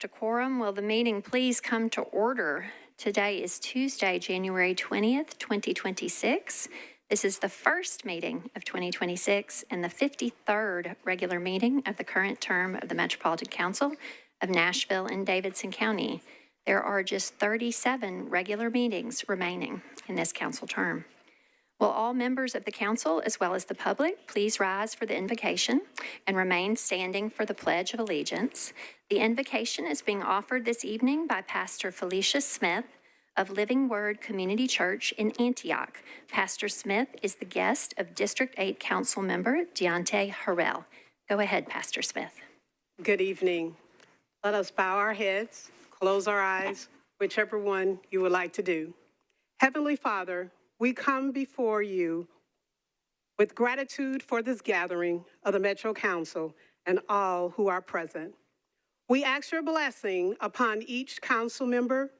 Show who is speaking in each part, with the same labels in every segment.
Speaker 1: Decorum, will the meeting please come to order? Today is Tuesday, January 20th, 2026. This is the first meeting of 2026 and the 53rd regular meeting of the current term of the Metropolitan Council of Nashville and Davidson County. There are just 37 regular meetings remaining in this council term. Will all members of the council, as well as the public, please rise for the invocation and remain standing for the Pledge of Allegiance. The invocation is being offered this evening by Pastor Felicia Smith of Living Word Community Church in Antioch. Pastor Smith is the guest of District 8 Council Member Deontay Harrell. Go ahead, Pastor Smith.
Speaker 2: Good evening. Let us bow our heads, close our eyes, whichever one you would like to do. Heavenly Father, we come before you with gratitude for this gathering of the Metro Council and all who are present. We ask your blessing upon each council member.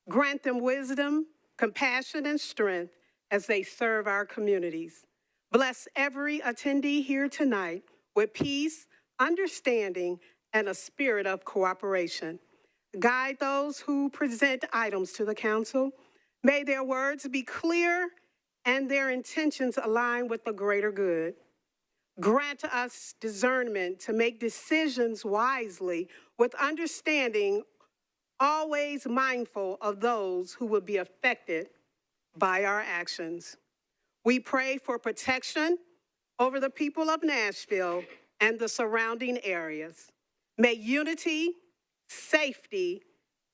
Speaker 2: Grant them wisdom, compassion, and strength as they serve our communities. Bless every attendee here tonight with peace, understanding, and a spirit of cooperation. Guide those who present items to the council. May their words be clear and their intentions align with the greater good. Grant us discernment to make decisions wisely with understanding, always mindful of those who will be affected by our actions. We pray for protection over the people of Nashville and the surrounding areas. May unity, safety,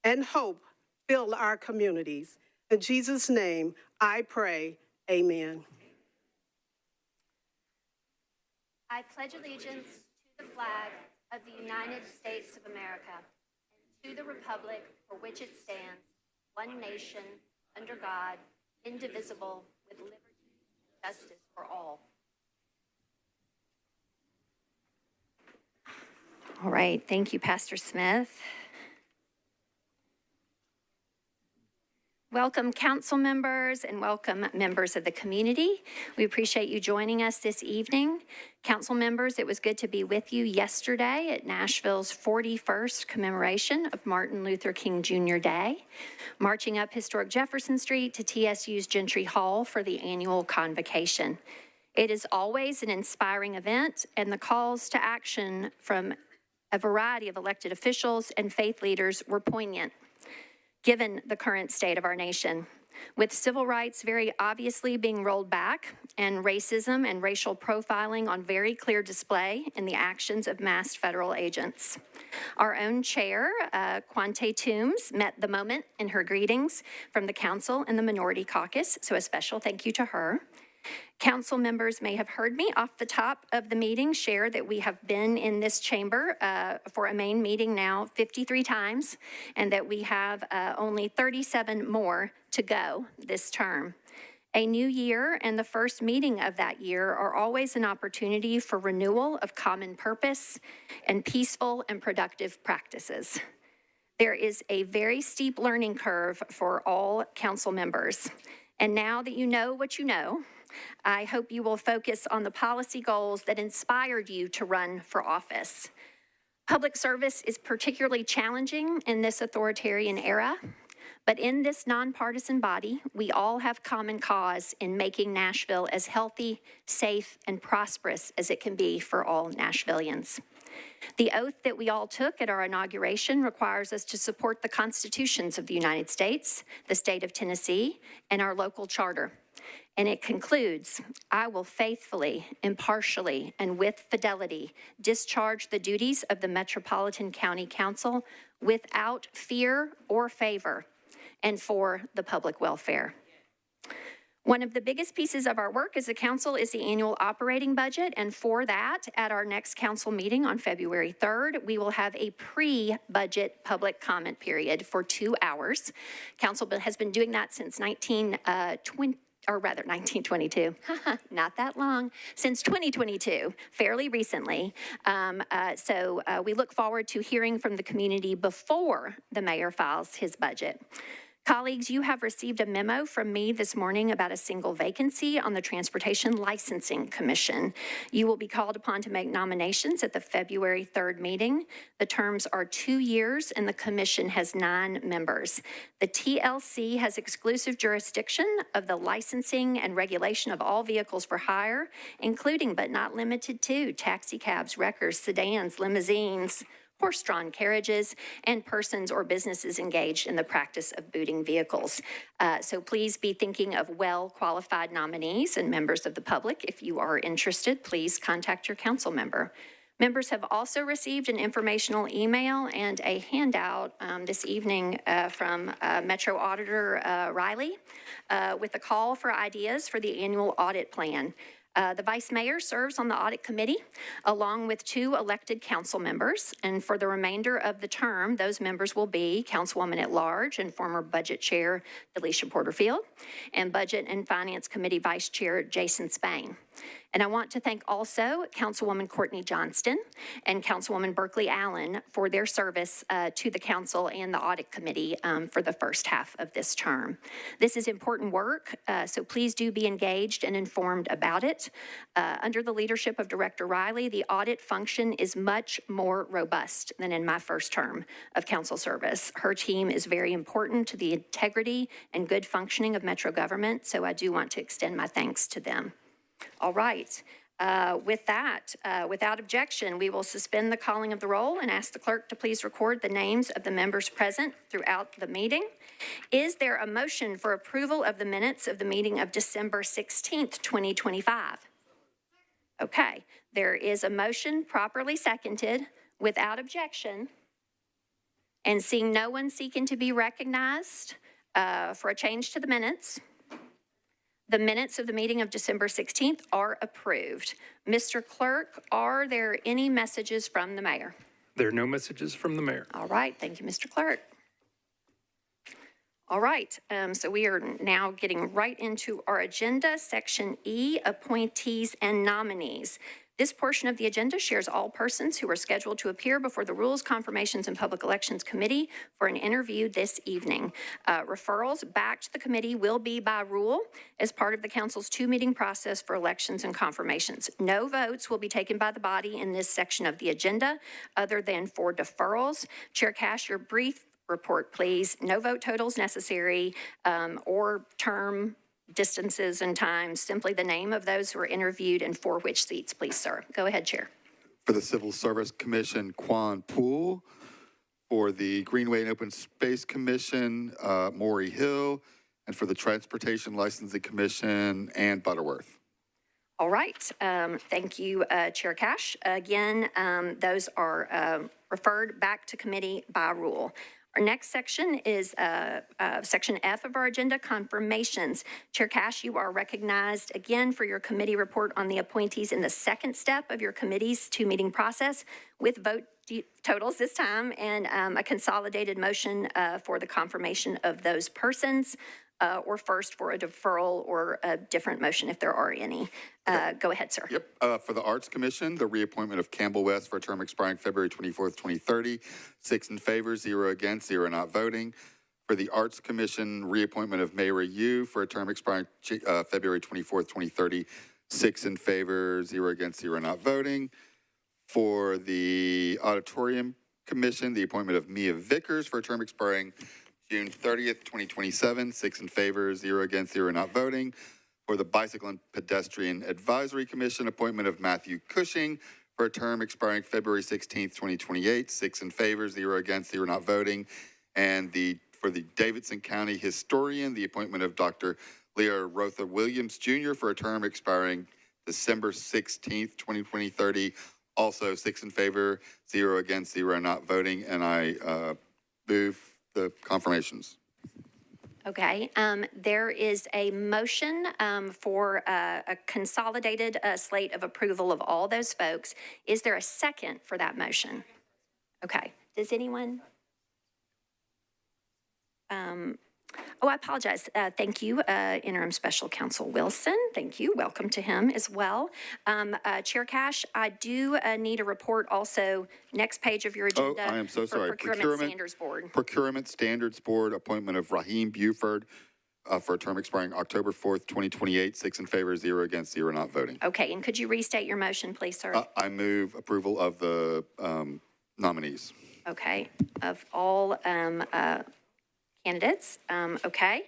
Speaker 2: and hope fill our communities. In Jesus' name, I pray, amen.
Speaker 1: I pledge allegiance to the flag of the United States of America and to the republic for which it stands, one nation, under God, indivisible, with liberty and justice for all. All right, thank you, Pastor Smith. Welcome, council members, and welcome members of the community. We appreciate you joining us this evening. Council members, it was good to be with you yesterday at Nashville's 41st commemoration of Martin Luther King Jr. Day, marching up historic Jefferson Street to TSU's Gentry Hall for the annual convocation. It is always an inspiring event, and the calls to action from a variety of elected officials and faith leaders were poignant, given the current state of our nation. With civil rights very obviously being rolled back and racism and racial profiling on very clear display in the actions of masked federal agents. Our own chair, Quante Toombs, met the moment in her greetings from the council and the minority caucus, so a special thank you to her. Council members may have heard me off the top of the meeting share that we have been in this chamber for a main meeting now 53 times, and that we have only 37 more to go this term. A new year and the first meeting of that year are always an opportunity for renewal of common purpose and peaceful and productive practices. There is a very steep learning curve for all council members. And now that you know what you know, I hope you will focus on the policy goals that inspired you to run for office. Public service is particularly challenging in this authoritarian era, but in this nonpartisan body, we all have common cause in making Nashville as healthy, safe, and prosperous as it can be for all Nashvillians. The oath that we all took at our inauguration requires us to support the constitutions of the United States, the state of Tennessee, and our local charter. And it concludes, I will faithfully, impartially, and with fidelity discharge the duties of the Metropolitan County Council without fear or favor and for the public welfare. One of the biggest pieces of our work as a council is the annual operating budget, and for that, at our next council meeting on February 3rd, we will have a pre-budget public comment period for 2 hours. Council has been doing that since 1922, not that long, since 2022, fairly recently. So we look forward to hearing from the community before the mayor files his budget. Colleagues, you have received a memo from me this morning about a single vacancy on the Transportation Licensing Commission. You will be called upon to make nominations at the February 3rd meeting. The terms are 2 years and the commission has 9 members. The TLC has exclusive jurisdiction of the licensing and regulation of all vehicles for hire, including but not limited to taxi cabs, wreckers, sedans, limousines, horse-drawn carriages, and persons or businesses engaged in the practice of booting vehicles. So please be thinking of well-qualified nominees and members of the public. If you are interested, please contact your council member. Members have also received an informational email and a handout this evening from Metro Auditor Riley with a call for ideas for the annual audit plan. The Vice Mayor serves on the Audit Committee along with 2 elected council members. And for the remainder of the term, those members will be Councilwoman at Large and former Budget Chair Delisha Porterfield and Budget and Finance Committee Vice Chair Jason Spain. And I want to thank also Councilwoman Courtney Johnston and Councilwoman Berkeley Allen for their service to the council and the audit committee for the first half of this term. This is important work, so please do be engaged and informed about it. Under the leadership of Director Riley, the audit function is much more robust than in my first term of council service. Her team is very important to the integrity and good functioning of Metro government, so I do want to extend my thanks to them. All right. With that, without objection, we will suspend the calling of the roll and ask the clerk to please record the names of the members present throughout the meeting. Is there a motion for approval of the minutes of the meeting of December 16th, 2025? Okay. There is a motion properly seconded without objection. And seeing no one seeking to be recognized for a change to the minutes, the minutes of the meeting of December 16th are approved. Mr. Clerk, are there any messages from the mayor?
Speaker 3: There are no messages from the mayor.
Speaker 1: All right, thank you, Mr. Clerk. All right, so we are now getting right into our agenda, Section E, appointees and nominees. This portion of the agenda shares all persons who are scheduled to appear before the Rules, Confirmations, and Public Elections Committee for an interview this evening. Referrals back to the committee will be by rule as part of the council's 2-meeting process for elections and confirmations. No votes will be taken by the body in this section of the agenda other than for deferrals. Chair Cash, your brief report, please. No vote totals necessary or term distances and times, simply the name of those who are interviewed and for which seats, please, sir. Go ahead, Chair.
Speaker 4: For the Civil Service Commission, Quan Poole. For the Greenway and Open Space Commission, Maury Hill. And for the Transportation Licensing Commission, Ann Butterworth.
Speaker 1: All right. Thank you, Chair Cash. Again, those are referred back to committee by rule. Our next section is Section F of our agenda, confirmations. Chair Cash, you are recognized again for your committee report on the appointees in the second step of your committee's 2-meeting process with vote totals this time and a consolidated motion for the confirmation of those persons or first for a deferral or a different motion if there are any. Go ahead, sir.
Speaker 4: Yep. For the Arts Commission, the reappointment of Campbell West for a term expiring February 24th, 2030. 6 in favor, 0 against, 0 not voting. For the Arts Commission, reappointment of Mayra Yu for a term expiring February 24th, 2030. 6 in favor, 0 against, 0 not voting. For the Auditorium Commission, the appointment of Mia Vickers for a term expiring June 30th, 2027, 6 in favor, 0 against, 0 not voting. For the Bicycle and Pedestrian Advisory Commission, appointment of Matthew Cushing for a term expiring February 16th, 2028, 6 in favor, 0 against, 0 not voting. And for the Davidson County Historian, the appointment of Dr. Leah Rotha Williams Jr. for a term expiring December 16th, 2030, also 6 in favor, 0 against, 0 not voting. And I move the confirmations.
Speaker 1: Okay, there is a motion for a consolidated slate of approval of all those folks. Is there a second for that motion? Okay, does anyone? Oh, I apologize. Thank you, Interim Special Counsel Wilson. Thank you. Welcome to him as well. Chair Cash, I do need a report also, next page of your
Speaker 4: Oh,
Speaker 1: agenda.
Speaker 4: I am so sorry.
Speaker 1: For Procurement Standards Board.
Speaker 4: Procurement Standards Board, appointment of Raheem Buford for a term expiring October 4th, 2028. 6 in favor, 0 against, 0 not voting.
Speaker 1: Okay, and could you restate your motion, please, sir?
Speaker 4: I move approval of the nominees.
Speaker 1: Okay, of all candidates, okay.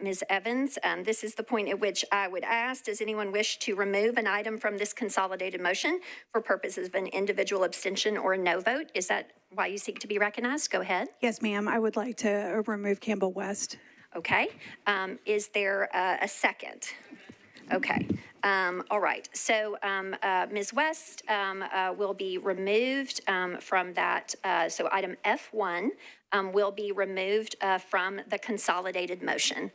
Speaker 1: Ms. Evans, this is the point at which I would ask, does anyone wish to remove an item from this consolidated motion for purposes of an individual abstention or a no vote? Is that why you seek to be recognized? Go ahead.
Speaker 5: Yes, ma'am. I would like to remove Campbell West.
Speaker 1: Okay. Is there a second? Okay. All right. So Ms. West will be removed from that. So item F1 will be removed from the consolidated motion.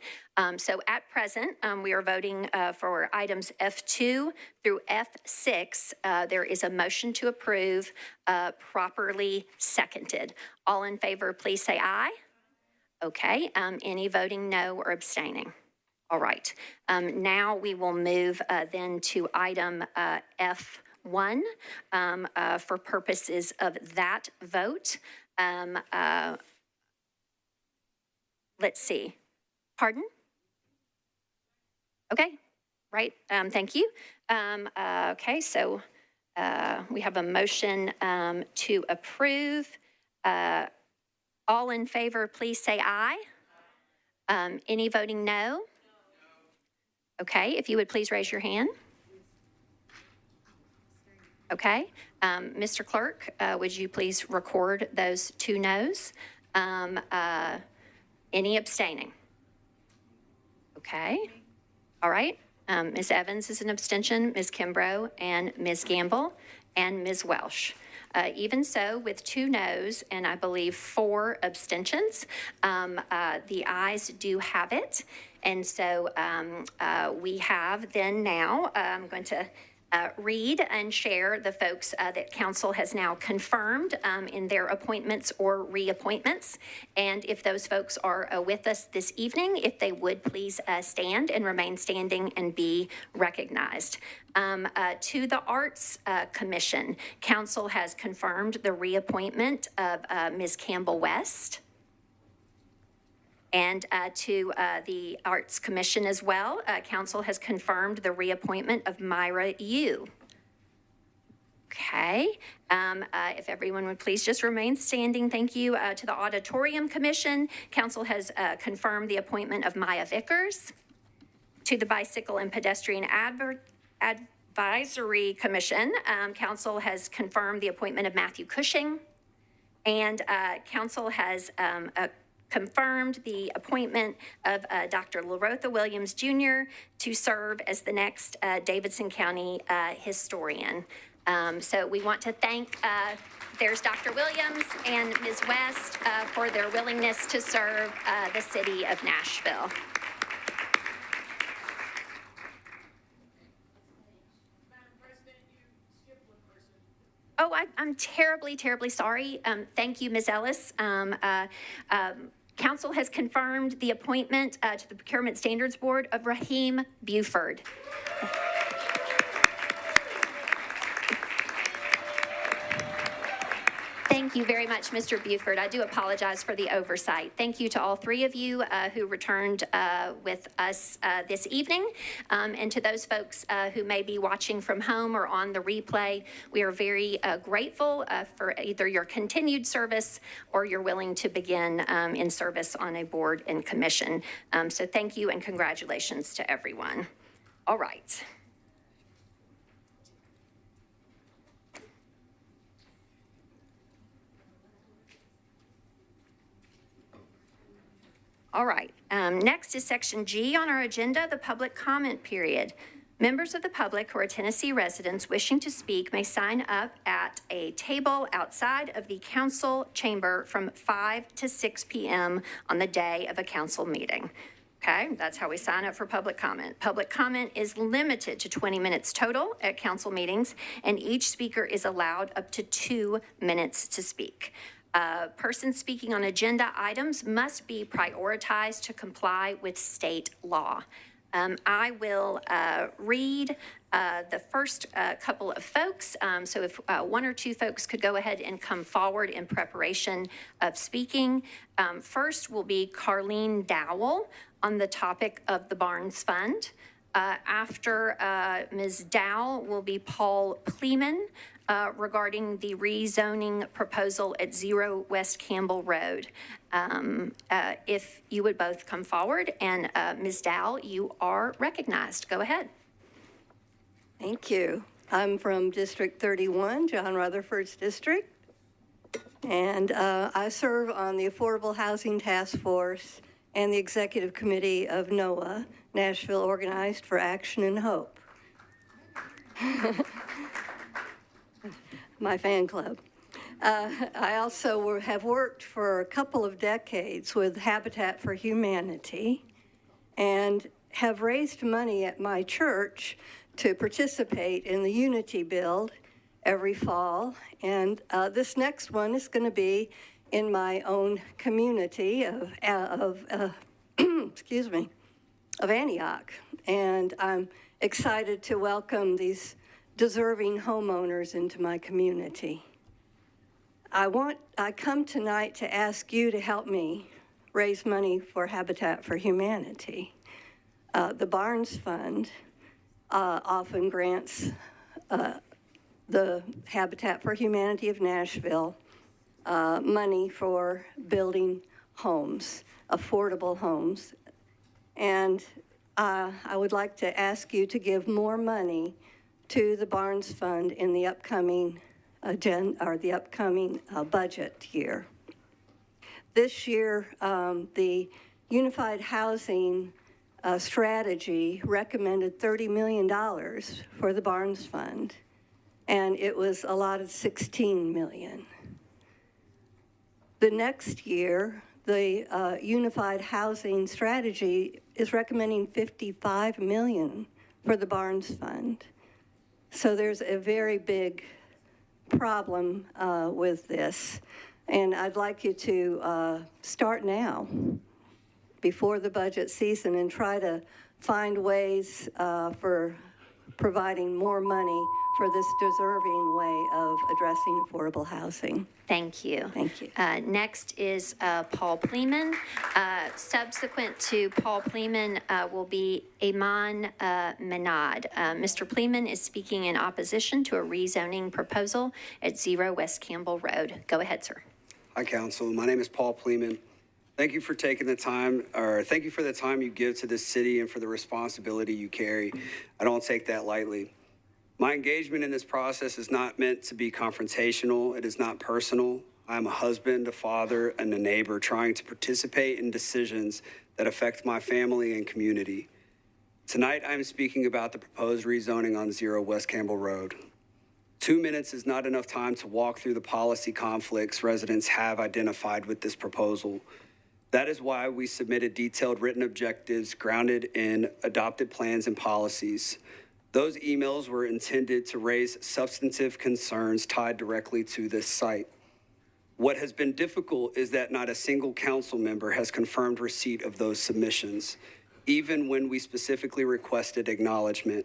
Speaker 1: So at present, we are voting for items F2 through F6. There is a motion to approve properly seconded. All in favor, please say aye. Okay. Any voting no or abstaining? All right. Now we will move then to item F1 for purposes of that vote. Let's see. Pardon? Okay. Right. Thank you. Okay. So we have a motion to approve. All in favor, please say aye. Any voting no? Okay, if you would please raise your hand. Okay, Mr. Clerk, would you please record those 2 noes? Any abstaining? Okay, all right. Ms. Evans is an abstention, Ms. Kimbrough, and Ms. Gamble, and Ms. Welsh. Even so, with 2 noes and I believe 4 abstentions, the ayes do have it. And so we have then now, I'm going to read and share the folks that council has now confirmed in their appointments or reappointments. And if those folks are with us this evening, if they would please stand and remain standing and be recognized. To the Arts Commission, council has confirmed the reappointment of Ms. Campbell West. And to the Arts Commission as well, council has confirmed the reappointment of Myra Yu. Okay, if everyone would please just remain standing. Thank you. To the Auditorium Commission, council has confirmed the appointment of Maya Vickers. To the Bicycle and Pedestrian Advisory Commission, council has confirmed the appointment of Matthew Cushing. And council has confirmed the appointment of Dr. LaRotha Williams Jr. to serve as the next Davidson County historian. So we want to thank, there's Dr. Williams and Ms. West for their willingness to serve the city of Nashville. Oh, I'm terribly, terribly sorry. Thank you, Ms. Ellis. Council has confirmed the appointment to the Procurement Standards Board of Raheem Buford. Thank you very much, Mr. Buford. I do apologize for the oversight. Thank you to all 3 of you who returned with us this evening. And to those folks who may be watching from home or on the replay, we are very grateful for either your continued service or you're willing to begin in service on a board and commission. So thank you and congratulations to everyone. All right. All right. Next is section G on our agenda, the public comment period. Members of the public who are Tennessee residents wishing to speak may sign up at a table outside of the council chamber from 5 to 6 p.m. on the day of a council meeting. Okay, that's how we sign up for public comment. Public comment is limited to 20 minutes total at council meetings, and each speaker is allowed up to 2 minutes to speak. Persons speaking on agenda items must be prioritized to comply with state law. I will read the first couple of folks. So if one or two folks could go ahead and come forward in preparation of speaking. First will be Carlene Dowell on the topic of the Barnes Fund. After Ms. Dowell will be Paul Pleeman regarding the rezoning proposal at 0 West Campbell Road. If you would both come forward, and Ms. Dowell, you are recognized. Go ahead.
Speaker 6: Thank you. I'm from District 31, John Rutherford's district, and I serve on the Affordable Housing Task Force and the Executive Committee of NOAA, Nashville Organized for Action and Hope. My fan club. I also have worked for a couple of decades with Habitat for Humanity and have raised money at my church to participate in the Unity Build every fall. And this next one is going to be in my own community of excuse me, of Antioch. And I'm excited to welcome these deserving homeowners into my community. I come tonight to ask you to help me raise money for Habitat for Humanity. The Barnes Fund often grants the Habitat for Humanity of Nashville money for building homes, affordable homes. And I would like to ask you to give more money to the Barnes Fund in the upcoming budget year. This year, the Unified Housing Strategy recommended $30 million for the Barnes Fund, and it was allotted $16 million. The next year, the Unified Housing Strategy is recommending $55 million for the Barnes Fund. So there's a very big problem with this, and I'd like you to start now, before the budget season, and try to find ways for providing more money for this deserving way of addressing affordable housing.
Speaker 1: Thank you.
Speaker 6: Thank you.
Speaker 1: Next is Paul Pleeman. Subsequent to Paul Pleeman will be Iman Minad. Mr. Pleeman is speaking in opposition to a rezoning proposal at 0 West Campbell Road. Go ahead, sir.
Speaker 7: Hi, Council. My name is Paul Pleeman. Thank you for taking the time, or thank you for the time you give to this city and for the responsibility you carry. I don't take that lightly. My engagement in this process is not meant to be confrontational. It is not personal. I'm a husband, a father, and a neighbor trying to participate in decisions that affect my family and community. Tonight, I'm speaking about the proposed rezoning on 0 West Campbell Road. 2 minutes is not enough time to walk through the policy conflicts residents have identified with this proposal. That is why we submitted detailed written objectives grounded in adopted plans and policies. Those emails were intended to raise substantive concerns tied directly to this site. What has been difficult is that not a single council member has confirmed receipt of those submissions, even when we specifically requested acknowledgement.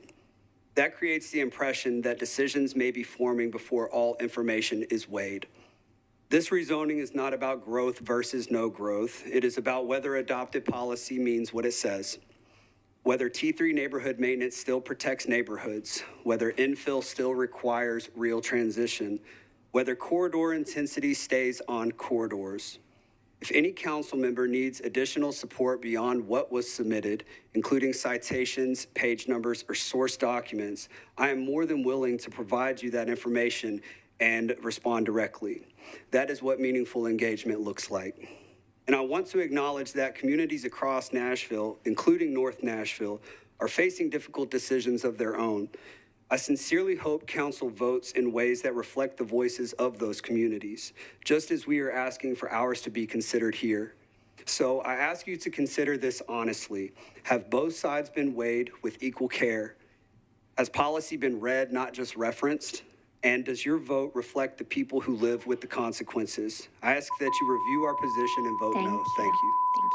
Speaker 7: That creates the impression that decisions may be forming before all information is weighed. This rezoning is not about growth versus no growth. It is about whether adopted policy means what it says. Whether T3 neighborhood maintenance still protects neighborhoods, whether infill still requires real transition, whether corridor intensity stays on corridors. If any council member needs additional support beyond what was submitted, including citations, page numbers, or source documents, I am more than willing to provide you that information and respond directly. That is what meaningful engagement looks like. And I want to acknowledge that communities across Nashville, including North Nashville, are facing difficult decisions of their own. I sincerely hope council votes in ways that reflect the voices of those communities, just as we are asking for ours to be considered here. So I ask you to consider this honestly. Have both sides been weighed with equal care? Has policy been read, not just referenced? And does your vote reflect the people who live with the consequences? I ask that you review our position and vote no. Thank you.
Speaker 1: Thank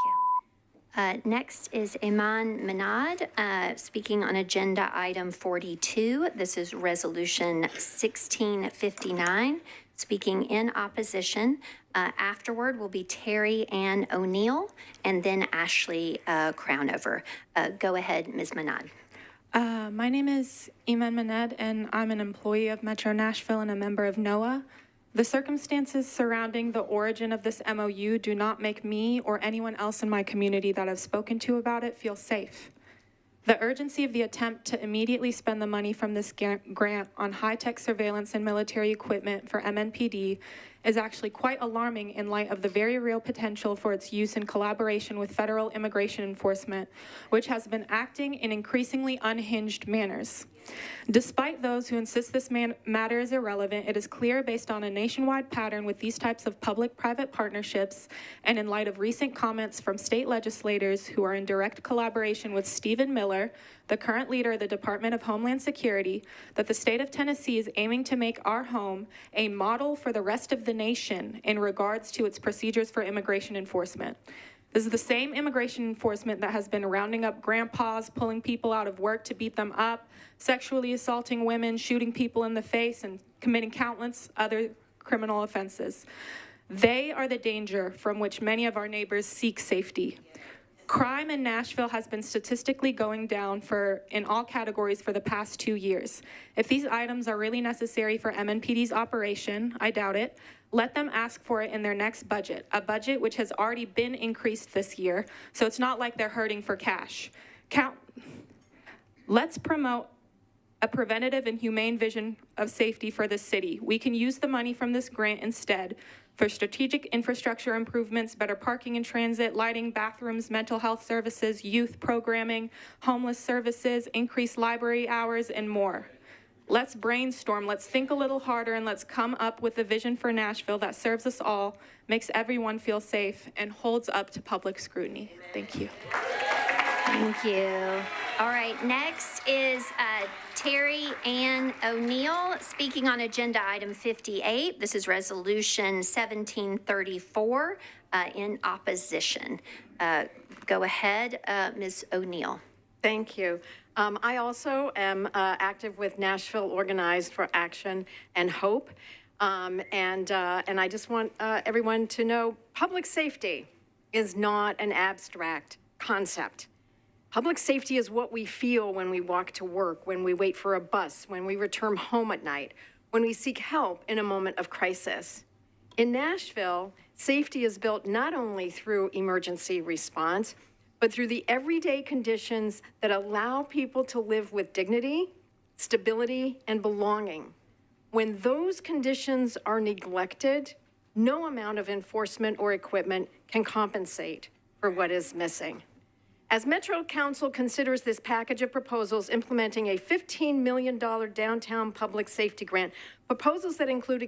Speaker 1: you. Next is Iman Minad, speaking on agenda item 42. This is resolution 1659, speaking in opposition. Afterward will be Terry Ann O'Neill and then Ashley Crownover. Go ahead, Ms. Minad.
Speaker 8: My name is Iman Maned, and I'm an employee of Metro Nashville and a member of NOAA. The circumstances surrounding the origin of this MOU do not make me or anyone else in my community that I've spoken to about it feel safe. The urgency of the attempt to immediately spend the money from this grant on high-tech surveillance and military equipment for MNPD is actually quite alarming in light of the very real potential for its use in collaboration with federal immigration enforcement, which has been acting in increasingly unhinged manners. Despite those who insist this matter is irrelevant, it is clear based on a nationwide pattern with these types of public-private partnerships and in light of recent comments from state legislators who are in direct collaboration with Stephen Miller, the current leader of the Department of Homeland Security, that the state of Tennessee is aiming to make our home a model for the rest of the nation in regards to its procedures for immigration enforcement. This is the same immigration enforcement that has been rounding up grandpas, pulling people out of work to beat them up, sexually assaulting women, shooting people in the face, and committing countless other criminal offenses. They are the danger from which many of our neighbors seek safety. Crime in Nashville has been statistically going down in all categories for the past 2 years. If these items are really necessary for MNPD's operation, I doubt it, let them ask for it in their next budget, a budget which has already been increased this year, so it's not like they're hurting for cash. Let's promote a preventative and humane vision of safety for the city. We can use the money from this grant instead for strategic infrastructure improvements, better parking and transit, lighting, bathrooms, mental health services, youth programming, homeless services, increased library hours, and more. Let's brainstorm, let's think a little harder, and let's come up with a vision for Nashville that serves us all, makes everyone feel safe, and holds up to public scrutiny. Thank you.
Speaker 1: Thank you. All right, next is Terry Ann O'Neill speaking on agenda item 58. This is resolution 1734 in opposition. Go ahead, Ms. O'Neill.
Speaker 9: Thank you. I also am active with Nashville Organized for Action and Hope. And I just want everyone to know public safety is not an abstract concept. Public safety is what we feel when we walk to work, when we wait for a bus, when we return home at night, when we seek help in a moment of crisis. In Nashville, safety is built not only through emergency response, but through the everyday conditions that allow people to live with dignity, stability, and belonging. When those conditions are neglected, no amount of enforcement or equipment can compensate for what is missing. As Metro Council considers this package of proposals implementing a $15 million downtown public safety grant, proposals that include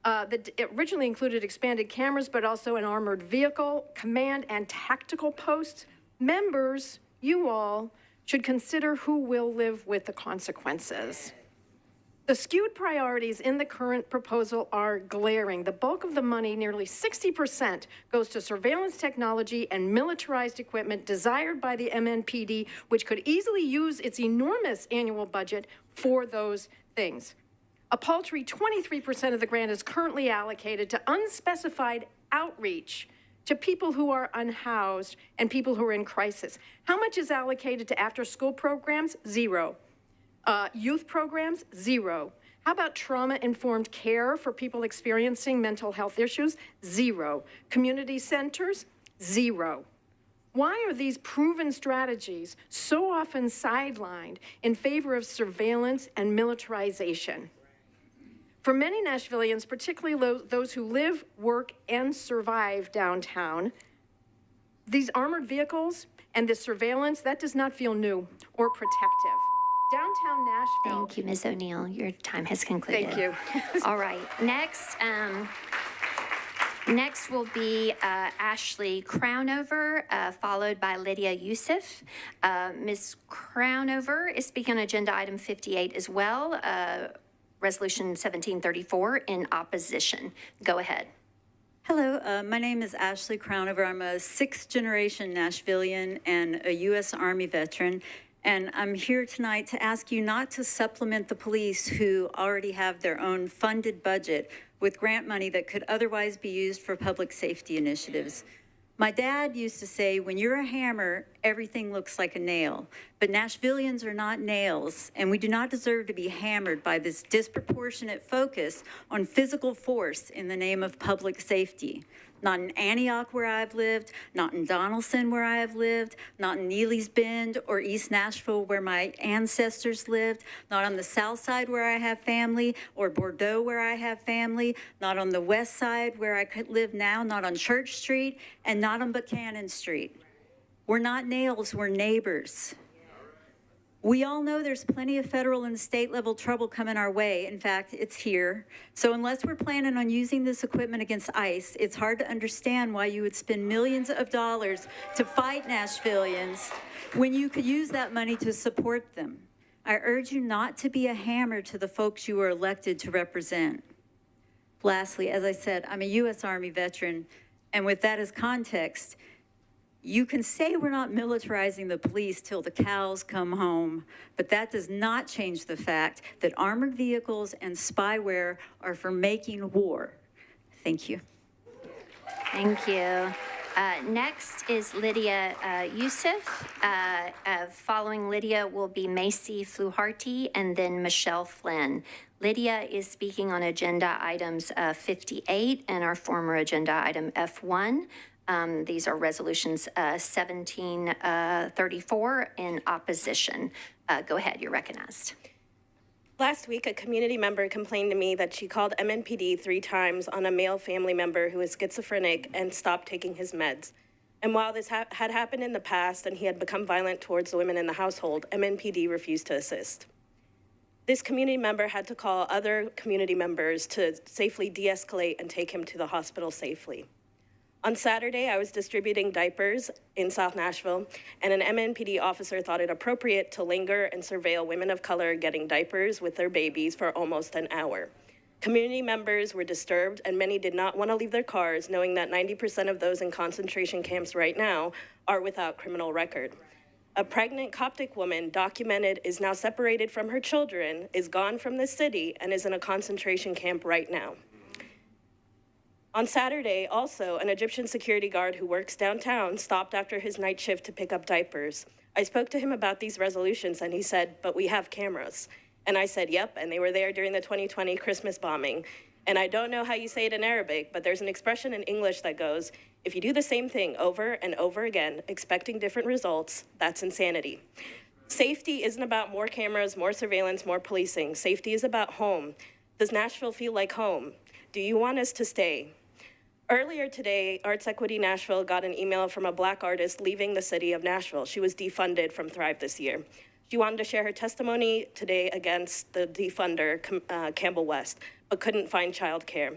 Speaker 9: that originally included expanded cameras, but also an armored vehicle, command and tactical posts, members, you all, should consider who will live with the consequences. The skewed priorities in the current proposal are glaring. The bulk of the money, nearly 60%, goes to surveillance technology and militarized equipment desired by the MNPD, which could easily use its enormous annual budget for those things. A paltry 23% of the grant is currently allocated to unspecified outreach to people who are unhoused and people who are in crisis. How much is allocated to after-school programs? Zero. Youth programs? Zero. How about trauma-informed care for people experiencing mental health issues? Zero. Community centers? Zero. Why are these proven strategies so often sidelined in favor of surveillance and militarization? For many Nashvillians, particularly those who live, work, and survive downtown, these armored vehicles and this surveillance, that does not feel new or protective. Downtown Nashville.
Speaker 1: Thank you, Ms. O'Neill. Your time has concluded.
Speaker 9: Thank you.
Speaker 1: All right, next will be Ashley Crownover, followed by Lydia Youssef. Ms. Crownover is speaking on agenda item 58 as well, Resolution 1734 in opposition. Go ahead.
Speaker 10: Hello, my name is Ashley Crownover. I'm a sixth-generation Nashvilleian and a U.S. Army veteran, and I'm here tonight to ask you not to supplement the police who already have their own funded budget with grant money that could otherwise be used for public safety initiatives. My dad used to say, when you're a hammer, everything looks like a nail. But Nashvilleians are not nails, and we do not deserve to be hammered by this disproportionate focus on physical force in the name of public safety. Not in Antioch, where I've lived, not in Donaldson, where I have lived, not in Neely's Bend or East Nashville, where my ancestors lived, not on the south side where I have family, or Bordeaux, where I have family, not on the west side where I could live now, not on Church Street, and not on Buchanan Street. We're not nails, we're neighbors. We all know there's plenty of federal and state level trouble coming our way. In fact, it's here. So unless we're planning on using this equipment against ICE, it's hard to understand why you would spend millions of dollars to fight Nashvilleians when you could use that money to support them. I urge you not to be a hammer to the folks you were elected to represent. Lastly, as I said, I'm a U.S. Army veteran, and with that as context, you can say we're not militarizing the police till the cows come home, but that does not change the fact that armored vehicles and spyware are for making war. Thank you.
Speaker 1: Thank you. Next is Lydia Youssef. Following Lydia will be Macy Fluharty and then Michelle Flynn. Lydia is speaking on agenda items 58 and our former agenda item F1. These are resolutions 1734 in opposition. Go ahead, you're recognized.
Speaker 11: Last week, a community member complained to me that she called MNPD 3 times on a male family member who is schizophrenic and stopped taking his meds. And while this had happened in the past and he had become violent towards the women in the household, MNPD refused to assist. This community member had to call other community members to safely de-escalate and take him to the hospital safely. On Saturday, I was distributing diapers in South Nashville, and an MNPD officer thought it appropriate to linger and surveil women of color getting diapers with their babies for almost an hour. Community members were disturbed, and many did not want to leave their cars, knowing that 90% of those in concentration camps right now are without criminal record. A pregnant Coptic woman documented is now separated from her children, is gone from the city, and is in a concentration camp right now. On Saturday, also, an Egyptian security guard who works downtown stopped after his night shift to pick up diapers. I spoke to him about these resolutions, and he said, "But we have cameras." And I said, "Yep," and they were there during the 2020 Christmas bombing. And I don't know how you say it in Arabic, but there's an expression in English that goes, if you do the same thing over and over again, expecting different results, that's insanity. Safety isn't about more cameras, more surveillance, more policing. Safety is about home. Does Nashville feel like home? Do you want us to stay? Earlier today, Arts Equity Nashville got an email from a Black artist leaving the city of Nashville. She was defunded from Thrive this year. She wanted to share her testimony today against the defunder, Campbell West, but couldn't find childcare.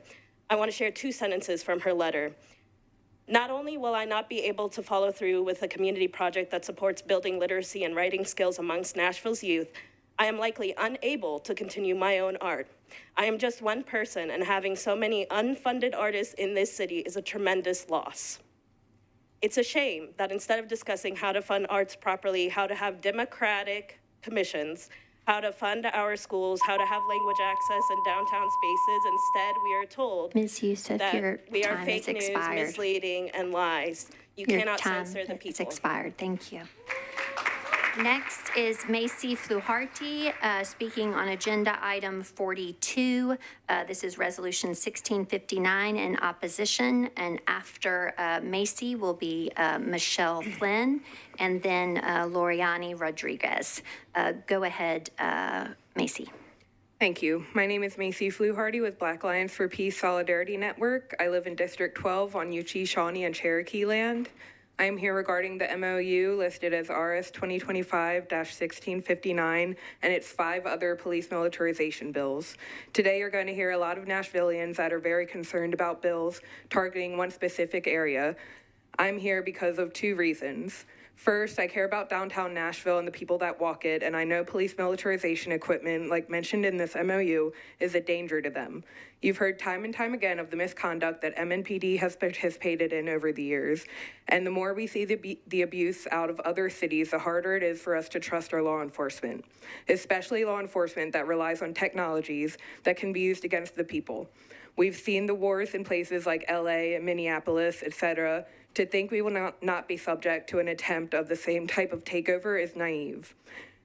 Speaker 11: I want to share 2 sentences from her letter. Not only will I not be able to follow through with a community project that supports building literacy and writing skills amongst Nashville's youth, I am likely unable to continue my own art. I am just one person, and having so many unfunded artists in this city is a tremendous loss. It's a shame that instead of discussing how to fund arts properly, how to have democratic commissions, how to fund our schools, how to have language access in downtown spaces, instead we are told
Speaker 1: Ms. Youssef,
Speaker 11: that
Speaker 1: your
Speaker 11: we are
Speaker 1: time
Speaker 11: fake
Speaker 1: has
Speaker 11: news,
Speaker 1: expired.
Speaker 11: misleading, and lies. You
Speaker 1: Your
Speaker 11: cannot
Speaker 1: time
Speaker 11: censor the
Speaker 1: has
Speaker 11: people.
Speaker 1: expired. Thank you. Next is Macy Fluharty, speaking on agenda item 42. This is resolution 1659 in opposition, and after Macy will be Michelle Flynn, and then Loriani Rodriguez. Go ahead, Macy.
Speaker 12: Thank you. My name is Macy Fluharty with Black Lions for Peace Solidarity Network. I live in District 12 on Uchee, Shawnee, and Cherokee land. I am here regarding the MOU listed as RS 2025-1659 and its 5 other police militarization bills. Today, you're going to hear a lot of Nashvilleians that are very concerned about bills targeting one specific area. I'm here because of 2 reasons. First, I care about downtown Nashville and the people that walk it, and I know police militarization equipment, like mentioned in this MOU, is a danger to them. You've heard time and time again of the misconduct that MNPD has participated in over the years, and the more we see the abuse out of other cities, the harder it is for us to trust our law enforcement, especially law enforcement that relies on technologies that can be used against the people. We've seen the wars in places like LA and Minneapolis, etc. To think we will not be subject to an attempt of the same type of takeover is naive.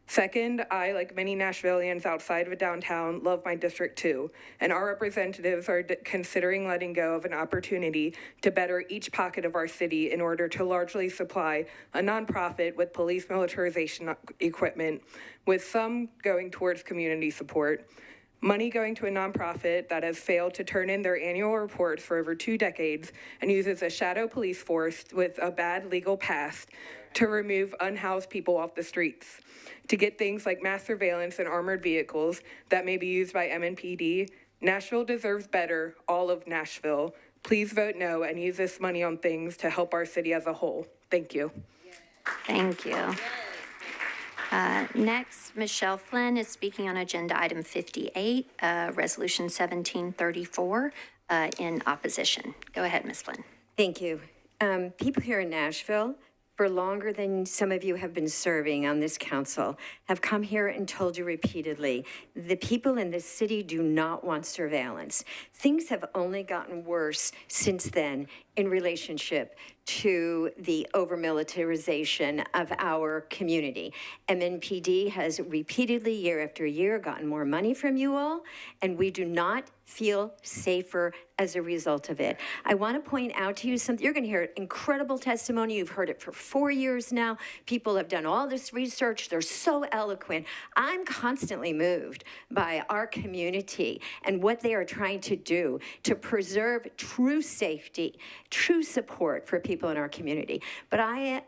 Speaker 12: Second, I, like many Nashvillians outside of downtown, love my district too, and our representatives are considering letting go of an opportunity to better each pocket of our city in order to largely supply a nonprofit with police militarization equipment, with some going towards community support. Money going to a nonprofit that has failed to turn in their annual reports for over 2 decades and uses a shadow police force with a bad legal past to remove unhoused people off the streets, to get things like mass surveillance and armored vehicles that may be used by MNPD. Nashville deserves better, all of Nashville. Please vote no and use this money on things to help our city as a whole. Thank you.
Speaker 1: Thank you. Next, Michelle Flynn is speaking on agenda item 58, resolution 1734, in opposition. Go ahead, Ms. Flynn.
Speaker 13: Thank you. People here in Nashville, for longer than some of you have been serving on this council, have come here and told you repeatedly, the people in this city do not want surveillance. Things have only gotten worse since then in relationship to the over-militarization of our community. MNPD has repeatedly, year after year, gotten more money from you all, and we do not feel safer as a result of it. I want to point out to you something. You're going to hear incredible testimony. You've heard it for 4 years now. People have done all this research. They're so eloquent. I'm constantly moved by our community and what they are trying to do to preserve true safety, true support for people in our community. But I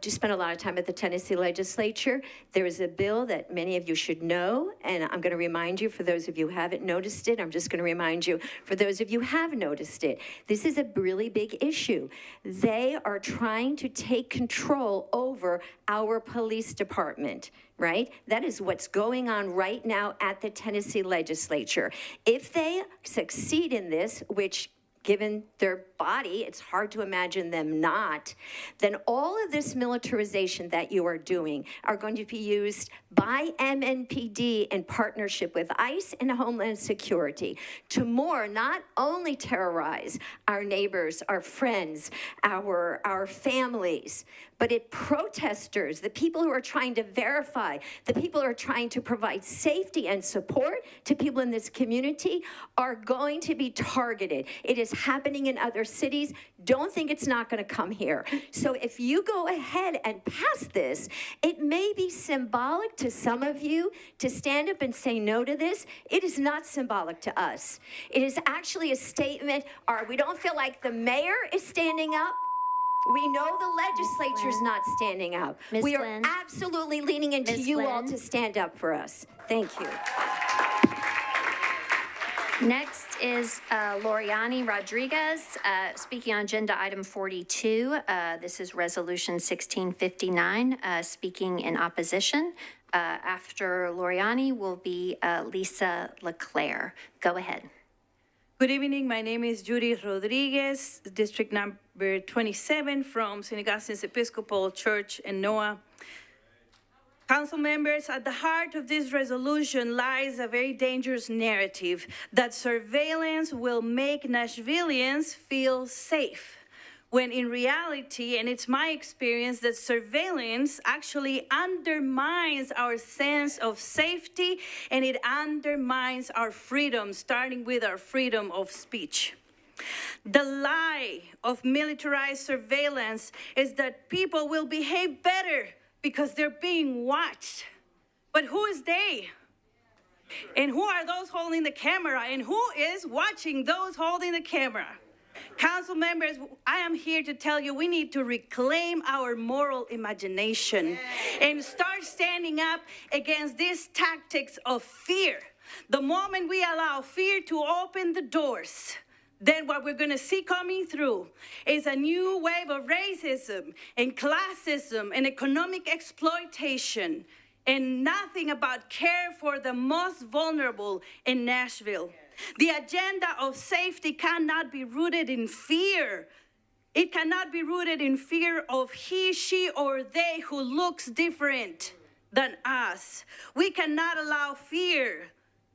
Speaker 13: just spent a lot of time at the Tennessee legislature. There is a bill that many of you should know, and I'm going to remind you, for those of you who haven't noticed it, I'm just going to remind you, for those of you who have noticed it, this is a really big issue. They are trying to take control over our police department, right? That is what's going on right now at the Tennessee legislature. If they succeed in this, which given their body, it's hard to imagine them not, then all of this militarization that you are doing are going to be used by MNPD in partnership with ICE and Homeland Security to not only terrorize our neighbors, our friends, our families, but protesters, the people who are trying to verify, the people who are trying to provide safety and support to people in this community are going to be targeted. It is happening in other cities. Don't think it's not going to come here. So if you go ahead and pass this, it may be symbolic to some of you to stand up and say no to this. It is not symbolic to us. It is actually a statement. We don't feel like the mayor is standing up. We know the legislature's not standing up. We are absolutely leaning into you all to stand up for us. Thank you.
Speaker 1: Next is Loriani Rodriguez, speaking on agenda item 42. This is resolution 1659, speaking in opposition. After Loriani will be Lisa LeClaire. Go ahead.
Speaker 14: Good evening. My name is Judy Rodriguez, district number 27 from St. Augustine's Episcopal Church in NOAA. Council members, at the heart of this resolution lies a very dangerous narrative that surveillance will make Nashvillians feel safe, when in reality, and it's my experience, that surveillance actually undermines our sense of safety and it undermines our freedom, starting with our freedom of speech. The lie of militarized surveillance is that people will behave better because they're being watched. But who is they? And who are those holding the camera? And who is watching those holding the camera? Council members, I am here to tell you we need to reclaim our moral imagination and start standing up against these tactics of fear. The moment we allow fear to open the doors, then what we're going to see coming through is a new wave of racism and classism and economic exploitation, and nothing about care for the most vulnerable in Nashville. The agenda of safety cannot be rooted in fear. It cannot be rooted in fear of he, she, or they who looks different than us. We cannot allow fear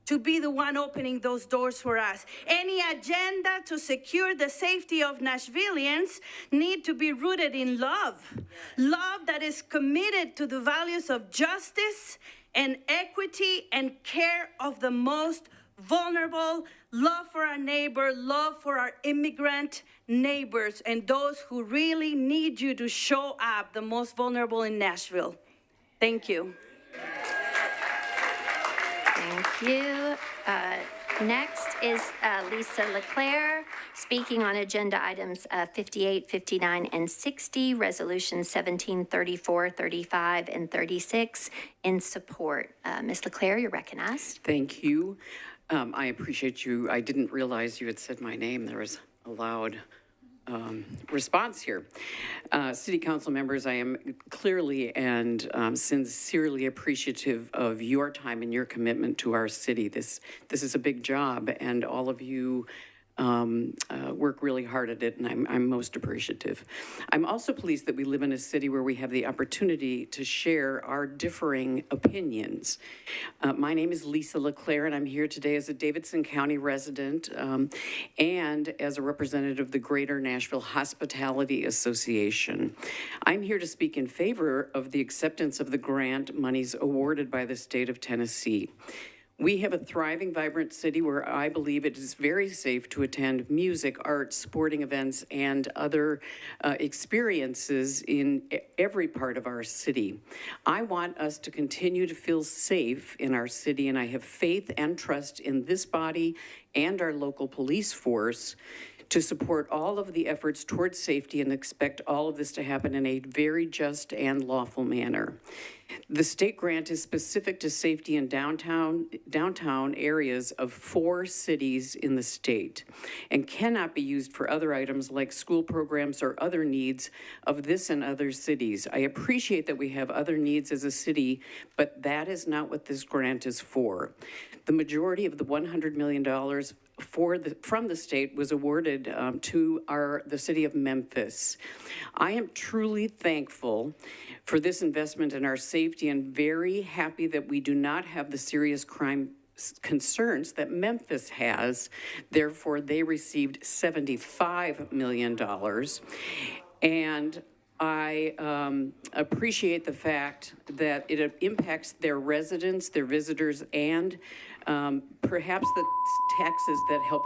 Speaker 14: to be the one opening those doors for us. Any agenda to secure the safety of Nashvillians need to be rooted in love. Love that is committed to the values of justice and equity and care of the most vulnerable, love for our neighbor, love for our immigrant neighbors, and those who really need you to show up, the most vulnerable in Nashville. Thank you.
Speaker 1: Thank you. Next is Lisa LeClaire, speaking on agenda items 58, 59, and 60, resolutions 17, 34, 35, and 36 in support. Ms. LeClaire, you're recognized.
Speaker 15: Thank you. I appreciate you. I didn't realize you had said my name. There was a loud response here. City Council members, I am clearly and sincerely appreciative of your time and your commitment to our city. This is a big job, and all of you work really hard at it, and I'm most appreciative. I'm also pleased that we live in a city where we have the opportunity to share our differing opinions. My name is Lisa LeClaire, and I'm here today as a Davidson County resident and as a representative of the Greater Nashville Hospitality Association. I'm here to speak in favor of the acceptance of the grant monies awarded by the state of Tennessee. We have a thriving, vibrant city where I believe it is very safe to attend music, art, sporting events, and other experiences in every part of our city. I want us to continue to feel safe in our city, and I have faith and trust in this body and our local police force to support all of the efforts towards safety and expect all of this to happen in a very just and lawful manner. The state grant is specific to safety in downtown areas of 4 cities in the state and cannot be used for other items like school programs or other needs of this and other cities. I appreciate that we have other needs as a city, but that is not what this grant is for. The majority of the $100 million from the state was awarded to the city of Memphis. I am truly thankful for this investment in our safety and very happy that we do not have the serious crime concerns that Memphis has. Therefore, they received $75 million. And I appreciate the fact that it impacts their residents, their visitors, and perhaps the taxes that help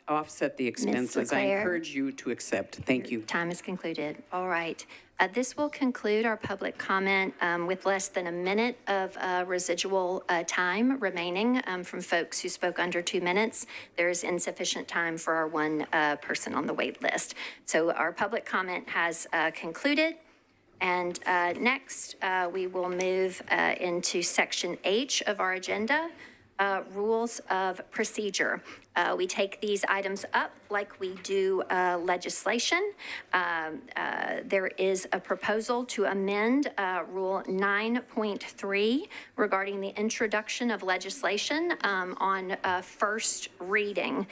Speaker 15: offset the expenses. I encourage you to accept. Thank you.
Speaker 1: Time is concluded. All right. This will conclude our public comment with less than a minute of residual time remaining from folks who spoke under 2 minutes. There is insufficient time for our one person on the wait list. So our public comment has concluded. And next, we will move into Section H of our agenda, Rules of Procedure. We take these items up like we do legislation. There is a proposal to amend Rule 9.3 regarding the introduction of legislation on first reading.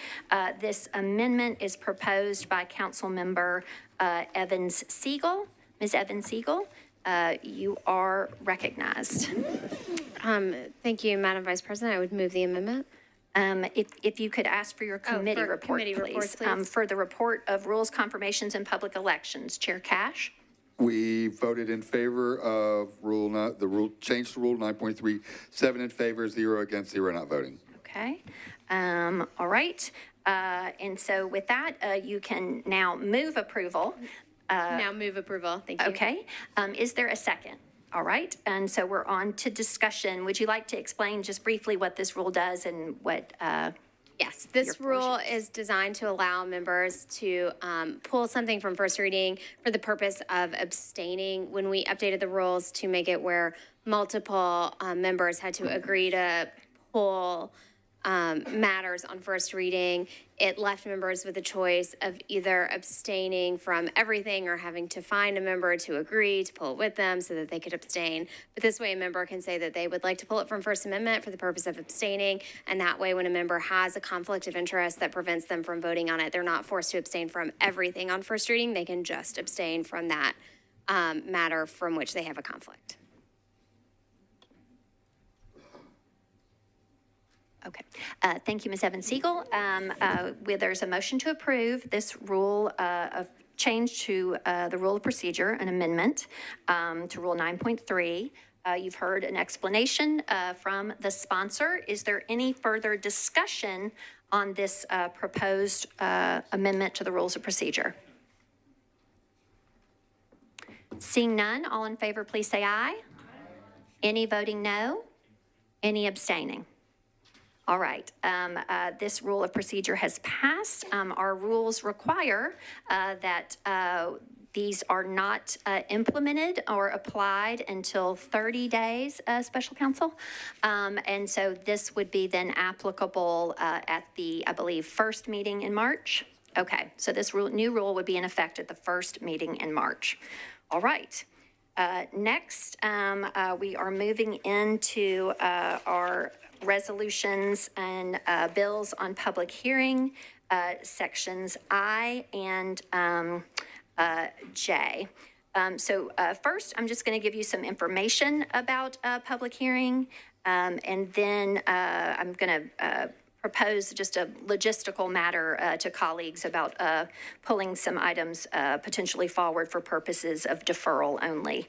Speaker 1: This amendment is proposed by Councilmember Evans Siegel. Ms. Evans Siegel, you are recognized.
Speaker 16: Thank you, Madam Vice President. I would move the amendment.
Speaker 1: If you could ask for your committee report, please. For the report of Rules, Confirmations, and Public Elections. Chair Cash?
Speaker 4: We voted in favor of change to Rule 9.37 in favor, 0 against, 0 not voting.
Speaker 1: Okay. All right. And so with that, you can now move approval.
Speaker 16: Now move approval. Thank you.
Speaker 1: Okay. Is there a second? All right. And so we're on to discussion. Would you like to explain just briefly what this rule does and what?
Speaker 16: Yes, this rule is designed to allow members to pull something from first reading for the purpose of abstaining. When we updated the rules to make it where multiple members had to agree to pull matters on first reading, it left members with a choice of either abstaining from everything or having to find a member to agree to pull it with them so that they could abstain. But this way, a member can say that they would like to pull it from First Amendment for the purpose of abstaining. And that way, when a member has a conflict of interest that prevents them from voting on it, they're not forced to abstain from everything on first reading. They can just abstain from that matter from which they have a conflict.
Speaker 1: Okay. Thank you, Ms. Evans-Siegel. There's a motion to approve this rule of change to the rule of procedure, an amendment to Rule 9.3. You've heard an explanation from the sponsor. Is there any further discussion on this proposed amendment to the rules of procedure? Seeing none, all in favor, please say aye. Any voting no? Any abstaining? All right, this rule of procedure has passed. Our rules require that these are not implemented or applied until 30 days, special counsel. And so this would be then applicable at the, I believe, first meeting in March. Okay, so this new rule would be in effect at the first meeting in March. All right. Next, we are moving into our resolutions and bills on public hearing, sections I and J. First, I'm just going to give you some information about public hearing, and then I'm going to propose just a logistical matter to colleagues about pulling some items potentially forward for purposes of deferral only.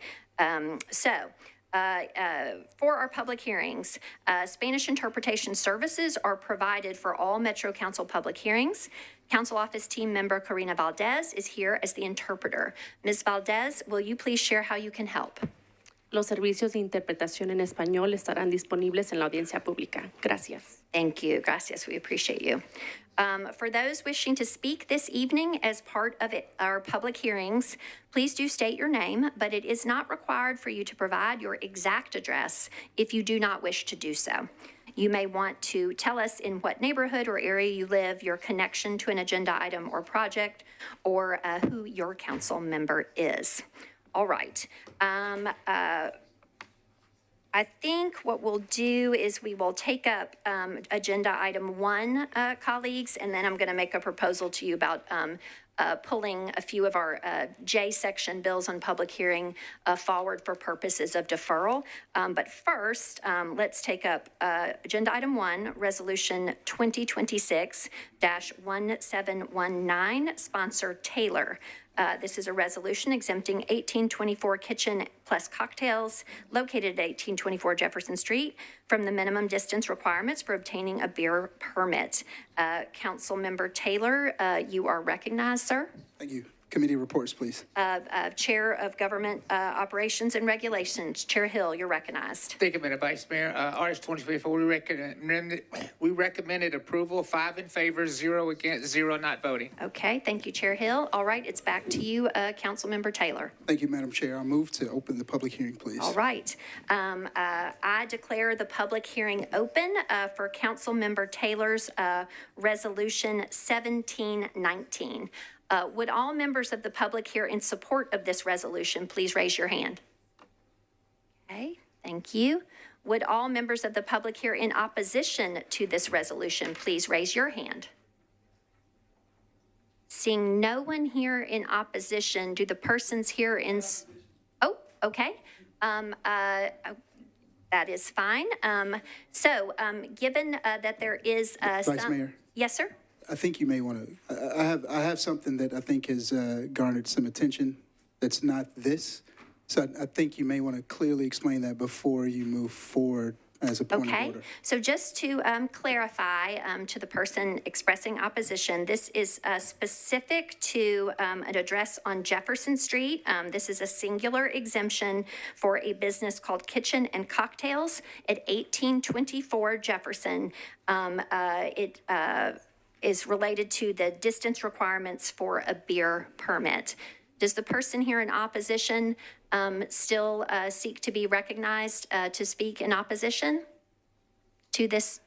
Speaker 1: For our public hearings, Spanish interpretation services are provided for all Metro Council public hearings. Council Office team member Karina Valdez is here as the interpreter. Ms. Valdez, will you please share how you can help?
Speaker 17: Los servicios de interpretación en español estarán disponibles en la audiencia pública. Gracias.
Speaker 1: Thank you. Gracias. We appreciate you. For those wishing to speak this evening as part of our public hearings, please do state your name, but it is not required for you to provide your exact address if you do not wish to do so. You may want to tell us in what neighborhood or area you live, your connection to an agenda item or project, or who your council member is. All right. I think what we'll do is we will take up agenda item 1, colleagues, and then I'm going to make a proposal to you about pulling a few of our J section bills on public hearing forward for purposes of deferral. But first, let's take up agenda item 1, resolution 2026-1719, sponsor Taylor. This is a resolution exempting 1824 Kitchen Plus Cocktails located at 1824 Jefferson Street from the minimum distance requirements for obtaining a beer permit. Councilmember Taylor, you are recognized, sir.
Speaker 18: Thank you. Committee reports, please.
Speaker 1: Chair of Government Operations and Regulations, Chair Hill, you're recognized.
Speaker 19: Thank you, Madam Vice Mayor. RS 2024, we recommended approval, 5 in favor, 0 against, 0 not voting.
Speaker 1: Okay, thank you, Chair Hill. All right, it's back to you, Councilmember Taylor.
Speaker 18: Thank you, Madam Chair. I'll move to open the public hearing, please.
Speaker 1: All right. I declare the public hearing open for Councilmember Taylor's Resolution 1719. Would all members of the public here in support of this resolution please raise your hand? Okay, thank you. Would all members of the public here in opposition to this resolution please raise your hand? Seeing no one here in opposition, do the persons here in... Oh, okay. That is fine. Given that there is
Speaker 18: Vice Mayor.
Speaker 1: Yes, sir.
Speaker 18: I think you may want to, I have something that I think has garnered some attention that's not this. So I think you may want to clearly explain that before you move forward as a point of order.
Speaker 1: Okay, so just to clarify to the person expressing opposition, this is specific to an address on Jefferson Street. This is a singular exemption for a business called Kitchen and Cocktails at 1824 Jefferson. It is related to the distance requirements for a beer permit. Does the person here in opposition still seek to be recognized to speak in opposition to this?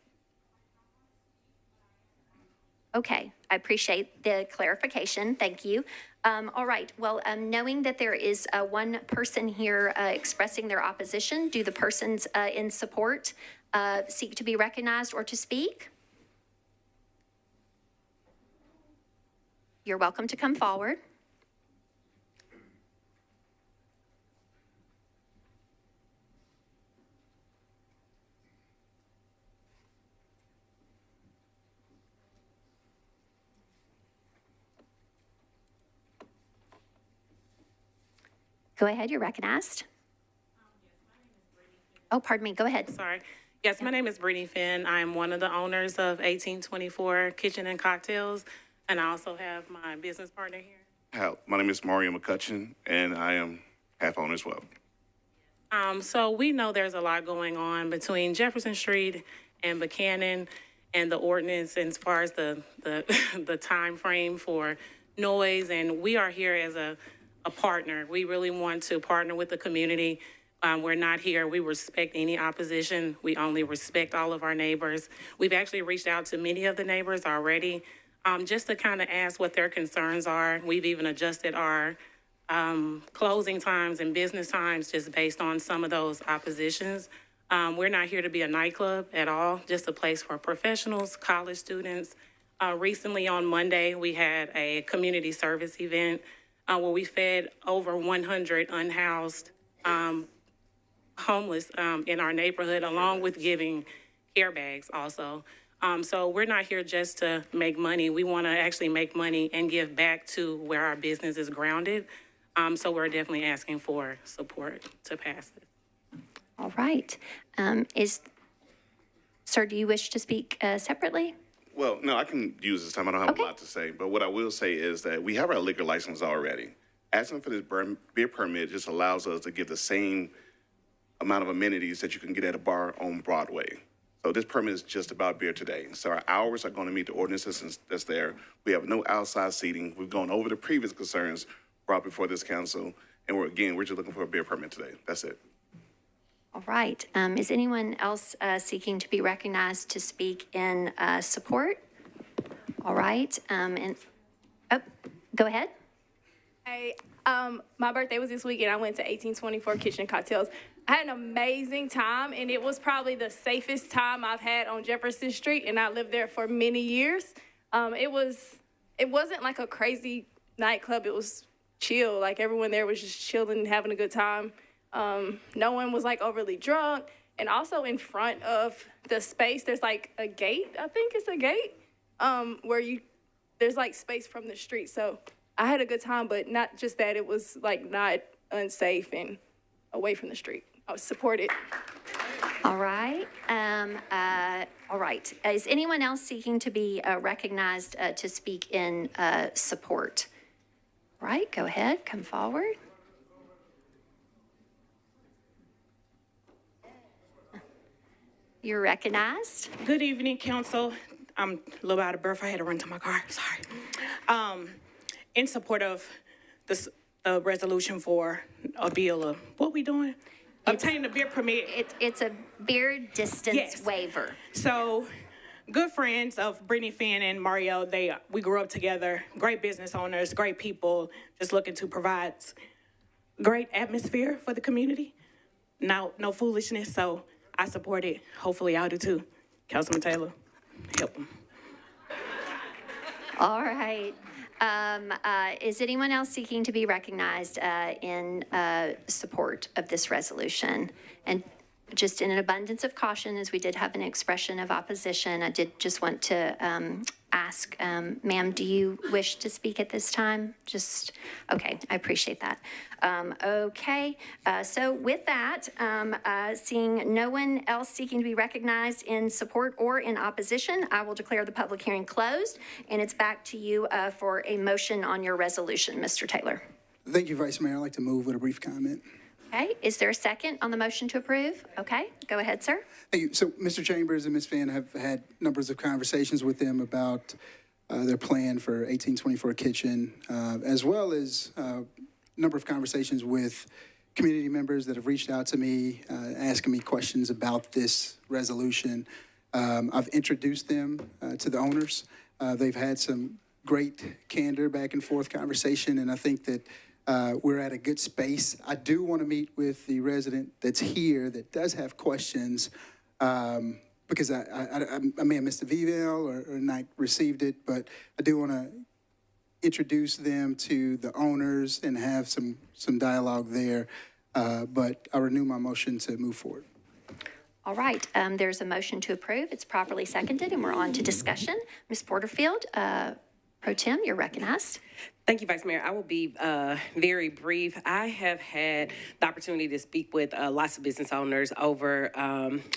Speaker 1: Okay, I appreciate the clarification. Thank you. All right, well, knowing that there is one person here expressing their opposition, do the persons in support seek to be recognized or to speak? You're welcome to come forward. Go ahead, you're recognized. Oh, pardon me, go ahead.
Speaker 20: Sorry. Yes, my name is Brittany Finn. I'm one of the owners of 1824 Kitchen and Cocktails, and I also have my business partner here.
Speaker 21: Hi, my name is Mario McCutcheon, and I am half owner as well.
Speaker 20: So we know there's a lot going on between Jefferson Street and Buchanan and the ordinance as far as the the time frame for noise, and we are here as a partner. We really want to partner with the community. We're not here. We respect any opposition. We only respect all of our neighbors. We've actually reached out to many of the neighbors already just to kind of ask what their concerns are. We've even adjusted our closing times and business times just based on some of those oppositions. We're not here to be a nightclub at all, just a place for professionals, college students. Recently on Monday, we had a community service event where we fed over 100 unhoused homeless in our neighborhood, along with giving care bags also. So we're not here just to make money. We want to actually make money and give back to where our business is grounded. So we're definitely asking for support to pass this.
Speaker 1: All right. Sir, do you wish to speak separately?
Speaker 21: Well, no, I can use this time. I don't have a lot to say, but what I will say is that we have our liquor license already. Asking for this beer permit just allows us to give the same amount of amenities that you can get at a bar on Broadway. So this permit is just about beer today. So our hours are going to meet the ordinances that's there. We have no outside seating. We've gone over the previous concerns brought before this council, and we're just looking for a beer permit today. That's it.
Speaker 1: All right. Is anyone else seeking to be recognized to speak in support? All right. Go ahead.
Speaker 22: Hey, my birthday was this weekend. I went to 1824 Kitchen and Cocktails. I had an amazing time, and it was probably the safest time I've had on Jefferson Street, and I lived there for many years. It wasn't like a crazy nightclub. It was chill. Like, everyone there was just chilling and having a good time. No one was like overly drunk. And also in front of the space, there's like a gate. I think it's a gate where there's like space from the street. So I had a good time, but not just that. It was like not unsafe and away from the street. I was supported.
Speaker 1: All right. All right. Is anyone else seeking to be recognized to speak in support? All right. Go ahead. Come forward. You're recognized.
Speaker 23: Good evening, council. I'm a little out of breath. I had to run to my car. Sorry. In support of this resolution for a bill of what we doing? Obtain the beer permit.
Speaker 1: It's a beer distance waiver.
Speaker 23: So, good friends of Brittany Finn and Mario. We grew up together. Great business owners, great people, just looking to provide great atmosphere for the community. No foolishness. So I support it. Hopefully, y'all do too. Councilman Taylor, help them.
Speaker 1: All right. Is anyone else seeking to be recognized in support of this resolution? And just in an abundance of caution, as we did have an expression of opposition, I did just want to ask, ma'am, do you wish to speak at this time? Okay, I appreciate that. Okay, so with that, seeing no one else seeking to be recognized in support or in opposition, I will declare the public hearing closed, and it's back to you for a motion on your resolution, Mr. Taylor.
Speaker 18: Thank you, Vice Mayor. I'd like to move with a brief comment.
Speaker 1: Okay, is there a second on the motion to approve? Okay, go ahead, sir.
Speaker 18: Thank you. So Mr. Chambers and Ms. Finn have had numbers of conversations with them about their plan for 1824 Kitchen, as well as a number of conversations with community members that have reached out to me, asking me questions about this resolution. I've introduced them to the owners. They've had some great candor, back and forth conversation, and I think that we're at a good space. I do want to meet with the resident that's here that does have questions, because I may have missed the email or not received it, but I do want to introduce them to the owners and have some dialogue there. But I renew my motion to move forward.
Speaker 1: All right, there's a motion to approve. It's properly seconded, and we're on to discussion. Ms. Porterfield, Pro Tem, you're recognized.
Speaker 2: Thank you, Vice Mayor. I will be very brief. I have had the opportunity to speak with lots of business owners over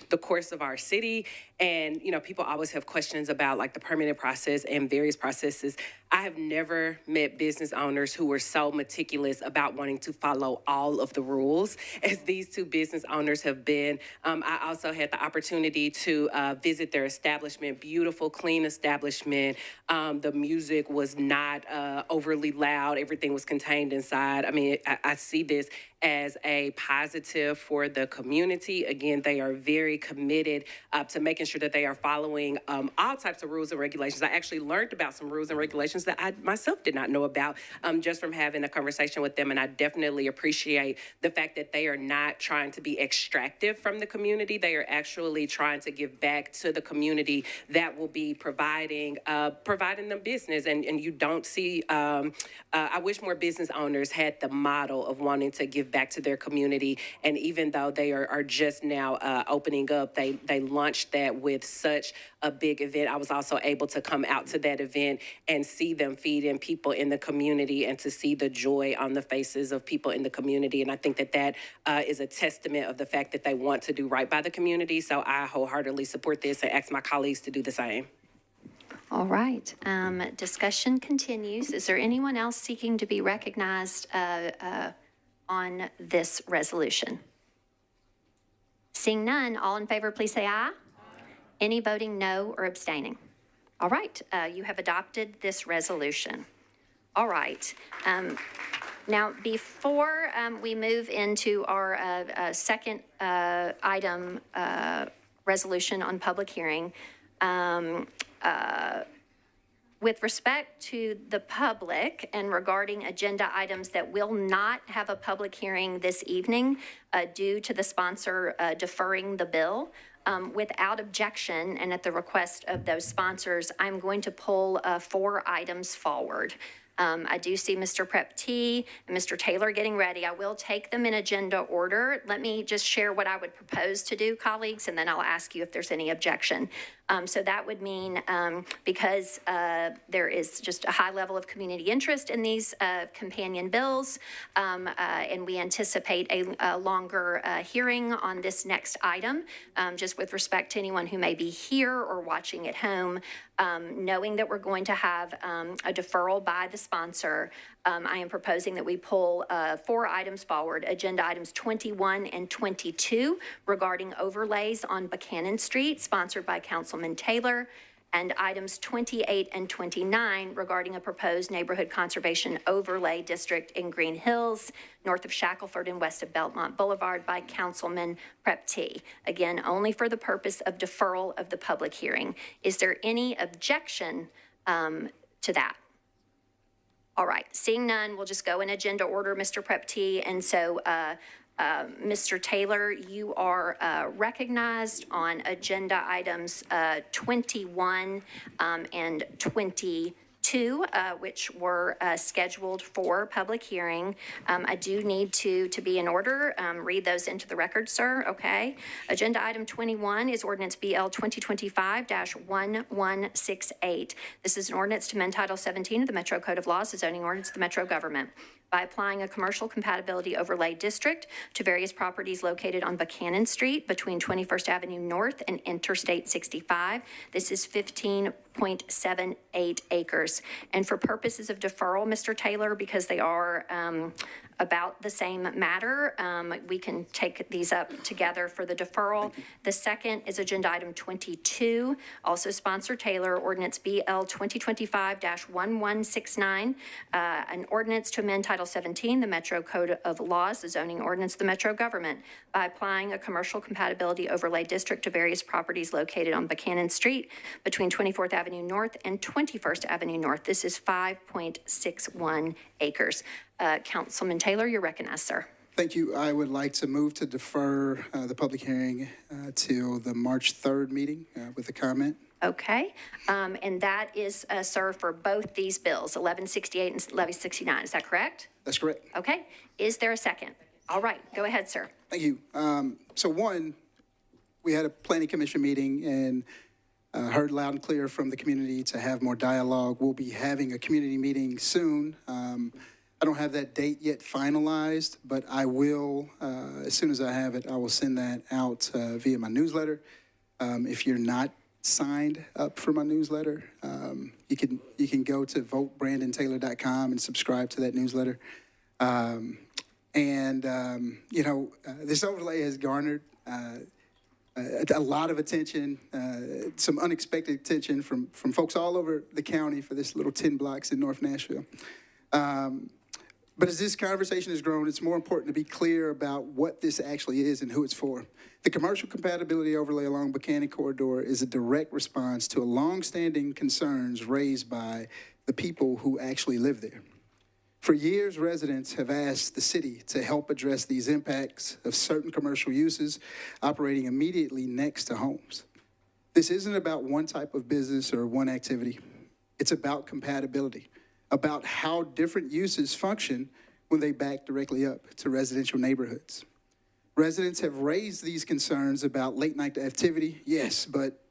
Speaker 2: the course of our city. And, you know, people always have questions about like the permitting process and various processes. I have never met business owners who were so meticulous about wanting to follow all of the rules as these two business owners have been. I also had the opportunity to visit their establishment, beautiful, clean establishment. The music was not overly loud. Everything was contained inside. I mean, I see this as a positive for the community. Again, they are very committed to making sure that they are following all types of rules and regulations. I actually learned about some rules and regulations that I myself did not know about just from having a conversation with them. And I definitely appreciate the fact that they are not trying to be extractive from the community. They are actually trying to give back to the community that will be providing them business. And you don't see, I wish more business owners had the model of wanting to give back to their community. And even though they are just now opening up, they launched that with such a big event. I was also able to come out to that event and see them feeding people in the community and to see the joy on the faces of people in the community. And I think that is a testament of the fact that they want to do right by the community. So I wholeheartedly support this and ask my colleagues to do the same.
Speaker 1: All right, discussion continues. Is there anyone else seeking to be recognized on this resolution? Seeing none, all in favor, please say aye. Any voting no or abstaining? All right, you have adopted this resolution. All right. Now, before we move into our second item, resolution on public hearing, with respect to the public and regarding agenda items that will not have a public hearing this evening due to the sponsor deferring the bill, without objection and at the request of those sponsors, I'm going to pull 4 items forward. I do see Mr. Prep T and Mr. Taylor getting ready. I will take them in agenda order. Let me just share what I would propose to do, colleagues, and then I'll ask you if there's any objection. So that would mean because there is just a high level of community interest in these companion bills, and we anticipate a longer hearing on this next item, just with respect to anyone who may be here or watching at home, knowing that we're going to have a deferral by the sponsor, I am proposing that we pull 4 items forward, agenda items 21 and 22 regarding overlays on Buchanan Street, sponsored by Councilman Taylor, and items 28 and 29 regarding a proposed neighborhood conservation overlay district in Green Hills, north of Shackelford and west of Belmont Boulevard by Councilman Prep T. Again, only for the purpose of deferral of the public hearing. Is there any objection to that? All right, seeing none, we'll just go in agenda order, Mr. Prep T. And so, Mr. Taylor, you are recognized on agenda items 21 and 22, which were scheduled for public hearing. I do need to be in order. Read those into the record, sir. Okay. Agenda item 21 is ordinance BL 2025-1168. This is an ordinance to amend Title 17 of the Metro Code of Laws, the zoning ordinance of the Metro government, by applying a commercial compatibility overlay district to various properties located on Buchanan Street between 21st Avenue North and Interstate 65. This is 15.78 acres. And for purposes of deferral, Mr. Taylor, because they are about the same matter. We can take these up together for the deferral. The second is Agenda Item 22, also sponsor Taylor, Ordinance BL 2025-1169, an ordinance to amend Title 17, the Metro Code of Laws, the zoning ordinance of the Metro government, by applying a commercial compatibility overlay district to various properties located on Buchanan Street between 24th Avenue North and 21st Avenue North. This is 5.61 acres. Councilman Taylor, you're recognized, sir.
Speaker 18: Thank you. I would like to move to defer the public hearing till the March 3rd meeting with a comment.
Speaker 1: Okay, and that is, sir, for both these bills, 1168 and 1169. Is that correct?
Speaker 18: That's correct.
Speaker 1: Okay. Is there a second? All right. Go ahead, sir.
Speaker 18: Thank you. So one, we had a planning commission meeting and heard loud and clear from the community to have more dialogue. We'll be having a community meeting soon. I don't have that date yet finalized, but I will, as soon as I have it, I will send that out via my newsletter. If you're not signed up for my newsletter, you can go to votebrandontaylor.com and subscribe to that newsletter. This overlay has garnered a lot of attention, some unexpected attention from folks all over the county for this little 10 blocks in North Nashville. But as this conversation has grown, it's more important to be clear about what this actually is and who it's for. The commercial compatibility overlay along Buchanan Corridor is a direct response to longstanding concerns raised by the people who actually live there. For years, residents have asked the city to help address these impacts of certain commercial uses operating immediately next to homes. This isn't about one type of business or one activity. It's about compatibility, about how different uses function when they back directly up to residential neighborhoods. Residents have raised these concerns about late night activity, yes, but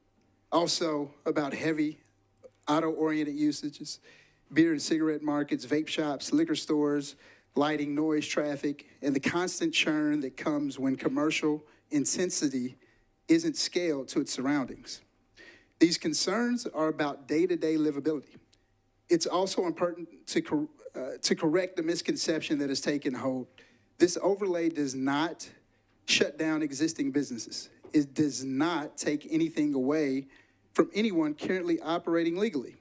Speaker 18: also about heavy auto-oriented usages, beer and cigarette markets, vape shops, liquor stores, lighting, noise, traffic, and the constant churn that comes when commercial intensity isn't scaled to its surroundings. These concerns are about day-to-day livability. It's also important to correct the misconception that has taken hold. This overlay does not shut down existing businesses. It does not take anything away from anyone currently operating legally.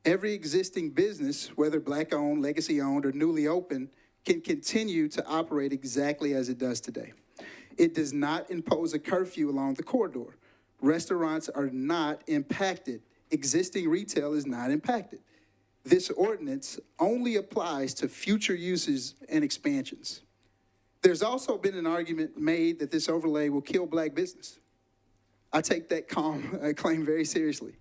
Speaker 18: Every existing business, whether Black-owned, legacy-owned, or newly opened, can continue to operate exactly as it does today. It does not impose a curfew along the corridor. Restaurants are not impacted. Existing retail is not impacted. This ordinance only applies to future uses and expansions. There's also been an argument made that this overlay will kill Black business. I take that claim very seriously,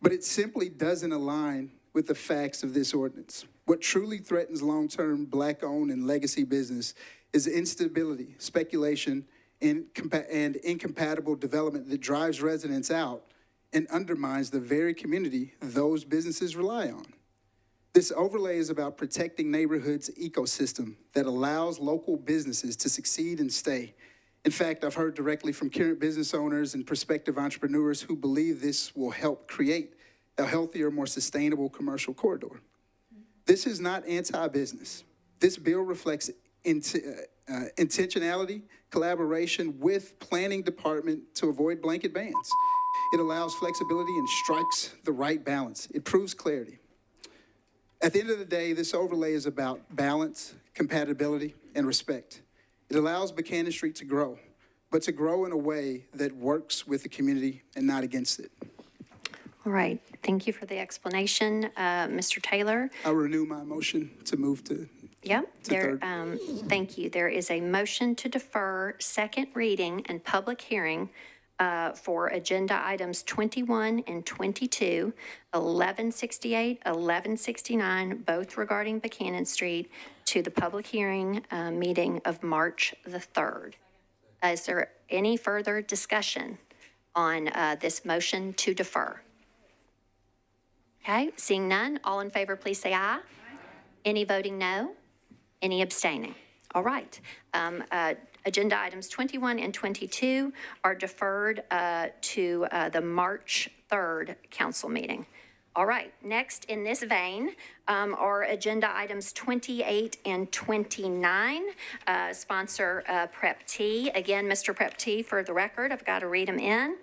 Speaker 18: but it simply doesn't align with the facts of this ordinance. What truly threatens long-term Black-owned and legacy business is instability, speculation, and incompatible development that drives residents out and undermines the very community those businesses rely on. This overlay is about protecting neighborhoods' ecosystem that allows local businesses to succeed and stay. In fact, I've heard directly from current business owners and prospective entrepreneurs who believe this will help create a healthier, more sustainable commercial corridor. This is not anti-business. This bill reflects intentionality, collaboration with planning department to avoid blanket bans. It allows flexibility and strikes the right balance. It proves clarity. At the end of the day, this overlay is about balance, compatibility, and respect. It allows Buchanan Street to grow, but to grow in a way that works with the community and not against it.
Speaker 1: All right. Thank you for the explanation, Mr. Taylor.
Speaker 18: I renew my motion to move to.
Speaker 1: Yep. Thank you. There is a motion to defer second reading and public hearing for agenda items 21 and 22, 1168, 1169, both regarding Buchanan Street, to the public hearing meeting of March the 3rd. Is there any further discussion on this motion to defer? Okay, seeing none, all in favor, please say aye. Any voting no? Any abstaining? All right. Agenda items 21 and 22 are deferred to the March 3rd council meeting. All right, next in this vein are agenda items 28 and 29. Sponsor Prep T. Again, Mr. Prep T, for the record, I've got to read them in.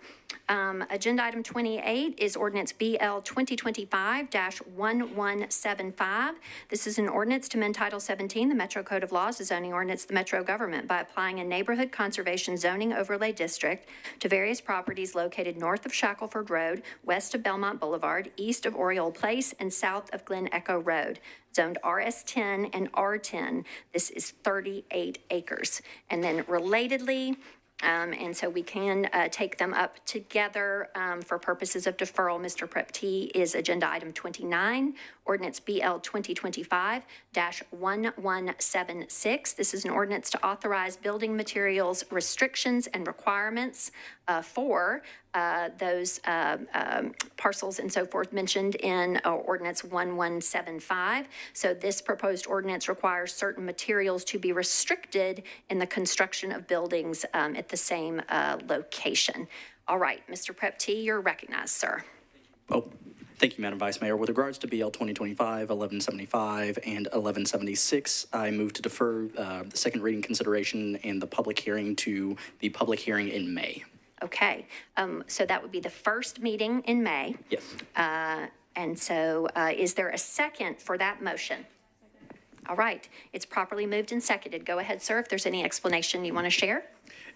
Speaker 1: Agenda item 28 is ordinance BL 2025-1175. This is an ordinance to amend Title 17, the Metro Code of Laws, the zoning ordinance of the Metro government by applying a neighborhood conservation zoning overlay district to various properties located north of Shackelford Road, west of Belmont Boulevard, east of Oriole Place, and south of Glen Echo Road, zoned RS10 and R10. This is 38 acres. And then relatedly, and so we can take them up together for purposes of deferral. Mr. Prep T is agenda item 29, ordinance BL 2025-1176. This is an ordinance to authorize building materials restrictions and requirements for those parcels and so forth mentioned in ordinance 1175. So this proposed ordinance requires certain materials to be restricted in the construction of buildings at the same location. All right, Mr. Prep T, you're recognized, sir.
Speaker 3: Oh, thank you, Madam Vice Mayor. With regards to BL 2025, 1175, and 1176, I move to defer the second reading consideration and the public hearing to the public hearing in May.
Speaker 1: Okay, so that would be the first meeting in May.
Speaker 3: Yes.
Speaker 1: And so is there a second for that motion? All right, it's properly moved and seconded. Go ahead, sir, if there's any explanation you want to share.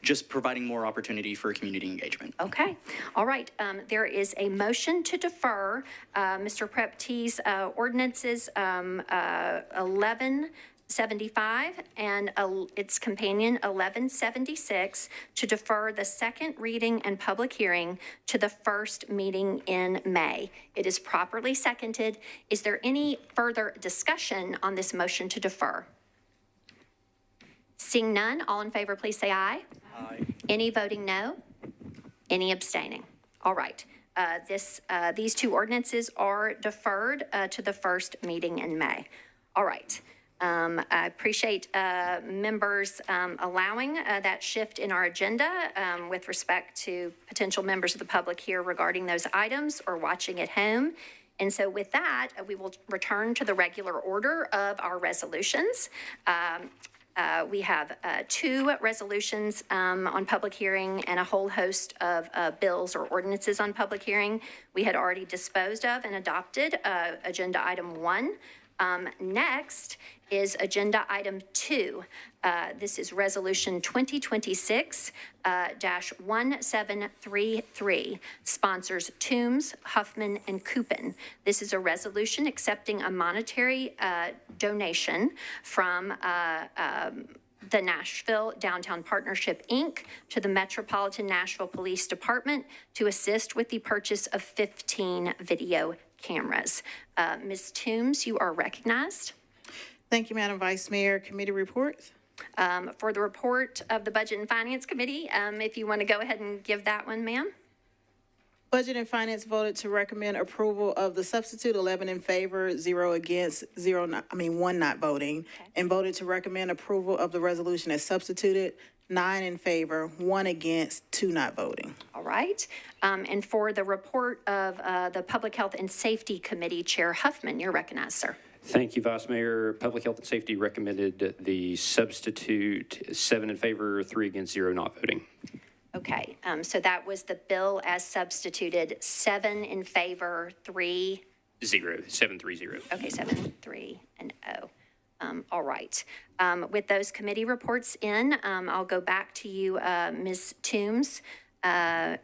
Speaker 3: Just providing more opportunity for community engagement.
Speaker 1: Okay, all right. There is a motion to defer Mr. Prep T's ordinances 1175 and its companion 1176 to defer the second reading and public hearing to the first meeting in May. It is properly seconded. Is there any further discussion on this motion to defer? Seeing none, all in favor, please say aye.
Speaker 3: Aye.
Speaker 1: Any voting no? Any abstaining? All right. These two ordinances are deferred to the first meeting in May. All right. I appreciate members allowing that shift in our agenda with respect to potential members of the public here regarding those items or watching at home. And so with that, we will return to the regular order of our resolutions. We have two resolutions on public hearing and a whole host of bills or ordinances on public hearing. We had already disposed of and adopted agenda item 1. Next is agenda item 2. This is resolution 2026-1733, sponsors Toombs, Huffman, and Coupin. This is a resolution accepting a monetary donation from the Nashville Downtown Partnership, Inc. to the Metropolitan Nashville Police Department to assist with the purchase of 15 video cameras. Ms. Toombs, you are recognized.
Speaker 5: Thank you, Madam Vice Mayor. Committee reports.
Speaker 1: For the report of the Budget and Finance Committee, if you want to go ahead and give that one, ma'am.
Speaker 5: Budget and Finance voted to recommend approval of the substitute, 11 in favor, 0 against, 1 not voting, and voted to recommend approval of the resolution as substituted, 9 in favor, 1 against, 2 not voting.
Speaker 1: All right. And for the report of the Public Health and Safety Committee, Chair Huffman, you're recognized, sir.
Speaker 6: Thank you, Vice Mayor. Public Health and Safety recommended the substitute, 7 in favor, 3 against, 0 not voting.
Speaker 1: Okay, so that was the bill as substituted, 7 in favor, 3.
Speaker 6: 0, 730.
Speaker 1: Okay, 7, 3, and 0. All right. With those committee reports in, I'll go back to you, Ms. Toombs. Go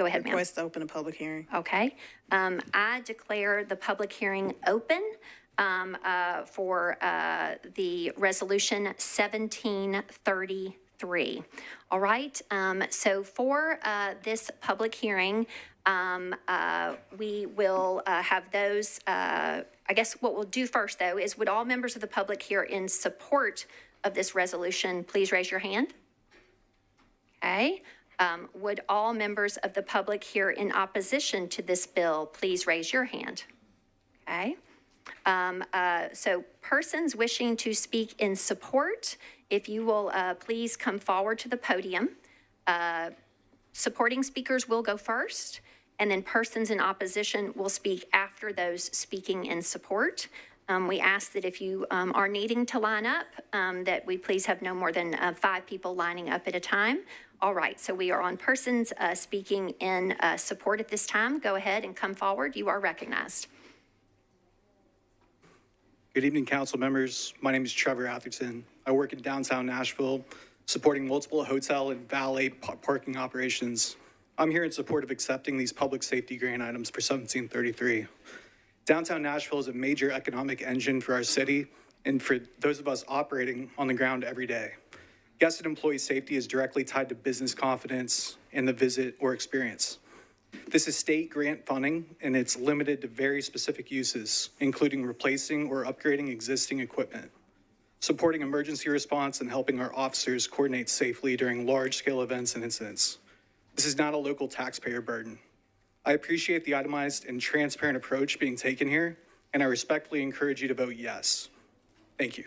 Speaker 1: ahead, ma'am.
Speaker 5: Request to open a public hearing.
Speaker 1: Okay. I declare the public hearing open for the resolution 1733. All right. So for this public hearing, we will have those. I guess what we'll do first, though, is would all members of the public here in support of this resolution please raise your hand? Okay. Would all members of the public here in opposition to this bill please raise your hand? Okay. So persons wishing to speak in support, if you will please come forward to the podium. Supporting speakers will go first, and then persons in opposition will speak after those speaking in support. We ask that if you are needing to line up, that we please have no more than 5 people lining up at a time. All right, so we are on persons speaking in support at this time. Go ahead and come forward. You are recognized.
Speaker 7: Good evening, council members. My name is Trevor Atherton. I work in downtown Nashville, supporting multiple hotel and valet parking operations. I'm here in support of accepting these public safety grant items for 1733. Downtown Nashville is a major economic engine for our city and for those of us operating on the ground every day. Guest and employee safety is directly tied to business confidence in the visit or experience. This is state grant funding, and it's limited to very specific uses, including replacing or upgrading existing equipment, supporting emergency response, and helping our officers coordinate safely during large-scale events and incidents. This is not a local taxpayer burden. I appreciate the itemized and transparent approach being taken here, and I respectfully encourage you to vote yes. Thank you.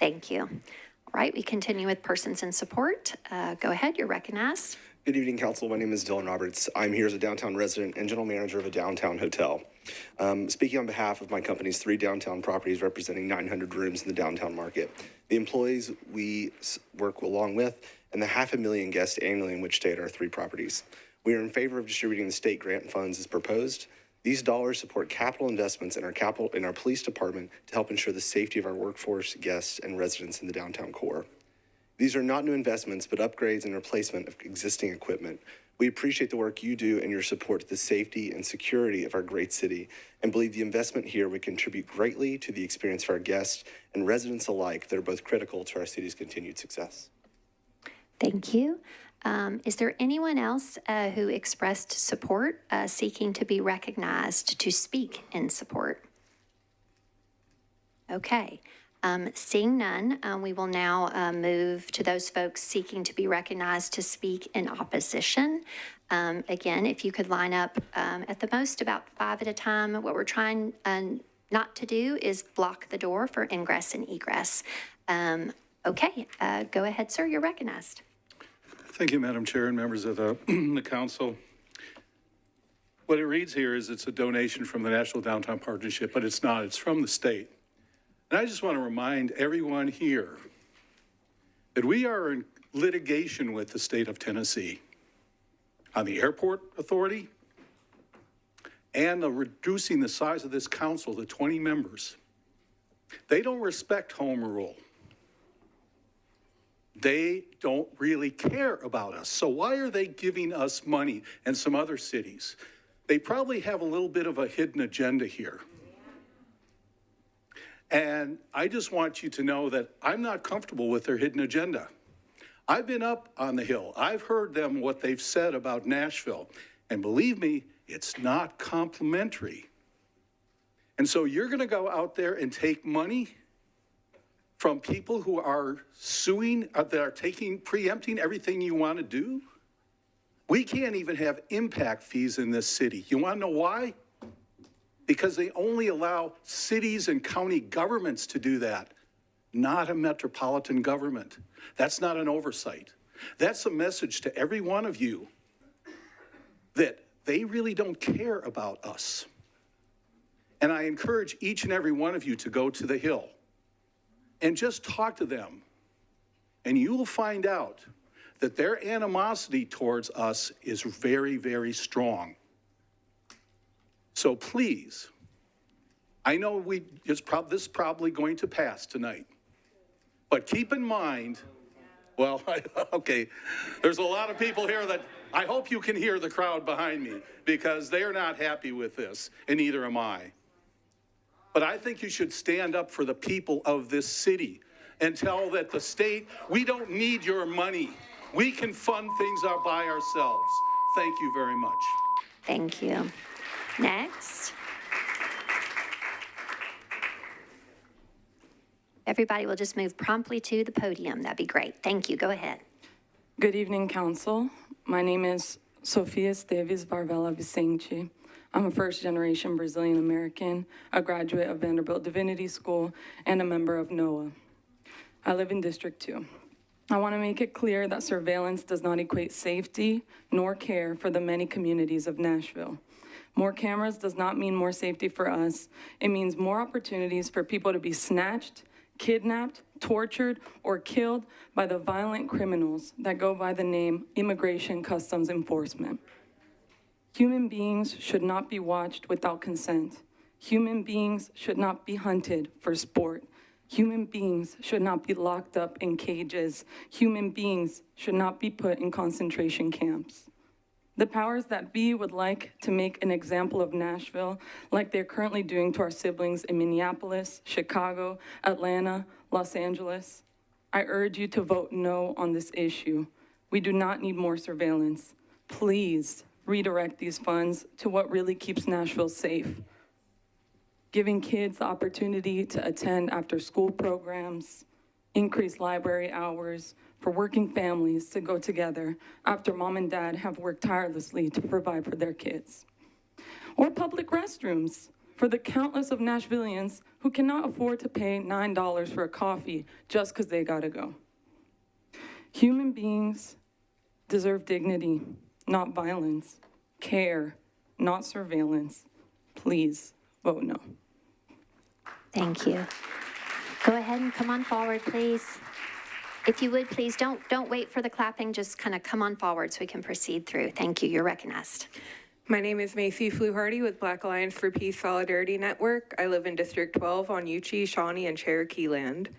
Speaker 1: Thank you. All right, we continue with persons in support. Go ahead, you're recognized.
Speaker 8: Good evening, council. My name is Dylan Roberts. I'm here as a downtown resident and general manager of a downtown hotel. Speaking on behalf of my company's 3 downtown properties representing 900 rooms in the downtown market, the employees we work along with, and the 500,000 guests annually in which stay at our 3 properties. We are in favor of distributing the state grant funds as proposed. These dollars support capital investments in our police department to help ensure the safety of our workforce, guests, and residents in the downtown core. These are not new investments, but upgrades and replacement of existing equipment. We appreciate the work you do and your support to the safety and security of our great city, and believe the investment here would contribute greatly to the experience for our guests and residents alike that are both critical to our city's continued success.
Speaker 1: Thank you. Is there anyone else who expressed support seeking to be recognized to speak in support? Okay. Seeing none, we will now move to those folks seeking to be recognized to speak in opposition. Again, if you could line up at the most about 5 at a time. What we're trying not to do is block the door for ingress and egress. Okay, go ahead, sir. You're recognized.
Speaker 9: Thank you, Madam Chair and members of the council. What it reads here is it's a donation from the National Downtown Partnership, but it's not. It's from the state. And I just want to remind everyone here that we are in litigation with the state of Tennessee on the airport authority and reducing the size of this council to 20 members. They don't respect home rule. They don't really care about us. So why are they giving us money and some other cities? They probably have a little bit of a hidden agenda here. And I just want you to know that I'm not comfortable with their hidden agenda. I've been up on the Hill. I've heard them, what they've said about Nashville. And believe me, it's not complimentary. And so you're going to go out there and take money from people who are suing, that are preempting everything you want to do? We can't even have impact fees in this city. You want to know why? Because they only allow cities and county governments to do that, not a metropolitan government. That's not an oversight. That's a message to every one of you that they really don't care about us. And I encourage each and every one of you to go to the Hill and just talk to them. And you will find out that their animosity towards us is very, very strong. So please, I know this is probably going to pass tonight, but keep in mind, well, okay, there's a lot of people here that I hope you can hear the crowd behind me because they are not happy with this, and neither am I. But I think you should stand up for the people of this city and tell that the state, we don't need your money. We can fund things by ourselves. Thank you very much.
Speaker 1: Thank you. Next. Everybody will just move promptly to the podium. That'd be great. Thank you. Go ahead.
Speaker 24: Good evening, Council. My name is Sofia Esteves Varvela Vicente. I'm a first-generation Brazilian-American, a graduate of Vanderbilt Divinity School, and a member of NOAA. I live in District 2. I want to make it clear that surveillance does not equate safety nor care for the many communities of Nashville. More cameras does not mean more safety for us. It means more opportunities for people to be snatched, kidnapped, tortured, or killed by the violent criminals that go by the name Immigration Customs Enforcement. Human beings should not be watched without consent. Human beings should not be hunted for sport. Human beings should not be locked up in cages. Human beings should not be put in concentration camps. The powers that be would like to make an example of Nashville like they're currently doing to our siblings in Minneapolis, Chicago, Atlanta, Los Angeles. I urge you to vote no on this issue. We do not need more surveillance. Please redirect these funds to what really keeps Nashville safe. Giving kids the opportunity to attend after-school programs, increase library hours, for working families to go together after mom and dad have worked tirelessly to provide for their kids. Or public restrooms for the countless of Nashvillians who cannot afford to pay $9 for a coffee just because they gotta go. Human beings deserve dignity, not violence, care, not surveillance. Please vote no.
Speaker 1: Thank you. Go ahead and come on forward, please. If you would, please, don't wait for the clapping, just kind of come on forward so we can proceed through. Thank you, you're recognized.
Speaker 10: My name is Macy Fluharty with Black Alliance for Peace Solidarity Network. I live in District 12 on Uchee, Shawnee, and Cherokee land.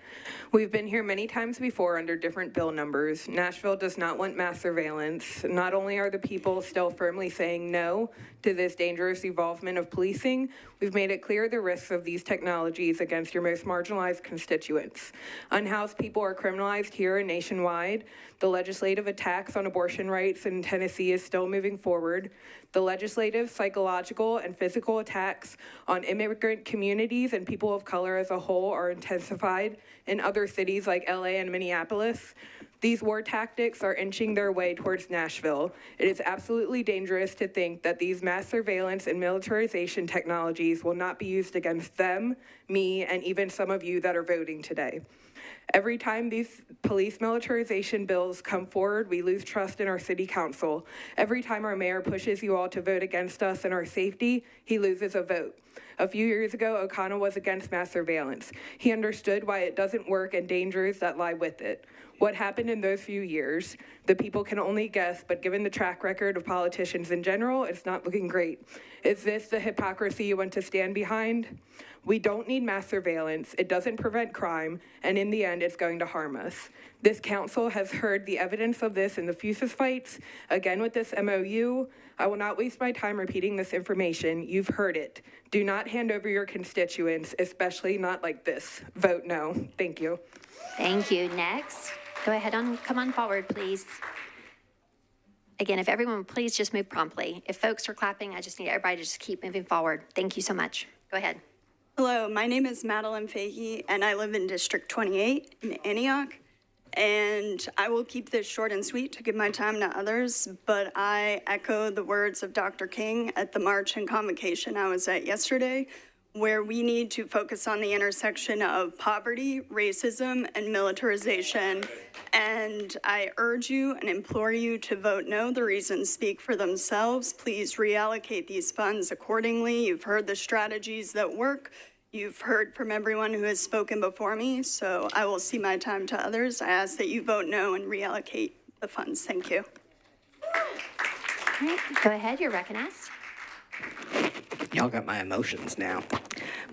Speaker 10: We've been here many times before under different bill numbers. Nashville does not want mass surveillance. Not only are the people still firmly saying no to this dangerous evolvement of policing, we've made it clear the risks of these technologies against your most marginalized constituents. Unhoused people are criminalized here and nationwide. The legislative attacks on abortion rights in Tennessee is still moving forward. The legislative, psychological, and physical attacks on immigrant communities and people of color as a whole are intensified in other cities like LA and Minneapolis. These war tactics are inching their way towards Nashville. It is absolutely dangerous to think that these mass surveillance and militarization technologies will not be used against them, me, and even some of you that are voting today. Every time these police militarization bills come forward, we lose trust in our city council. Every time our mayor pushes you all to vote against us and our safety, he loses a vote. A few years ago, O'Connell was against mass surveillance. He understood why it doesn't work and dangers that lie with it. What happened in those few years, the people can only guess, but given the track record of politicians in general, it's not looking great. Is this the hypocrisy you want to stand behind? We don't need mass surveillance. It doesn't prevent crime, and in the end, it's going to harm us. This council has heard the evidence of this in the Fusus fights, again with this MOU. I will not waste my time repeating this information. You've heard it. Do not hand over your constituents, especially not like this. Vote no. Thank you.
Speaker 1: Thank you. Next, go ahead come on forward, please. Again, if everyone would please just move promptly. If folks are clapping, I just need everybody to just keep moving forward. Thank you so much. Go ahead.
Speaker 11: Hello, my name is Madeline Fahey, and I live in District 28 in Antioch. And I will keep this short and sweet to give my time to others, but I echo the words of Dr. King at the march and convocation I was at yesterday, where we need to focus on the intersection of poverty, racism, and militarization. And I urge you and implore you to vote no. The reasons speak for themselves. Please reallocate these funds accordingly. You've heard the strategies that work. You've heard from everyone who has spoken before me, so I will see my time to others. I ask that you vote no and reallocate the funds. Thank you.
Speaker 1: All right, go ahead, you're recognized.
Speaker 12: Y'all got my emotions now.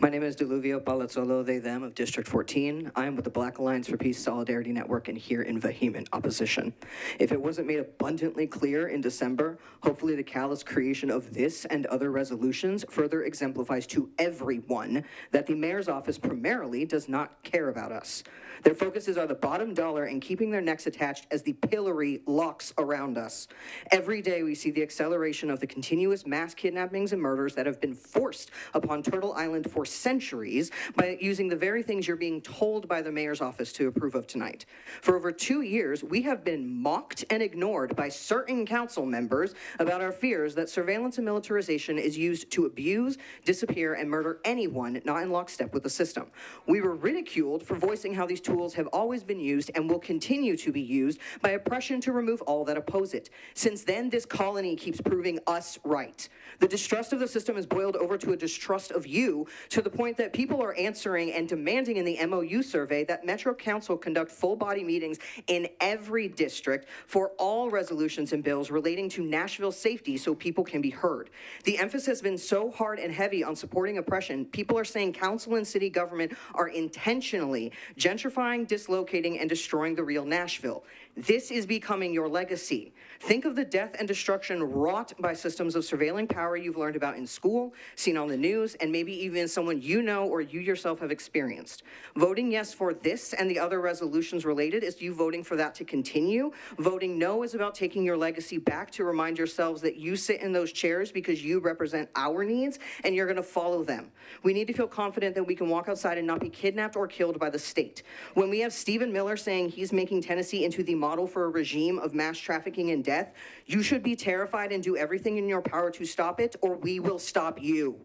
Speaker 12: My name is Deluvio Palazzolo, they, them, of District 14. I am with the Black Alliance for Peace Solidarity Network and here in vehement opposition. If it wasn't made abundantly clear in December, hopefully the callous creation of this and other resolutions further exemplifies to everyone that the mayor's office primarily does not care about us. Their focuses are the bottom dollar and keeping their necks attached as the pillory locks around us. Every day we see the acceleration of the continuous mass kidnappings and murders that have been forced upon Turtle Island for centuries by using the very things you're being told by the mayor's office to approve of tonight. For over 2 years, we have been mocked and ignored by certain council members about our fears that surveillance and militarization is used to abuse, disappear, and murder anyone not in lockstep with the system. We were ridiculed for voicing how these tools have always been used and will continue to be used by oppression to remove all that oppose it. Since then, this colony keeps proving us right. The distrust of the system has boiled over to a distrust of you, to the point that people are answering and demanding in the MOU survey that Metro Council conduct full-body meetings in every district for all resolutions and bills relating to Nashville safety so people can be heard. The emphasis has been so hard and heavy on supporting oppression, people are saying council and city government are intentionally gentrifying, dislocating, and destroying the real Nashville. This is becoming your legacy. Think of the death and destruction wrought by systems of surveilling power you've learned about in school, seen on the news, and maybe even someone you know or you yourself have experienced. Voting yes for this and the other resolutions related is you voting for that to continue. Voting no is about taking your legacy back to remind yourselves that you sit in those chairs because you represent our needs and you're gonna follow them. We need to feel confident that we can walk outside and not be kidnapped or killed by the state. When we have Stephen Miller saying he's making Tennessee into the model for a regime of mass trafficking and death, you should be terrified and do everything in your power to stop it, or we will stop you.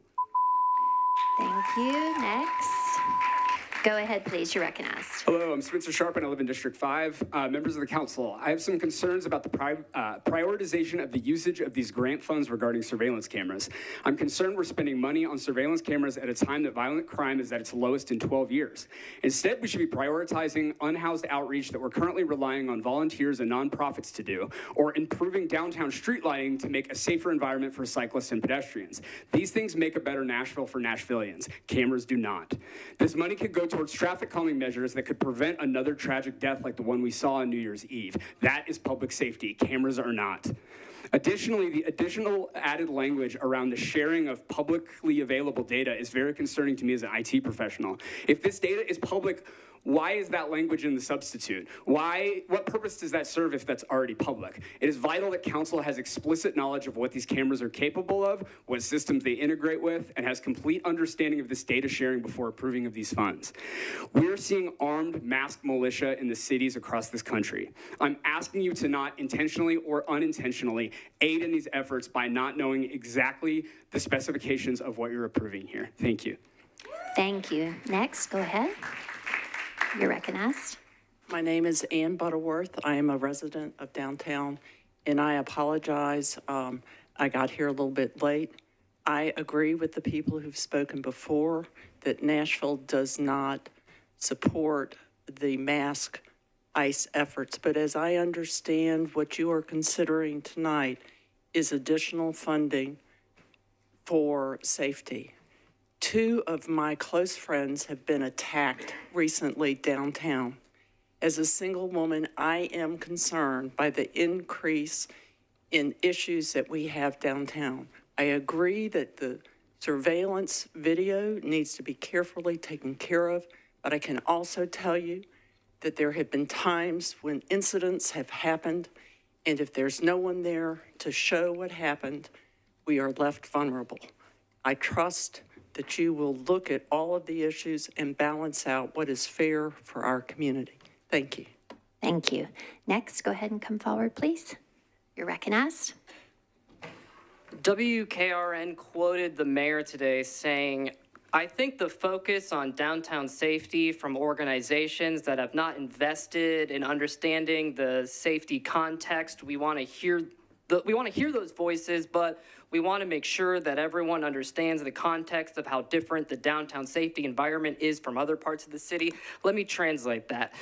Speaker 1: Thank you. Next. Go ahead, please. You're recognized.
Speaker 4: Hello, I'm Spencer Sharp, and I live in District 5. Members of the council, I have some concerns about the prioritization of the usage of these grant funds regarding surveillance cameras. I'm concerned we're spending money on surveillance cameras at a time that violent crime is at its lowest in 12 years. Instead, we should be prioritizing unhoused outreach that we're currently relying on volunteers and nonprofits to do, or improving downtown street lighting to make a safer environment for cyclists and pedestrians. These things make a better Nashville for Nashvillians. Cameras do not. This money could go towards traffic calming measures that could prevent another tragic death like the one we saw on New Year's Eve. That is public safety. Cameras are not. Additionally, the additional added language around the sharing of publicly available data is very concerning to me as an IT professional. If this data is public, why is that language in the substitute? What purpose does that serve if that's already public? It is vital that council has explicit knowledge of what these cameras are capable of, what systems they integrate with, and has complete understanding of this data sharing before approving of these funds. We're seeing armed masked militia in the cities across this country. I'm asking you to not intentionally or unintentionally aid in these efforts by not knowing exactly the specifications of what you're approving here. Thank you.
Speaker 1: Thank you. Next, go ahead. You're recognized.
Speaker 13: My name is Ann Butterworth. I am a resident of downtown, and I apologize. I got here a little bit late. I agree with the people who've spoken before that Nashville does not support the mask ICE efforts. But as I understand, what you are considering tonight is additional funding for safety. 2 of my close friends have been attacked recently downtown. As a single woman, I am concerned by the increase in issues that we have downtown. I agree that the surveillance video needs to be carefully taken care of, but I can also tell you that there have been times when incidents have happened, and if there's no one there to show what happened, we are left vulnerable. I trust that you will look at all of the issues and balance out what is fair for our community. Thank you.
Speaker 1: Thank you. Next, go ahead and come forward, please. You're recognized.
Speaker 14: WKRN quoted the mayor today saying, I think the focus on downtown safety from organizations that have not invested in understanding the safety context, we want to hear those voices, but we want to make sure that everyone understands the context of how different the downtown safety environment is from other parts of the city. Let me translate that.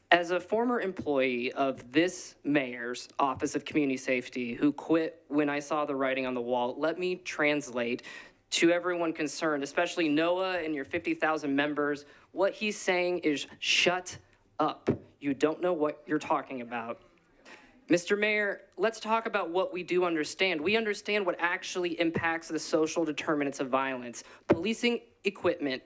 Speaker 14: As a former employee of this mayor's Office of Community Safety who quit when I saw the writing on the wall, let me translate to everyone concerned, especially Noah and your 50,000 members. What he's saying is shut up. You don't know what you're talking about. Mr. Mayor, let's talk about what we do understand. We understand what actually impacts the social determinants of violence. Policing equipment,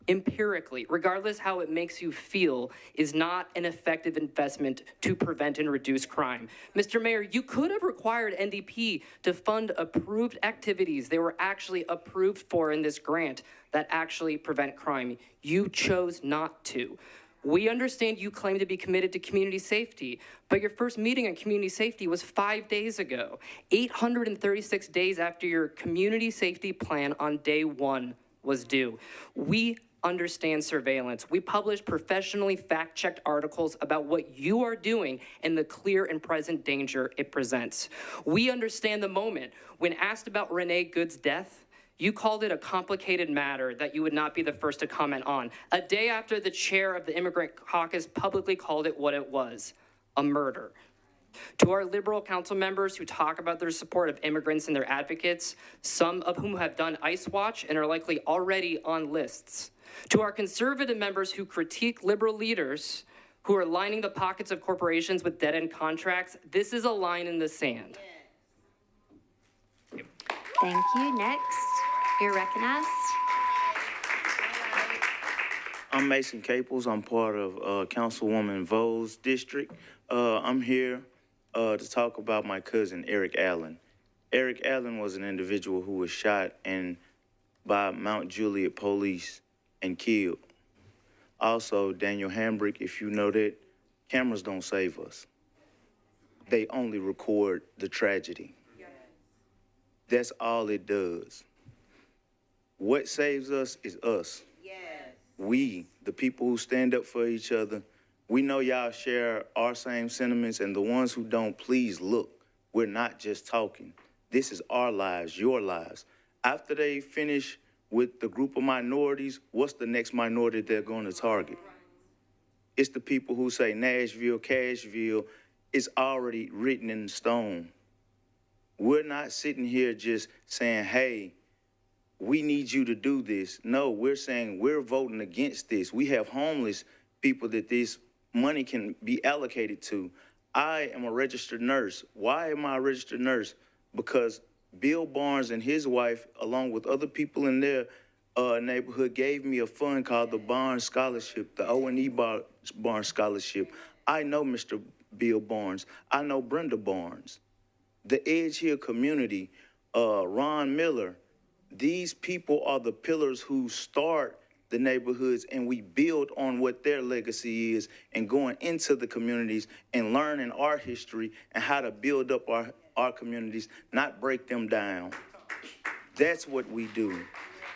Speaker 14: empirically, regardless how it makes you feel, is not an effective investment to prevent and reduce crime. Mr. Mayor, you could have required NDP to fund approved activities they were actually approved for in this grant that actually prevent crime. You chose not to. We understand you claim to be committed to community safety, but your first meeting on community safety was 5 days ago, 836 days after your community safety plan on day 1 was due. We understand surveillance. We publish professionally fact-checked articles about what you are doing and the clear and present danger it presents. We understand the moment. When asked about Renee Good's death, you called it a complicated matter that you would not be the first to comment on, a day after the chair of the Immigrant Caucus publicly called it what it was, a murder. To our liberal council members who talk about their support of immigrants and their advocates, some of whom have done ICE Watch and are likely already on lists. To our conservative members who critique liberal leaders who are lining the pockets of corporations with dead-end contracts, this is a line in the sand.
Speaker 1: Thank you. Next, you're recognized.
Speaker 15: I'm Mason Caples. I'm part of Councilwoman Vo's district. I'm here to talk about my cousin, Eric Allen. Eric Allen was an individual who was shot by Mount Juliet police and killed. Also, Daniel Hambrick, if you know that, cameras don't save us. They only record the tragedy. That's all it does. What saves us is us. We, the people who stand up for each other, we know y'all share our same sentiments, and the ones who don't, please look. We're not just talking. This is our lives, your lives. After they finish with the group of minorities, what's the next minority they're going to target? It's the people who say Nashville, Cashville is already written in stone. We're not sitting here just saying, hey, we need you to do this. No, we're saying we're voting against this. We have homeless people that this money can be allocated to. I am a registered nurse. Why am I a registered nurse? Because Bill Barnes and his wife, along with other people in their neighborhood, gave me a fund called the Barnes Scholarship, the O&E Barnes Scholarship. I know Mr. Bill Barnes. I know Brenda Barnes. The Edge Hill community, Ron Miller, these people are the pillars who start the neighborhoods, and we build on what their legacy is and going into the communities and learning our history and how to build up our communities, not break them down. That's what we do.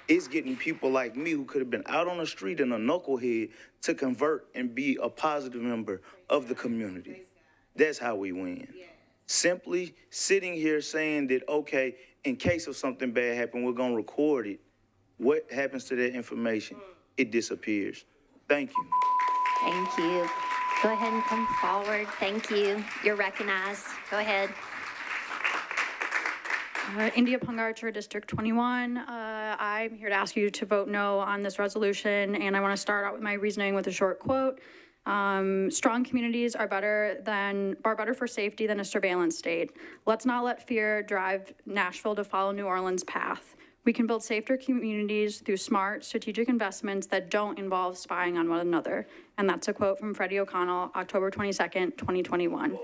Speaker 15: It's getting people like me who could have been out on the street in a knucklehead to convert and be a positive member of the community. That's how we win. Simply sitting here saying that, okay, in case of something bad happen, we're gonna record it. What happens to that information? It disappears. Thank you.
Speaker 1: Thank you. Go ahead and come forward. Thank you. You're recognized. Go ahead.
Speaker 16: India Pungarcher, District 21. I'm here to ask you to vote no on this resolution, and I want to start out with my reasoning with a short quote. Strong communities are better for safety than a surveillance state. Let's not let fear drive Nashville to follow New Orleans' path. We can build safer communities through smart, strategic investments that don't involve spying on one another. And that's a quote from Freddie O'Connell, October 22nd, 2021.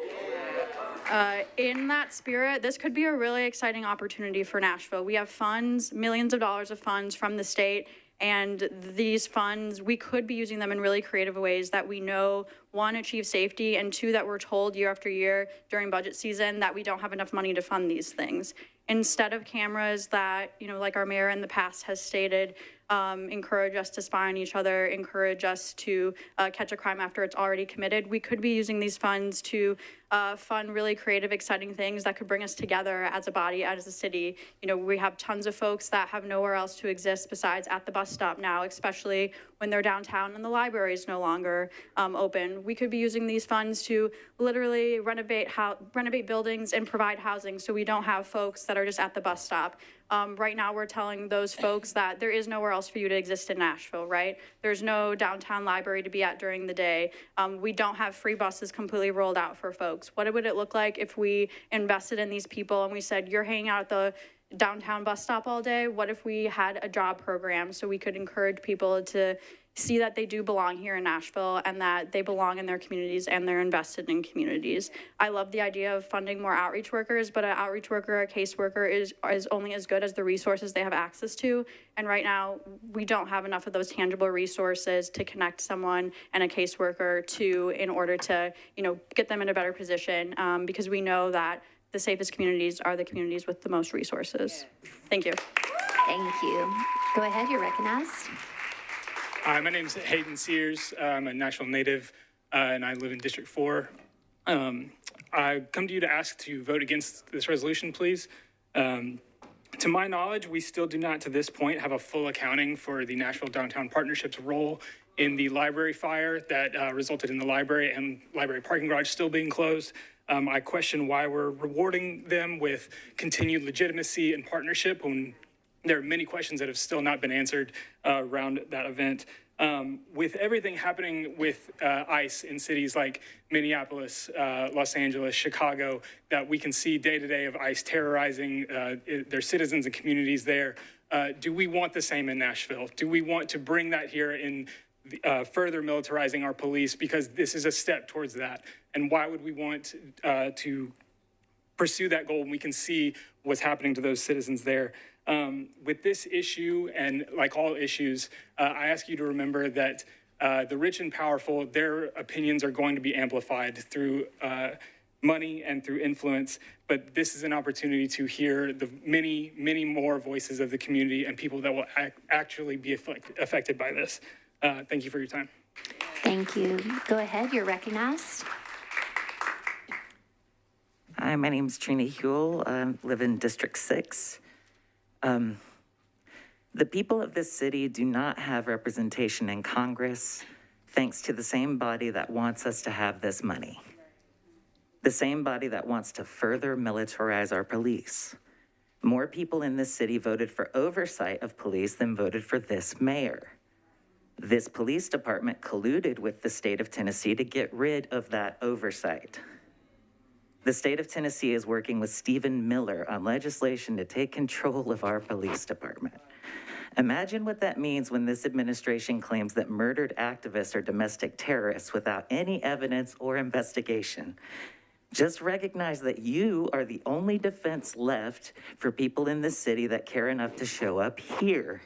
Speaker 16: In that spirit, this could be a really exciting opportunity for Nashville. We have funds, millions of dollars of funds from the state, and these funds, we could be using them in really creative ways that we know, one, achieve safety, and two, that we're told year after year during budget season that we don't have enough money to fund these things. Instead of cameras that, like our mayor in the past has stated, encourage us to spy on each other, encourage us to catch a crime after it's already committed, we could be using these funds to fund really creative, exciting things that could bring us together as a body, as a city. We have tons of folks that have nowhere else to exist besides at the bus stop now, especially when they're downtown and the library is no longer open. We could be using these funds to literally renovate buildings and provide housing so we don't have folks that are just at the bus stop. Right now, we're telling those folks that there is nowhere else for you to exist in Nashville, right? There's no downtown library to be at during the day. We don't have free buses completely rolled out for folks. What would it look like if we invested in these people and we said, you're hanging out at the downtown bus stop all day? What if we had a job program so we could encourage people to see that they do belong here in Nashville and that they belong in their communities and they're invested in communities. I love the idea of funding more outreach workers, but an outreach worker, a caseworker is only as good as the resources they have access to. And right now, we don't have enough of those tangible resources to connect someone and a caseworker to in order to, get them in a better position because we know that the safest communities are the communities with the most resources. Thank you.
Speaker 1: Thank you. Go ahead, you're recognized.
Speaker 4: Hi, my name is Hayden Sears. I'm a Nashville native, and I live in District 4. I come to you to ask to vote against this resolution, please. To my knowledge, we still do not, to this point, have a full accounting for the Nashville Downtown Partnership's role in the library fire that resulted in the library and library parking garage still being closed. I question why we're rewarding them with continued legitimacy and partnership when there are many questions that have still not been answered around that event. With everything happening with ICE in cities like Minneapolis, Los Angeles, Chicago, that we can see day to day of ICE terrorizing their citizens and communities there, do we want the same in Nashville? Do we want to bring that here in further militarizing our police? Because this is a step towards that. And why would we want to pursue that goal when we can see what's happening to those citizens there? With this issue, and like all issues, I ask you to remember that the rich and powerful, their opinions are going to be amplified through money and through influence, but this is an opportunity to hear the many, many more voices of the community and people that will actually be affected by this. Thank you for your time.
Speaker 1: Thank you. Go ahead, you're recognized.
Speaker 17: Hi, my name is Trina Huell. I live in District 6. The people of this city do not have representation in Congress thanks to the same body that wants us to have this money. The same body that wants to further militarize our police. More people in this city voted for oversight of police than voted for this mayor. This police department colluded with the state of Tennessee to get rid of that oversight. The state of Tennessee is working with Stephen Miller on legislation to take control of our police department. Imagine what that means when this administration claims that murdered activists are domestic terrorists without any evidence or investigation. Just recognize that you are the only defense left for people in this city that care enough to show up here.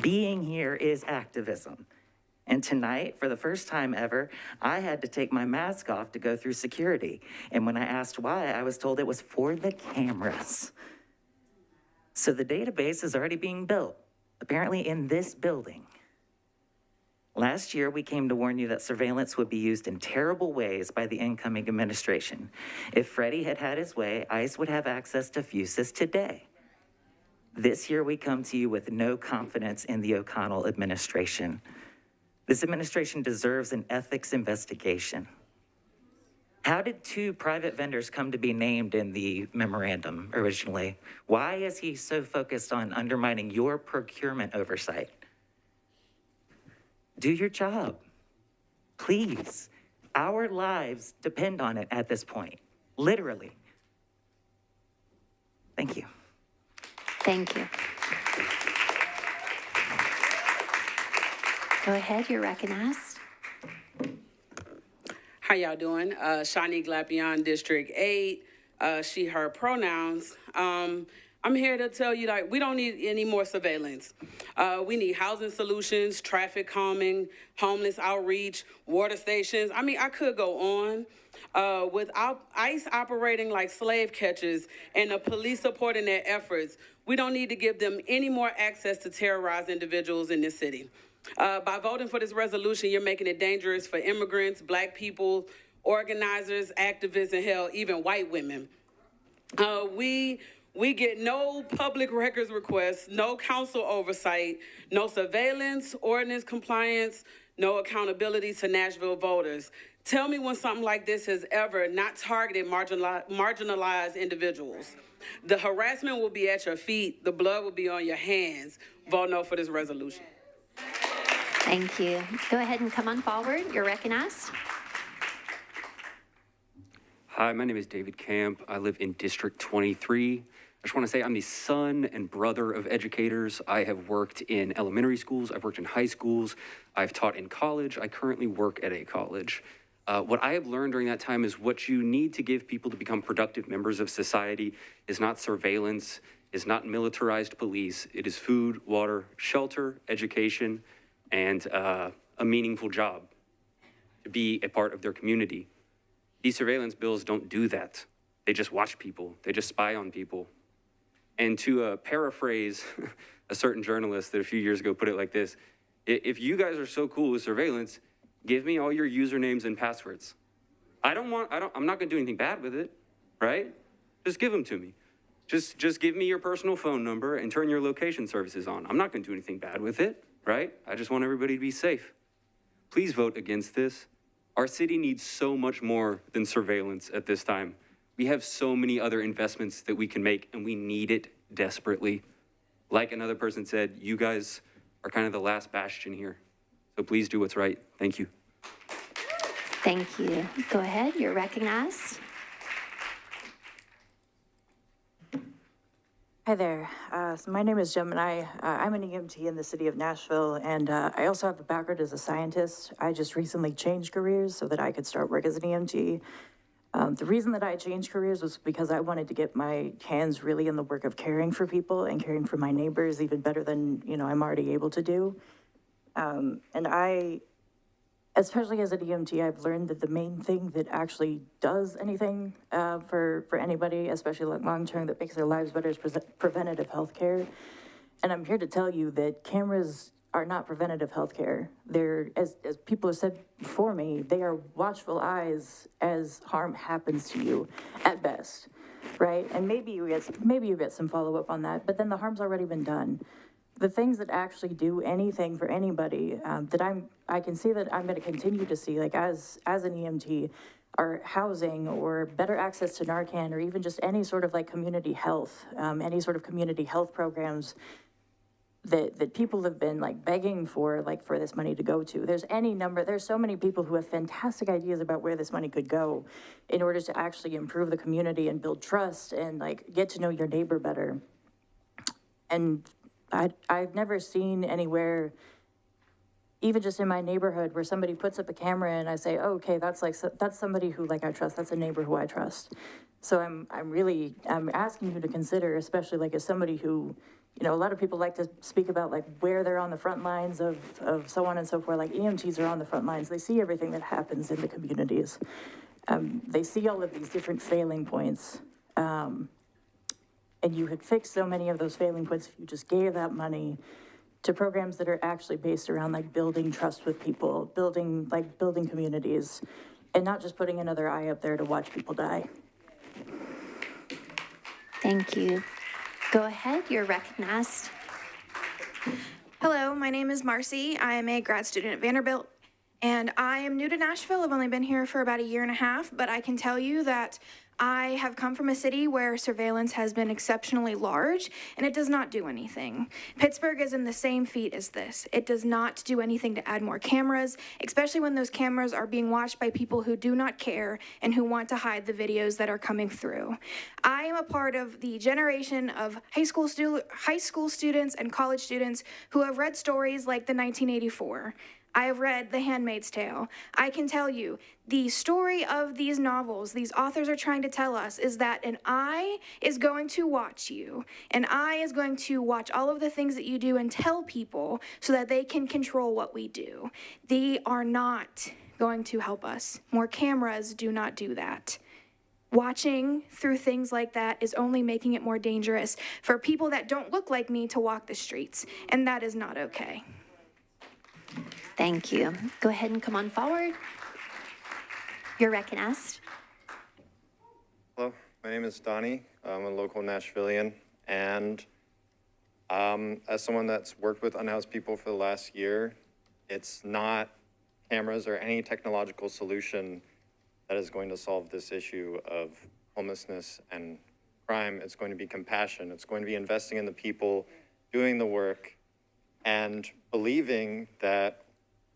Speaker 17: Being here is activism. And tonight, for the first time ever, I had to take my mask off to go through security. And when I asked why, I was told it was for the cameras. So the database is already being built, apparently in this building. Last year, we came to warn you that surveillance would be used in terrible ways by the incoming administration. If Freddie had had his way, ICE would have access to Fusus today. This year, we come to you with no confidence in the O'Connell administration. This administration deserves an ethics investigation. How did 2 private vendors come to be named in the memorandum originally? Why is he so focused on undermining your procurement oversight? Do your job, please. Our lives depend on it at this point, literally. Thank you.
Speaker 1: Thank you. Go ahead, you're recognized.
Speaker 19: How y'all doing? Shawnee Glapion, District 8, she, her pronouns. I'm here to tell you, like, we don't need any more surveillance. We need housing solutions, traffic calming, homeless outreach, water stations. I mean, I could go on. Without ICE operating like slave catchers and the police supporting their efforts, we don't need to give them any more access to terrorize individuals in this city. By voting for this resolution, you're making it dangerous for immigrants, Black people, organizers, activists, and hell, even white women. We get no public records requests, no council oversight, no surveillance, ordinance compliance, no accountability to Nashville voters. Tell me when something like this has ever not targeted marginalized individuals. The harassment will be at your feet. The blood will be on your hands. Vote no for this resolution.
Speaker 1: Thank you. Go ahead and come on forward. You're recognized.
Speaker 20: Hi, my name is David Camp. I live in District 23. I just want to say I'm the son and brother of educators. I have worked in elementary schools. I've worked in high schools. I've taught in college. I currently work at a college. What I have learned during that time is what you need to give people to become productive members of society is not surveillance, is not militarized police. It is food, water, shelter, education, and a meaningful job to be a part of their community. These surveillance bills don't do that. They just watch people. They just spy on people. And to paraphrase a certain journalist that a few years ago put it like this, If you guys are so cool with surveillance, give me all your usernames and passwords. I'm not gonna do anything bad with it, right? Just give them to me. Just give me your personal phone number and turn your location services on. I'm not gonna do anything bad with it, right? I just want everybody to be safe. Please vote against this. Our city needs so much more than surveillance at this time. We have so many other investments that we can make, and we need it desperately. Like another person said, you guys are kind of the last bastion here. So please do what's right. Thank you.
Speaker 1: Thank you. Go ahead, you're recognized.
Speaker 2: Hi there. So my name is Gemini. I'm an EMT in the city of Nashville, and I also have a background as a scientist. I just recently changed careers so that I could start work as an EMT. The reason that I changed careers was because I wanted to get my hands really in the work of caring for people and caring for my neighbors even better than, I'm already able to do. And I, especially as an EMT, I've learned that the main thing that actually does anything for anybody, especially long-term, that makes their lives better is preventative health care. And I'm here to tell you that cameras are not preventative health care. They're, as people have said before me, they are watchful eyes as harm happens to you at best, right? And maybe you get some follow-up on that, but then the harm's already been done. The things that actually do anything for anybody that I can see that I'm going to continue to see, like as an EMT, are housing or better access to Narcan, or even just any sort of like community health, any sort of community health programs that people have been like begging for this money to go to. There's so many people who have fantastic ideas about where this money could go in order to actually improve the community and build trust and like get to know your neighbor better. And I've never seen anywhere, even just in my neighborhood, where somebody puts up a camera and I say, oh, okay, that's somebody who I trust. That's a neighbor who I trust. So I'm asking you to consider, especially as somebody who, a lot of people like to speak about where they're on the front lines of so on and so forth. Like EMTs are on the front lines. They see everything that happens in the communities. They see all of these different failing points. And you could fix so many of those failing points if you just gave that money to programs that are actually based around building trust with people, building communities, and not just putting another eye up there to watch people die.
Speaker 1: Thank you. Go ahead, you're recognized.
Speaker 21: Hello, my name is Marcy. I am a grad student at Vanderbilt, and I am new to Nashville. I've only been here for about 1.5 years, but I can tell you that I have come from a city where surveillance has been exceptionally large, and it does not do anything. Pittsburgh is in the same feat as this. It does not do anything to add more cameras, especially when those cameras are being watched by people who do not care and who want to hide the videos that are coming through. I am a part of the generation of high school students and college students who have read stories like the 1984. I have read The Handmaid's Tale. I can tell you, the story of these novels, these authors are trying to tell us, is that an eye is going to watch you. An eye is going to watch all of the things that you do and tell people so that they can control what we do. They are not going to help us. More cameras do not do that. Watching through things like that is only making it more dangerous for people that don't look like me to walk the streets, and that is not okay.
Speaker 1: Thank you. Go ahead and come on forward. You're recognized.
Speaker 22: Hello, my name is Donnie. I'm a local Nashvilleian, and as someone that's worked with unhoused people for the last year, it's not cameras or any technological solution that is going to solve this issue of homelessness and crime. It's going to be compassion. It's going to be investing in the people doing the work and believing that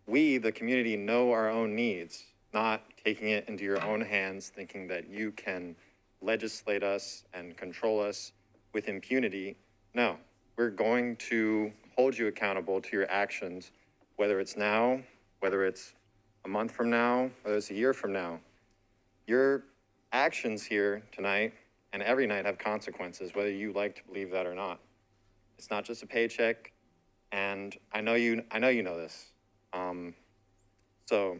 Speaker 22: we, the community, know our own needs, not taking it into your own hands, thinking that you can legislate us and control us with impunity. No, we're going to hold you accountable to your actions, whether it's now, whether it's a month from now, whether it's a year from now. Your actions here tonight and every night have consequences, whether you like to believe that or not. It's not just a paycheck, and I know you know this. So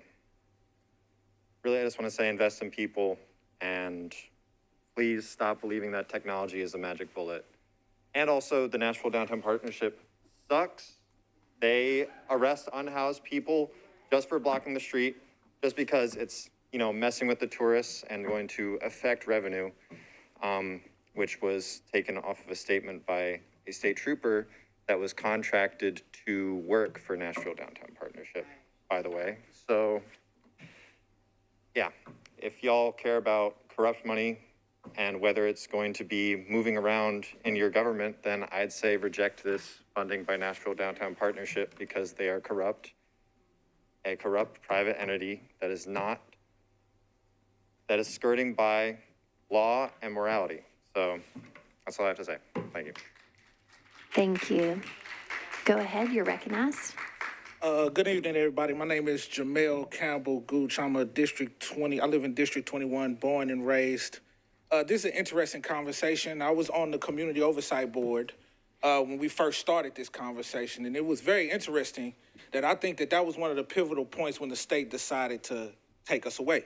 Speaker 22: really, I just want to say invest in people, and please stop believing that technology is a magic bullet. And also, the Nashville Downtown Partnership sucks They arrest unhoused people just for blocking the street, just because it's, messing with the tourists and going to affect revenue, which was taken off of a statement by a state trooper that was contracted to work for Nashville Downtown Partnership, by the way. So, yeah, if y'all care about corrupt money and whether it's going to be moving around in your government, then I'd say reject this funding by Nashville Downtown Partnership because they are corrupt, a corrupt private entity that is skirting by law and morality. So that's all I have to say. Thank you.
Speaker 1: Thank you. Go ahead, you're recognized.
Speaker 3: Good evening, everybody. My name is Jamel Campbell Gooch. I'm a District 20. I live in District 21, born and raised. This is an interesting conversation. I was on the Community Oversight Board when we first started this conversation, and it was very interesting that I think that was one of the pivotal points when the state decided to take us away.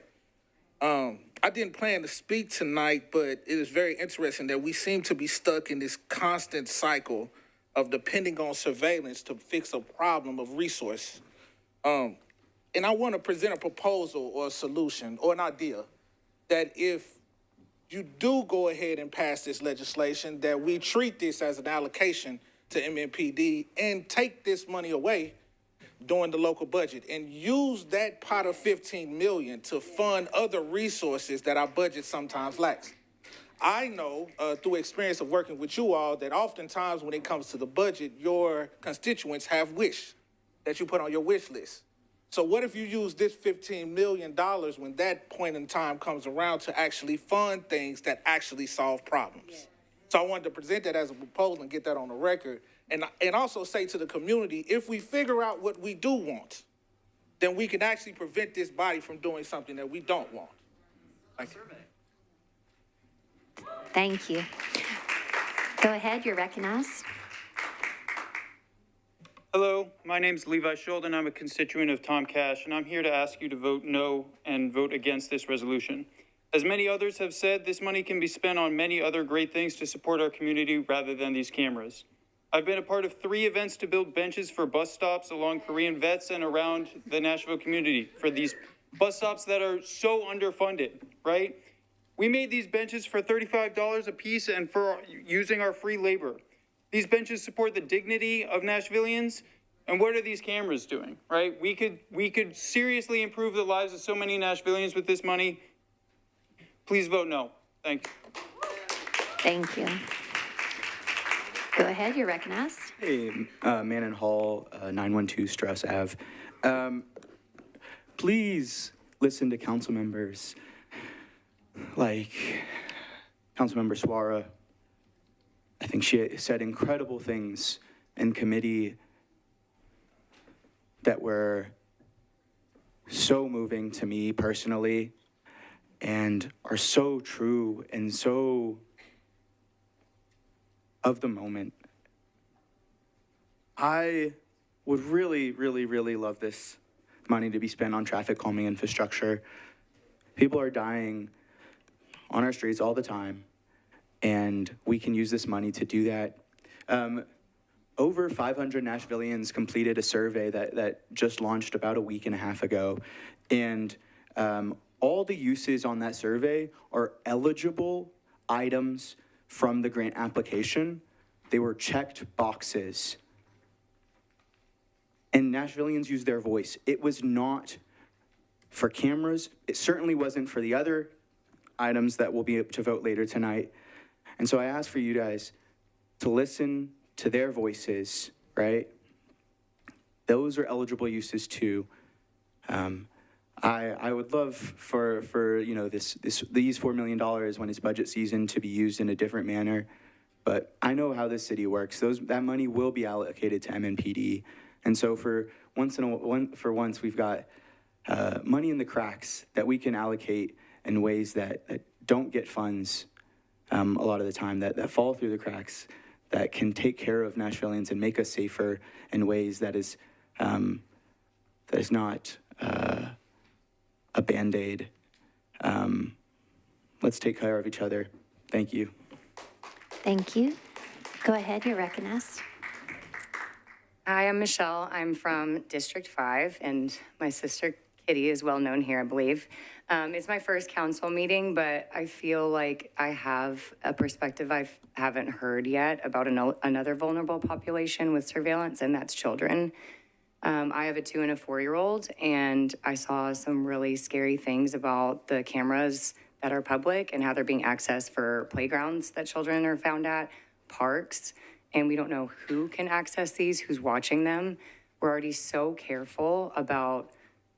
Speaker 3: I didn't plan to speak tonight, but it is very interesting that we seem to be stuck in this constant cycle of depending on surveillance to fix a problem of resource. And I want to present a proposal or a solution or an idea that if you do go ahead and pass this legislation, that we treat this as an allocation to MNPD and take this money away during the local budget and use that pot of $15 million to fund other resources that our budget sometimes lacks. I know through experience of working with you all that oftentimes when it comes to the budget, your constituents have wish that you put on your wish list. So what if you use this $15 million when that point in time comes around to actually fund things that actually solve problems? Yeah. So I wanted to present that as a proposal and get that on the record. And also say to the community, if we figure out what we do want, then we can actually prevent this body from doing something that we don't want. Thank you.
Speaker 1: Thank you. Go ahead, you're recognized.
Speaker 6: Hello, my name is Levi Schulden. I'm a constituent of Tom Cash, and I'm here to ask you to vote no and vote against this resolution. As many others have said, this money can be spent on many other great things to support our community rather than these cameras. I've been a part of 3 events to build benches for bus stops along Korean vets and around the Nashville community for these bus stops that are so underfunded, right? We made these benches for $35 a piece and for using our free labor. These benches support the dignity of Nashvillians. And what are these cameras doing, right? We could seriously improve the lives of so many Nashvillians with this money. Please vote no. Thank you.
Speaker 1: Thank you. Go ahead, you're recognized.
Speaker 18: Hey, Manon Hall, 912 Strauss Ave. Please listen to council members like Councilmember Suara. I think she said incredible things in committee that were so moving to me personally and are so true and so of the moment. I would really, really, really love this money to be spent on traffic calming infrastructure. People are dying on our streets all the time, and we can use this money to do that. Over 500 Nashvillians completed a survey that just launched about a week and a half ago, and all the uses on that survey are eligible items from the grant application. They were checked boxes. And Nashvillians used their voice. It was not for cameras. It certainly wasn't for the other items that we'll be able to vote later tonight. And so I ask for you guys to listen to their voices, right? Those are eligible uses too. I would love for these $4 million when it's budget season to be used in a different manner, but I know how this city works. That money will be allocated to MNPD, and so for once we've got money in the cracks that we can allocate in ways that don't get funds a lot of the time, that fall through the cracks, that can take care of Nashvillians and make us safer in ways that is not a Band-Aid. Let's take care of each other. Thank you.
Speaker 1: Thank you. Go ahead, you're recognized.
Speaker 5: Hi, I'm Michelle. I'm from District 5, and my sister Kitty is well known here, I believe. It's my first council meeting, but I feel like I have a perspective I haven't heard yet about another vulnerable population with surveillance, and that's children. I have a 2- and a 4-year-old, and I saw some really scary things about the cameras that are public and how they're being accessed for playgrounds that children are found at, parks, and we don't know who can access these, who's watching them. We're already so careful about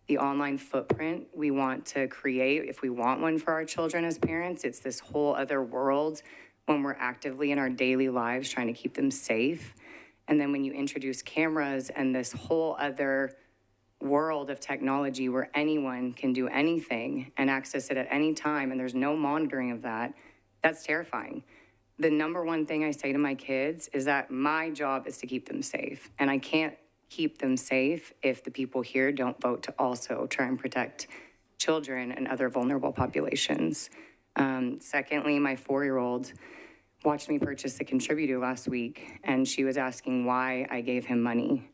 Speaker 5: the online footprint we want to create. If we want one for our children as parents, it's this whole other world when we're actively in our daily lives trying to keep them safe. And then when you introduce cameras and this whole other world of technology where anyone can do anything and access it at any time, and there's no monitoring of that, that's terrifying. The number one thing I say to my kids is that my job is to keep them safe. And I can't keep them safe if the people here don't vote to also try and protect children and other vulnerable populations. Secondly, my 4-year-old watched me purchase a contributor last week, and she was asking why I gave him money.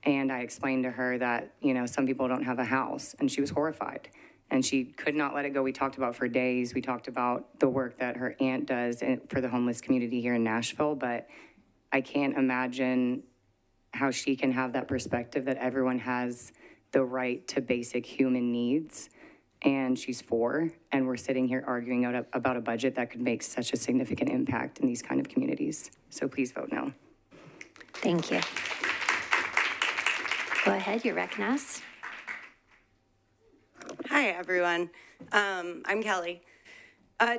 Speaker 5: And I explained to her that, some people don't have a house, and she was horrified. And she could not let it go. We talked about for days. We talked about the work that her aunt does for the homeless community here in Nashville, but I can't imagine how she can have that perspective that everyone has the right to basic human needs. And she's 4, and we're sitting here arguing about a budget that could make such a significant impact in these kind of communities. So please vote no.
Speaker 1: Thank you. Go ahead, you're recognized.
Speaker 7: Hi, everyone. I'm Kelly.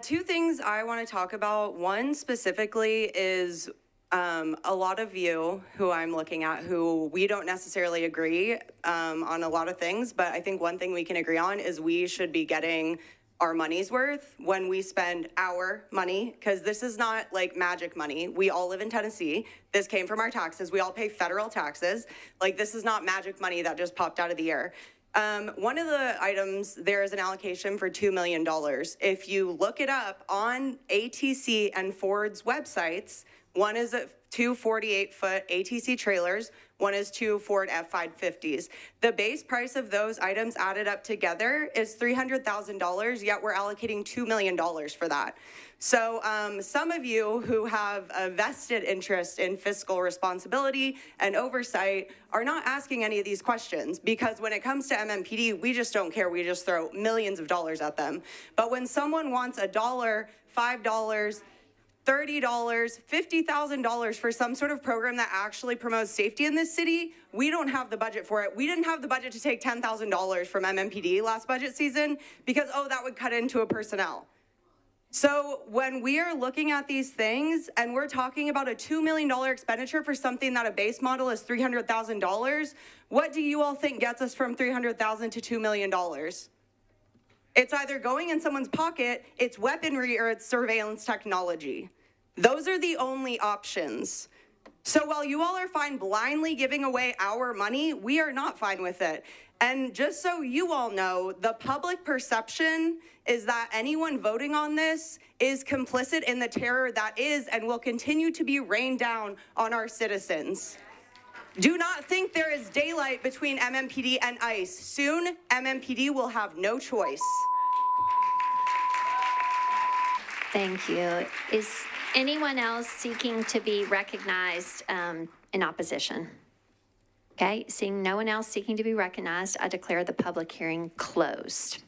Speaker 7: 2 things I want to talk about. One specifically is a lot of you who I'm looking at who we don't necessarily agree on a lot of things, but I think one thing we can agree on is we should be getting our money's worth when we spend our money, because this is not like magic money. We all live in Tennessee. This came from our taxes. We all pay federal taxes. Like, this is not magic money that just popped out of the air. One of the items, there is an allocation for $2 million. If you look it up on ATC and Ford's websites, one is 2 48-foot ATC trailers, one is 2 Ford F-550s. The base price of those items added up together is $300,000, yet we're allocating $2 million for that. So some of you who have a vested interest in fiscal responsibility and oversight are not asking any of these questions, because when it comes to MMPD, we just don't care. We just throw millions of dollars at them. But when someone wants $1, $5, $30, $50,000 for some sort of program that actually promotes safety in this city, we don't have the budget for it. We didn't have the budget to take $10,000 from MMPD last budget season because, that would cut into a personnel. So when we are looking at these things and we're talking about a $2 million expenditure for something that a base model is $300,000, what do you all think gets us from $300,000 to $2 million? It's either going in someone's pocket, it's weaponry, or it's surveillance technology. Those are the only options. So while you all are fine blindly giving away our money, we are not fine with it. And just so you all know, the public perception is that anyone voting on this is complicit in the terror that is and will continue to be rained down on our citizens. Do not think there is daylight between MMPD and ICE. Soon, MMPD will have no choice.
Speaker 1: Thank you. Is anyone else seeking to be recognized in opposition? Okay, seeing no one else seeking to be recognized, I declare the public hearing closed.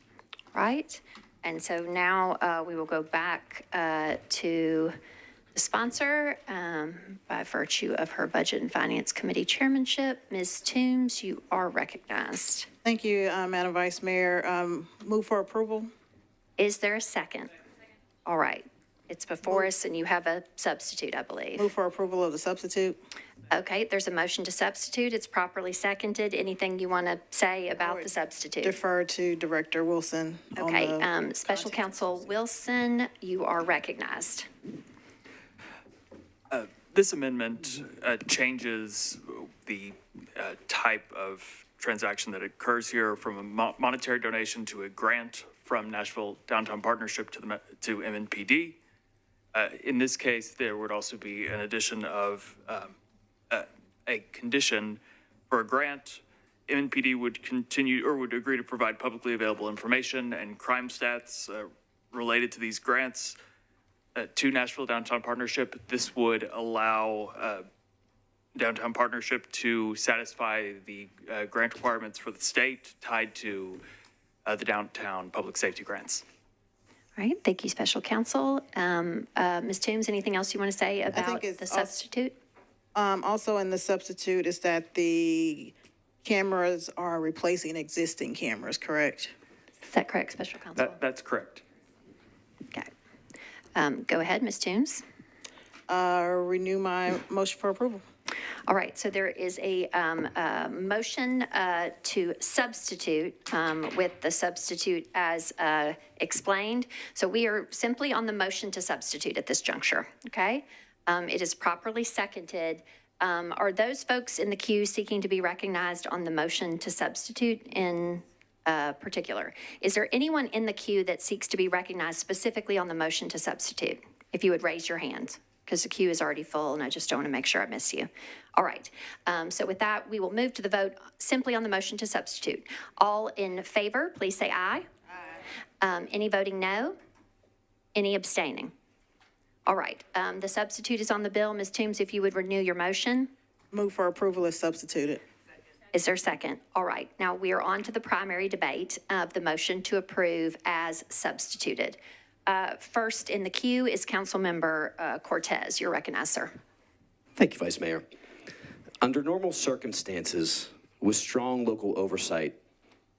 Speaker 1: Right? And so now we will go back to the sponsor by virtue of her Budget and Finance Committee chairmanship. Ms. Toombs, you are recognized.
Speaker 8: Thank you, Madam Vice Mayor. Move for approval.
Speaker 1: Is there a second? All right. It's before us, and you have a substitute, I believe.
Speaker 8: Move for approval of the substitute.
Speaker 1: Okay, there's a motion to substitute. It's properly seconded. Anything you want to say about the substitute?
Speaker 8: Defer to Director Wilson.
Speaker 1: Okay, Special Counsel Wilson, you are recognized.
Speaker 23: This amendment changes the type of transaction that occurs here from a monetary donation to a grant from Nashville Downtown Partnership to MNPD. In this case, there would also be an addition of a condition for a grant, MNPD would continue or would agree to provide publicly available information and crime stats related to these grants to Nashville Downtown Partnership. This would allow Downtown Partnership to satisfy the grant requirements for the state tied to the downtown public safety grants.
Speaker 1: All right, thank you, Special Counsel. Ms. Toombs, anything else you want to say about the substitute?
Speaker 8: Also in the substitute is that the cameras are replacing existing cameras, correct?
Speaker 1: Is that correct, Special Counsel?
Speaker 23: That's correct.
Speaker 1: Okay. Go ahead, Ms. Toombs.
Speaker 8: Renew my motion for approval.
Speaker 1: All right, so there is a motion to substitute with the substitute as explained. So we are simply on the motion to substitute at this juncture, okay? It is properly seconded. Are those folks in the queue seeking to be recognized on the motion to substitute in particular? Is there anyone in the queue that seeks to be recognized specifically on the motion to substitute? If you would raise your hand, because the queue is already full and I just don't want to make sure I miss you. All right, so with that, we will move to the vote simply on the motion to substitute. All in favor, please say aye. Aye. Any voting no? Any abstaining? All right, the substitute is on the bill. Ms. Toombs, if you would renew your motion.
Speaker 8: Move for approval as substituted.
Speaker 1: Is there a second? All right, now we are on to the primary debate of the motion to approve as substituted. First in the queue is Councilmember Cortez. You're recognized, sir.
Speaker 9: Thank you, Vice Mayor. Under normal circumstances, with strong local oversight,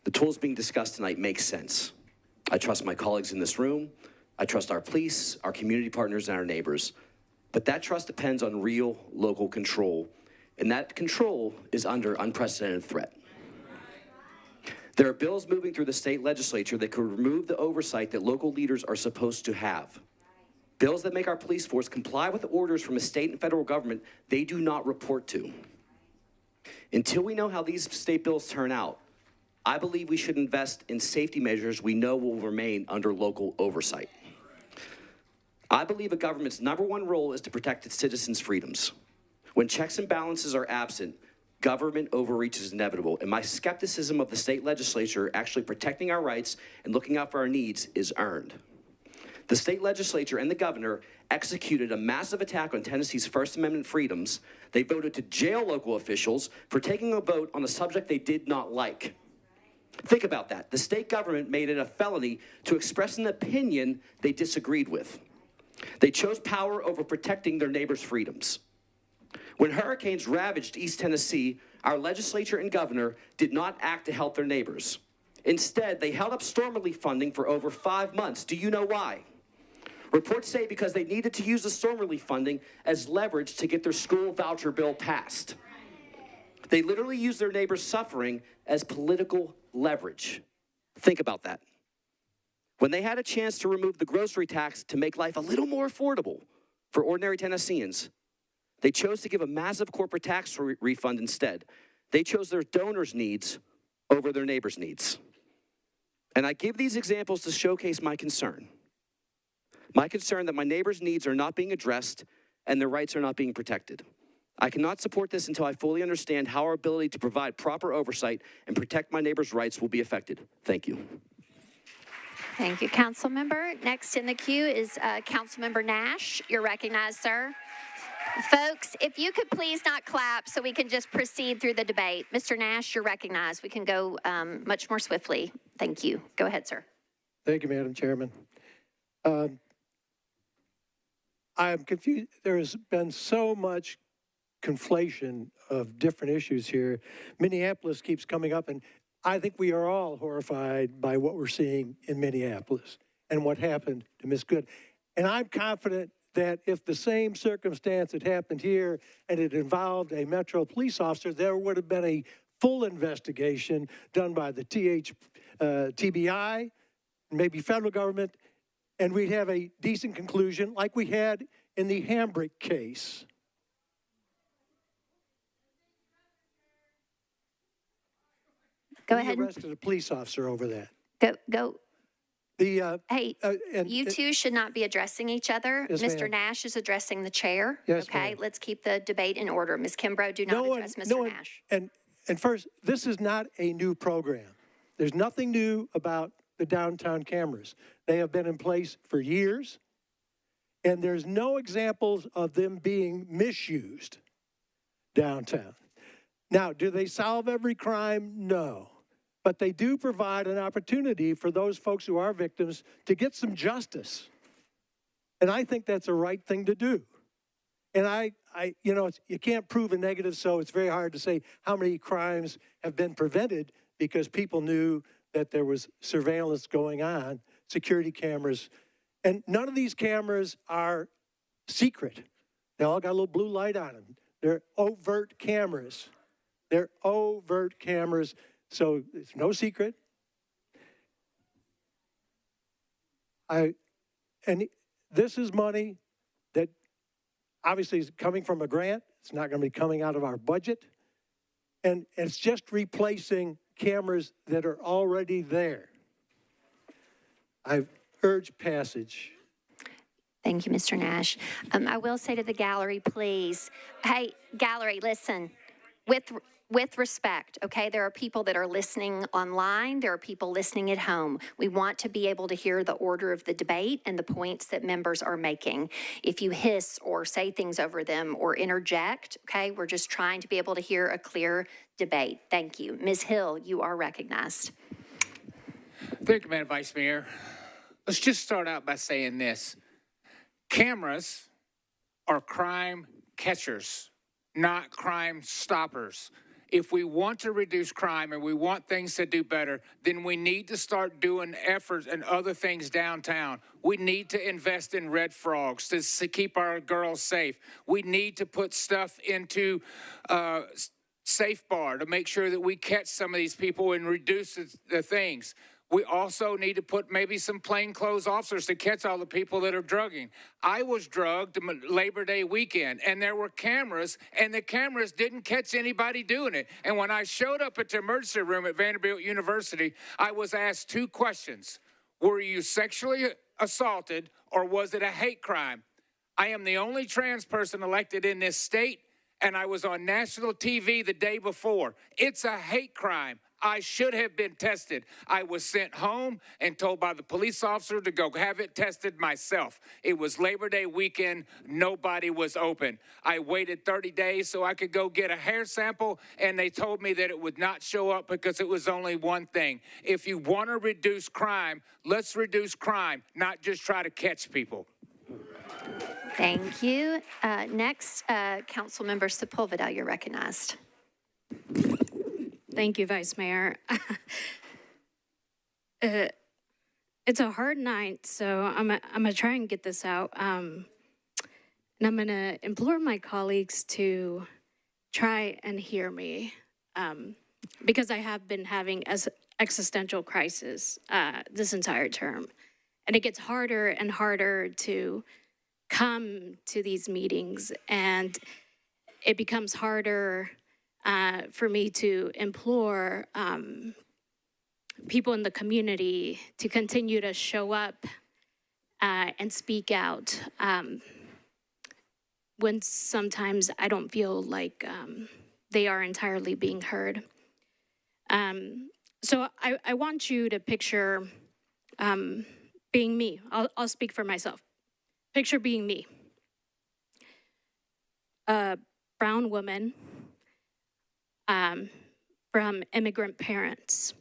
Speaker 9: the tools being discussed tonight make sense. I trust my colleagues in this room. I trust our police, our community partners, and our neighbors. But that trust depends on real local control, and that control is under unprecedented threat. There are bills moving through the state legislature that could remove the oversight that local leaders are supposed to have. Bills that make our police force comply with orders from a state and federal government they do not report to. Until we know how these state bills turn out, I believe we should invest in safety measures we know will remain under local oversight. I believe a government's #1 role is to protect its citizens' freedoms. When checks and balances are absent, government overreach is inevitable, and my skepticism of the state legislature actually protecting our rights and looking out for our needs is earned. The state legislature and the governor executed a massive attack on Tennessee's First Amendment freedoms. They voted to jail local officials for taking a vote on a subject they did not like. Think about that. The state government made it a felony to express an opinion they disagreed with. They chose power over protecting their neighbors' freedoms. When hurricanes ravaged East Tennessee, our legislature and governor did not act to help their neighbors. Instead, they held up storm relief funding for over 5 months. Do you know why? Reports say because they needed to use the storm relief funding as leverage to get their school voucher bill passed. They literally used their neighbors' suffering as political leverage. Think about that. When they had a chance to remove the grocery tax to make life a little more affordable for ordinary Tennesseans, they chose to give a massive corporate tax refund instead. They chose their donors' needs over their neighbors' needs. And I give these examples to showcase my concern. My concern that my neighbors' needs are not being addressed and their rights are not being protected. I cannot support this until I fully understand how our ability to provide proper oversight and protect my neighbors' rights will be affected. Thank you.
Speaker 1: Thank you, Council Member. Next in the queue is Councilmember Nash. You're recognized, sir. Folks, if you could please not clap so we can just proceed through the debate. Mr. Nash, you're recognized. We can go much more swiftly. Thank you. Go ahead, sir.
Speaker 10: Thank you, Madam Chairman. I'm confused. There's been so much conflation of different issues here. Minneapolis keeps coming up, and I think we are all horrified by what we're seeing in Minneapolis and what happened to Ms. Good. And I'm confident that if the same circumstance had happened here and it involved a Metro police officer, there would have been a full investigation done by the TBI, maybe federal government, and we'd have a decent conclusion like we had in the Hambrick case.
Speaker 1: Go ahead.
Speaker 10: We arrested a police officer over that.
Speaker 1: Go. Hey, you two should not be addressing each other.
Speaker 10: Yes,
Speaker 1: Mr.
Speaker 10: ma'am.
Speaker 1: Nash is addressing the chair.
Speaker 10: Yes,
Speaker 1: Okay,
Speaker 10: ma'am.
Speaker 1: let's keep the debate in order. Ms. Kimbrough, do not address Mr. Nash.
Speaker 10: And first, this is not a new program. There's nothing new about the downtown cameras. They have been in place for years, and there's no examples of them being misused downtown. Now, do they solve every crime? No. But they do provide an opportunity for those folks who are victims to get some justice. And I think that's a right thing to do. And you can't prove a negative, so it's very hard to say how many crimes have been prevented because people knew that there was surveillance going on, security cameras. And none of these cameras are secret. They all got a little blue light on them. They're overt cameras. They're overt cameras, so it's no secret. And this is money that obviously is coming from a grant. It's not going to be coming out of our budget. And it's just replacing cameras that are already there. I urge passage.
Speaker 1: Thank you, Mr. Nash. I will say to the gallery, please, hey, gallery, listen, with respect, okay? There are people that are listening online. There are people listening at home. We want to be able to hear the order of the debate and the points that members are making. If you hiss or say things over them or interject, okay, we're just trying to be able to hear a clear debate. Thank you. Ms. Hill, you are recognized.
Speaker 11: Thank you, Madam Vice Mayor. Let's just start out by saying this. Cameras are crime catchers, not crime stoppers. If we want to reduce crime and we want things to do better, then we need to start doing efforts and other things downtown. We need to invest in red frogs to keep our girls safe. We need to put stuff into Safe Bar to make sure that we catch some of these people and reduce the things. We also need to put maybe some plainclothes officers to catch all the people that are drugging. I was drugged Labor Day weekend, and there were cameras, and the cameras didn't catch anybody doing it. And when I showed up at the emergency room at Vanderbilt University, I was asked 2 questions. Were you sexually assaulted, or was it a hate crime? I am the only trans person elected in this state, and I was on national TV the day before. It's a hate crime. I should have been tested. I was sent home and told by the police officer to go have it tested myself. It was Labor Day weekend. Nobody was open. I waited 30 days so I could go get a hair sample, and they told me that it would not show up because it was only one thing. If you want to reduce crime, let's reduce crime, not just try to catch people.
Speaker 1: Thank you. Next, Councilmember Sepulveda, you're recognized.
Speaker 12: Thank you, Vice Mayor. It's a hard night, so I'm gonna try and get this out. And I'm gonna implore my colleagues to try and hear me, because I have been having existential crisis this entire term. And it gets harder and harder to come to these meetings, and it becomes harder for me to implore people in the community to continue to show up and speak out when sometimes I don't feel like they are entirely being heard. So I want you to picture being me. I'll speak for myself. Picture being me. A brown woman from immigrant parents,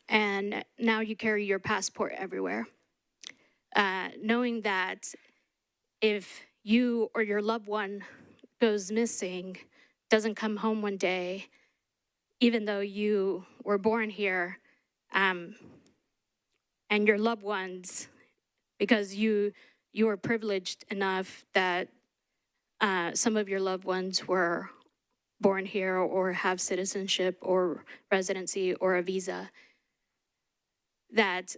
Speaker 12: and now you carry your passport everywhere, knowing that if you or your loved one goes missing, doesn't come home one day, even though you were born here, and your loved ones, because you were privileged enough that some of your loved ones were born here or have citizenship or residency or a visa, that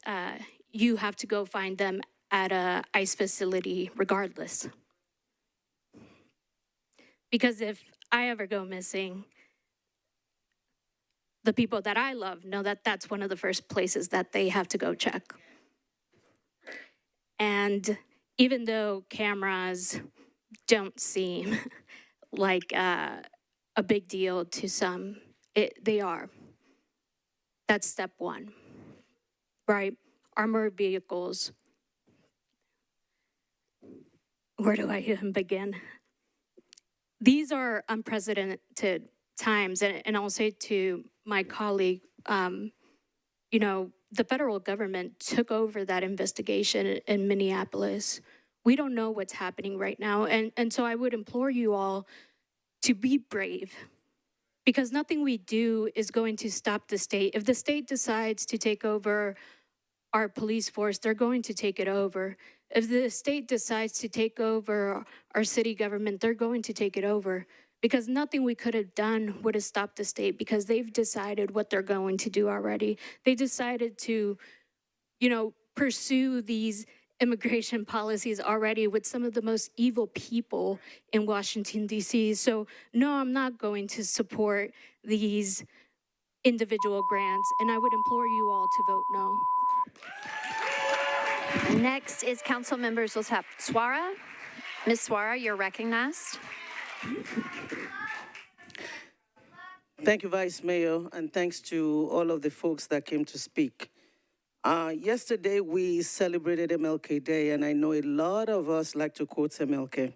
Speaker 12: you have to go find them at a ICE facility regardless. Because if I ever go missing, the people that I love know that that's one of the first places that they have to go check. And even though cameras don't seem like a big deal to some, they are. That's step one, right? Armored vehicles. Where do I even begin? These are unprecedented times, and I'll say to my colleague, you know, the federal government took over that investigation in Minneapolis. We don't know what's happening right now, and so I would implore you all to be brave, because nothing we do is going to stop the state. If the state decides to take over our police force, they're going to take it over. If the state decides to take over our city government, they're going to take it over, because nothing we could have done would have stopped the state, because they've decided what they're going to do already. They decided to, you know, pursue these immigration policies already with some of the most evil people in Washington, D.C. So no, I'm not going to support these individual grants, and I would implore you all to vote no.
Speaker 1: Next is Council Members Swara. Ms. Swara, you're recognized.
Speaker 13: Thank you, Vice Mayor, and thanks to all of the folks that came to speak. Yesterday, we celebrated MLK Day, and I know a lot of us like to quote MLK.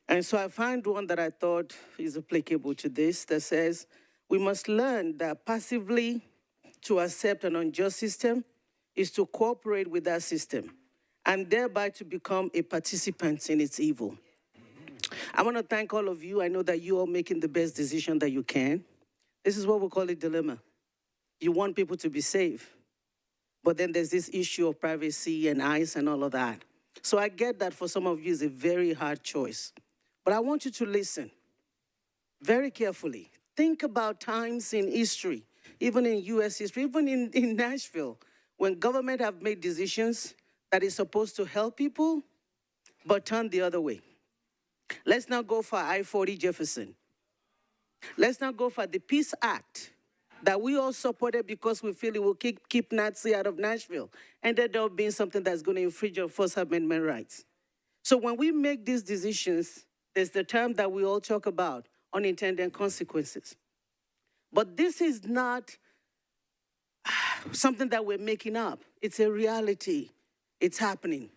Speaker 13: And so I found one that I thought is applicable to this, that says, we must learn that passively to accept an unjust system is to cooperate with that system, and thereby to become a participant in its evil. I want to thank all of you. I know that you are making the best decision that you can. This is what we call a dilemma. You want people to be safe, but then there's this issue of privacy and ICE and all of that. So I get that for some of you it's a very hard choice. But I want you to listen very carefully. Think about times in history, even in U.S. history, even in Nashville, when government have made decisions that is supposed to help people, but turn the other way. Let's not go for I-40 Jefferson. Let's not go for the Peace Act that we all supported because we feel it will keep Nazi out of Nashville, ended up being something that's going to infringe our First Amendment rights. So when we make these decisions, there's the term that we all talk about, unintended consequences. But this is not something that we're making up. It's a reality. It's happening.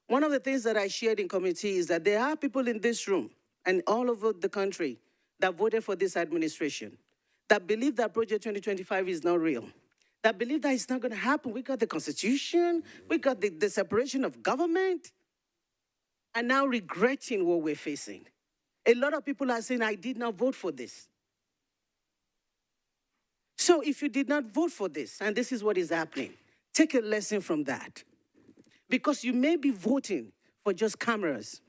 Speaker 13: One of the things that I shared in committee is that there are people in this room and all over the country that voted for this administration, that believe that Project 2025 is not real, that believe that it's not going to happen. We got the Constitution, we got the separation of government, and now regretting what we're facing. A lot of people are saying, I did not vote for this. So if you did not vote for this, and this is what is happening, take a lesson from that. Because you may be voting for just cameras,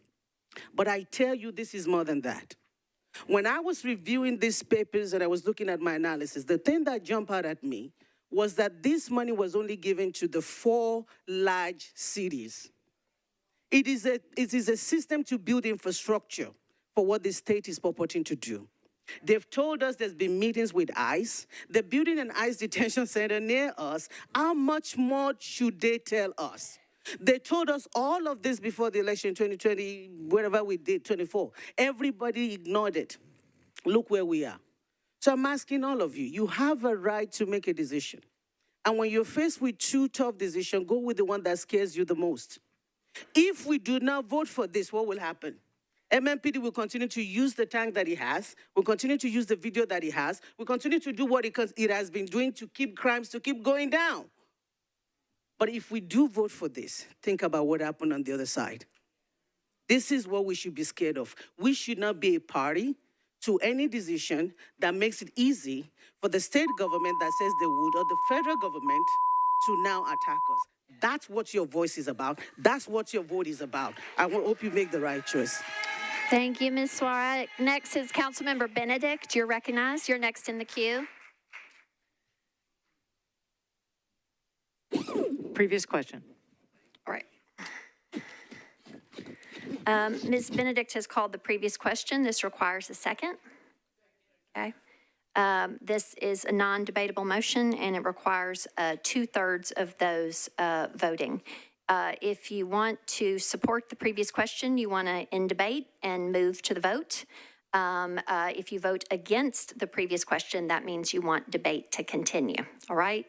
Speaker 13: but I tell you this is more than that. When I was reviewing these papers and I was looking at my analysis, the thing that jumped out at me was that this money was only given to the 4 large cities. It is a system to build infrastructure for what the state is purporting to do. They've told us there's been meetings with ICE. They're building an ICE detention center near us. How much more should they tell us? They told us all of this before the election, 2020, wherever we did, 24. Everybody ignored it. Look where we are. So I'm asking all of you, you have a right to make a decision. And when you're faced with 2 tough decisions, go with the one that scares you the most. If we do not vote for this, what will happen? MMPD will continue to use the tank that it has, will continue to use the video that it has, will continue to do what it has been doing to keep crimes to keep going down. But if we do vote for this, think about what happened on the other side. This is what we should be scared of. We should not be a party to any decision that makes it easy for the state government that says they would, or the federal government, to now attack us. That's what your voice is about. That's what your vote is about. I hope you make the right choice.
Speaker 1: Thank you, Ms. Swara. Next is Councilmember Benedict. You're recognized. You're next in the queue.
Speaker 14: Previous question.
Speaker 1: All right. Ms. Benedict has called the previous question. This requires a second. Okay. This is a non-debatable motion, and it requires 2/3 of those voting. If you want to support the previous question, you want to end debate and move to the vote. If you vote against the previous question, that means you want debate to continue, all right?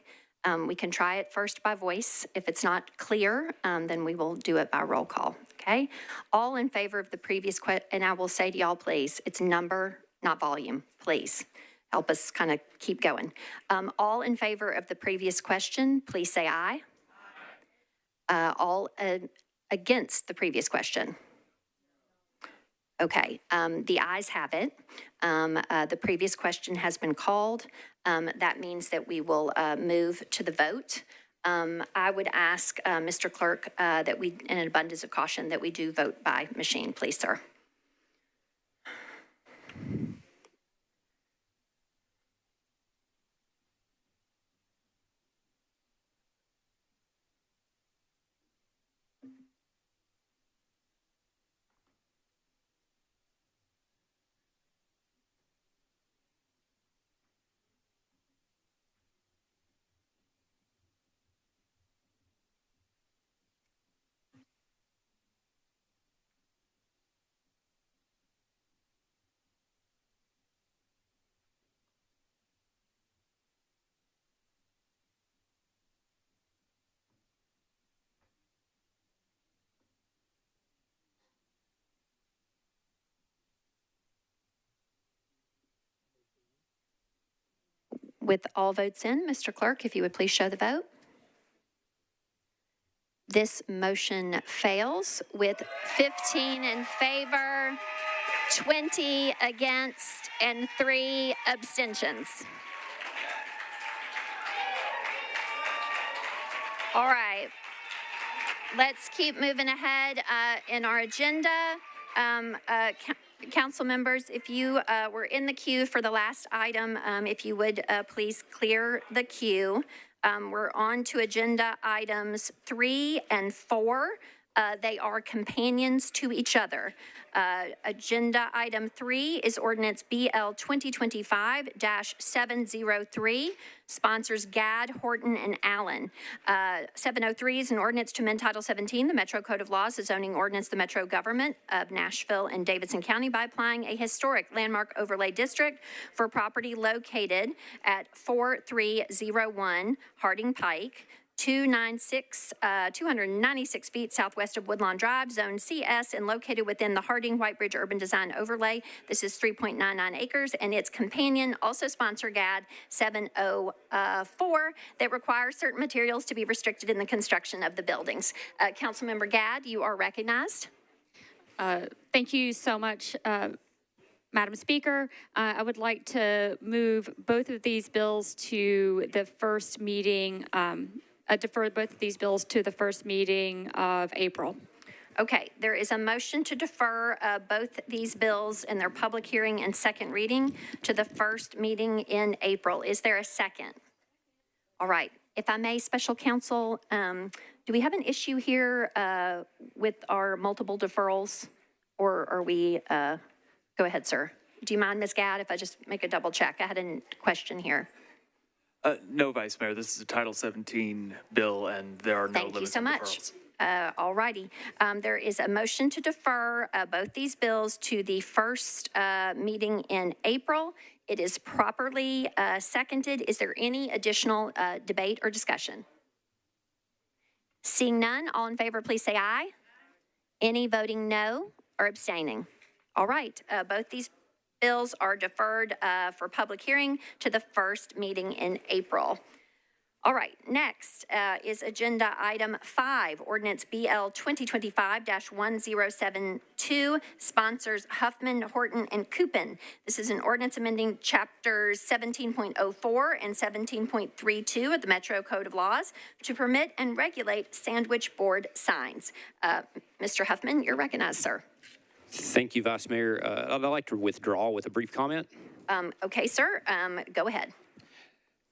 Speaker 1: We can try it first by voice. If it's not clear, then we will do it by roll call, okay? All in favor of the previous question, and I will say to y'all, please, it's number, not volume, please. Help us kind of keep going. All in favor of the previous question, please say aye. All against the previous question. Okay, the ayes have it. The previous question has been called. That means that we will move to the vote. I would ask Mr. Clerk that we, in an abundance of caution, that we do vote by machine, please, sir. With all votes in, Mr. Clerk, if you would please show the vote. This motion fails with 15 in favor, 20 against, and 3 abstentions. All right. Let's keep moving ahead in our agenda. Council members, if you were in the queue for the last item, if you would please clear the queue. We're on to agenda items 3 and 4. They are companions to each other. Agenda item 3 is ordinance BL 2025-703, sponsors Gadd, Horton, and Allen. 703 is an ordinance to amend Title 17, the Metro Code of Laws, the zoning ordinance, the Metro Government of Nashville and Davidson County by applying a historic landmark overlay district for property located at 4301 Harding Pike, 296 feet southwest of Woodlawn Drive, Zone CS, and located within the Harding White Bridge Urban Design Overlay. This is 3.99 acres, and its companion, also sponsor GAD 704, that requires certain materials to be restricted in the construction of the buildings. Councilmember Gadd, you are recognized.
Speaker 14: Thank you so much, Madam Speaker. I would like to move both of these bills to the first meeting, defer both of these bills to the first meeting of April.
Speaker 1: Okay, there is a motion to defer both these bills in their public hearing and second reading to the first meeting in April. Is there a second? All right. If I may, Special Counsel, do we have an issue here with our multiple deferrals, or are we, go ahead, sir. Do you mind, Ms. Gadd, if I just make a double check? I had a question here.
Speaker 23: No, Vice Mayor, this is a Title 17 bill, and there are no limits on deferrals.
Speaker 1: Thank you so much. All righty. There is a motion to defer both these bills to the first meeting in April. It is properly seconded. Is there any additional debate or discussion? Seeing none, all in favor, please say aye. Any voting no or abstaining? All right, both these bills are deferred for public hearing to the first meeting in April. All right, next is agenda item 5, ordinance BL 2025-1072, sponsors Huffman, Horton, and Coupin. This is an ordinance amending chapters 17.04 and 17.32 of the Metro Code of Laws to permit and regulate sandwich board signs. Mr. Huffman, you're recognized, sir.
Speaker 15: Thank you, Vice Mayor. I'd like to withdraw with a brief comment.
Speaker 1: Okay, sir, go ahead.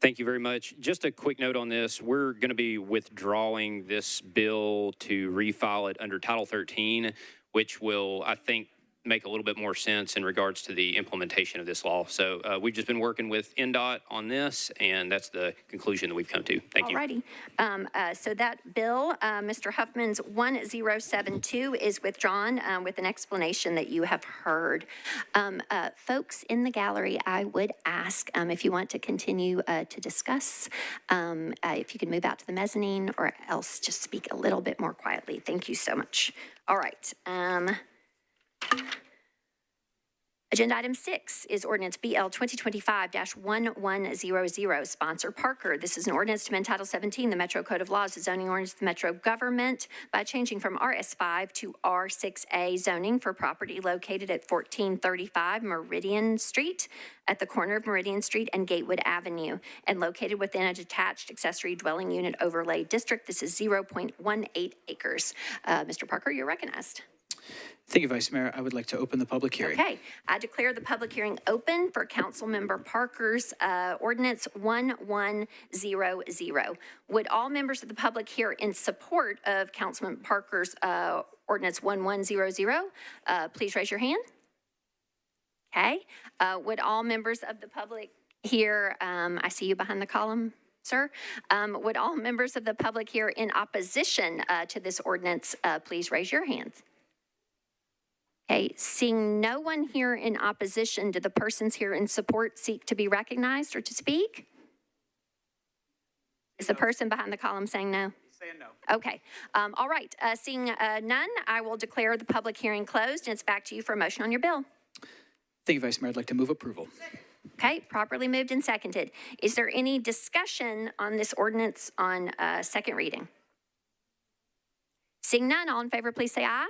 Speaker 15: Thank you very much. Just a quick note on this. We're going to be withdrawing this bill to refile it under Title 13, which will, I think, make a little bit more sense in regards to the implementation of this law. So we've just been working with NDOT on this, and that's the conclusion that we've come to. Thank you.
Speaker 1: Alrighty. So that bill, Mr. Huffman's 1072 is withdrawn with an explanation that you have heard. Folks in the gallery, I would ask if you want to continue to discuss, if you can move out to the mezzanine or else just speak a little bit more quietly. Thank you so much. All right. Agenda item 6 is ordinance BL 2025-1100, sponsor Parker. This is an ordinance to amend Title 17, the Metro Code of Laws, the zoning ordinance of the Metro government by changing from RS5 to R6A zoning for property located at 1435 Meridian Street at the corner of Meridian Street and Gatewood Avenue and located within a detached accessory dwelling unit overlay district. This is 0.18 acres. Mr. Parker, you're recognized.
Speaker 4: Thank you, Vice Mayor. I would like to open the public hearing.
Speaker 1: Okay, I declare the public hearing open for Councilmember Parker's ordinance 1100. Would all members of the public here in support of Councilman Parker's ordinance 1100, please raise your hand? Okay, would all members of the public here, I see you behind the column, sir. Would all members of the public here in opposition to this ordinance, please raise your hands? Okay, seeing no one here in opposition, do the persons here in support seek to be recognized or to speak? Is the person behind the column saying no?
Speaker 4: Saying no.
Speaker 1: Okay, all right, seeing none, I will declare the public hearing closed and it's back to you for a motion on your bill.
Speaker 4: Thank you, Vice Mayor. I'd like to move approval.
Speaker 1: Okay, properly moved and seconded. Is there any discussion on this ordinance on second reading? Seeing none, all in favor, please say aye.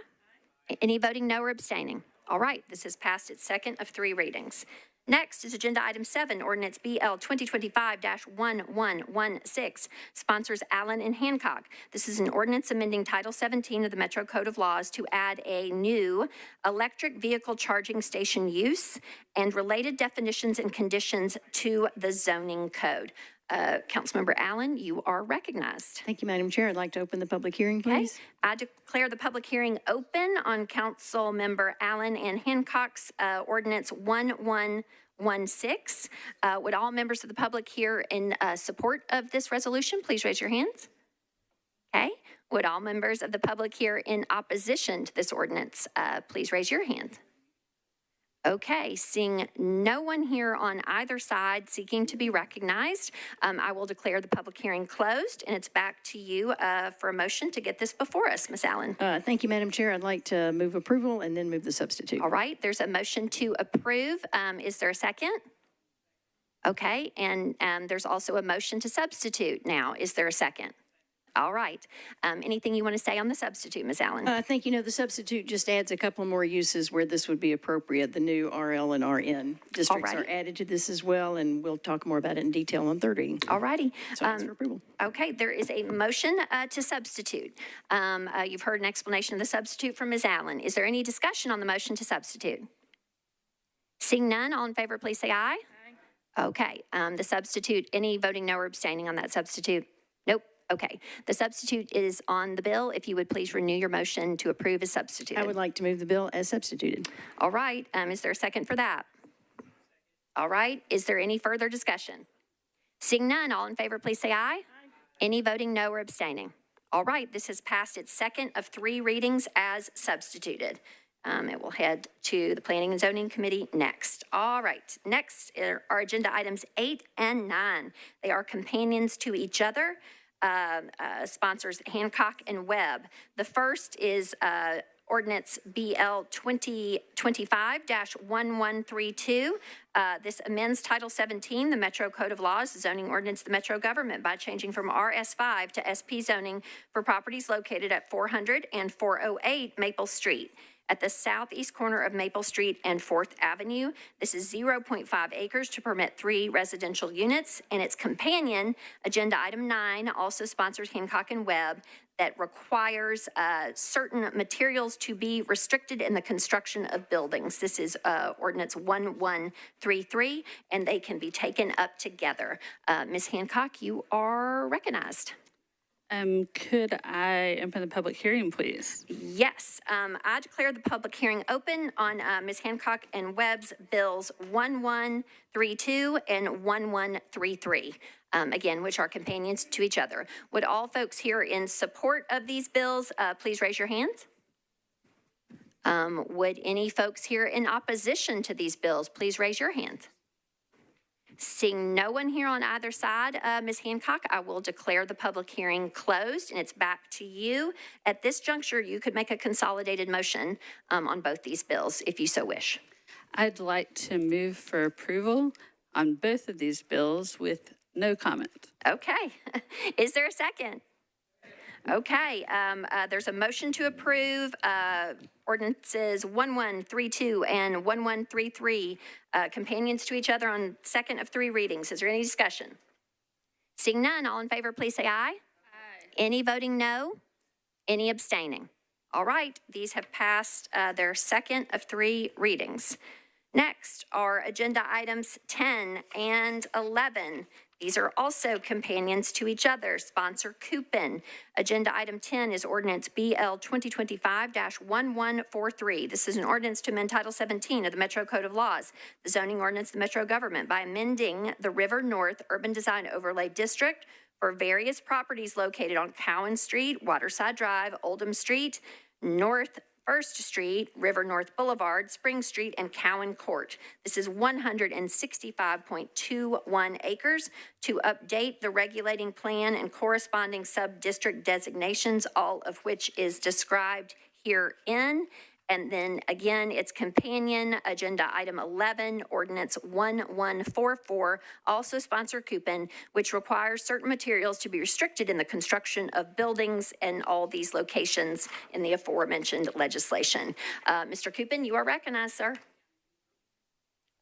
Speaker 1: Any voting no or abstaining? All right, this has passed its second of 3 readings. Next is agenda item 7, ordinance BL 2025-1116, sponsors Allen and Hancock. This is an ordinance amending Title 17 of the Metro Code of Laws to add a new electric vehicle charging station use and related definitions and conditions to the zoning code. Councilmember Allen, you are recognized.
Speaker 16: Thank you, Madam Chair. I'd like to open the public hearing, please.
Speaker 1: Okay. I declare the public hearing open on Councilmember Allen and Hancock's ordinance 1116. Would all members of the public here in support of this resolution, please raise your hands? Okay. Would all members of the public here in opposition to this ordinance, please raise your hand? Okay, seeing no one here on either side seeking to be recognized, I will declare the public hearing closed, and it's back to you for a motion to get this before us, Ms. Allen.
Speaker 16: Thank you, Madam Chair. I'd like to move approval and then move the substitute.
Speaker 1: All right, there's a motion to approve. Is there a second? Okay, and there's also a motion to substitute now. Is there a second? All right. Anything you want to say on the substitute, Ms. Allen?
Speaker 16: I think, the substitute just adds a couple more uses where this would be appropriate. The new RL and RN districts are added to this as well, and we'll talk more about it in detail on third reading.
Speaker 1: All righty.
Speaker 16: So ask for approval.
Speaker 1: Okay, there is a motion to substitute. You've heard an explanation of the substitute from Ms. Allen. Is there any discussion on the motion to substitute? Seeing none, all in favor, please say aye. Aye. Okay, the substitute, any voting no or abstaining on that substitute? Nope. Okay, the substitute is on the bill. If you would please renew your motion to approve as substituted.
Speaker 16: I would like to move the bill as substituted.
Speaker 1: All right, is there a second for that? All right, is there any further discussion? Seeing none, all in favor, please say aye. Aye. Any voting no or abstaining? All right, this has passed its second of 3 readings as substituted. It will head to the Planning and Zoning Committee next. All right, next are agenda items 8 and 9. They are companions to each other. Sponsors Hancock and Webb. The first is ordinance BL 2025-1132. This amends Title 17, the Metro Code of Laws, the zoning ordinance of the Metro government by changing from RS5 to SP zoning for properties located at 400 and 408 Maple Street at the southeast corner of Maple Street and 4th Avenue. This is 0.5 acres to permit 3 residential units, and its companion, agenda item 9, also sponsors Hancock and Webb, that requires certain materials to be restricted in the construction of buildings. This is ordinance 1133, and they can be taken up together. Ms. Hancock, you are recognized.
Speaker 17: Could I open the public hearing, please?
Speaker 1: Yes, I declare the public hearing open on Ms. Hancock and Webb's bills 1132 and 1133, again, which are companions to each other. Would all folks here in support of these bills please raise your hands? Would any folks here in opposition to these bills please raise your hands? Seeing no one here on either side, Ms. Hancock, I will declare the public hearing closed, and it's back to you. At this juncture, you could make a consolidated motion on both these bills, if you so wish.
Speaker 17: I'd like to move for approval on both of these bills with no comment.
Speaker 1: Okay. Is there a second? Okay. There's a motion to approve ordinances 1132 and 1133, companions to each other on second of three readings. Is there any discussion? Seeing none, all in favor, please say aye. Aye. Any voting no? Any abstaining? All right, these have passed their second of three readings. Next are agenda items 10 and 11. These are also companions to each other. Sponsor Coupon. Agenda item 10 is ordinance BL 2025-1143. This is an ordinance to amend Title 17 of the Metro Code of Laws, the zoning ordinance of the Metro government, by amending the River North Urban Design Overlay District for various properties located on Cowan Street, Waterside Drive, Oldham Street, North 1st Street, River North Boulevard, Spring Street, and Cowan Court. This is 165.21 acres to update the regulating plan and corresponding sub-district designations, all of which is described herein. And then again, it's companion agenda item 11, ordinance 1144, also sponsor Coupon, which requires certain materials to be restricted in the construction of buildings and all these locations in the aforementioned legislation. Mr. Coupon, you are recognized, sir.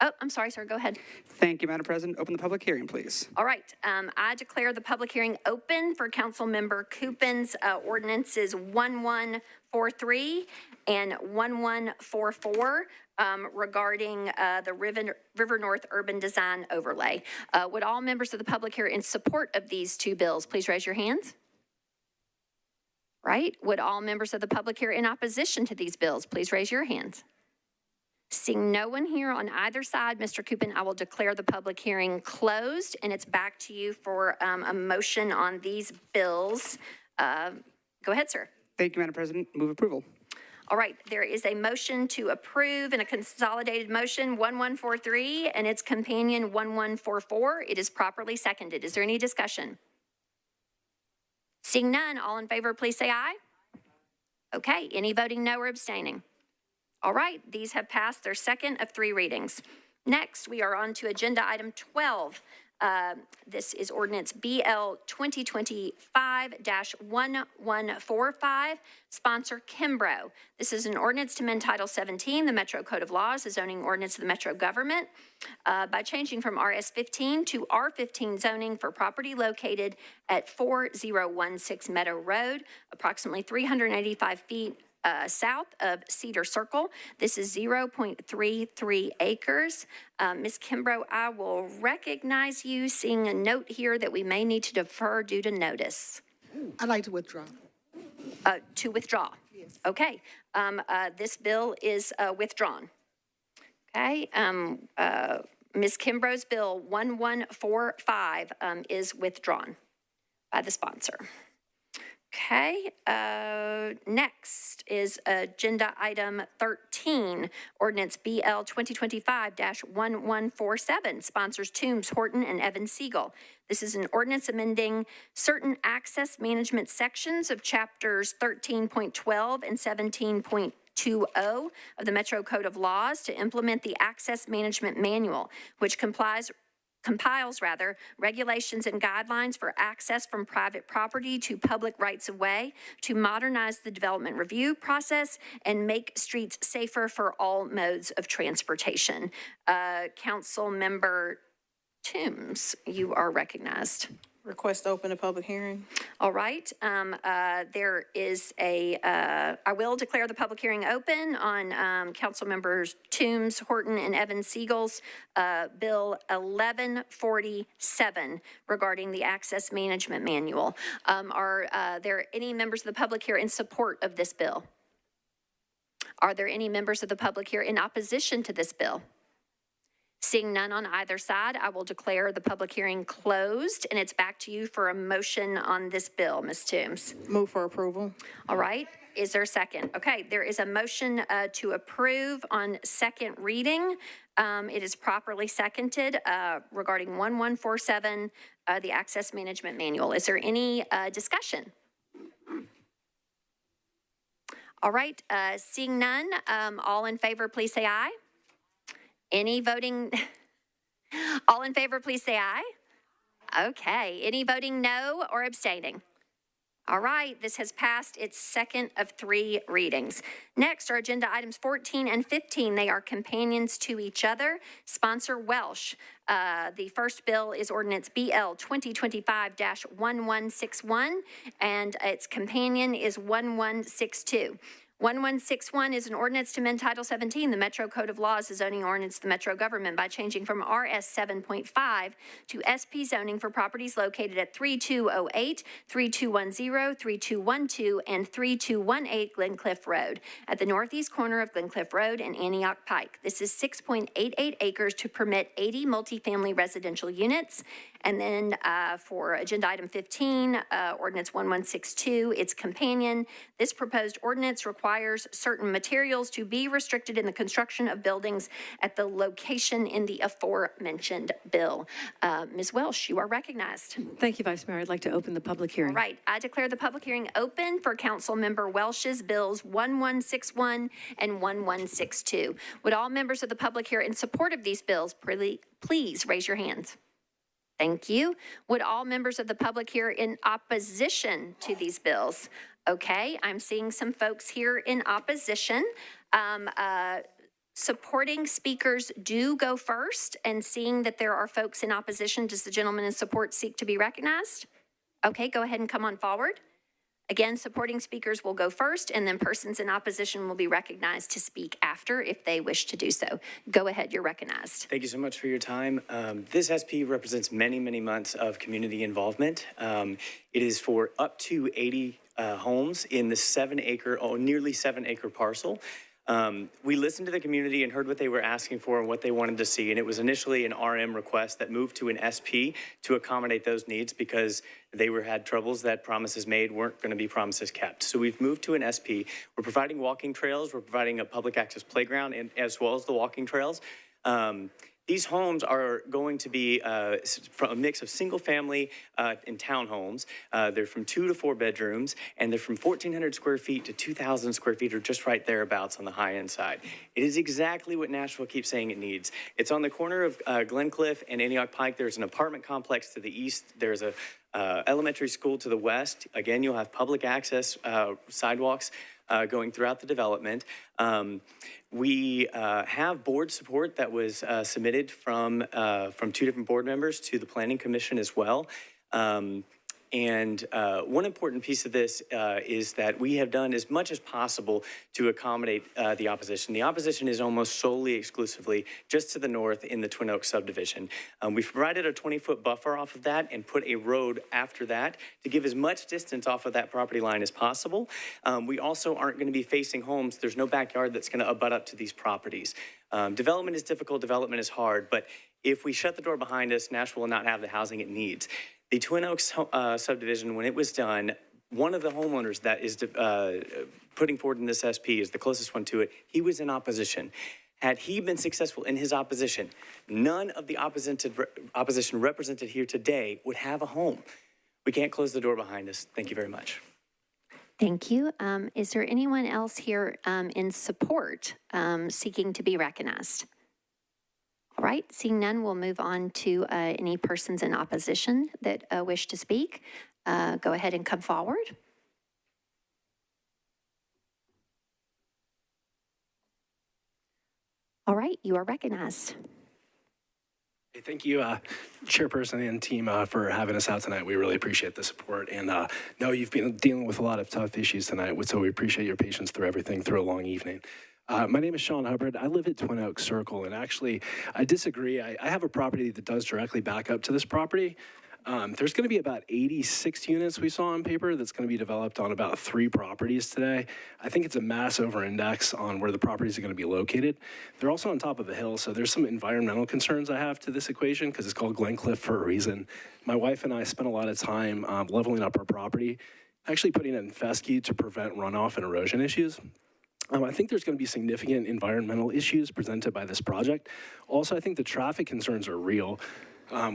Speaker 1: Oh, I'm sorry, sir. Go ahead.
Speaker 19: Thank you, Madam President. Open the public hearing, please.
Speaker 1: All right. I declare the public hearing open for Councilmember Coupon's ordinances 1143 and 1144 regarding the River North Urban Design Overlay. Would all members of the public here in support of these two bills please raise your hands? Right. Would all members of the public here in opposition to these bills please raise your hands? Seeing no one here on either side, Mr. Coupon, I will declare the public hearing closed, and it's back to you for a motion on these bills. Go ahead, sir.
Speaker 19: Thank you, Madam President. Move approval.
Speaker 1: All right, there is a motion to approve and a consolidated motion 1143 and its companion 1144. It is properly seconded. Is there any discussion? Seeing none, all in favor, please say aye. Okay, any voting no or abstaining? All right, these have passed their second of three readings. Next, we are on to agenda item 12. This is ordinance BL 2025-1145, sponsor Kimbrough. This is an ordinance to amend Title 17, the Metro Code of Laws, the zoning ordinance of the Metro government, by changing from RS 15 to R15 zoning for property located at 4016 Meadow Road, approximately 385 feet south of Cedar Circle. This is 0.33 acres. Ms. Kimbrough, I will recognize you, seeing a note here that we may need to defer due to notice.
Speaker 13: I'd like to withdraw.
Speaker 1: To withdraw? Yes. Okay. This bill is withdrawn. Okay. Ms. Kimbrough's bill 1145 is withdrawn by the sponsor. Okay, next is agenda item 13, ordinance BL 2025-1147, sponsors Toombs, Horton, and Evan Siegel. This is an ordinance amending certain access management sections of chapters 13.12 and 17.20 of the Metro Code of Laws to implement the Access Management Manual, which compiles regulations and guidelines for access from private property to public rights-of-way, to modernize the development review process and make streets safer for all modes of transportation. Council Member Toombs, you are recognized.
Speaker 8: Request to open a public hearing.
Speaker 1: All right, there is I will declare the public hearing open on council members Toombs, Horton, and Evans Siegel's Bill 1147 regarding the Access Management Manual. Are there any members of the public here in support of this bill? Are there any members of the public here in opposition to this bill? Seeing none on either side, I will declare the public hearing closed, and it's back to you for a motion on this bill, Ms. Toombs.
Speaker 8: Move for approval.
Speaker 1: All right, is there a second? Okay, there is a motion to approve on second reading. It is properly seconded regarding 1147, the Access Management Manual. Is there any discussion? All right, seeing none, all in favor, please say aye. Any voting? All in favor, please say aye. Okay. Any voting no or abstaining? All right. This has passed its second of 3 readings. Next are agenda items 14 and 15. They are companions to each other. Sponsor Welsh. The first bill is ordinance BL 2025-1161, and its companion is 1162. 1161 is an ordinance to amend Title 17, the Metro Code of Laws, the zoning ordinance of the Metro government by changing from RS 7.5 to SP zoning for properties located at 3208, 3210, 3212, and 3218 Glencliff Road at the northeast corner of Glencliff Road and Antioch Pike. This is 6.88 acres to permit 80 multifamily residential units. And then for agenda item 15, ordinance 1162, its companion, this proposed ordinance requires certain materials to be restricted in the construction of buildings at the location in the aforementioned bill. Ms. Welsh, you are recognized.
Speaker 16: Thank you, Vice Mayor. I'd like to open the public hearing.
Speaker 1: All right, I declare the public hearing open for Council Member Welsh's bills 1161 and 1162. Would all members of the public here in support of these bills please raise your hands? Thank you. Would all members of the public here in opposition to these bills? Okay, I'm seeing some folks here in opposition. Supporting speakers do go first, and seeing that there are folks in opposition, does the gentleman in support seek to be recognized? Okay, go ahead and come on forward. Again, supporting speakers will go first, and then persons in opposition will be recognized to speak after if they wish to do so. Go ahead, you're recognized.
Speaker 2: Thank you so much for your time. This SP represents many, many months of community involvement. It is for up to 80 homes in the nearly 7 acre parcel. We listened to the community and heard what they were asking for and what they wanted to see. And it was initially an RM request that moved to an SP to accommodate those needs because they had troubles that promises made weren't going to be promises kept. So we've moved to an SP. We're providing walking trails. We're providing a public access playground and as well as the walking trails. These homes are going to be from a mix of single family and townhomes. They're from 2 to 4 bedrooms, and they're from 1,400 square feet to 2,000 square feet, or just right thereabouts on the high end side. It is exactly what Nashville keeps saying it needs. It's on the corner of Glencliff and Antioch Pike. There's an apartment complex to the east. There's a elementary school to the west. Again, you'll have public access sidewalks going throughout the development. We have board support that was submitted from 2 different board members to the Planning Commission as well. One important piece of this is that we have done as much as possible to accommodate the opposition. The opposition is almost solely exclusively just to the north in the Twin Oaks subdivision. We've provided a 20-foot buffer off of that and put a road after that to give as much distance off of that property line as possible. We also aren't going to be facing homes. There's no backyard that's going to abut up to these properties. Development is difficult, development is hard, but if we shut the door behind us, Nashville will not have the housing it needs. The Twin Oaks subdivision, when it was done, one of the homeowners that is putting forward in this SP is the closest one to it. He was in opposition. Had he been successful in his opposition, none of the opposition represented here today would have a home. We can't close the door behind us. Thank you very much.
Speaker 1: Thank you. Is there anyone else here in support seeking to be recognized? All right, seeing none, we'll move on to any persons in opposition that wish to speak. Go ahead and come forward. All right, you are recognized.
Speaker 20: Thank you, Chairperson and team, for having us out tonight. We really appreciate the support. And know you've been dealing with a lot of tough issues tonight, so we appreciate your patience through everything, through a long evening. My name is Sean Hubbard. I live at Twin Oaks Circle, and actually, I disagree. I have a property that does directly back up to this property. There's going to be about 86 units we saw on paper that's going to be developed on about 3 properties today. I think it's a mass over-index on where the properties are going to be located. They're also on top of a hill, so there's some environmental concerns I have to this equation because it's called Glen Cliff for a reason. My wife and I spent a lot of time leveling up our property, actually putting it in fescue to prevent runoff and erosion issues. I think there's going to be significant environmental issues presented by this project. Also, I think the traffic concerns are real.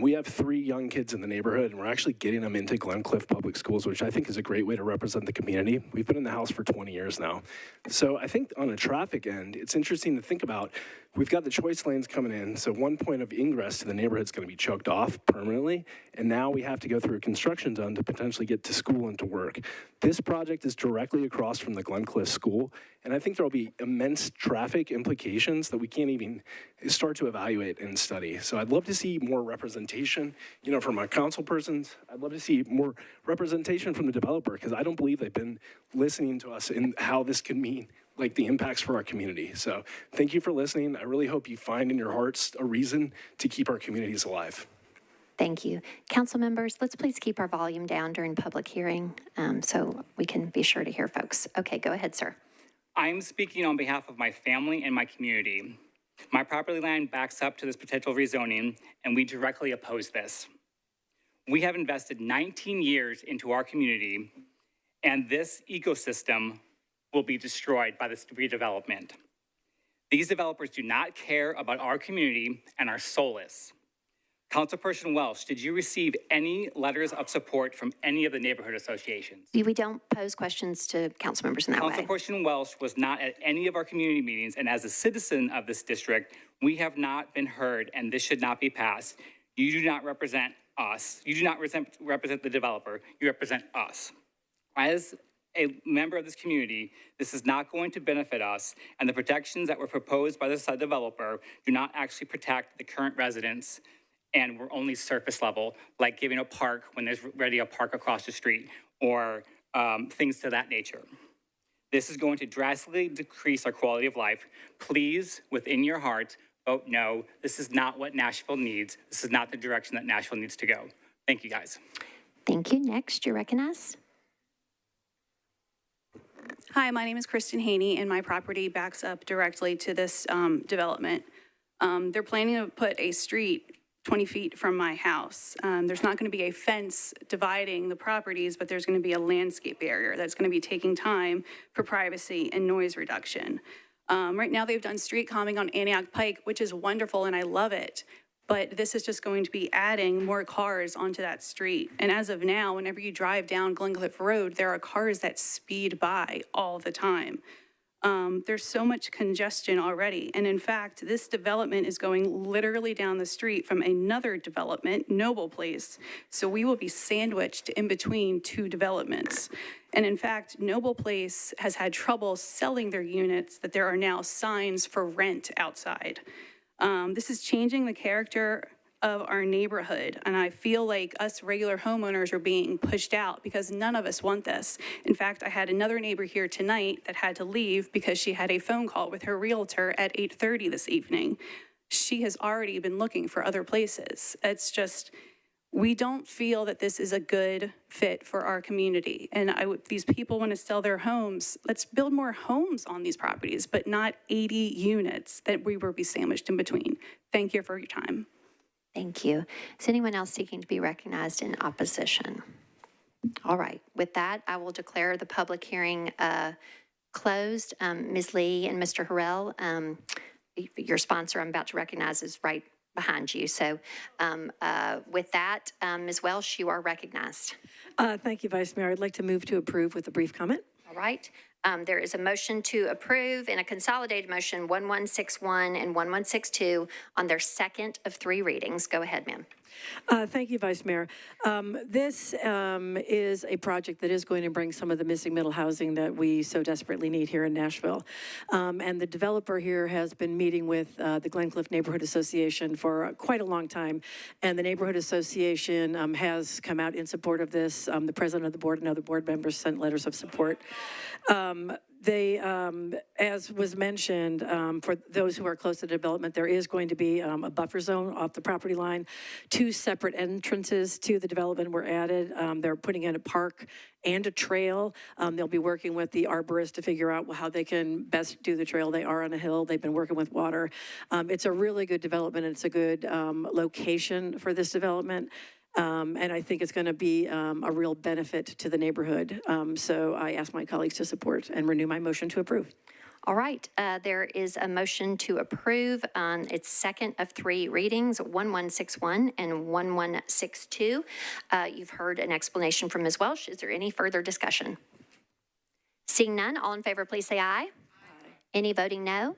Speaker 20: We have 3 young kids in the neighborhood, and we're actually getting them into Glen Cliff Public Schools, which I think is a great way to represent the community. We've been in the house for 20 years now. So I think on a traffic end, it's interesting to think about. We've got the choice lanes coming in, so one point of ingress to the neighborhood is going to be choked off permanently, and now we have to go through a construction zone to potentially get to school and to work. This project is directly across from the Glen Cliff School, and I think there will be immense traffic implications that we can't even start to evaluate and study. So I'd love to see more representation, from our council persons. I'd love to see more representation from the developer, because I don't believe they've been listening to us in how this could mean the impacts for our community. So thank you for listening. I really hope you find in your hearts a reason to keep our communities alive.
Speaker 1: Thank you. Council members, let's please keep our volume down during public hearing so we can be sure to hear folks. Okay, go ahead, sir.
Speaker 21: I'm speaking on behalf of my family and my community. My property line backs up to this potential rezoning, and we directly oppose this. We have invested 19 years into our community, and this ecosystem will be destroyed by this redevelopment. These developers do not care about our community and are soulless. Councilperson Welsh, did you receive any letters of support from any of the neighborhood associations?
Speaker 1: We don't pose questions to council members in that way.
Speaker 21: Councilperson Welsh was not at any of our community meetings, and as a citizen of this district, we have not been heard, and this should not be passed. You do not represent us. You do not represent the developer. You represent us. As a member of this community, this is not going to benefit us, and the protections that were proposed by the developer do not actually protect the current residents, and we're only surface level, like giving a park when there's already a park across the street, or things to that nature. This is going to drastically decrease our quality of life. Please, within your heart, vote no. This is not what Nashville needs. This is not the direction that Nashville needs to go. Thank you, guys.
Speaker 1: Thank you. Next, you're recognized.
Speaker 22: Hi, my name is Kristen Haney, and my property backs up directly to this development. They're planning to put a street 20 feet from my house. There's not going to be a fence dividing the properties, but there's going to be a landscape barrier that's going to be taking time for privacy and noise reduction. Right now, they've done street calming on Antioch Pike, which is wonderful, and I love it. But this is just going to be adding more cars onto that street. And as of now, whenever you drive down Glen Cliff Road, there are cars that speed by all the time. There's so much congestion already. And in fact, this development is going literally down the street from another development, Noble Place. So we will be sandwiched in between 2 developments. And in fact, Noble Place has had trouble selling their units, that there are now signs for rent outside. This is changing the character of our neighborhood, and I feel like us regular homeowners are being pushed out because none of us want this. In fact, I had another neighbor here tonight that had to leave because she had a phone call with her realtor at 8:30 this evening. She has already been looking for other places. It's just, we don't feel that this is a good fit for our community. And these people want to sell their homes. Let's build more homes on these properties, but not 80 units that we will be sandwiched in between. Thank you for your time.
Speaker 1: Thank you. Is anyone else seeking to be recognized in opposition? All right. With that, I will declare the public hearing closed. Ms. Lee and Mr. Harrell, your sponsor I'm about to recognize is right behind you. So with that, Ms. Welsh, you are recognized.
Speaker 24: Thank you, Vice Mayor. I'd like to move to approve with a brief comment.
Speaker 1: All right. There is a motion to approve and a consolidated motion 1161 and 1162 on their second of 3 readings. Go ahead, ma'am.
Speaker 24: Thank you, Vice Mayor. This is a project that is going to bring some of the missing middle housing that we so desperately need here in Nashville. And the developer here has been meeting with the Glencliff Neighborhood Association for quite a long time. And the Neighborhood Association has come out in support of this. The president of the board and other board members sent letters of support. They, as was mentioned, for those who are close to development, there is going to be a buffer zone off the property line. 2 separate entrances to the development were added. They're putting in a park and a trail. They'll be working with the arborist to figure out how they can best do the trail. They are on a hill. They've been working with water. It's a really good development. And it's a good location for this development. And I think it's going to be a real benefit to the neighborhood. So I ask my colleagues to support and renew my motion to approve.
Speaker 1: All right, there is a motion to approve on its second of 3 readings, 1161 and 1162. You've heard an explanation from Ms. Welsh. Is there any further discussion? Seeing none, all in favor, please say aye. Any voting no?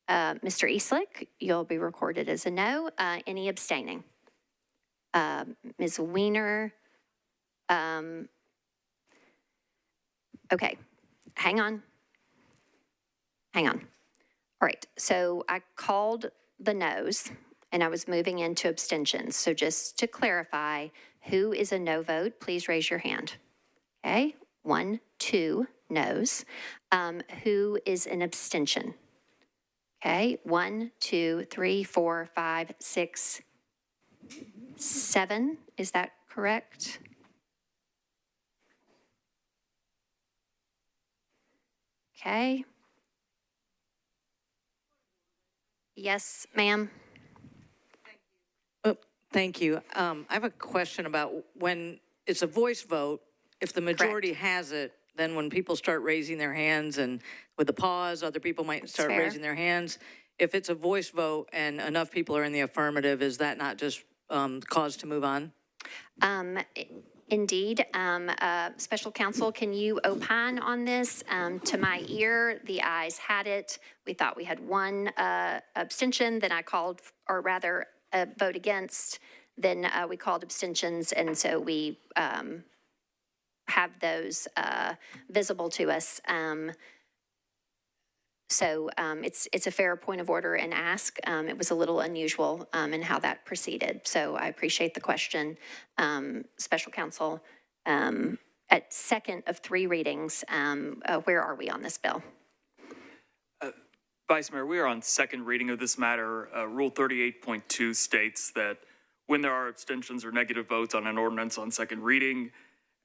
Speaker 1: Mr. Eastlick, you'll be recorded as a no. Any abstaining? Ms. Weiner, okay, hang on. All right, so I called the noes and I was moving into abstentions. So just to clarify, who is a no vote, please raise your hand. Okay, 1, 2 noes. Who is an abstention? Okay, 1, 2, 3, 4, 5, 6, 7, is that correct? Okay. Yes, ma'am.
Speaker 3: Oh, thank you. I have a question about when it's a voice vote, if the majority has it, then when people start raising their hands and with the pause, other people might start raising their hands. If it's a voice vote and enough people are in the affirmative, is that not just cause to move on?
Speaker 1: Indeed. Special counsel, can you opine on this? To my ear, the ayes had it. We thought we had 1 abstention, then I called, or rather a vote against, then we called abstentions, and so we have those visible to us. So it's a fair point of order and ask. It was a little unusual in how that proceeded. So I appreciate the question. Special counsel, at second of 3 readings, where are we on this bill?
Speaker 23: Vice Mayor, we are on second reading of this matter. Rule 38.2 states that when there are abstentions or negative votes on an ordinance on second reading,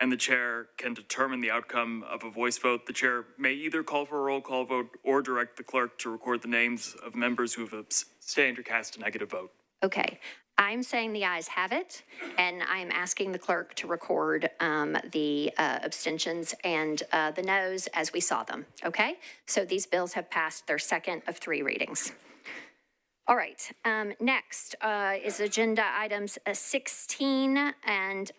Speaker 23: and the chair can determine the outcome of a voice vote, the chair may either call for a roll call vote or direct the clerk to record the names of members who have abstained or cast a negative vote.
Speaker 1: Okay. I'm saying the ayes have it, and I'm asking the clerk to record the abstentions and the noes as we saw them, okay? So these bills have passed their second of 3 readings. All right, next is agenda items 16 and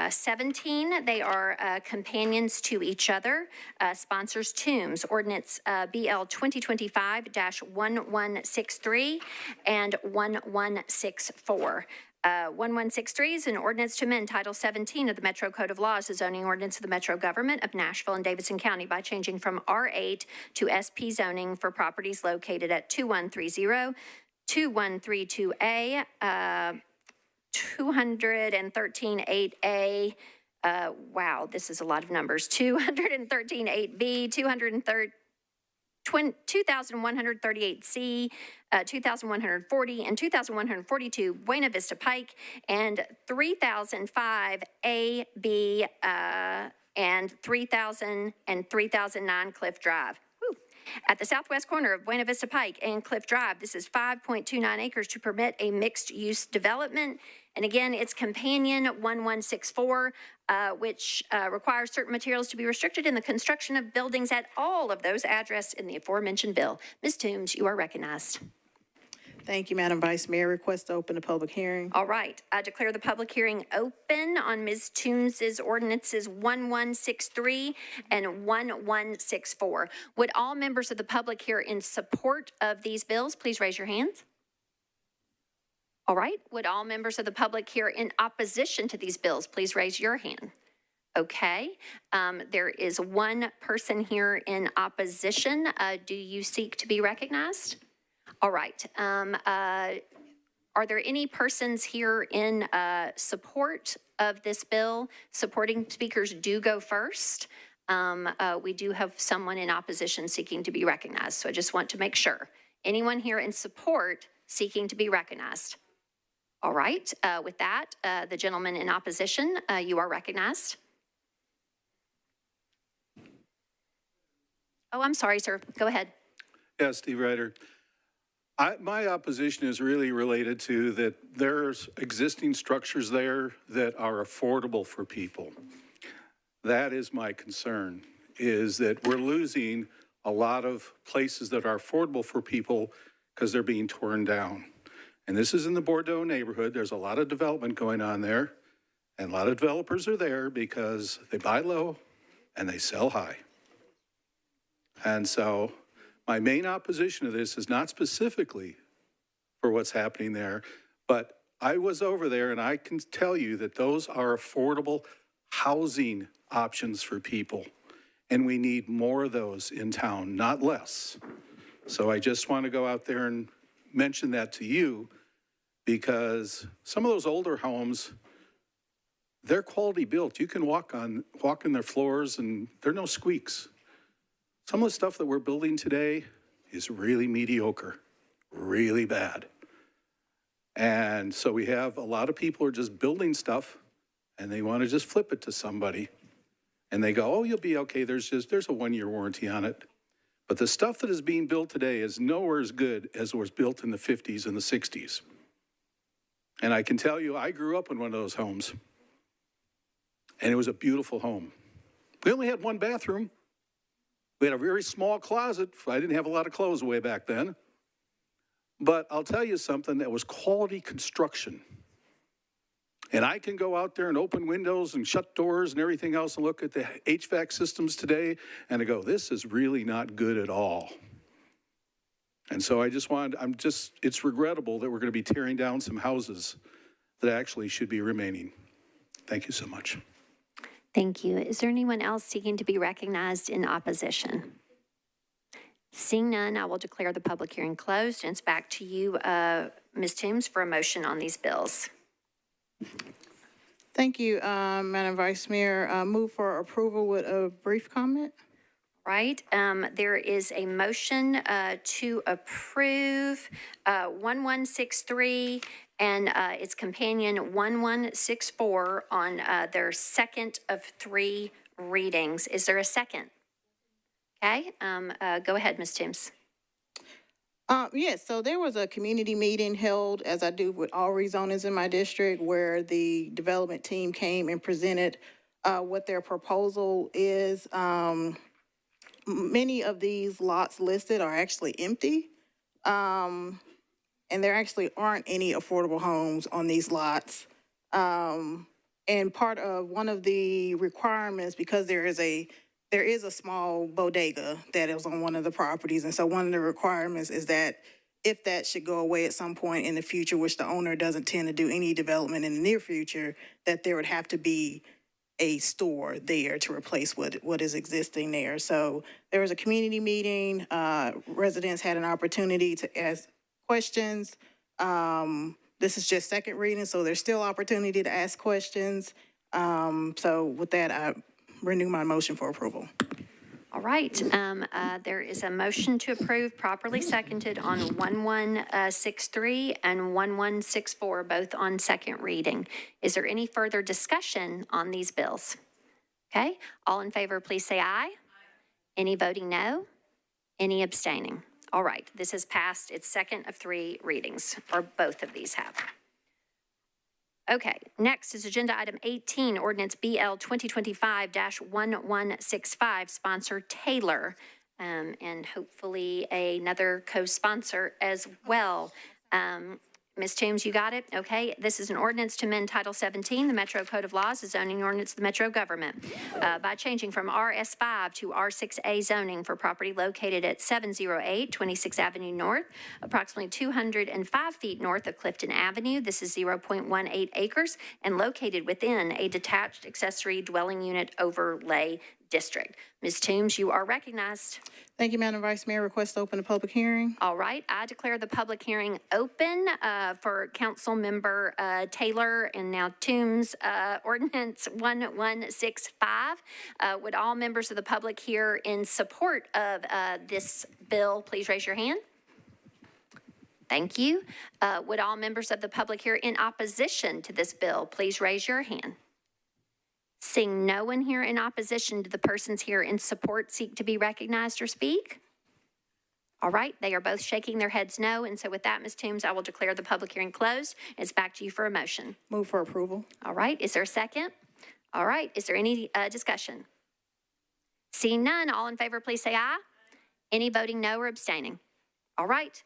Speaker 1: 17. They are companions to each other. Sponsors Toombs, ordinance BL 2025-1163 and 1164. 1163 is an ordinance to amend Title 17 of the Metro Code of Laws, the zoning ordinance of the Metro Government of Nashville and Davidson County by changing from R8 to SP zoning for properties located at 2130, 2132A, 213.8A, wow, this is a lot of numbers, 213.8B, 2138C, 2140 and 2142 Buena Vista Pike, and 3005 A, B, and 3000 and 3009 Cliff Drive. Woo. At the southwest corner of Buena Vista Pike and Cliff Drive, this is 5.29 acres to permit a mixed-use development. And again, it's companion 1164, which requires certain materials to be restricted in the construction of buildings at all of those addressed in the aforementioned bill. Ms. Toombs, you are recognized.
Speaker 8: Thank you, Madam Vice Mayor. Request to open the public hearing.
Speaker 1: All right, I declare the public hearing open on Ms. Toombs's ordinances 1163 and 1164. Would all members of the public here in support of these bills please raise your hands? All right, would all members of the public here in opposition to these bills please raise your hand? Okay, there is one person here in opposition. Do you seek to be recognized? All right, are there any persons here in support of this bill? Supporting speakers do go first. We do have someone in opposition seeking to be recognized, so I just want to make sure. Anyone here in support seeking to be recognized? All right, with that, the gentleman in opposition, you are recognized. Oh, I'm sorry, sir. Go ahead.
Speaker 5: Yeah, Steve Ryder. My opposition is really related to that there's existing structures there that are affordable for people. That is my concern, is that we're losing a lot of places that are affordable for people because they're being torn down. And this is in the Bordeaux neighborhood. There's a lot of development going on there, and a lot of developers are there because they buy low and they sell high. And so my main opposition to this is not specifically for what's happening there, but I was over there and I can tell you that those are affordable housing options for people. And we need more of those in town, not less. So I just want to go out there and mention that to you, because some of those older homes, they're quality built. You can walk in their floors and there are no squeaks. Some of the stuff that we're building today is really mediocre, really bad. And so we have a lot of people who are just building stuff and they want to just flip it to somebody. And they go, oh, you'll be okay. There's a 1-year warranty on it. But the stuff that is being built today is nowhere as good as was built in the 50s and the 60s. And I can tell you, I grew up in one of those homes. And it was a beautiful home. We only had one bathroom. We had a very small closet. I didn't have a lot of clothes way back then. But I'll tell you something, that was quality construction. And I can go out there and open windows and shut doors and everything else and look at the HVAC systems today and I go, this is really not good at all. And so it's regrettable that we're going to be tearing down some houses that actually should be remaining. Thank you so much.
Speaker 1: Thank you. Is there anyone else seeking to be recognized in opposition? Seeing none, I will declare the public hearing closed, and it's back to you, Ms. Toombs, for a motion on these bills.
Speaker 8: Thank you, Madam Vice Mayor. Move for approval with a brief comment.
Speaker 1: Right. There is a motion to approve 1163 and its companion 1164 on their second of 3 readings. Is there a second? Okay. Go ahead, Ms. Toombs.
Speaker 8: Yes, so there was a community meeting held, as I do with all rezonings in my district, where the development team came and presented what their proposal is. Many of these lots listed are actually empty, and there actually aren't any affordable homes on these lots. And part of one of the requirements, because there is a small bodega that is on one of the properties. And so one of the requirements is that if that should go away at some point in the future, which the owner doesn't tend to do any development in the near future, that there would have to be a store there to replace what is existing there. So there was a community meeting. Residents had an opportunity to ask questions. This is just second reading, so there's still opportunity to ask questions. So with that, I renew my motion for approval.
Speaker 1: All right. There is a motion to approve, properly seconded, on 1163 and 1164, both on second reading. Is there any further discussion on these bills? Okay. All in favor, please say aye. Any voting no? Any abstaining? All right. This has passed its second of 3 readings, or both of these have. Okay, next is agenda item 18, ordinance BL 2025-1165, sponsor Taylor, and hopefully another co-sponsor as well. Ms. Toombs, you got it? Okay. This is an ordinance to amend Title 17, the Metro Code of Laws, the zoning ordinance of the Metro Government, by changing from RS5 to R6A zoning for property located at 708 26th Avenue North, approximately 205 feet north of Clifton Avenue. This is 0.18 acres and located within a detached accessory dwelling unit overlay district. Ms. Toombs, you are recognized.
Speaker 8: Thank you, Madam Vice Mayor. Request to open the public hearing.
Speaker 1: All right, I declare the public hearing open for Council Member Taylor and now Toombs Ordinance 1165. Would all members of the public here in support of this bill please raise your hand? Thank you. Would all members of the public here in opposition to this bill please raise your hand? Seeing no one here in opposition to the persons here in support seek to be recognized or speak? All right, they are both shaking their heads no, and so with that, Ms. Toombs, I will declare the public hearing closed. It's back to you for a motion.
Speaker 8: Move for approval.
Speaker 1: All right, is there a second? All right, is there any discussion? Seeing none, all in favor, please say aye. Any voting no or abstaining? All right.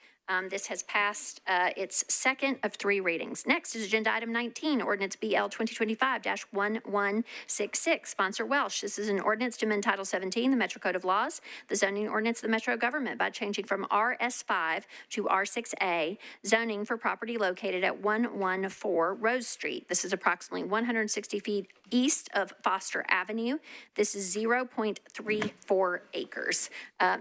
Speaker 1: This has passed its second of 3 readings. Next is agenda item 19, ordinance BL 2025-1166, sponsor Welsh. This is an ordinance to amend Title 17, the Metro Code of Laws, the zoning ordinance of the Metro Government by changing from RS5 to R6A, zoning for property located at 114 Rose Street. This is approximately 160 feet east of Foster Avenue. This is 0.34 acres.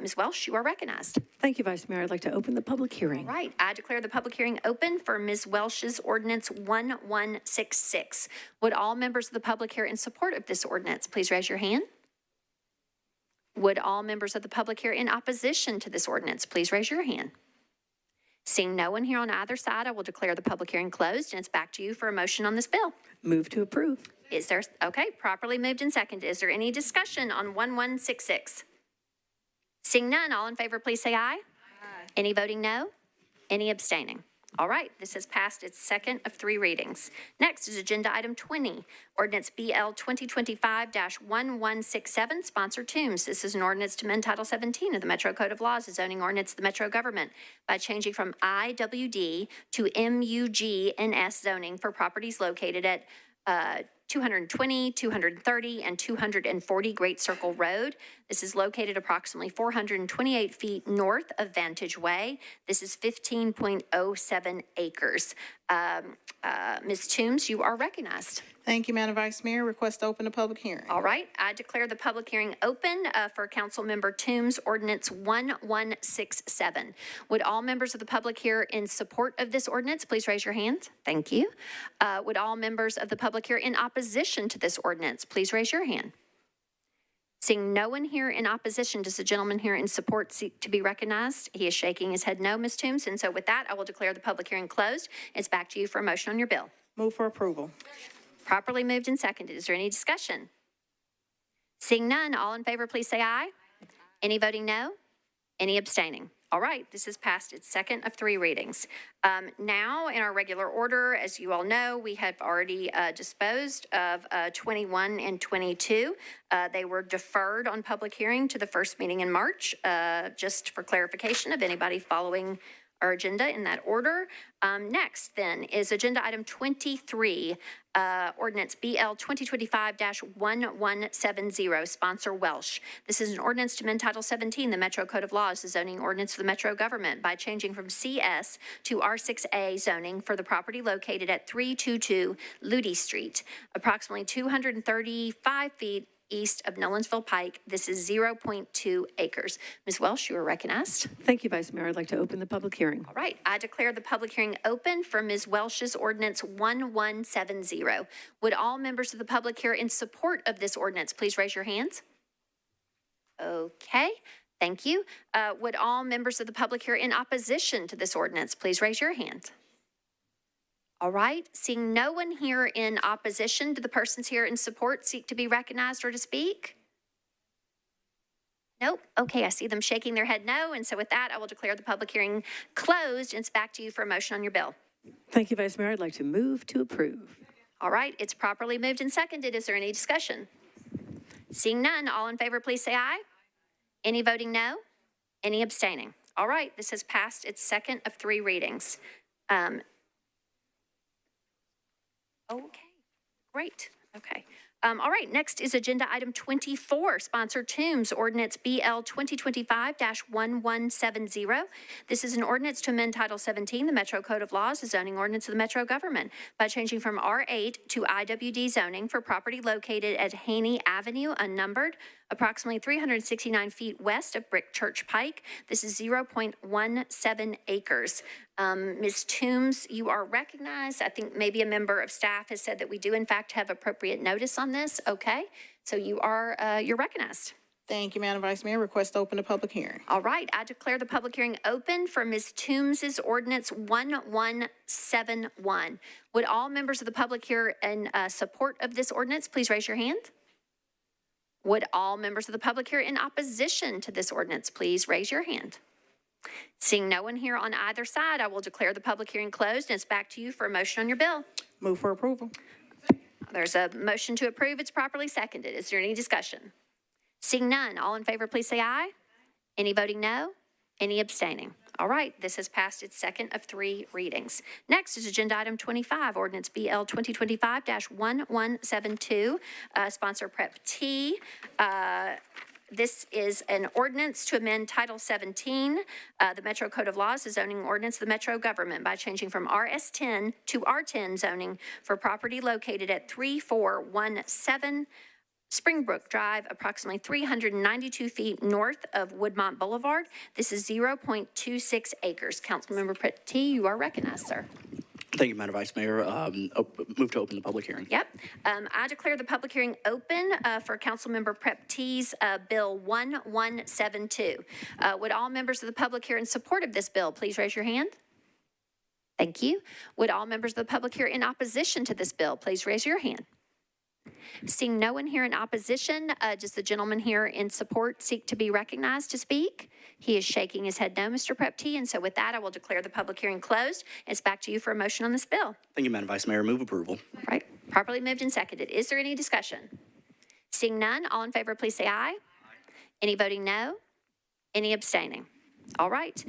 Speaker 1: Ms. Welsh, you are recognized.
Speaker 24: Thank you, Vice Mayor. I'd like to open the public hearing.
Speaker 1: All right, I declare the public hearing open for Ms. Welsh's ordinance 1166. Would all members of the public here in support of this ordinance please raise your hand? Would all members of the public here in opposition to this ordinance please raise your hand? Seeing no one here on either side, I will declare the public hearing closed, and it's back to you for a motion on this bill.
Speaker 24: Move to approve.
Speaker 1: Is there, okay, properly moved and seconded. Is there any discussion on 1166? Seeing none, all in favor, please say aye. Aye. Any voting no? Any abstaining? All right, this has passed its second of 3 readings. Next is agenda item 20, ordinance BL 2025-1167, sponsor Toombs. This is an ordinance to amend Title 17 of the Metro Code of Laws, the zoning ordinance of the Metro Government by changing from IWD to MUGNS zoning for properties located at 220, 230, and 240 Great Circle Road. This is located approximately 428 feet north of Vantage Way. This is 15.07 acres. Ms. Toombs, you are recognized.
Speaker 8: Thank you, Madam Vice Mayor. Request to open the public hearing.
Speaker 1: All right, I declare the public hearing open for Council Member Toombs Ordinance 1167. Would all members of the public here in support of this ordinance please raise your hand? Thank you. Would all members of the public here in opposition to this ordinance please raise your hand? Seeing no one here in opposition, does the gentleman here in support seek to be recognized? He is shaking his head no, Ms. Toombs, and so with that, I will declare the public hearing closed. It's back to you for a motion on your bill.
Speaker 8: Move for approval.
Speaker 1: Properly moved and seconded. Is there any discussion? Seeing none, all in favor, please say aye. Any voting no? Any abstaining? All right, this has passed its second of 3 readings. Now, in our regular order, as you all know, we have already disposed of 21 and 22. They were deferred on public hearing to the first meeting in March, just for clarification of anybody following our agenda in that order. Next, then, is agenda item 23, ordinance BL 2025-1170, sponsor Welsh. This is an ordinance to amend Title 17, the Metro Code of Laws, the zoning ordinance of the Metro Government by changing from CS to R6A zoning for the property located at 322 Ludi Street, approximately 235 feet east of Nolensville Pike. This is 0.2 acres. Ms. Welsh, you are recognized.
Speaker 24: Thank you, Vice Mayor. I'd like to open the public hearing.
Speaker 1: All right, I declare the public hearing open for Ms. Welsh's ordinance 1170. Would all members of the public here in support of this ordinance please raise your hands? Okay, thank you. Would all members of the public here in opposition to this ordinance please raise your hand? All right, seeing no one here in opposition to the persons here in support seek to be recognized or to speak? Nope. Okay, I see them shaking their head no, and so with that, I will declare the public hearing closed, and it's back to you for a motion on your bill.
Speaker 24: Thank you, Vice Mayor. I'd like to move to approve.
Speaker 1: All right, it's properly moved and seconded. Is there any discussion? Seeing none, all in favor, please say aye. Any voting no? Any abstaining? All right, this has passed its second of 3 readings. Okay, great. Okay. All right, next is agenda item 24, sponsor Toombs, ordinance BL 2025-1170. This is an ordinance to amend Title 17, the Metro Code of Laws, the zoning ordinance of the Metro government by changing from R8 to IWD zoning for property located at Haney Avenue, unnumbered, approximately 369 feet west of Brick Church Pike. This is 0.17 acres. Ms. Toombs, you are recognized. I think maybe a member of staff has said that we do in fact have appropriate notice on this. Okay, so you're recognized.
Speaker 8: Thank you, Madam Vice Mayor. Request to open the public hearing.
Speaker 1: All right, I declare the public hearing open for Ms. Toombs's ordinance 1171. Would all members of the public here in support of this ordinance please raise your hand? Would all members of the public here in opposition to this ordinance please raise your hand? Seeing no one here on either side, I will declare the public hearing closed, and it's back to you for a motion on your bill.
Speaker 8: Move for approval.
Speaker 1: There's a motion to approve. It's properly seconded. Is there any discussion? Seeing none, all in favor, please say aye. Any voting no? Any abstaining? All right, this has passed its second of 3 readings. Next is agenda item 25, ordinance BL 2025-1172, sponsor Prep T. This is an ordinance to amend Title 17, the Metro Code of Laws, the zoning ordinance of the Metro government by changing from RS10 to R10 zoning for property located at 3417 Springbrook Drive, approximately 392 feet north of Woodmont Boulevard. This is 0.26 acres. Councilmember Petit, you are recognized, sir.
Speaker 6: Thank you, Madam Vice Mayor. Move to open the public hearing.
Speaker 1: Yep. I declare the public hearing open for Councilmember Prep T's Bill 1172. Would all members of the public here in support of this bill please raise your hand? Thank you. Would all members of the public here in opposition to this bill please raise your hand? Seeing no one here in opposition, does the gentleman here in support seek to be recognized to speak? He is shaking his head no, Mr. Prep-T, and so with that, I will declare the public hearing closed. It's back to you for a motion on this bill.
Speaker 6: Thank you, Madam Vice Mayor. Move approval.
Speaker 1: All right, properly moved and seconded. Is there any discussion? Seeing none, all in favor, please say aye. Any voting no? Any abstaining? All right,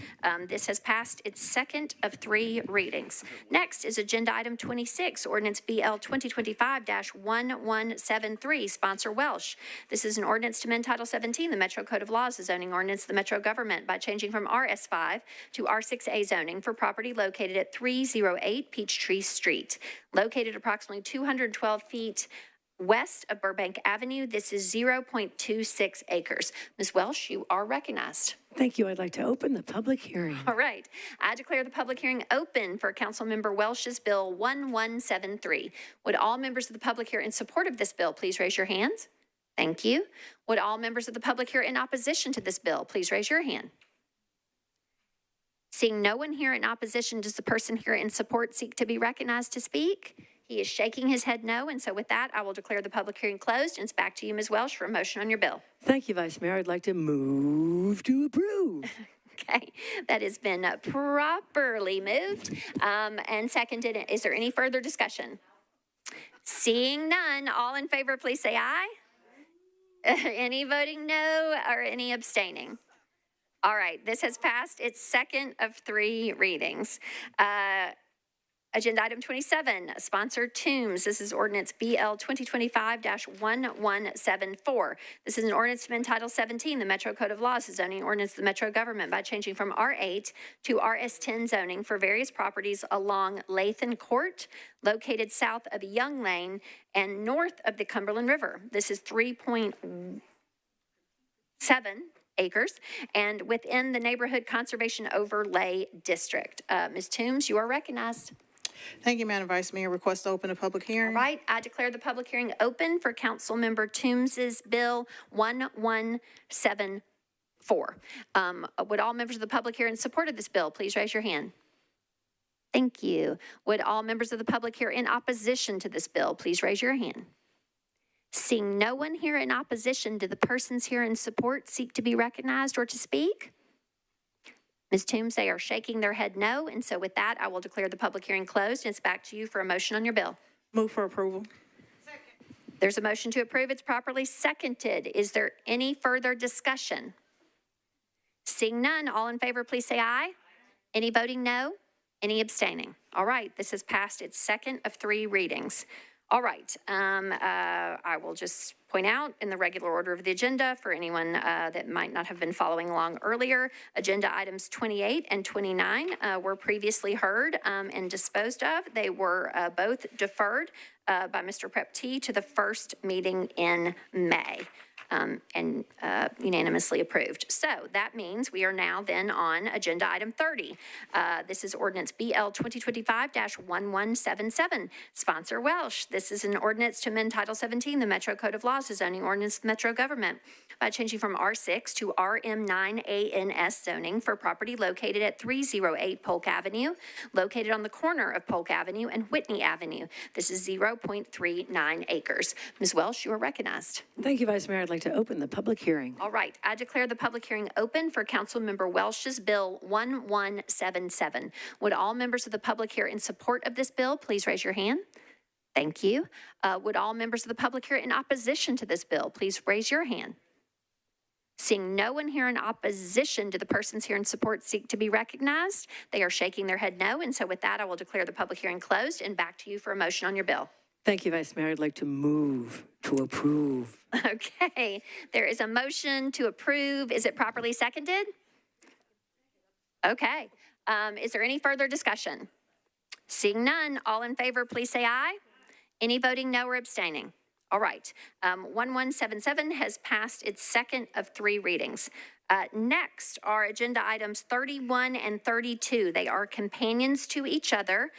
Speaker 1: this has passed its second of 3 readings. Next is agenda item 26, ordinance BL 2025-1173, sponsor Welsh. This is an ordinance to amend Title 17, the Metro Code of Laws, the zoning ordinance of the Metro government by changing from RS5 to R6A zoning for property located at 308 Peachtree Street, located approximately 212 feet west of Burbank Avenue. This is 0.26 acres. Ms. Welsh, you are recognized.
Speaker 24: Thank you. I'd like to open the public hearing.
Speaker 1: All right. I declare the public hearing open for Councilmember Welsh's Bill 1173. Would all members of the public here in support of this bill please raise your hands? Thank you. Would all members of the public here in opposition to this bill please raise your hand? Seeing no one here in opposition, does the person here in support seek to be recognized to speak? He is shaking his head no, and so with that, I will declare the public hearing closed, and it's back to you, Ms. Welsh, for a motion on your bill.
Speaker 24: Thank you, Vice Mayor. I'd like to move to approve.
Speaker 1: Okay, that has been properly moved and seconded. Is there any further discussion? Seeing none, all in favor, please say aye. Any voting no or any abstaining? All right, this has passed its second of 3 readings. Agenda item 27, sponsor Toombs. This is ordinance BL 2025-1174. This is an ordinance to amend Title 17, the Metro Code of Laws, the zoning ordinance of the Metro government by changing from R8 to RS10 zoning for various properties along Lathan Court, located south of Young Lane and north of the Cumberland River. This is 3.7 acres and within the Neighborhood Conservation Overlay District. Ms. Toombs, you are recognized.
Speaker 8: Thank you, Madam Vice Mayor. Request to open a public hearing.
Speaker 1: All right, I declare the public hearing open for Councilmember Toombs's Bill 1174. Would all members of the public here in support of this bill please raise your hand? Thank you. Would all members of the public here in opposition to this bill please raise your hand? Seeing no one here in opposition, do the persons here in support seek to be recognized or to speak? Ms. Toombs, they are shaking their head no, and so with that, I will declare the public hearing closed, and it's back to you for a motion on your bill.
Speaker 8: Move for approval.
Speaker 1: There's a motion to approve. It's properly seconded. Is there any further discussion? Seeing none, all in favor, please say aye. Any voting no? Any abstaining? All right, this has passed its second of 3 readings. All right, I will just point out in the regular order of the agenda for anyone that might not have been following along earlier, agenda items 28 and 29 were previously heard and disposed of. They were both deferred by Mr. Prep-T to the first meeting in May. And unanimously approved. So that means we are now then on agenda item 30. This is ordinance BL 2025-1177. Sponsor Welsh. This is an ordinance to amend Title 17, the Metro Code of Laws, the zoning ordinance of the Metro government by changing from R6 to RM9ANS zoning for property located at 308 Polk Avenue, located on the corner of Polk Avenue and Whitney Avenue. This is 0.39 acres. Ms. Welsh, you are recognized.
Speaker 24: Thank you, Vice Mayor. I'd like to open the public hearing.
Speaker 1: All right, I declare the public hearing open for Councilmember Welsh's Bill 1177. Would all members of the public here in support of this bill, please raise your hand? Thank you. Would all members of the public here in opposition to this bill, please raise your hand? Seeing no one here in opposition to the persons here in support seek to be recognized, they are shaking their head no, and so with that, I will declare the public hearing closed and back to you for a motion on your bill.
Speaker 24: Thank you, Vice Mayor. I'd like to move to approve.
Speaker 1: Okay, there is a motion to approve. Is it properly seconded? Okay. Is there any further discussion? Seeing none, all in favor, please say aye. Any voting no or abstaining? All right. 1177 has passed its second of 3 readings. Next are agenda items 31 and 32. They are companions to each other.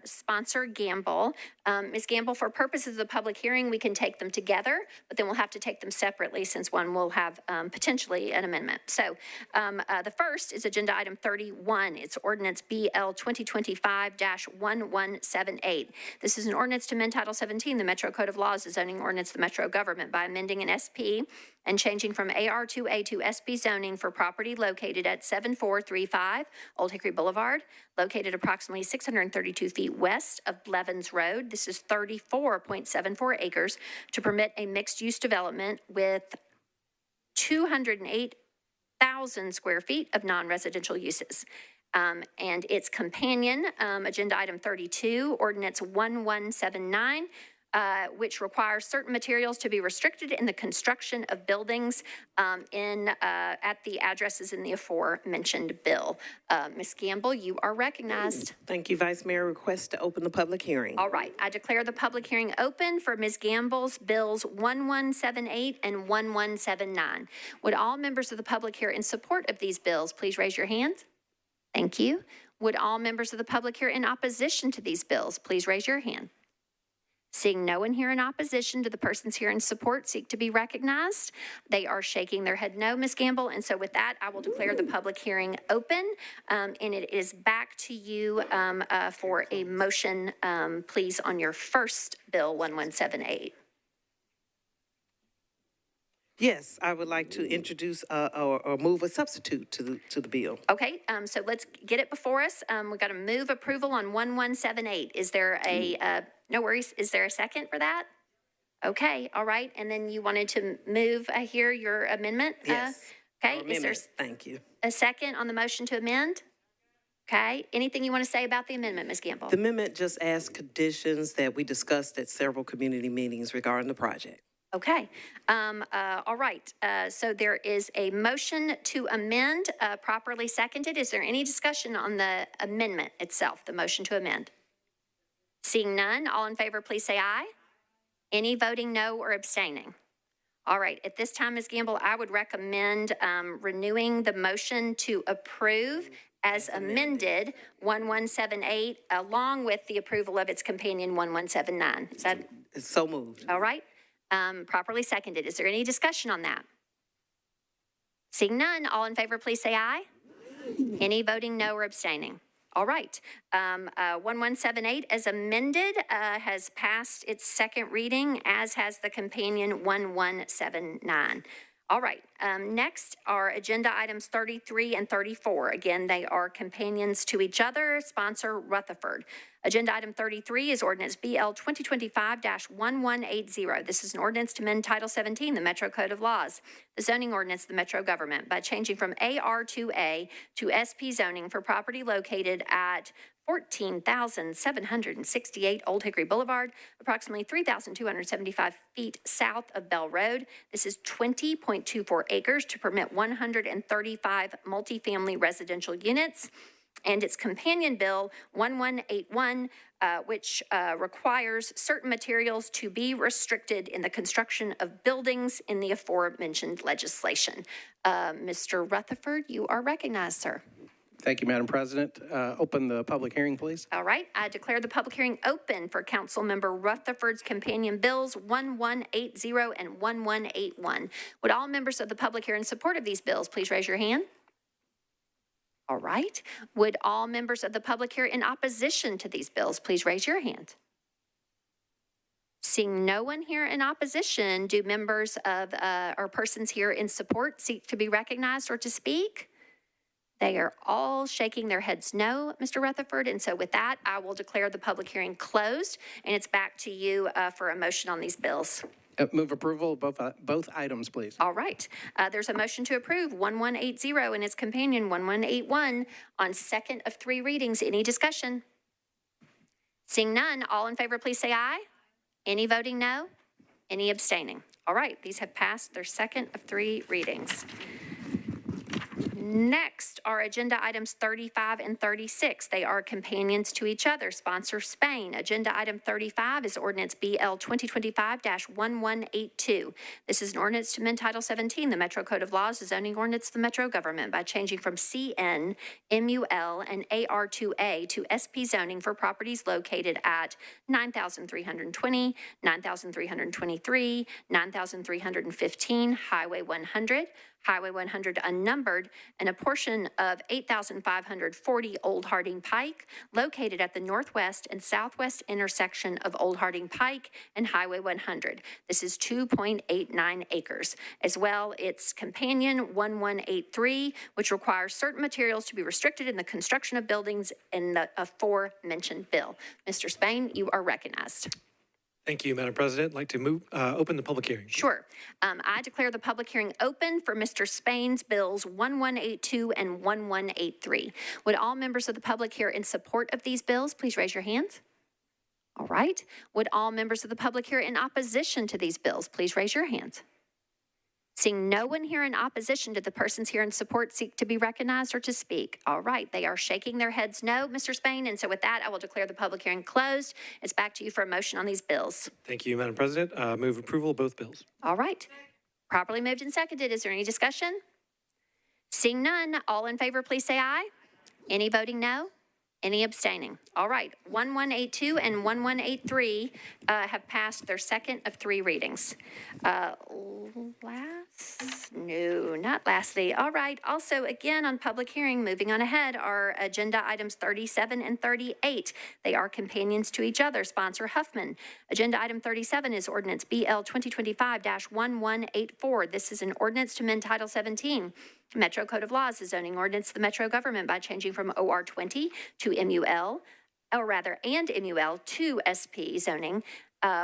Speaker 1: Sponsor Gamble. Ms. Gamble, for purposes of the public hearing, we can take them together, but then we'll have to take them separately since one will have potentially an amendment. So the first is agenda item 31. It's ordinance BL 2025-1178. This is an ordinance to amend Title 17, the Metro Code of Laws, the zoning ordinance of the Metro government by amending an SP and changing from AR to A to SP zoning for property located at 7435 Old Hickory Boulevard, located approximately 632 feet west of Blevins Road. This is 34.74 acres to permit a mixed-use development with 208,000 square feet of non-residential uses. And its companion, agenda item 32, ordinance 1179, which requires certain materials to be restricted in the construction of buildings at the addresses in the aforementioned bill. Ms. Gamble, you are recognized.
Speaker 7: Thank you, Vice Mayor. Request to open the public hearing.
Speaker 1: All right, I declare the public hearing open for Ms. Gamble's bills 1178 and 1179. Would all members of the public here in support of these bills please raise your hands? Thank you. Would all members of the public here in opposition to these bills please raise your hand? Seeing no one here in opposition to the persons here in support seek to be recognized. They are shaking their head no, Ms. Gamble. And so with that, I will declare the public hearing open. And it is back to you for a motion, please, on your first bill, 1178.
Speaker 7: Yes, I would like to introduce or move a substitute to the bill.
Speaker 1: Okay, so let's get it before us. We've got to move approval on 1178. Is there a, no worries, is there a second for that? Okay, all right, and then you wanted to move, I hear your amendment?
Speaker 7: Yes.
Speaker 1: Okay, is there
Speaker 7: Thank you.
Speaker 1: a second on the motion to amend? Okay, anything you want to say about the amendment, Ms. Gamble?
Speaker 7: The amendment just adds conditions that we discussed at several community meetings regarding the project.
Speaker 1: Okay, all right, so there is a motion to amend, properly seconded. Is there any discussion on the amendment itself, the motion to amend? Seeing none, all in favor, please say aye. Any voting no or abstaining? All right, at this time, Ms. Gamble, I would recommend renewing the motion to approve as amended 1178, along with the approval of its companion 1179. Is that?
Speaker 7: It's so moved.
Speaker 1: All right. Properly seconded. Is there any discussion on that? Seeing none, all in favor, please say aye. Any voting no or abstaining? All right. 1178 as amended has passed its second reading, as has the companion 1179. All right, next are agenda items 33 and 34. Again, they are companions to each other. Sponsor Rutherford. Agenda item 33 is ordinance BL 2025-1180. This is an ordinance to amend Title 17, the Metro Code of Laws, the zoning ordinance of the Metro government by changing from AR2A to SP zoning for property located at 14,768 Old Hickory Boulevard, approximately 3,275 feet south of Bell Road. This is 20.24 acres to permit 135 multifamily residential units. And its companion bill 1181, which requires certain materials to be restricted in the construction of buildings in the aforementioned legislation. Mr. Rutherford, you are recognized, sir.
Speaker 9: Thank you, Madam President. Open the public hearing, please.
Speaker 1: All right, I declare the public hearing open for Councilmember Rutherford's companion bills 1180 and 1181. Would all members of the public here in support of these bills please raise your hand? All right. Would all members of the public here in opposition to these bills please raise your hand? Seeing no one here in opposition, do members of or persons here in support seek to be recognized or to speak? They are all shaking their heads no, Mr. Rutherford. And so with that, I will declare the public hearing closed, and it's back to you for a motion on these bills.
Speaker 9: Move approval of both items, please.
Speaker 1: All right. There's a motion to approve 1180 and its companion 1181 on second of three readings. Any discussion? Seeing none, all in favor, please say aye. Any voting no? Any abstaining? All right. These have passed their second of three readings. Next are agenda items 35 and 36. They are companions to each other. Sponsor Spain. Agenda item 35 is ordinance BL 2025-1182. This is an ordinance to amend Title 17, the Metro Code of Laws, the zoning ordinance of the Metro government by changing from CN, MUL, and AR2A to SP zoning for properties located at 9,320, 9,323, 9,315, Highway 100, Highway 100 unnumbered, and a portion of 8,540 Old Harding Pike, located at the northwest and southwest intersection of Old Harding Pike and Highway 100. This is 2.89 acres. As well, its companion 1183, which requires certain materials to be restricted in the construction of buildings in the aforementioned bill. Mr. Spain, you are recognized.
Speaker 10: Thank you, Madam President. I'd like to open the public hearing.
Speaker 1: Sure. I declare the public hearing open for Mr. Spain's bills 1182 and 1183. Would all members of the public here in support of these bills please raise your hands? All right. Would all members of the public here in opposition to these bills please raise your hands? Seeing no one here in opposition to the persons here in support seek to be recognized or to speak. All right, they are shaking their heads no, Mr. Spain, and so with that, I will declare the public hearing closed. It's back to you for a motion on these bills.
Speaker 10: Thank you, Madam President. Move approval of both bills.
Speaker 1: All right, properly moved and seconded. Is there any discussion? Seeing none, all in favor, please say aye. Any voting no? Any abstaining? All right, 1182 and 1183 have passed their second of three readings. Lastly. All right, also again on public hearing, moving on ahead, are agenda items 37 and 38. They are companions to each other. Sponsor Huffman. Agenda item 37 is ordinance BL 2025-1184. This is an ordinance to amend Title 17. Metro Code of Laws, the zoning ordinance of the Metro government by changing from OR 20 to MUL, and MUL to SP zoning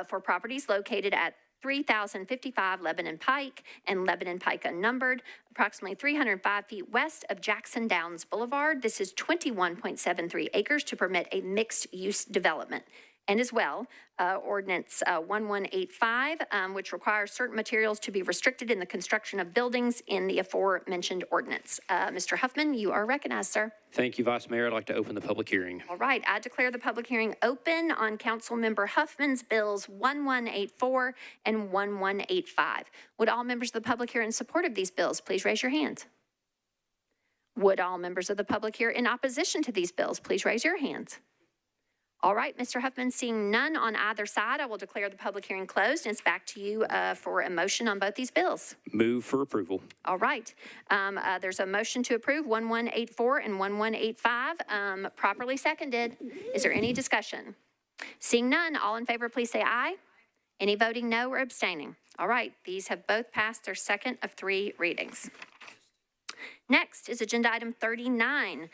Speaker 1: for properties located at 3,055 Lebanon Pike and Lebanon Pike unnumbered, approximately 305 feet west of Jackson Downs Boulevard. This is 21.73 acres to permit a mixed-use development. And as well, ordinance 1185, which requires certain materials to be restricted in the construction of buildings in the aforementioned ordinance. Mr. Huffman, you are recognized, sir.
Speaker 15: Thank you, Vice Mayor. I'd like to open the public hearing.
Speaker 1: All right, I declare the public hearing open on Councilmember Huffman's bills 1184 and 1185. Would all members of the public here in support of these bills please raise your hands? Would all members of the public here in opposition to these bills please raise your hands? All right, Mr. Huffman, seeing none on either side, I will declare the public hearing closed, and it's back to you for a motion on both these bills.
Speaker 15: Move for approval.
Speaker 1: All right. There's a motion to approve 1184 and 1185, properly seconded. Is there any discussion? Seeing none, all in favor, please say aye. Any voting no or abstaining? All right, these have both passed their second of 3 readings. Next is Agenda Item 39,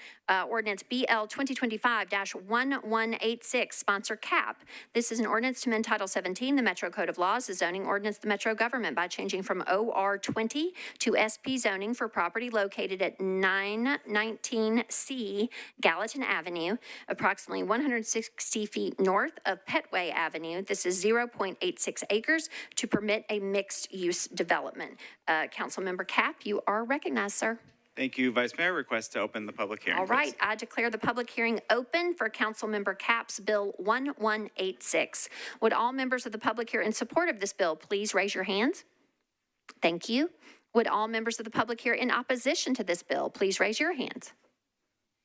Speaker 1: Ordinance BL 2025-1186, sponsor CAP. This is an ordinance to amend Title 17, the Metro Code of Laws, the zoning ordinance of the Metro government by changing from OR 20 to SP zoning for property located at 919C Gallatin Avenue, approximately 160 feet north of Petway Avenue. This is 0.86 acres to permit a mixed-use development. Councilmember Cap, you are recognized, sir.
Speaker 11: Thank you, Vice Mayor. Request to open the public hearing.
Speaker 1: All right, I declare the public hearing open for Councilmember Cap's Bill 1186. Would all members of the public here in support of this bill please raise your hands? Thank you. Would all members of the public here in opposition to this bill please raise your hands?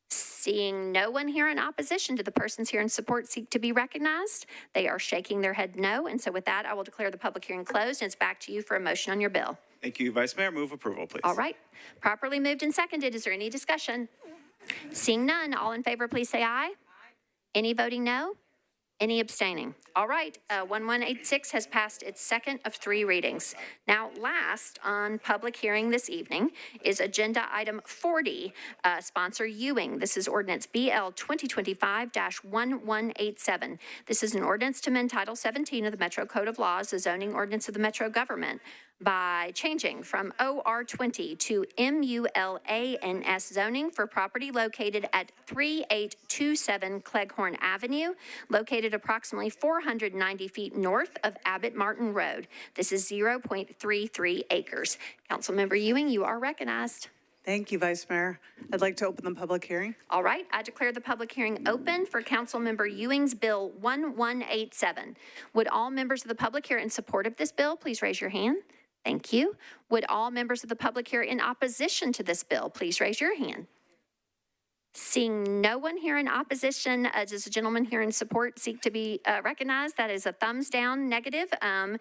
Speaker 1: Seeing no one here in opposition to the persons here in support seek to be recognized, they are shaking their head no. And so with that, I will declare the public hearing closed, and it's back to you for a motion on your bill.
Speaker 11: Thank you, Vice Mayor. Move approval, please.
Speaker 1: All right. Properly moved and seconded. Is there any discussion? Seeing none, all in favor, please say aye. Any voting no? Any abstaining? All right, 1186 has passed its second of 3 readings. Now, last on public hearing this evening is Agenda Item 40, sponsor Ewing. This is Ordinance BL 2025-1187. This is an ordinance to amend Title 17 of the Metro Code of Laws, the zoning ordinance of the Metro government, by changing from OR 20 to MULANS zoning for property located at 3827 Cleghorn Avenue, located approximately 490 feet north of Abbott Martin Road. This is 0.33 acres. Councilmember Ewing, you are recognized.
Speaker 12: Thank you, Vice Mayor. I'd like to open the public hearing.
Speaker 1: All right, I declare the public hearing open for Councilmember Ewing's Bill 1187. Would all members of the public here in support of this bill please raise your hand? Thank you. Would all members of the public here in opposition to this bill please raise your hand? Seeing no one here in opposition, does the gentleman here in support seek to be recognized? That is a thumbs down negative. And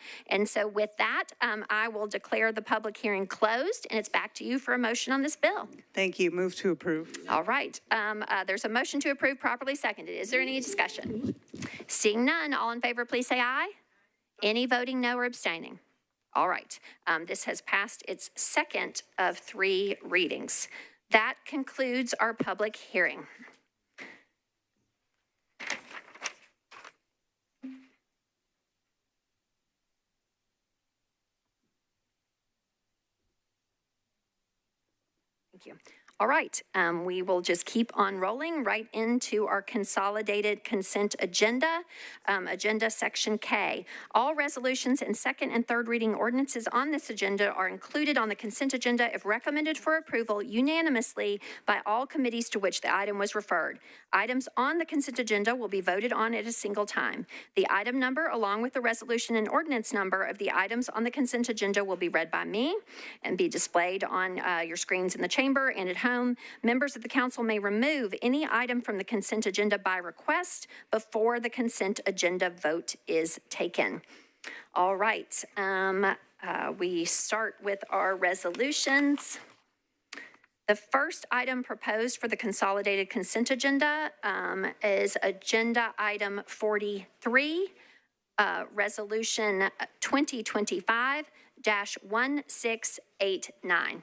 Speaker 1: so with that, I will declare the public hearing closed, and it's back to you for a motion on this bill.
Speaker 12: Thank you. Move to approve.
Speaker 1: All right. There's a motion to approve, properly seconded. Is there any discussion? Seeing none, all in favor, please say aye. Any voting no or abstaining? All right. This has passed its second of 3 readings. That concludes our public hearing. Thank you. All right, we will just keep on rolling right into our consolidated consent agenda, agenda section K. All resolutions and second and third reading ordinances on this agenda are included on the consent agenda if recommended for approval unanimously by all committees to which the item was referred. Items on the consent agenda will be voted on at a single time. The item number, along with the resolution and ordinance number of the items on the consent agenda, will be read by me and be displayed on your screens in the chamber and at home. Members of the council may remove any item from the consent agenda by request before the consent agenda vote is taken. All right, we start with our resolutions. The first item proposed for the consolidated consent agenda is Agenda Item 43, Resolution 2025-1689.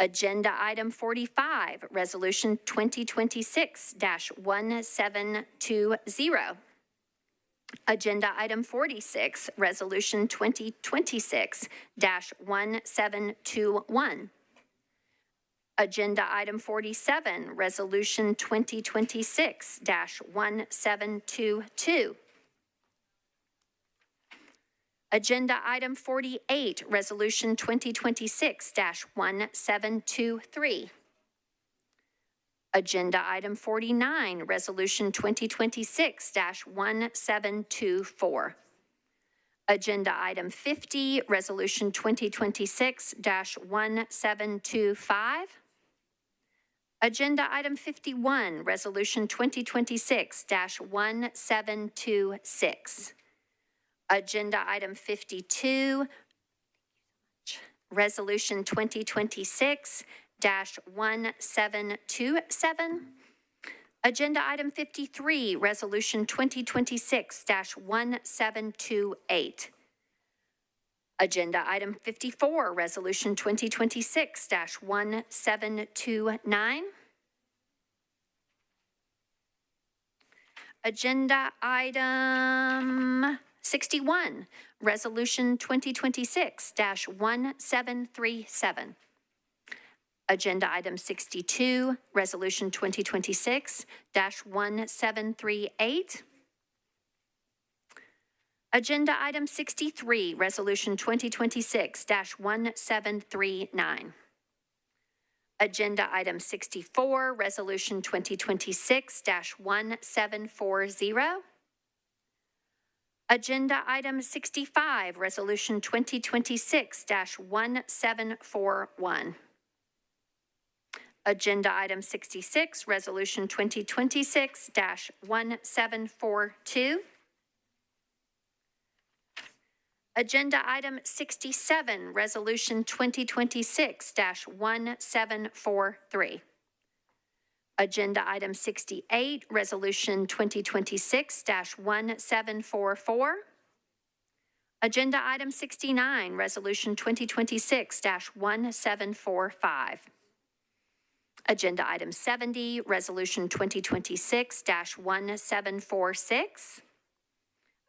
Speaker 1: Agenda Item 45, Resolution 2026-1720. Agenda Item 46, Resolution 2026-1721. Agenda Item 47, Resolution 2026-1722. Agenda Item 48, Resolution 2026-1723. Agenda Item 49, Resolution 2026-1724. Agenda Item 50, Resolution 2026-1725. Agenda Item 51, Resolution 2026-1726. Agenda Item 52, Resolution 2026-1727. Agenda Item 53, Resolution 2026-1728. Agenda item 54, Resolution 2026-1729. Agenda item 61, Resolution 2026-1737. Agenda item 62, Resolution 2026-1738. Agenda item 63, Resolution 2026-1739. Agenda item 64, Resolution 2026-1740. Agenda item 65, Resolution 2026-1741. Agenda item 66, Resolution 2026-1742. Agenda item 67, Resolution 2026-1743. Agenda item 68, Resolution 2026-1744. Agenda item 69, Resolution 2026-1745. Agenda item 70, Resolution 2026-1746.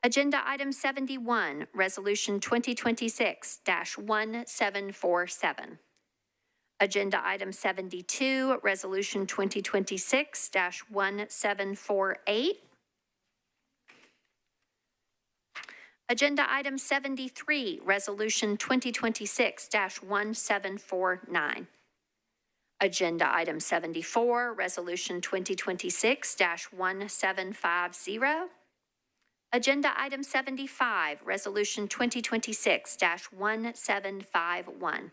Speaker 1: Agenda item 71, Resolution 2026-1747. Agenda item 72, Resolution 2026-1748. Agenda item 73, Resolution 2026-1749. Agenda item 74, Resolution 2026-1750. Agenda item 75, Resolution 2026-1751.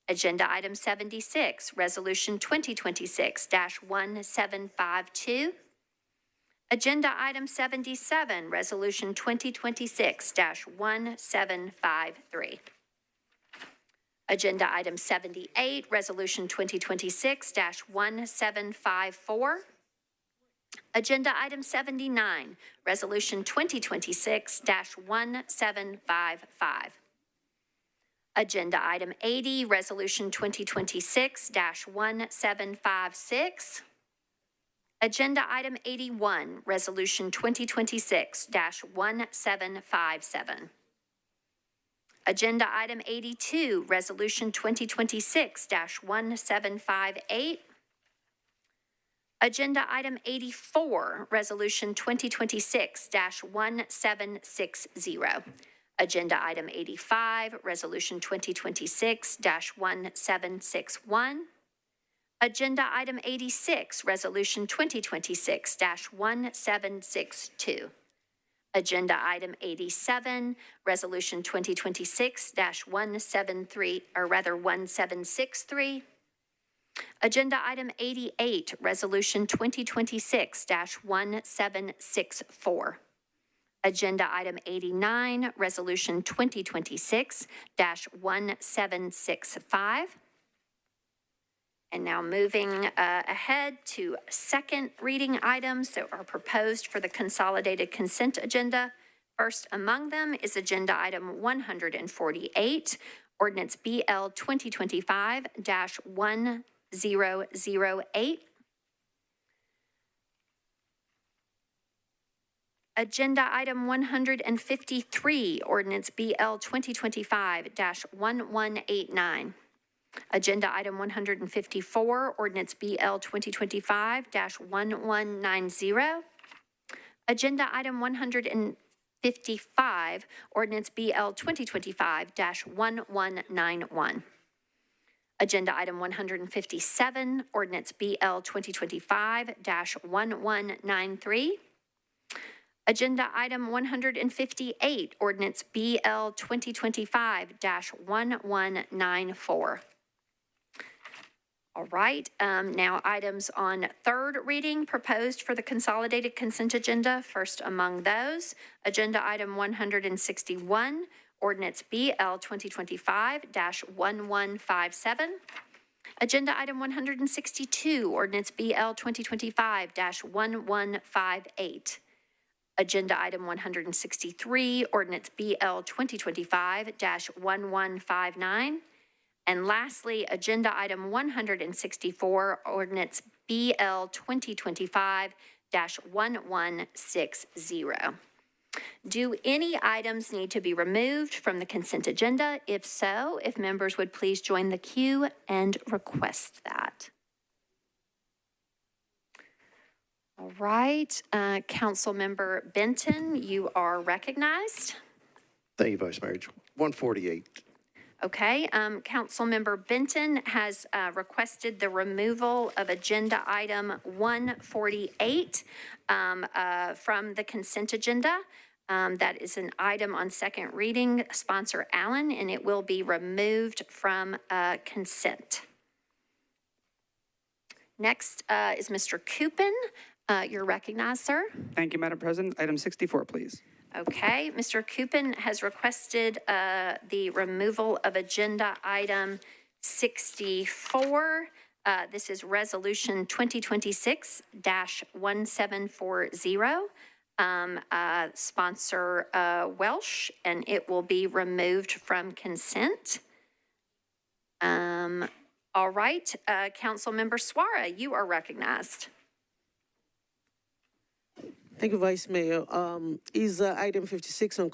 Speaker 1: Agenda item 76, Resolution 2026-1752. Agenda item 77, Resolution 2026-1753. Agenda item 78, Resolution 2026-1754. Agenda item 79, Resolution 2026-1755. Agenda item 80, Resolution 2026-1756. Agenda item 81, Resolution 2026-1757. Agenda item 82, Resolution 2026-1758. Agenda item 84, Resolution 2026-1760. Agenda item 85, Resolution 2026-1761. Agenda item 86, Resolution 2026-1762. Agenda item 87, Resolution 2026-1763. Agenda item 88, Resolution 2026-1764. Agenda item 89, Resolution 2026-1765. And now moving ahead to second reading items that are proposed for the consolidated consent agenda. First among them is agenda item 148, ordinance BL 2025-1008. Agenda item 153, ordinance BL 2025-1189. Agenda item 154, ordinance BL 2025-1190. Agenda item 155, ordinance BL 2025-1191. Agenda item 157, ordinance BL 2025-1193. Agenda item 158, ordinance BL 2025-1194. All right, now items on third reading proposed for the consolidated consent agenda. First among those, agenda item 161, ordinance BL 2025-1157. Agenda item 162, ordinance BL 2025-1158. Agenda item 163, ordinance BL 2025-1159. And lastly, agenda item 164, ordinance BL 2025-1160. Do any items need to be removed from the consent agenda? If so, if members would please join the queue and request that. All right, Councilmember Benton, you are recognized.
Speaker 4: Thank you, Vice Mayor. 148.
Speaker 1: Okay, Councilmember Benton has requested the removal of agenda item 148 from the consent agenda. That is an item on second reading, sponsor Allen, and it will be removed from consent. Next is Mr. Coupin. You're recognized, sir.
Speaker 19: Thank you, Madam President. Item 64, please.
Speaker 1: Okay, Mr. Coupin has requested the removal of agenda item 64. This is resolution 2026-1740. Sponsor Welsh, and it will be removed from consent. All right, Councilmember Suara, you are recognized.
Speaker 13: Thank you, Vice Mayor. Is item 56 on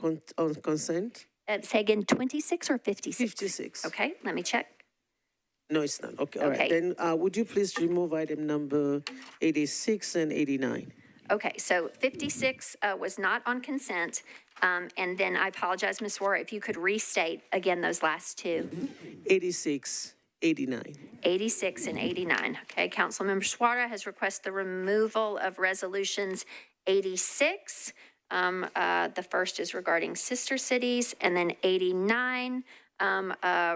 Speaker 13: consent?
Speaker 1: Say again, 26 or 56?
Speaker 13: 56.
Speaker 1: Okay, let me check.
Speaker 13: No, it's not. Okay, all right. Then would you please remove item number 86 and 89?
Speaker 1: Okay, so 56 was not on consent. And then I apologize, Ms. Suara, if you could restate again those last two.
Speaker 13: 86, 89.
Speaker 1: 86 and 89. Okay, Councilmember Suara has requested the removal of resolutions 86. The first is regarding sister cities, and then 89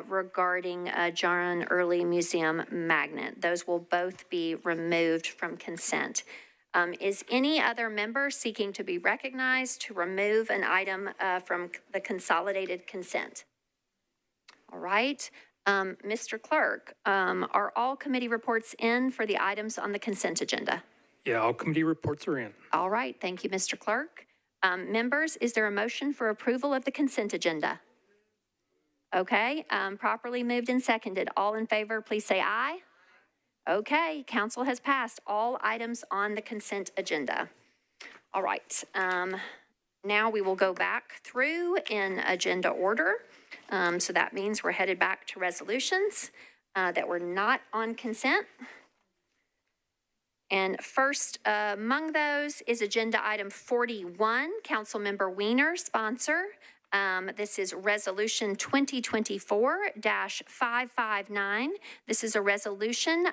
Speaker 1: regarding John Early Museum magnet. Those will both be removed from consent. Is any other member seeking to be recognized to remove an item from the consolidated consent? All right. Mr. Clerk, are all committee reports in for the items on the consent agenda?
Speaker 10: Yeah, all committee reports are in.
Speaker 1: All right. Thank you, Mr. Clerk. Members, is there a motion for approval of the consent agenda? Okay. Properly moved and seconded. All in favor, please say aye. Okay, council has passed all items on the consent agenda. All right, now we will go back through in agenda order. So that means we're headed back to resolutions that were not on consent. And first among those is agenda item 41, Councilmember Wiener, sponsor. This is resolution 2024-559. This is a resolution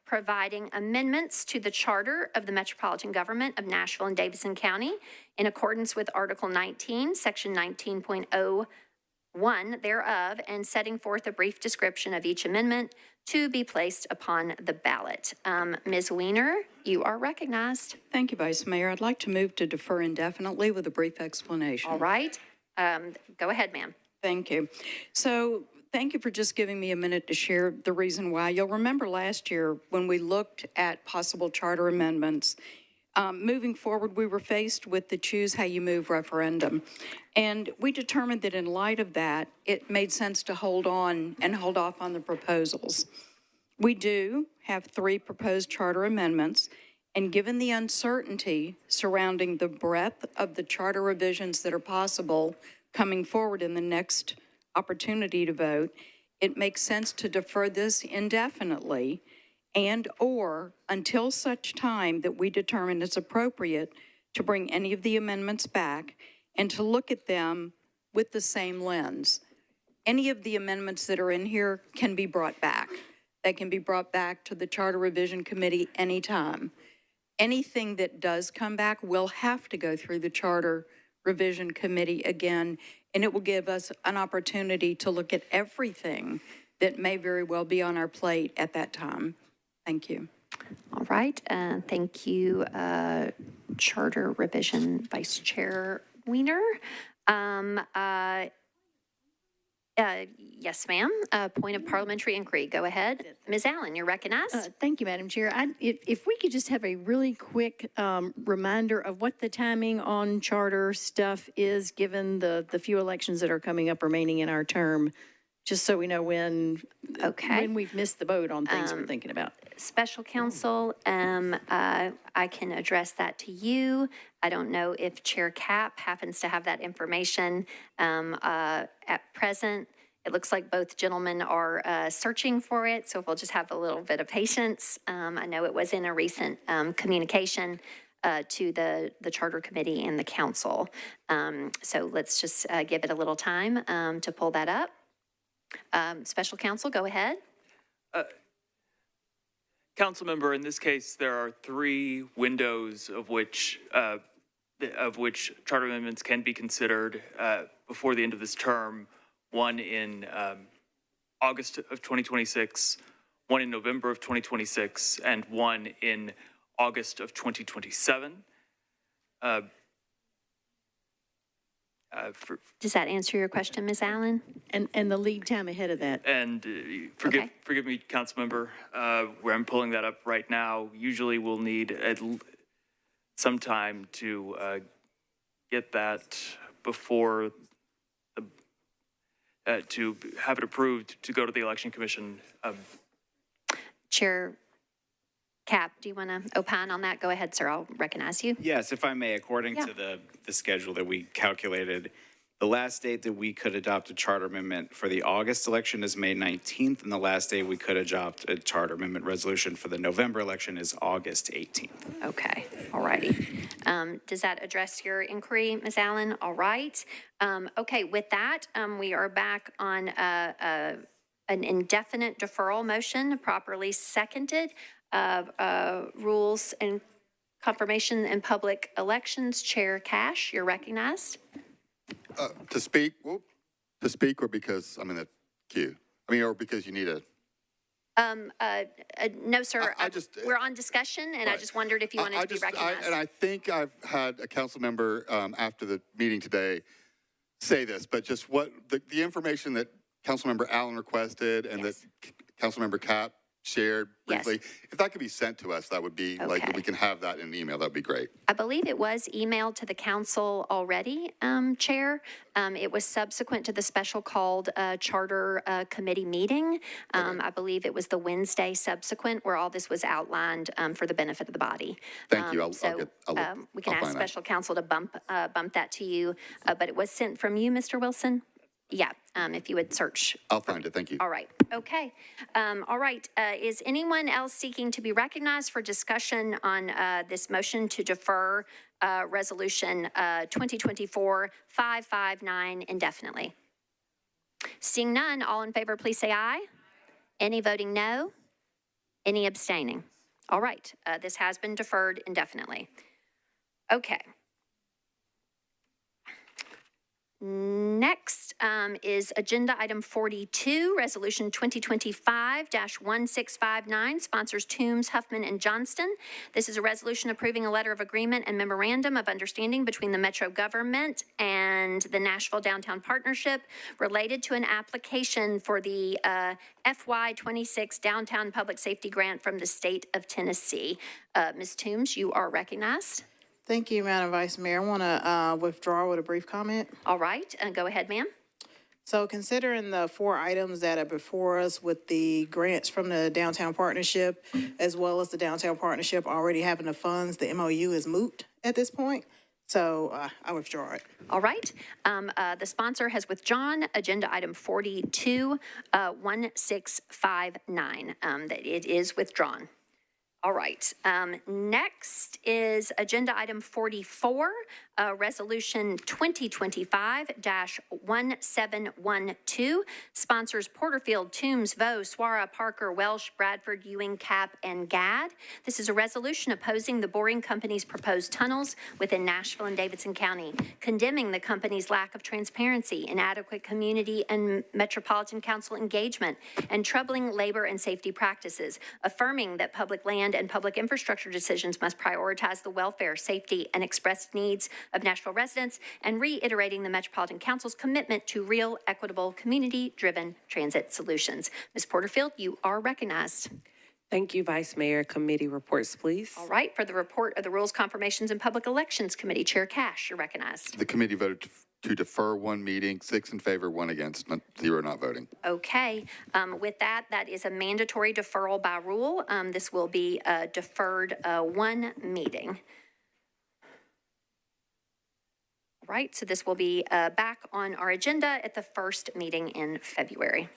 Speaker 1: providing amendments to the charter of the Metropolitan Government of Nashville and Davidson County in accordance with Article 19, Section 19.01 thereof, and setting forth a brief description of each amendment to be placed upon the ballot. Ms. Wiener, you are recognized.
Speaker 14: Thank you, Vice Mayor. I'd like to move to defer indefinitely with a brief explanation.
Speaker 1: All right. Go ahead, ma'am.
Speaker 14: Thank you. So thank you for just giving me a minute to share the reason why. You'll remember last year when we looked at possible charter amendments, moving forward, we were faced with the Choose How You Move referendum. And we determined that in light of that, it made sense to hold off on the proposals. We do have 3 proposed charter amendments. And given the uncertainty surrounding the breadth of the charter revisions that are possible coming forward in the next opportunity to vote, it makes sense to defer this indefinitely and or until such time that we determine it's appropriate to bring any of the amendments back and to look at them with the same lens. Any of the amendments that are in here can be brought back. They can be brought back to the Charter Revision Committee anytime. Anything that does come back will have to go through the Charter Revision Committee again, and it will give us an opportunity to look at everything that may very well be on our plate at that time. Thank you.
Speaker 1: All right. Thank you, Charter Revision Vice Chair Wiener. Yes, ma'am. Point of parliamentary inquiry. Go ahead. Ms. Allen, you're recognized.
Speaker 2: Thank you, Madam Chair. If we could just have a really quick reminder of what the timing on charter stuff is, given the few elections that are coming up remaining in our term, just so we know when we've missed the boat on things we're thinking about.
Speaker 1: Special counsel, I can address that to you. I don't know if Chair Cap happens to have that information at present. It looks like both gentlemen are searching for it, so if we'll just have a little bit of patience. I know it was in a recent communication to the Charter Committee and the Council. So let's just give it a little time to pull that up. Special counsel, go ahead.
Speaker 23: Council member, in this case, there are 3 windows of which charter amendments can be considered before the end of this term. One in August of 2026, one in November of 2026, and one in August of 2027.
Speaker 1: Does that answer your question, Ms. Allen?
Speaker 2: And the lead time ahead of that?
Speaker 23: And forgive me, council member, where I'm pulling that up right now. Usually we'll need some time to get that before to have it approved to go to the election commission.
Speaker 1: Chair Cap, do you want to opine on that? Go ahead, sir. I'll recognize you.
Speaker 11: Yes, if I may, according to the schedule that we calculated, the last date that we could adopt a charter amendment for the August election is May 19th, and the last day we could adopt a charter amendment resolution for the November election is August 18th. Okay.
Speaker 1: All righty. Does that address your inquiry, Ms. Allen? All right. Okay, with that, we are back on an indefinite deferral motion, properly seconded. Rules and Confirmation and Public Elections, Chair Cash, you're recognized.
Speaker 16: To speak or because I'm in the queue? I mean, or because you need a...
Speaker 1: No, sir. We're on discussion, and I just wondered if you wanted to be recognized.
Speaker 16: And I think I've had a council member after the meeting today say this, but just what the information that Councilmember Allen requested and that Councilmember Cap shared briefly, if that could be sent to us, that would be like, if we can have that in an email, that'd be great.
Speaker 1: I believe it was emailed to the council already, Chair. It was subsequent to the special called charter committee meeting. I believe it was the Wednesday subsequent where all this was outlined for the benefit of the body.
Speaker 16: Thank you.
Speaker 1: We can ask special counsel to bump that to you, but it was sent from you, Mr. Wilson. Yeah, if you would search.
Speaker 16: I'll find it. Thank you.
Speaker 1: All right. Okay. All right. Is anyone else seeking to be recognized for discussion on this motion to defer Resolution 2024-559 indefinitely? Seeing none, all in favor, please say aye. Any voting no? Any abstaining? All right. This has been deferred indefinitely. Okay. Next is Agenda Item 42, Resolution 2025-1659, sponsors Toombs, Huffman, and Johnston. This is a resolution approving a letter of agreement and memorandum of understanding between the Metro government and the Nashville Downtown Partnership related to an application for the FY26 Downtown Public Safety Grant from the state of Tennessee. Ms. Toombs, you are recognized.
Speaker 8: Thank you, Madam Vice Mayor. I want to withdraw with a brief comment.
Speaker 1: All right, go ahead, ma'am.
Speaker 8: So considering the 4 items that are before us with the grants from the Downtown Partnership, as well as the Downtown Partnership already having the funds, the MOU is moot at this point. So I withdraw it.
Speaker 1: All right. The sponsor has withdrawn Agenda Item 42-1659. That it is withdrawn. All right. Next is Agenda Item 44, Resolution 2025-1712, sponsors Porterfield, Toombs, Vaux, Swara, Parker, Welsh, Bradford, Ewing, Cap, and Gadd. This is a resolution opposing the boring company's proposed tunnels within Nashville and Davidson County, condemning the company's lack of transparency, inadequate community and Metropolitan Council engagement, and troubling labor and safety practices, affirming that public land fund and public infrastructure decisions must prioritize the welfare, safety, and expressed needs of Nashville residents, and reiterating the Metropolitan Council's commitment to real, equitable, community-driven transit solutions. Ms. Porterfield, you are recognized.
Speaker 17: Thank you, Vice Mayor. Committee reports, please.
Speaker 1: All right, for the report of the Rules, Confirmations, and Public Elections Committee, Chair Cash, you're recognized.
Speaker 16: The committee voted to defer one meeting, 6 in favor, 1 against, 0 not voting.
Speaker 1: Okay, with that, that is a mandatory deferral by rule. This will be deferred one meeting. All right, so this will be back on our agenda at the first meeting in February.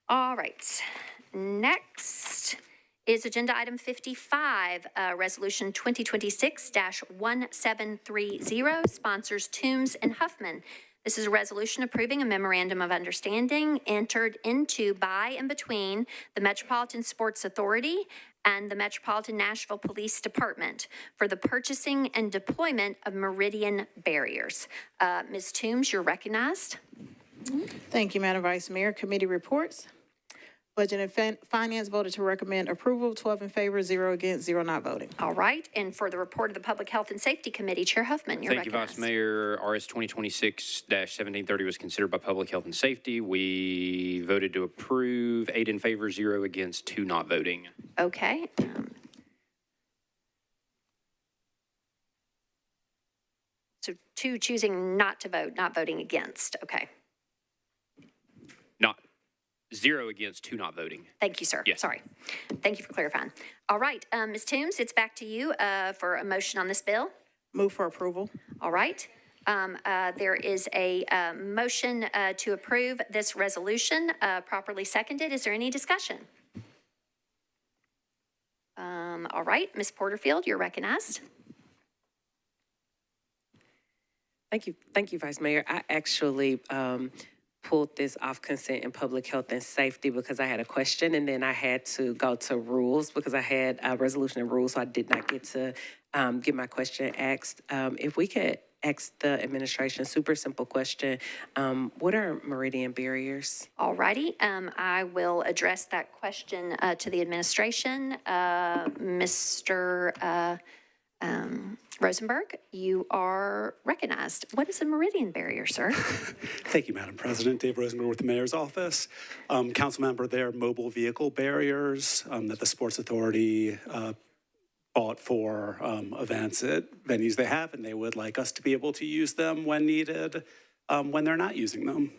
Speaker 1: All right, next is agenda item 55, resolution 2026-1730, sponsors Toombs and Huffman. This is a resolution approving a memorandum of understanding entered into by and between the Metropolitan Sports Authority and the Metropolitan Nashville Police Department for the purchasing and deployment of Meridian barriers. Ms. Toombs, you're recognized.
Speaker 8: Thank you, Madam Vice Mayor. Committee reports. Budget and Finance voted to recommend approval, 12 in favor, 0 against, 0 not voting.
Speaker 1: All right, and for the report of the Public Health and Safety Committee, Chair Huffman, you're recognized.
Speaker 15: Thank you, Vice Mayor. RS 2026-1730 was considered by Public Health and Safety. We voted to approve, 8 in favor, 0 against, 2 not voting.
Speaker 1: Okay. So 2 choosing not to vote, not voting against. Okay.
Speaker 15: 0 against, 2 not voting.
Speaker 1: Thank you, sir.
Speaker 15: Yes.
Speaker 1: Sorry. Thank you for clarifying. All right, Ms. Toombs, it's back to you for a motion on this bill.
Speaker 8: Move for approval.
Speaker 1: All right. There is a motion to approve this resolution, properly seconded. Is there any discussion? All right, Ms. Porterfield, you're recognized.
Speaker 18: Thank you, Vice Mayor. I actually pulled this off consent in Public Health and Safety because I had a question, and then I had to go to rules because I had a resolution and rules, so I did not get to get my question asked. If we could ask the administration, super simple question, what are Meridian barriers?
Speaker 1: All righty, I will address that question to the administration. Mr. Rosenberg, you are recognized. What is a Meridian barrier, sir?
Speaker 20: Thank you, Madam President. Dave Rosenberg with the Mayor's Office. Council member, they're mobile vehicle barriers that the Sports Authority bought for events at venues they have, and they would like us to be able to use them when needed, when they're not using them.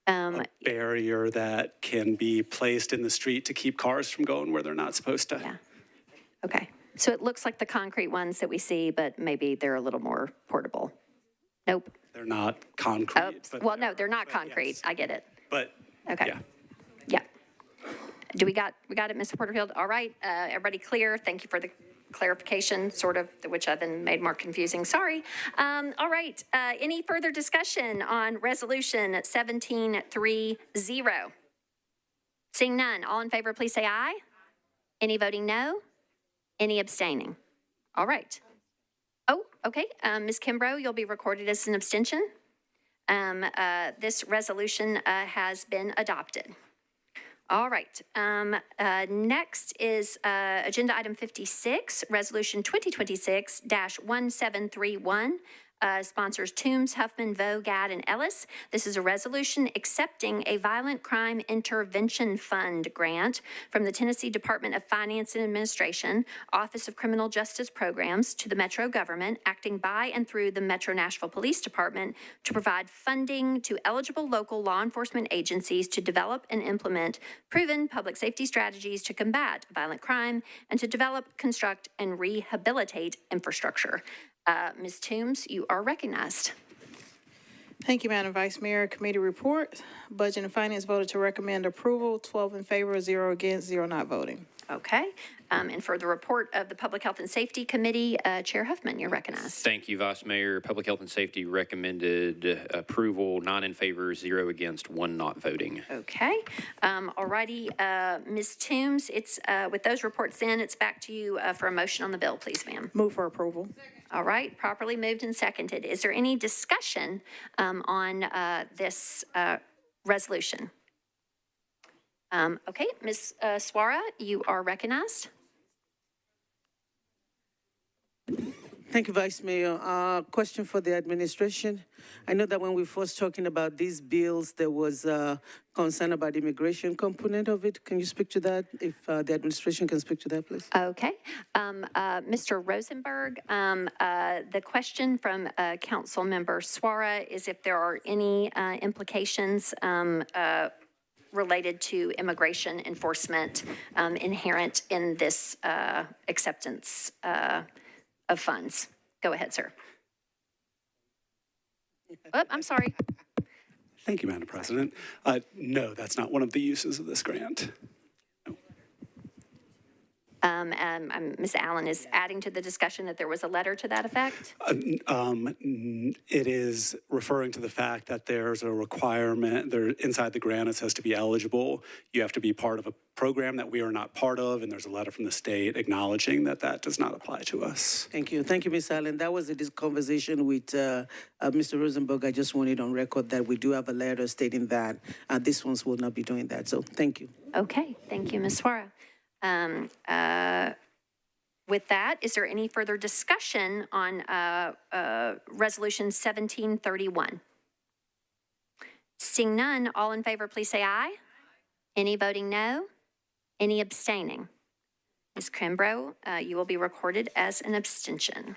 Speaker 20: A barrier that can be placed in the street to keep cars from going where they're not supposed to.
Speaker 1: Yeah. Okay. So it looks like the concrete ones that we see, but maybe they're a little more portable. Nope.
Speaker 20: They're not concrete. But
Speaker 1: well, no, they're not concrete. Yes. I get it.
Speaker 20: But
Speaker 1: okay.
Speaker 20: Yeah.
Speaker 1: Yeah. Do we got it, Mr. Porterfield? All right. Everybody clear? Thank you for the clarification, sort of, which I then made more confusing. Sorry. All right. Any further discussion on Resolution 1730? Seeing none, all in favor, please say aye. Any voting no? Any abstaining? All right. Oh, okay. Ms. Kimbrough, you'll be recorded as an abstention. This resolution has been adopted. All right. Next is agenda item 56, resolution 2026-1731. Sponsors Toombs, Huffman, Vo, Gadd, and Ellis. This is a resolution accepting a Violent Crime Intervention Fund grant from the Tennessee Department of Finance and Administration, Office of Criminal Justice Programs, to the Metro government, acting by and through the Metro Nashville Police Department to provide funding to eligible local law enforcement agencies to develop and implement proven public safety strategies to combat violent crime and to develop, construct, and rehabilitate infrastructure. Ms. Toombs, you are recognized.
Speaker 8: Thank you, Madam Vice Mayor. Committee report. Budget and Finance voted to recommend approval, 12 in favor, 0 against, 0 not voting.
Speaker 1: Okay. And for the report of the Public Health and Safety Committee, Chair Huffman, you're recognized.
Speaker 15: Thank you, Vice Mayor. Public Health and Safety recommended approval, 9 in favor, 0 against, 1 not voting.
Speaker 1: Okay. All righty. Ms. Toombs, it's with those reports in, it's back to you for a motion on the bill, please, ma'am.
Speaker 8: Move for approval.
Speaker 1: All right. Properly moved and seconded. Is there any discussion on this resolution? Okay, Ms. Swara, you are recognized.
Speaker 13: Thank you, Vice Mayor. Question for the administration. I know that when we first talking about these bills, there was concern about the immigration component of it. Can you speak to that? If the administration can speak to that, please.
Speaker 1: Okay. Mr. Rosenberg, the question from Council Member Swara is if there are any implications related to immigration enforcement inherent in this acceptance of funds. Go ahead, sir. Oh, I'm sorry.
Speaker 20: Thank you, Madam President. No, that's not one of the uses of this grant.
Speaker 1: Ms. Allen is adding to the discussion that there was a letter to that effect.
Speaker 20: It is referring to the fact that there's a requirement there inside the grant. It says to be eligible, you have to be part of a program that we are not part of, and there's a letter from the state acknowledging that that does not apply to us.
Speaker 13: Thank you. Thank you, Ms. Allen. That was this conversation with Mr. Rosenberg. I just wanted on record that we do have a letter stating that these ones will not be doing that. So thank you.
Speaker 1: Okay. Thank you, Ms. Swara. With that, is there any further discussion on Resolution 1731? Seeing none, all in favor, please say aye. Any voting no? Any abstaining? Ms. Kimbrough, you will be recorded as an abstention.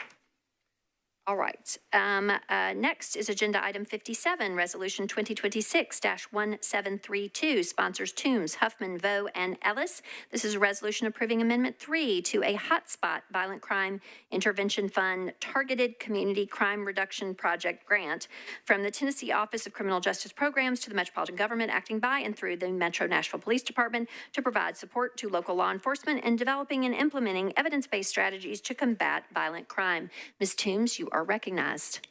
Speaker 1: All right. Next is Agenda Item 57, Resolution 2026-1732, sponsors Toombs, Huffman, Vo, and Ellis. This is a resolution approving Amendment 3 to a Hotspot Violent Crime Intervention Fund Targeted Community Crime Reduction Project grant from the Tennessee Office of Criminal Justice Programs to the Metropolitan Government, acting by and through the Metro Nashville Police Department to provide support to local law enforcement in developing and implementing evidence-based strategies to combat violent crime. Ms. Toombs, you are recognized.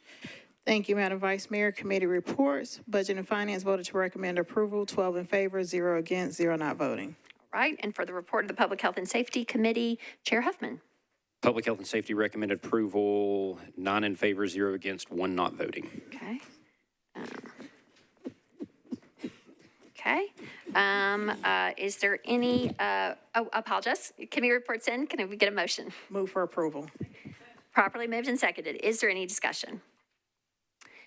Speaker 8: Thank you, Madam Vice Mayor. Committee reports. Budget and Finance voted to recommend approval, 12 in favor, 0 against, 0 not voting.
Speaker 1: All right, and for the report of the Public Health and Safety Committee, Chair Huffman.
Speaker 15: Public Health and Safety recommended approval, 9 in favor, 0 against, 1 not voting.
Speaker 1: Okay. Is there any, apologize. Committee reports in. Can we get a motion?
Speaker 8: Move for approval.
Speaker 1: Properly moved and seconded. Is there any discussion?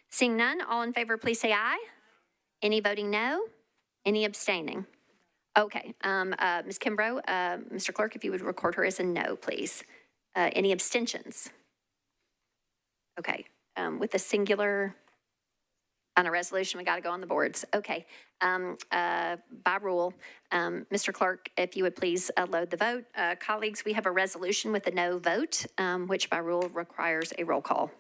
Speaker 1: Seeing none, all in favor, please say aye. Any voting no? Any abstaining? Okay. Ms. Kimbrough, Mr. Clerk, if you would record her as a no, please. Any abstentions? Okay. With a singular on a resolution, we got to go on the boards. Okay. By rule, Mr. Clerk, if you would please load the vote. Colleagues, we have a resolution with a no vote, which by rule requires a roll call.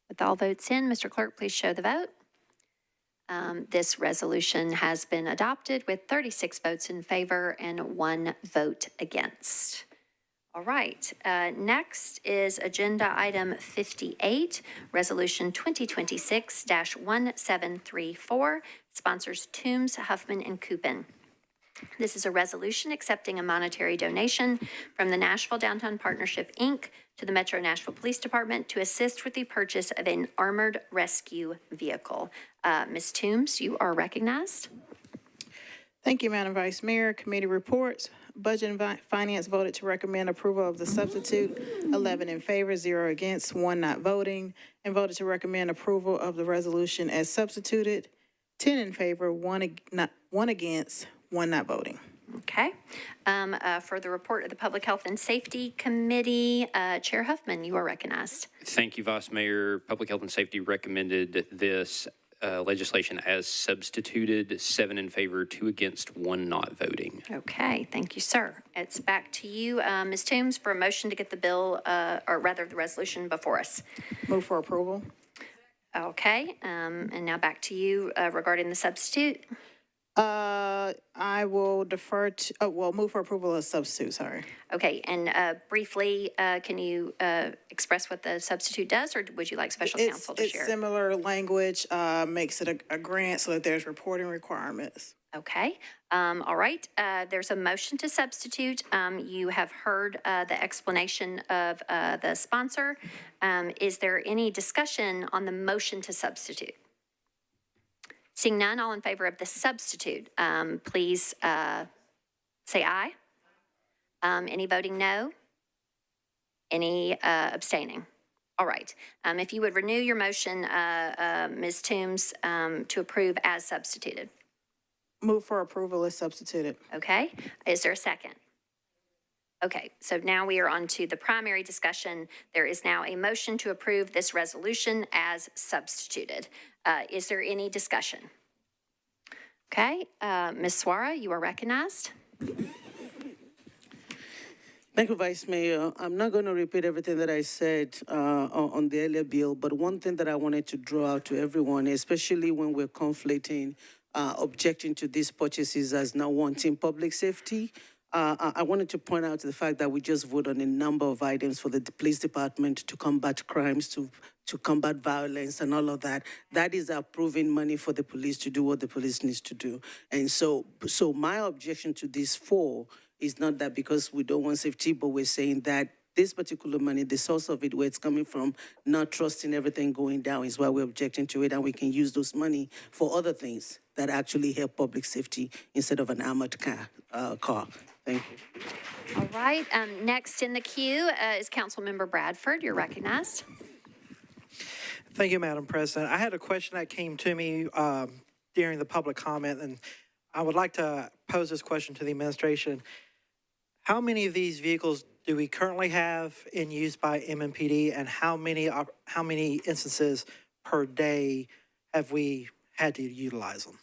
Speaker 1: With all votes in, Mr. Clerk, please show the vote. This resolution has been adopted with 36 votes in favor and 1 vote against. All right, next is Agenda Item 58, Resolution 2026-1734, sponsors Toombs, Huffman, and Coupin. This is a resolution accepting a monetary donation from the Nashville Downtown Partnership, Inc. to the Metro Nashville Police Department to assist with the purchase of an armored rescue vehicle. Ms. Toombs, you are recognized.
Speaker 8: Thank you, Madam Vice Mayor. Committee reports. Budget and Finance voted to recommend approval of the substitute, 11 in favor, 0 against, 1 not voting, and voted to recommend approval of the resolution as substituted, 10 in favor, 1 against, 1 not voting.
Speaker 1: Okay. For the report of the Public Health and Safety Committee, Chair Huffman, you are recognized.
Speaker 15: Thank you, Vice Mayor. Public Health and Safety recommended this legislation as substituted, 7 in favor, 2 against, 1 not voting.
Speaker 1: Okay, thank you, sir. It's back to you, Ms. Toombs, for a motion to get the bill, or rather the resolution before us.
Speaker 8: Move for approval.
Speaker 1: Okay, and now back to you regarding the substitute.
Speaker 8: I will defer to, move for approval of substitute, sorry.
Speaker 1: Okay, and briefly, can you express what the substitute does, or would you like special counsel to share?
Speaker 8: It's similar language, makes it a grant so that there's reporting requirements.
Speaker 1: Okay, all right. There's a motion to substitute. You have heard the explanation of the sponsor. Is there any discussion on the motion to substitute? Seeing none, all in favor of the substitute, please say aye. Any voting no? Any abstaining? All right. If you would renew your motion, Ms. Toombs, to approve as substituted.
Speaker 8: Move for approval as substituted.
Speaker 1: Okay. Is there a second? Okay, so now we are on to the primary discussion. There is now a motion to approve this resolution as substituted. Is there any discussion? Okay, Ms. Swara, you are recognized.
Speaker 13: Thank you, Vice Mayor. I'm not going to repeat everything that I said on the earlier bill, but one thing that I wanted to draw out to everyone, especially when we're conflating objecting to these purchases as now wanting public safety, I wanted to point out the fact that we just voted on a number of items for the police department to combat crimes, to combat violence and all of that. That is approving money for the police to do what the police needs to do. And so my objection to these 4 is not that because we don't want safety, but we're saying that this particular money, the source of it, where it's coming from, not trusting everything going down is why we're objecting to it, and we can use those money for other things that actually help public safety instead of an armored car. Thank you.
Speaker 1: All right, next in the queue is Councilmember Bradford. You're recognized.
Speaker 10: Thank you, Madam President. I had a question that came to me during the public comment, and I would like to pose this question to the administration. How many of these vehicles do we currently have in use by MMPD, and how many instances per day have we had to utilize them?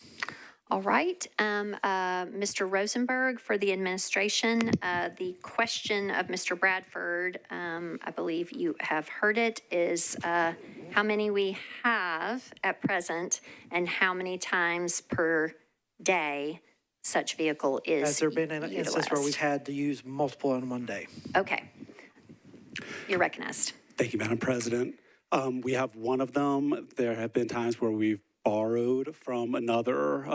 Speaker 1: All right, Mr. Rosenberg for the administration. The question of Mr. Bradford, I believe you have heard it, is how many we have at present and how many times per day such vehicle is
Speaker 10: Has there been an instance where we've had to use multiple in one day?
Speaker 1: Okay. You're recognized.
Speaker 20: Thank you, Madam President. We have one of them. There have been times where we've borrowed from another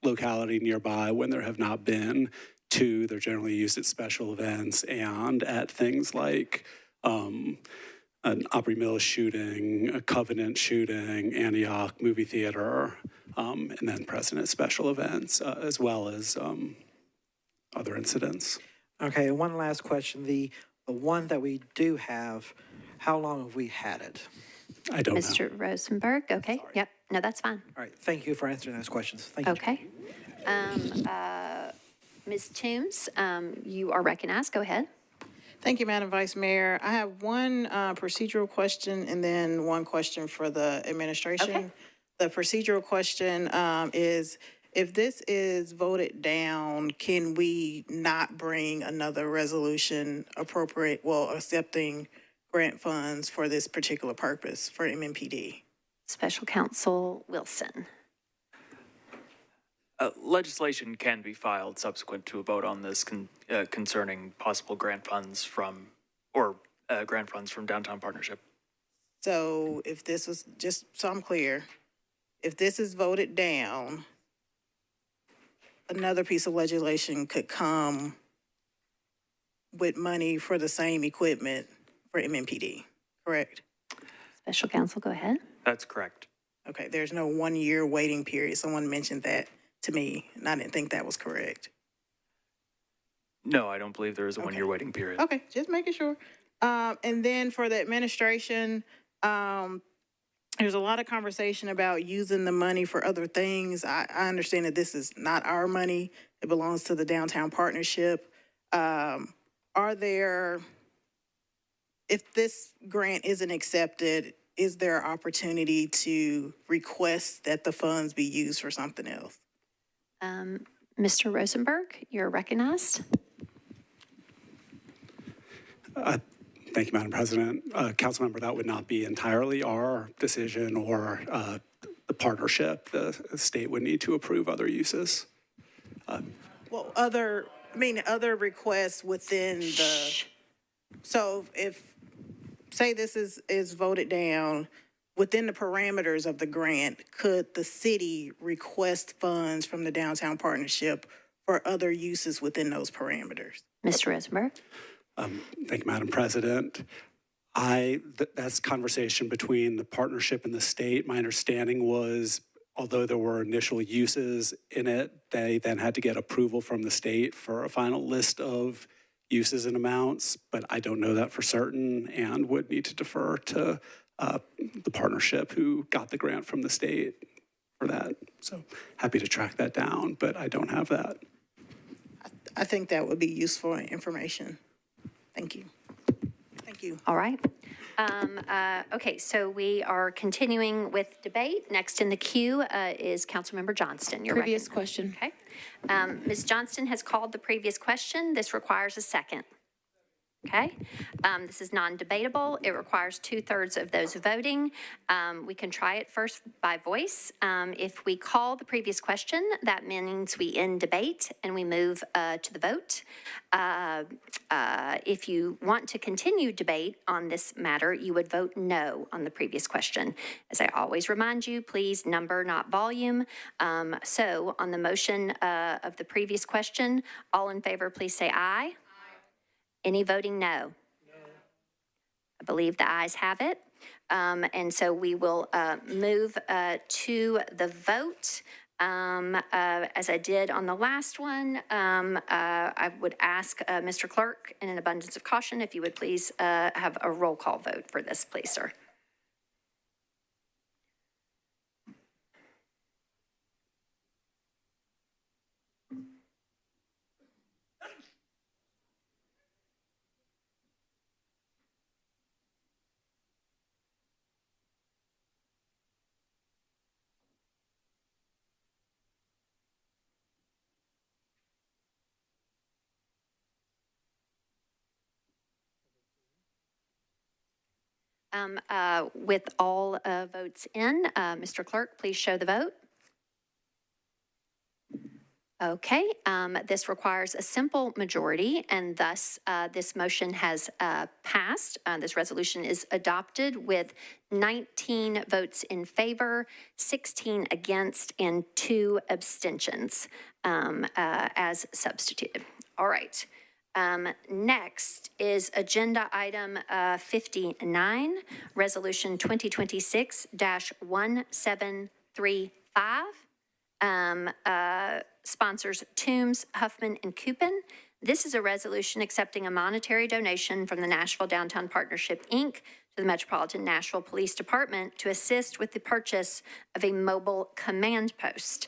Speaker 20: locality nearby when there have not been. 2, they're generally used at special events and at things like an Opry Mills shooting, a Covenant shooting, Antioch movie theater, and then present at special events, as well as other incidents.
Speaker 10: Okay, one last question. The one that we do have, how long have we had it?
Speaker 20: I don't know.
Speaker 1: Mr. Rosenberg, okay,
Speaker 10: Sorry.
Speaker 1: yep, no, that's fine.
Speaker 10: All right, thank you for answering those questions. Thank you.
Speaker 1: Okay. Ms. Toombs, you are recognized. Go ahead.
Speaker 8: Thank you, Madam Vice Mayor. I have one procedural question and then one question for the administration.
Speaker 1: Okay.
Speaker 8: The procedural question is, if this is voted down, can we not bring another resolution accepting grant funds for this particular purpose for MMPD?
Speaker 1: Special Counsel Wilson.
Speaker 23: Legislation can be filed subsequent to a vote on this concerning possible grant funds from Downtown Partnership.
Speaker 8: So if this was, just so I'm clear, if this is voted down, another piece of legislation could come with money for the same equipment for MMPD, correct?
Speaker 1: Special Counsel, go ahead.
Speaker 23: That's correct.
Speaker 8: Okay, there's no 1 year waiting period. Someone mentioned that to me, and I didn't think that was correct.
Speaker 23: No, I don't believe there is a 1 year waiting period.
Speaker 8: Okay, just making sure. And then for the administration, there's a lot of conversation about using the money for other things. I understand that this is not our money. It belongs to the Downtown Partnership. Are there, if this grant isn't accepted, is there opportunity to request that the funds be used for something else?
Speaker 1: Mr. Rosenberg, you're recognized.
Speaker 20: Thank you, Madam President. Councilmember, that would not be entirely our decision or the partnership. The state would need to approve other uses.
Speaker 8: Well, other requests within the, so if, say this is voted down, within the parameters of the grant, could the city request funds from the Downtown Partnership for other uses within those parameters?
Speaker 1: Mr. Rosenberg.
Speaker 20: Thank you, Madam President. That's conversation between the partnership and the state. My understanding was, although there were initial uses in it, they then had to get approval from the state for a final list of uses and amounts, but I don't know that for certain and would need to defer to the partnership who got the grant from the state for that. So happy to track that down, but I don't have that.
Speaker 8: I think that would be useful information. Thank you. Thank you.
Speaker 1: All right. Okay, so we are continuing with debate. Next in the queue is Councilmember Johnston. Your
Speaker 3: Previous question.
Speaker 1: Okay. Ms. Johnston has called the previous question. This requires a second. Okay. This is non-debatable. It requires 2/3 of those voting. We can try it first by voice. If we call the previous question, that means we end debate and we move to the vote. If you want to continue debate on this matter, you would vote no on the previous question. As I always remind you, please number, not volume. So on the motion of the previous question, all in favor, please say aye. Any voting no? I believe the ayes have it. And so we will move to the vote. As I did on the last one, I would ask Mr. Clerk, in an abundance of caution, if you would please have a roll call vote for this, please, sir. With all votes in, Mr. Clerk, please show the vote. Okay, this requires a simple majority, and thus this motion has passed. This resolution is adopted with 19 votes in favor, 16 against, and 2 abstentions as substituted. All right. Next is agenda item 59, resolution 2026-1735. Sponsors Toombs, Huffman, and Coupin. This is a resolution accepting a monetary donation from the Nashville Downtown Partnership, Inc. to the Metropolitan Nashville Police Department to assist with the purchase of a mobile command post.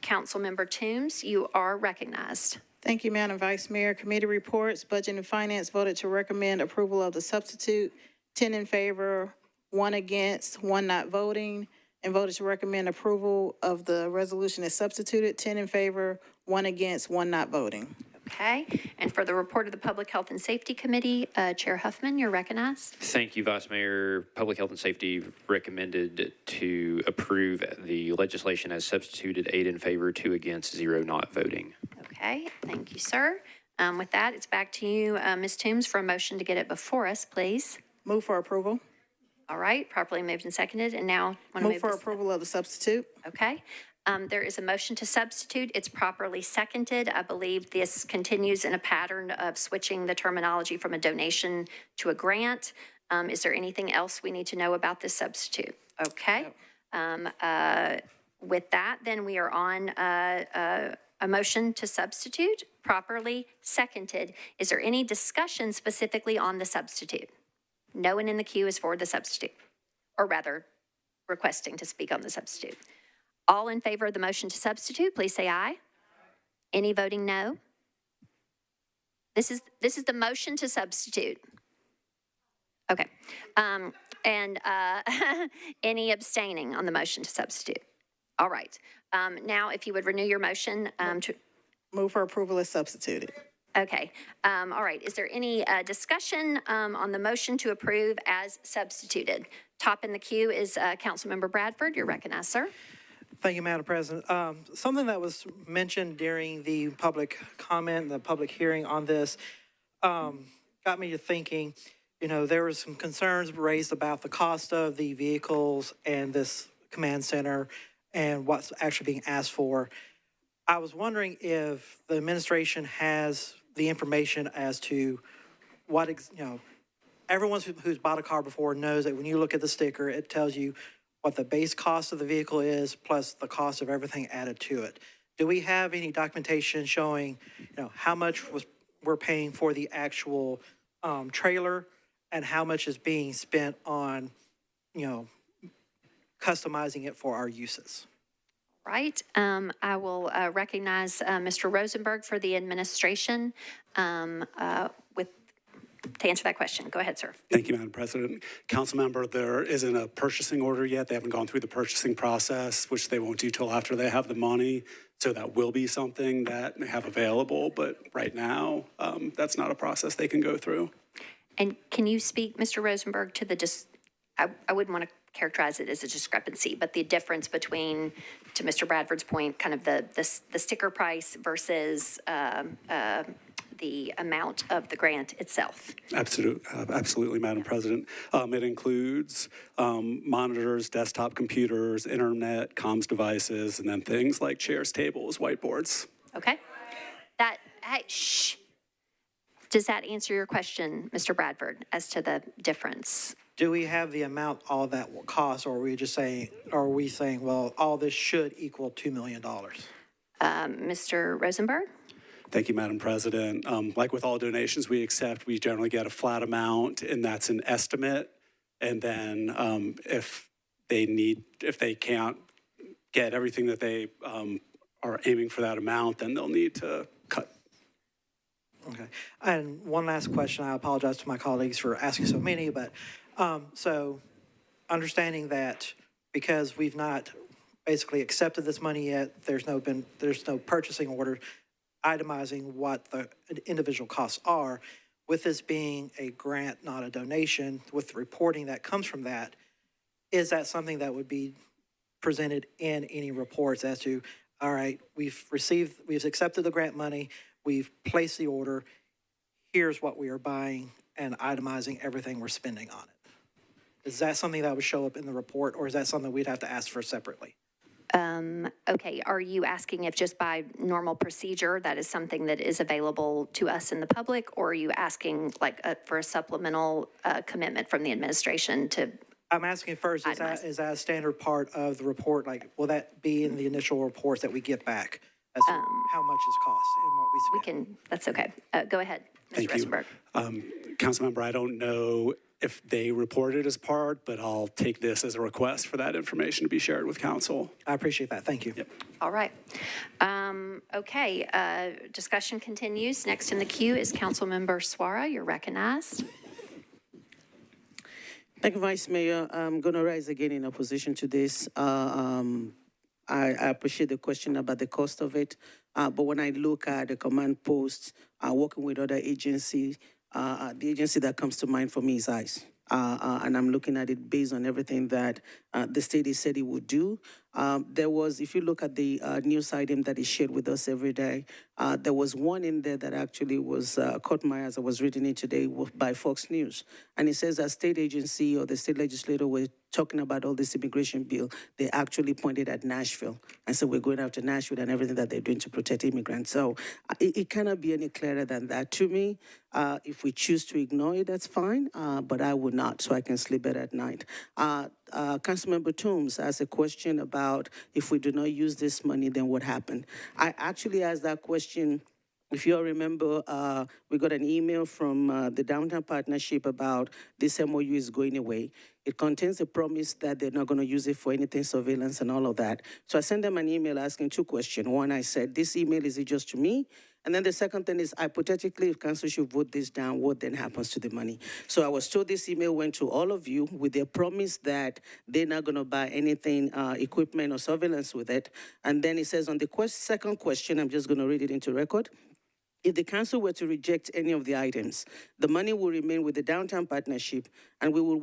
Speaker 1: Councilmember Toombs, you are recognized.
Speaker 8: Thank you, Madam Vice Mayor. Committee reports. Budget and Finance voted to recommend approval of the substitute. 10 in favor, 1 against, 1 not voting, and voted to recommend approval of the resolution as substituted. 10 in favor, 1 against, 1 not voting.
Speaker 1: Okay, and for the report of the Public Health and Safety Committee, Chair Huffman, you're recognized.
Speaker 15: Thank you, Vice Mayor. Public Health and Safety recommended to approve the legislation as substituted, 8 in favor, 2 against, 0 not voting.
Speaker 1: Okay, thank you, sir. With that, it's back to you, Ms. Toombs, for a motion to get it before us, please.
Speaker 8: Move for approval.
Speaker 1: All right, properly moved and seconded, and now want to
Speaker 8: move for approval of the substitute.
Speaker 1: Okay. There is a motion to substitute. It's properly seconded. I believe this continues in a pattern of switching the terminology from a donation to a grant. Is there anything else we need to know about this substitute? Okay. With that, then we are on a motion to substitute, properly seconded. Is there any discussion specifically on the substitute? No one in the queue is for the substitute. or rather, requesting to speak on the substitute. All in favor of the motion to substitute, please say aye. Any voting no? This is the motion to substitute. Okay. And any abstaining on the motion to substitute? All right. Now, if you would renew your motion to.
Speaker 8: Move for approval as substituted.
Speaker 1: Okay. All right. Is there any discussion on the motion to approve as substituted? Top in the queue is Councilmember Bradford. You're recognized, sir.
Speaker 10: Thank you, Madam President. Something that was mentioned during the public comment, the public hearing on this, got me to thinking, you know, there were some concerns raised about the cost of the vehicles and this command center and what's actually being asked for. I was wondering if the administration has the information as to what, you know, everyone who's bought a car before knows that when you look at the sticker, it tells you what the base cost of the vehicle is plus the cost of everything added to it. Do we have any documentation showing, you know, how much we're paying for the actual trailer and how much is being spent on, you know, customizing it for our uses?
Speaker 1: Right. I will recognize Mr. Rosenberg for the administration to answer that question. Go ahead, sir.
Speaker 20: Thank you, Madam President. Councilmember, there isn't a purchasing order yet. They haven't gone through the purchasing process, which they won't do till after they have the money. So that will be something that they have available. But right now, that's not a process they can go through.
Speaker 1: And can you speak, Mr. Rosenberg, to the I wouldn't want to characterize it as a discrepancy, but the difference between, to Mr. Bradford's point, kind of the sticker price versus the amount of the grant itself?
Speaker 20: Absolutely, Madam President. It includes monitors, desktop computers, internet, comms devices, and then things like chairs, tables, whiteboards.
Speaker 1: Okay. Hey, shh. Does that answer your question, Mr. Bradford, as to the difference?
Speaker 10: Do we have the amount all that will cost, or are we just saying, well, all this should equal $2 million?
Speaker 1: Mr. Rosenberg?
Speaker 20: Thank you, Madam President. Like with all donations we accept, we generally get a flat amount, and that's an estimate. And then if they can't get everything that they are aiming for that amount, then they'll need to cut.
Speaker 10: Okay. And one last question. I apologize to my colleagues for asking so many, but so understanding that because we've not basically accepted this money yet, there's no purchasing order itemizing what the individual costs are. With this being a grant, not a donation, with the reporting that comes from that, is that something that would be presented in any reports as to, all right, we've accepted the grant money, we've placed the order, here's what we are buying, and itemizing everything we're spending on it? Is that something that would show up in the report, or is that something we'd have to ask for separately?
Speaker 1: Okay, are you asking if just by normal procedure that is something that is available to us in the public, or are you asking like for a supplemental commitment from the administration to?
Speaker 10: I'm asking first, is that a standard part of the report? Like, will that be in the initial reports that we get back as to how much it costs and what we spend?
Speaker 1: That's okay. Go ahead, Mr. Rosenberg.
Speaker 20: Councilmember, I don't know if they report it as part, but I'll take this as a request for that information to be shared with council.
Speaker 10: I appreciate that. Thank you.
Speaker 20: Yep.
Speaker 1: All right. Okay. Discussion continues. Next in the queue is Councilmember Suara. You're recognized.
Speaker 13: Thank you, Vice Mayor. I'm going to rise again in opposition to this. I appreciate the question about the cost of it, but when I look at the command posts, working with other agencies, the agency that comes to mind for me is ICE. And I'm looking at it based on everything that the state said it would do. There was, if you look at the news item that is shared with us every day, there was one in there that actually was caught my eye as I was reading it today by Fox News. And it says that state agency or the state legislator were talking about all this immigration bill. They actually pointed at Nashville and said, we're going after Nashville and everything that they're doing to protect immigrants. So it cannot be any clearer than that to me. If we choose to ignore it, that's fine, but I would not, so I can sleep better at night. Councilmember Toombs asked a question about if we do not use this money, then what happened? I actually asked that question If you all remember, we got an email from the Downtown Partnership about this MOU is going away. It contains a promise that they're not going to use it for anything surveillance and all of that. So I sent them an email asking two questions. One, I said, this email, is it just to me? And then the second thing is, hypothetically, if council should vote this down, what then happens to the money? So I was told this email went to all of you with their promise that they're not going to buy anything, equipment or surveillance with it. And then it says on the second question, I'm just going to read it into record. If the council were to reject any of the items, the money will remain with the Downtown Partnership, and we will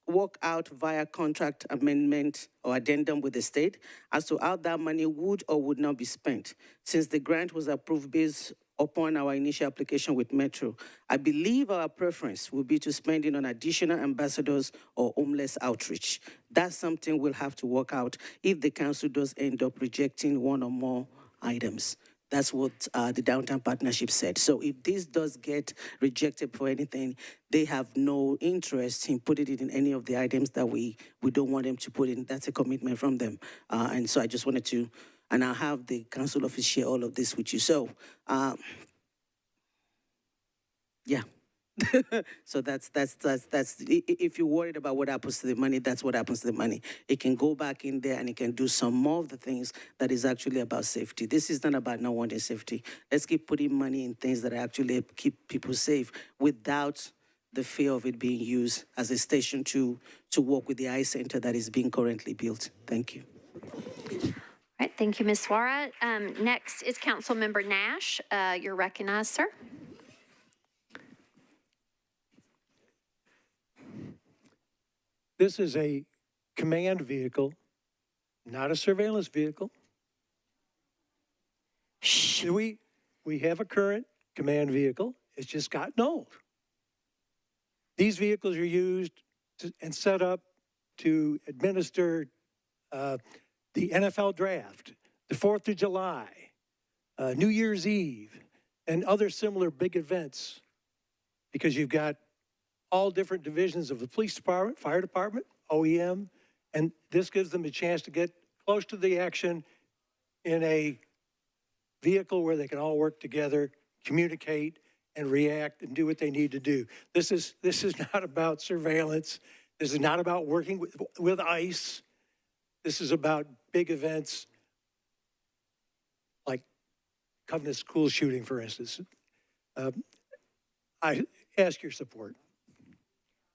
Speaker 13: work out via contract amendment or addendum with the state as to how that money would or would not be spent. Since the grant was approved based upon our initial application with Metro, I believe our preference would be to spend it on additional ambassadors or homeless outreach. That's something we'll have to work out if the council does end up rejecting one or more items. That's what the Downtown Partnership said. So if this does get rejected for anything, they have no interest in putting it in any of the items that we don't want them to put in. That's a commitment from them. And so I just wanted to, and I'll have the council office share all of this with you. So, yeah. So that's if you're worried about what happens to the money, that's what happens to the money. It can go back in there and it can do some more of the things that is actually about safety. This is not about not wanting safety. Let's keep putting money in things that actually keep people safe without the fear of it being used as a station to work with the eye center that is being currently built. Thank you.
Speaker 1: All right, thank you, Ms. Suara. Next is Councilmember Nash. You're recognized, sir.
Speaker 3: This is a command vehicle, not a surveillance vehicle. We have a current command vehicle. It's just gotten old. These vehicles are used and set up to administer the NFL draft, the 4th of July, New Year's Eve, and other similar big events, because you've got all different divisions of the police department, fire department, OEM, and this gives them a chance to get close to the action in a vehicle where they can all work together, communicate, and react and do what they need to do. This is not about surveillance. This is not about working with ICE. This is about big events like Covenant School shooting, for instance. I ask your support.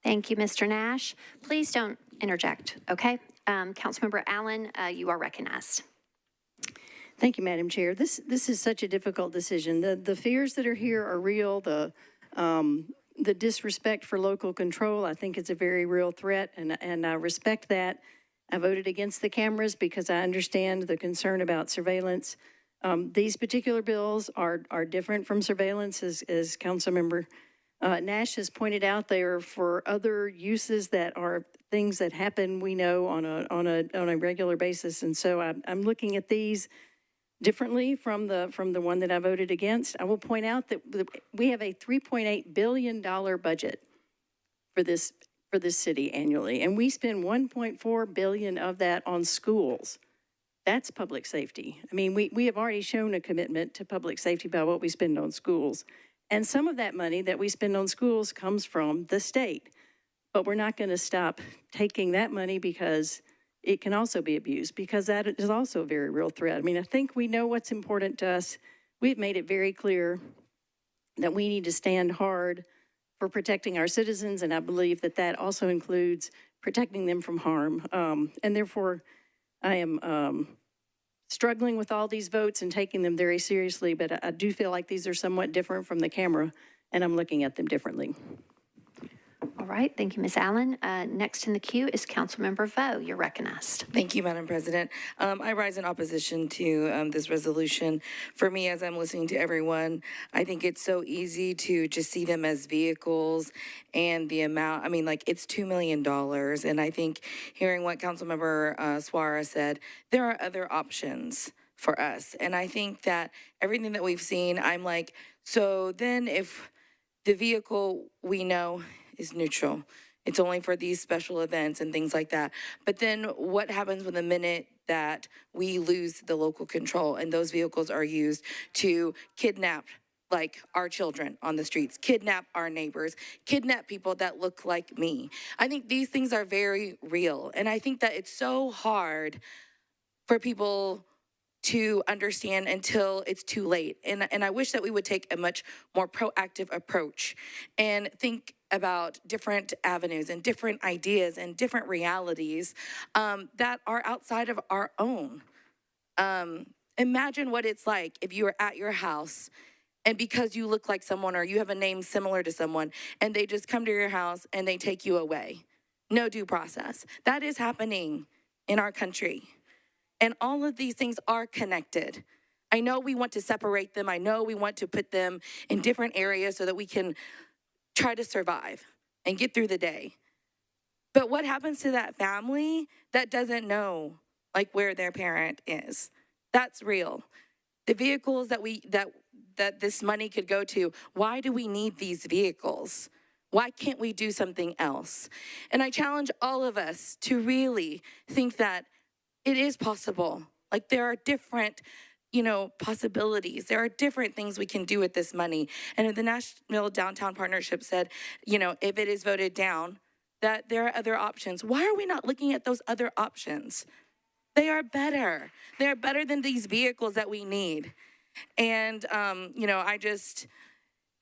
Speaker 1: Thank you, Mr. Nash. Please don't interject, okay? Councilmember Allen, you are recognized.
Speaker 2: Thank you, Madam Chair. This is such a difficult decision. The fears that are here are real. The disrespect for local control, I think, is a very real threat, and I respect that. I voted against the cameras because I understand the concern about surveillance. These particular bills are different from surveillance, as Councilmember Nash has pointed out. They are for other uses that are things that happen, we know, on a regular basis. And so I'm looking at these differently from the one that I voted against. I will point out that we have a $3.8 billion budget for this city annually, and we spend $1.4 billion of that on schools. That's public safety. I mean, we have already shown a commitment to public safety by what we spend on schools. And some of that money that we spend on schools comes from the state. But we're not going to stop taking that money because it can also be abused, because that is also a very real threat. I mean, I think we know what's important to us. We've made it very clear that we need to stand hard for protecting our citizens, and I believe that that also includes protecting them from harm. And therefore, I am struggling with all these votes and taking them very seriously, but I do feel like these are somewhat different from the camera, and I'm looking at them differently.
Speaker 1: All right, thank you, Ms. Allen. Next in the queue is Councilmember Vo. You're recognized.
Speaker 5: Thank you, Madam President. I rise in opposition to this resolution. For me, as I'm listening to everyone, I think it's so easy to just see them as vehicles and the amount. I mean, like, it's $2 million. And I think hearing what Councilmember Suara said, there are other options for us. And I think that everything that we've seen, I'm like, so then if the vehicle we know is neutral, it's only for these special events and things like that. But then what happens when the minute that we lose the local control and those vehicles are used to kidnap like our children on the streets, kidnap our neighbors, kidnap people that look like me. I think these things are very real. And I think that it's so hard for people to understand until it's too late. And I wish that we would take a much more proactive approach and think about different avenues and different ideas and different realities that are outside of our own. Imagine what it's like if you were at your house and because you look like someone or you have a name similar to someone and they just come to your house and they take you away. No due process. That is happening in our country. And all of these things are connected. I know we want to separate them. I know we want to put them in different areas so that we can try to survive and get through the day. But what happens to that family that doesn't know like where their parent is? That's real. The vehicles that this money could go to, why do we need these vehicles? Why can't we do something else? And I challenge all of us to really think that it is possible. Like there are different, possibilities. There are different things we can do with this money. And if the Nashville Downtown Partnership said, if it is voted down, that there are other options. Why are we not looking at those other options? They are better. They're better than these vehicles that we need. And,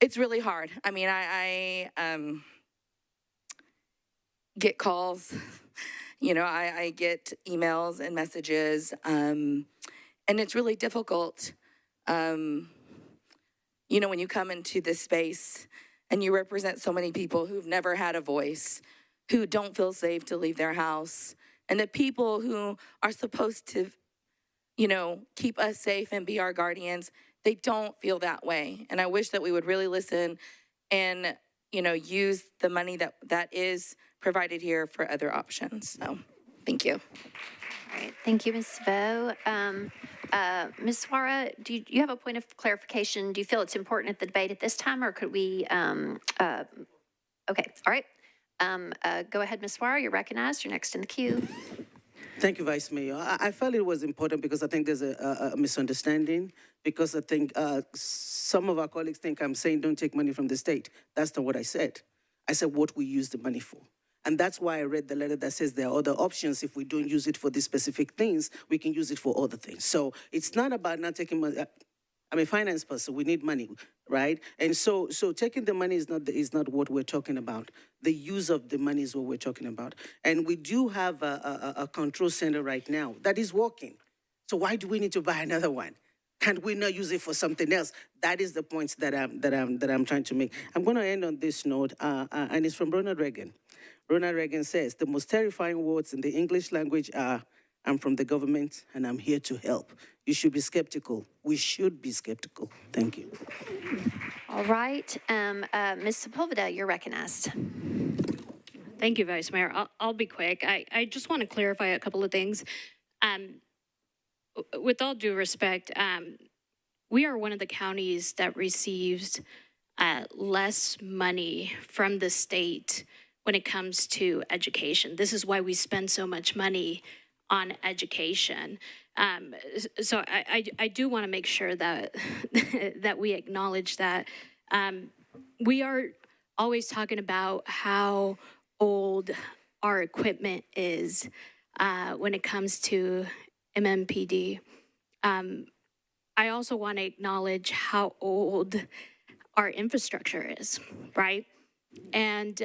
Speaker 5: it's really hard. I mean, I get calls, I get emails and messages, and it's really difficult, when you come into this space and you represent so many people who've never had a voice, who don't feel safe to leave their house, and the people who are supposed to, keep us safe and be our guardians, they don't feel that way. And I wish that we would really listen and, use the money that is provided here for other options. So, thank you.
Speaker 1: All right, thank you, Ms. Vo. Ms. Suara, do you have a point of clarification? Do you feel it's important at the debate at this time, or could we, okay, all right. Go ahead, Ms. Suara, you're recognized. You're next in the queue.
Speaker 13: Thank you, Vice Mayor. I felt it was important because I think there's a misunderstanding, because I think some of our colleagues think I'm saying don't take money from the state. That's not what I said. I said what we use the money for. And that's why I read the letter that says there are other options. If we don't use it for these specific things, we can use it for other things. So it's not about not taking money. I'm a finance person. We need money, right? And so taking the money is not what we're talking about. The use of the money is what we're talking about. And we do have a control center right now that is working. So why do we need to buy another one? Can't we not use it for something else? That is the point that I'm trying to make. I'm going to end on this note, and it's from Ronald Reagan. Ronald Reagan says, the most terrifying words in the English language are, I'm from the government and I'm here to help. You should be skeptical. We should be skeptical. Thank you.
Speaker 1: All right, Ms. Sepulveda, you're recognized.
Speaker 6: Thank you, Vice Mayor. I'll be quick. I just want to clarify a couple of things. With all due respect, we are one of the counties that receives less money from the state when it comes to education. This is why we spend so much money on education. So I do want to make sure that that we acknowledge that we are always talking about how old our equipment is when it comes to MMPD. I also want to acknowledge how old our infrastructure is, right? And,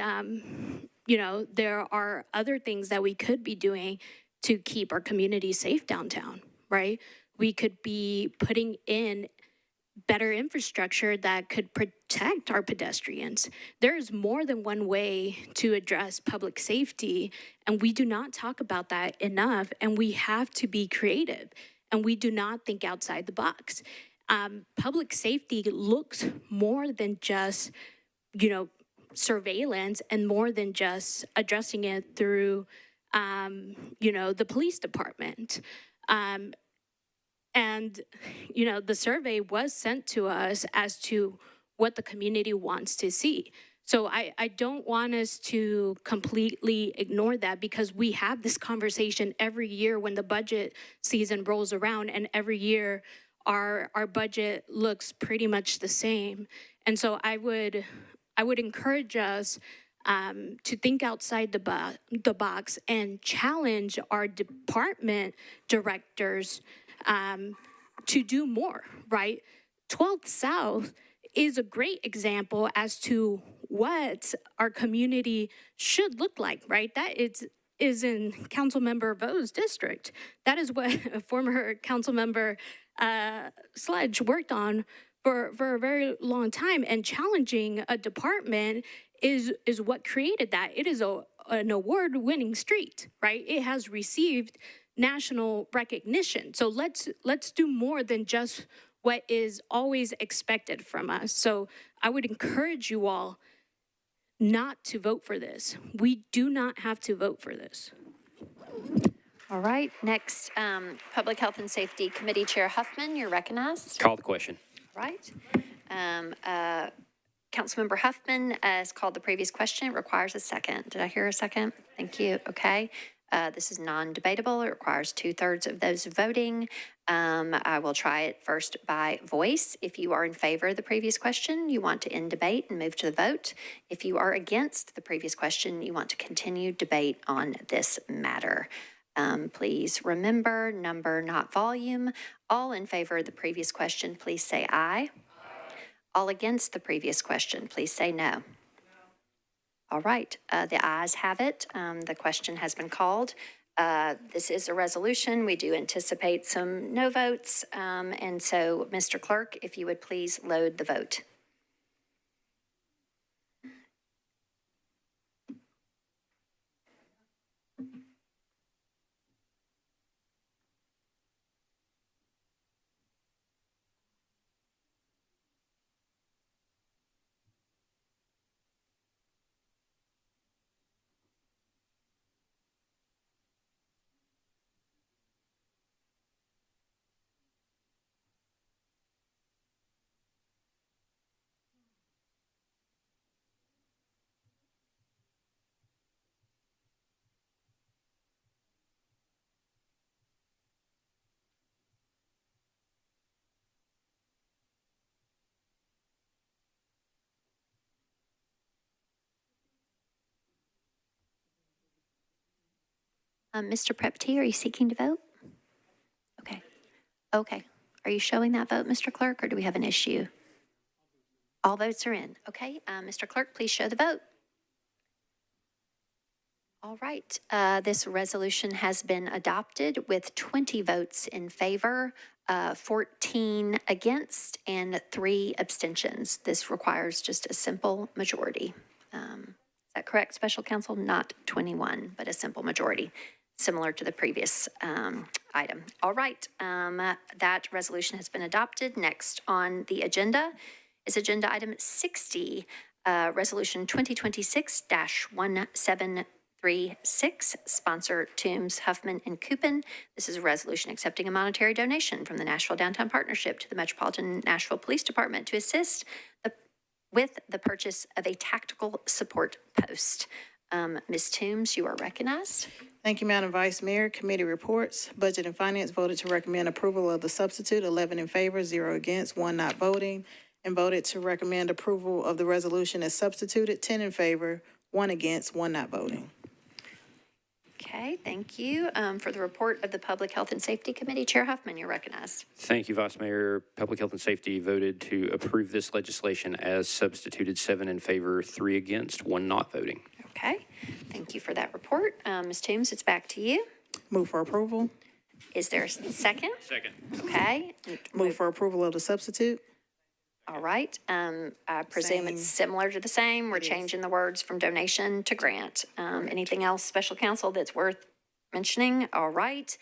Speaker 6: there are other things that we could be doing to keep our community safe downtown, right? We could be putting in better infrastructure that could protect our pedestrians. There's more than one way to address public safety, and we do not talk about that enough, and we have to be creative, and we do not think outside the box. Public safety looks more than just, surveillance, and more than just addressing it through, the police department. And, the survey was sent to us as to what the community wants to see. So I don't want us to completely ignore that, because we have this conversation every year when the budget season rolls around, and every year our budget looks pretty much the same. And so I would encourage us to think outside the box and challenge our department directors to do more, right? 12th South is a great example as to what our community should look like, right? That is in Councilmember Vo's district. That is what former Councilmember Sledge worked on for a very long time, and challenging a department is what created that. It is an award-winning street, right? It has received national recognition. So let's do more than just what is always expected from us. So I would encourage you all not to vote for this. We do not have to vote for this.
Speaker 1: All right, next, Public Health and Safety Committee Chair Huffman, you're recognized.
Speaker 15: Call the question.
Speaker 1: Right. Councilmember Huffman has called the previous question. It requires a second. Did I hear a second? Thank you. Okay. This is non-debatable. It requires 2/3 of those voting. I will try it first by voice. If you are in favor of the previous question, you want to end debate and move to the vote. If you are against the previous question, you want to continue debate on this matter. Please remember, number, not volume. All in favor of the previous question, please say aye. All against the previous question, please say no. All right, the ayes have it. The question has been called. This is a resolution. We do anticipate some no votes. And so, Mr. Clerk, if you would please load the vote. Mr. Prepty, are you seeking to vote? Okay. Okay. Are you showing that vote, Mr. Clerk, or do we have an issue? All votes are in. Okay. Mr. Clerk, please show the vote. All right. This resolution has been adopted with 20 votes in favor, 14 against, and 3 abstentions. This requires just a simple majority. Is that correct, Special Counsel? Not 21, but a simple majority, similar to the previous item. All right, that resolution has been adopted. Next on the agenda is agenda item 60, resolution 2026-1736, sponsor Toombs, Huffman, and Coupin. This is a resolution accepting a monetary donation from the Nashville Downtown Partnership to the Metropolitan Nashville Police Department to assist with the purchase of a tactical support post. Ms. Toombs, you are recognized.
Speaker 8: Thank you, Madam Vice Mayor. Committee reports. Budget and Finance voted to recommend approval of the substitute, 11 in favor, 0 against, 1 not voting, and voted to recommend approval of the resolution as substituted, 10 in favor, 1 against, 1 not voting.
Speaker 1: Okay, thank you. For the report of the Public Health and Safety Committee, Chair Huffman, you're recognized.
Speaker 15: Thank you, Vice Mayor. Public Health and Safety voted to approve this legislation as substituted, 7 in favor, 3 against, 1 not voting.
Speaker 1: Okay, thank you for that report. Ms. Toombs, it's back to you.
Speaker 8: Move for approval.
Speaker 1: Is there a second?
Speaker 15: Second.
Speaker 1: Okay.
Speaker 8: Move for approval of the substitute.
Speaker 1: All right. I presume it's similar to the same. We're changing the words from donation to grant. Anything else, Special Counsel, that's worth mentioning? All right.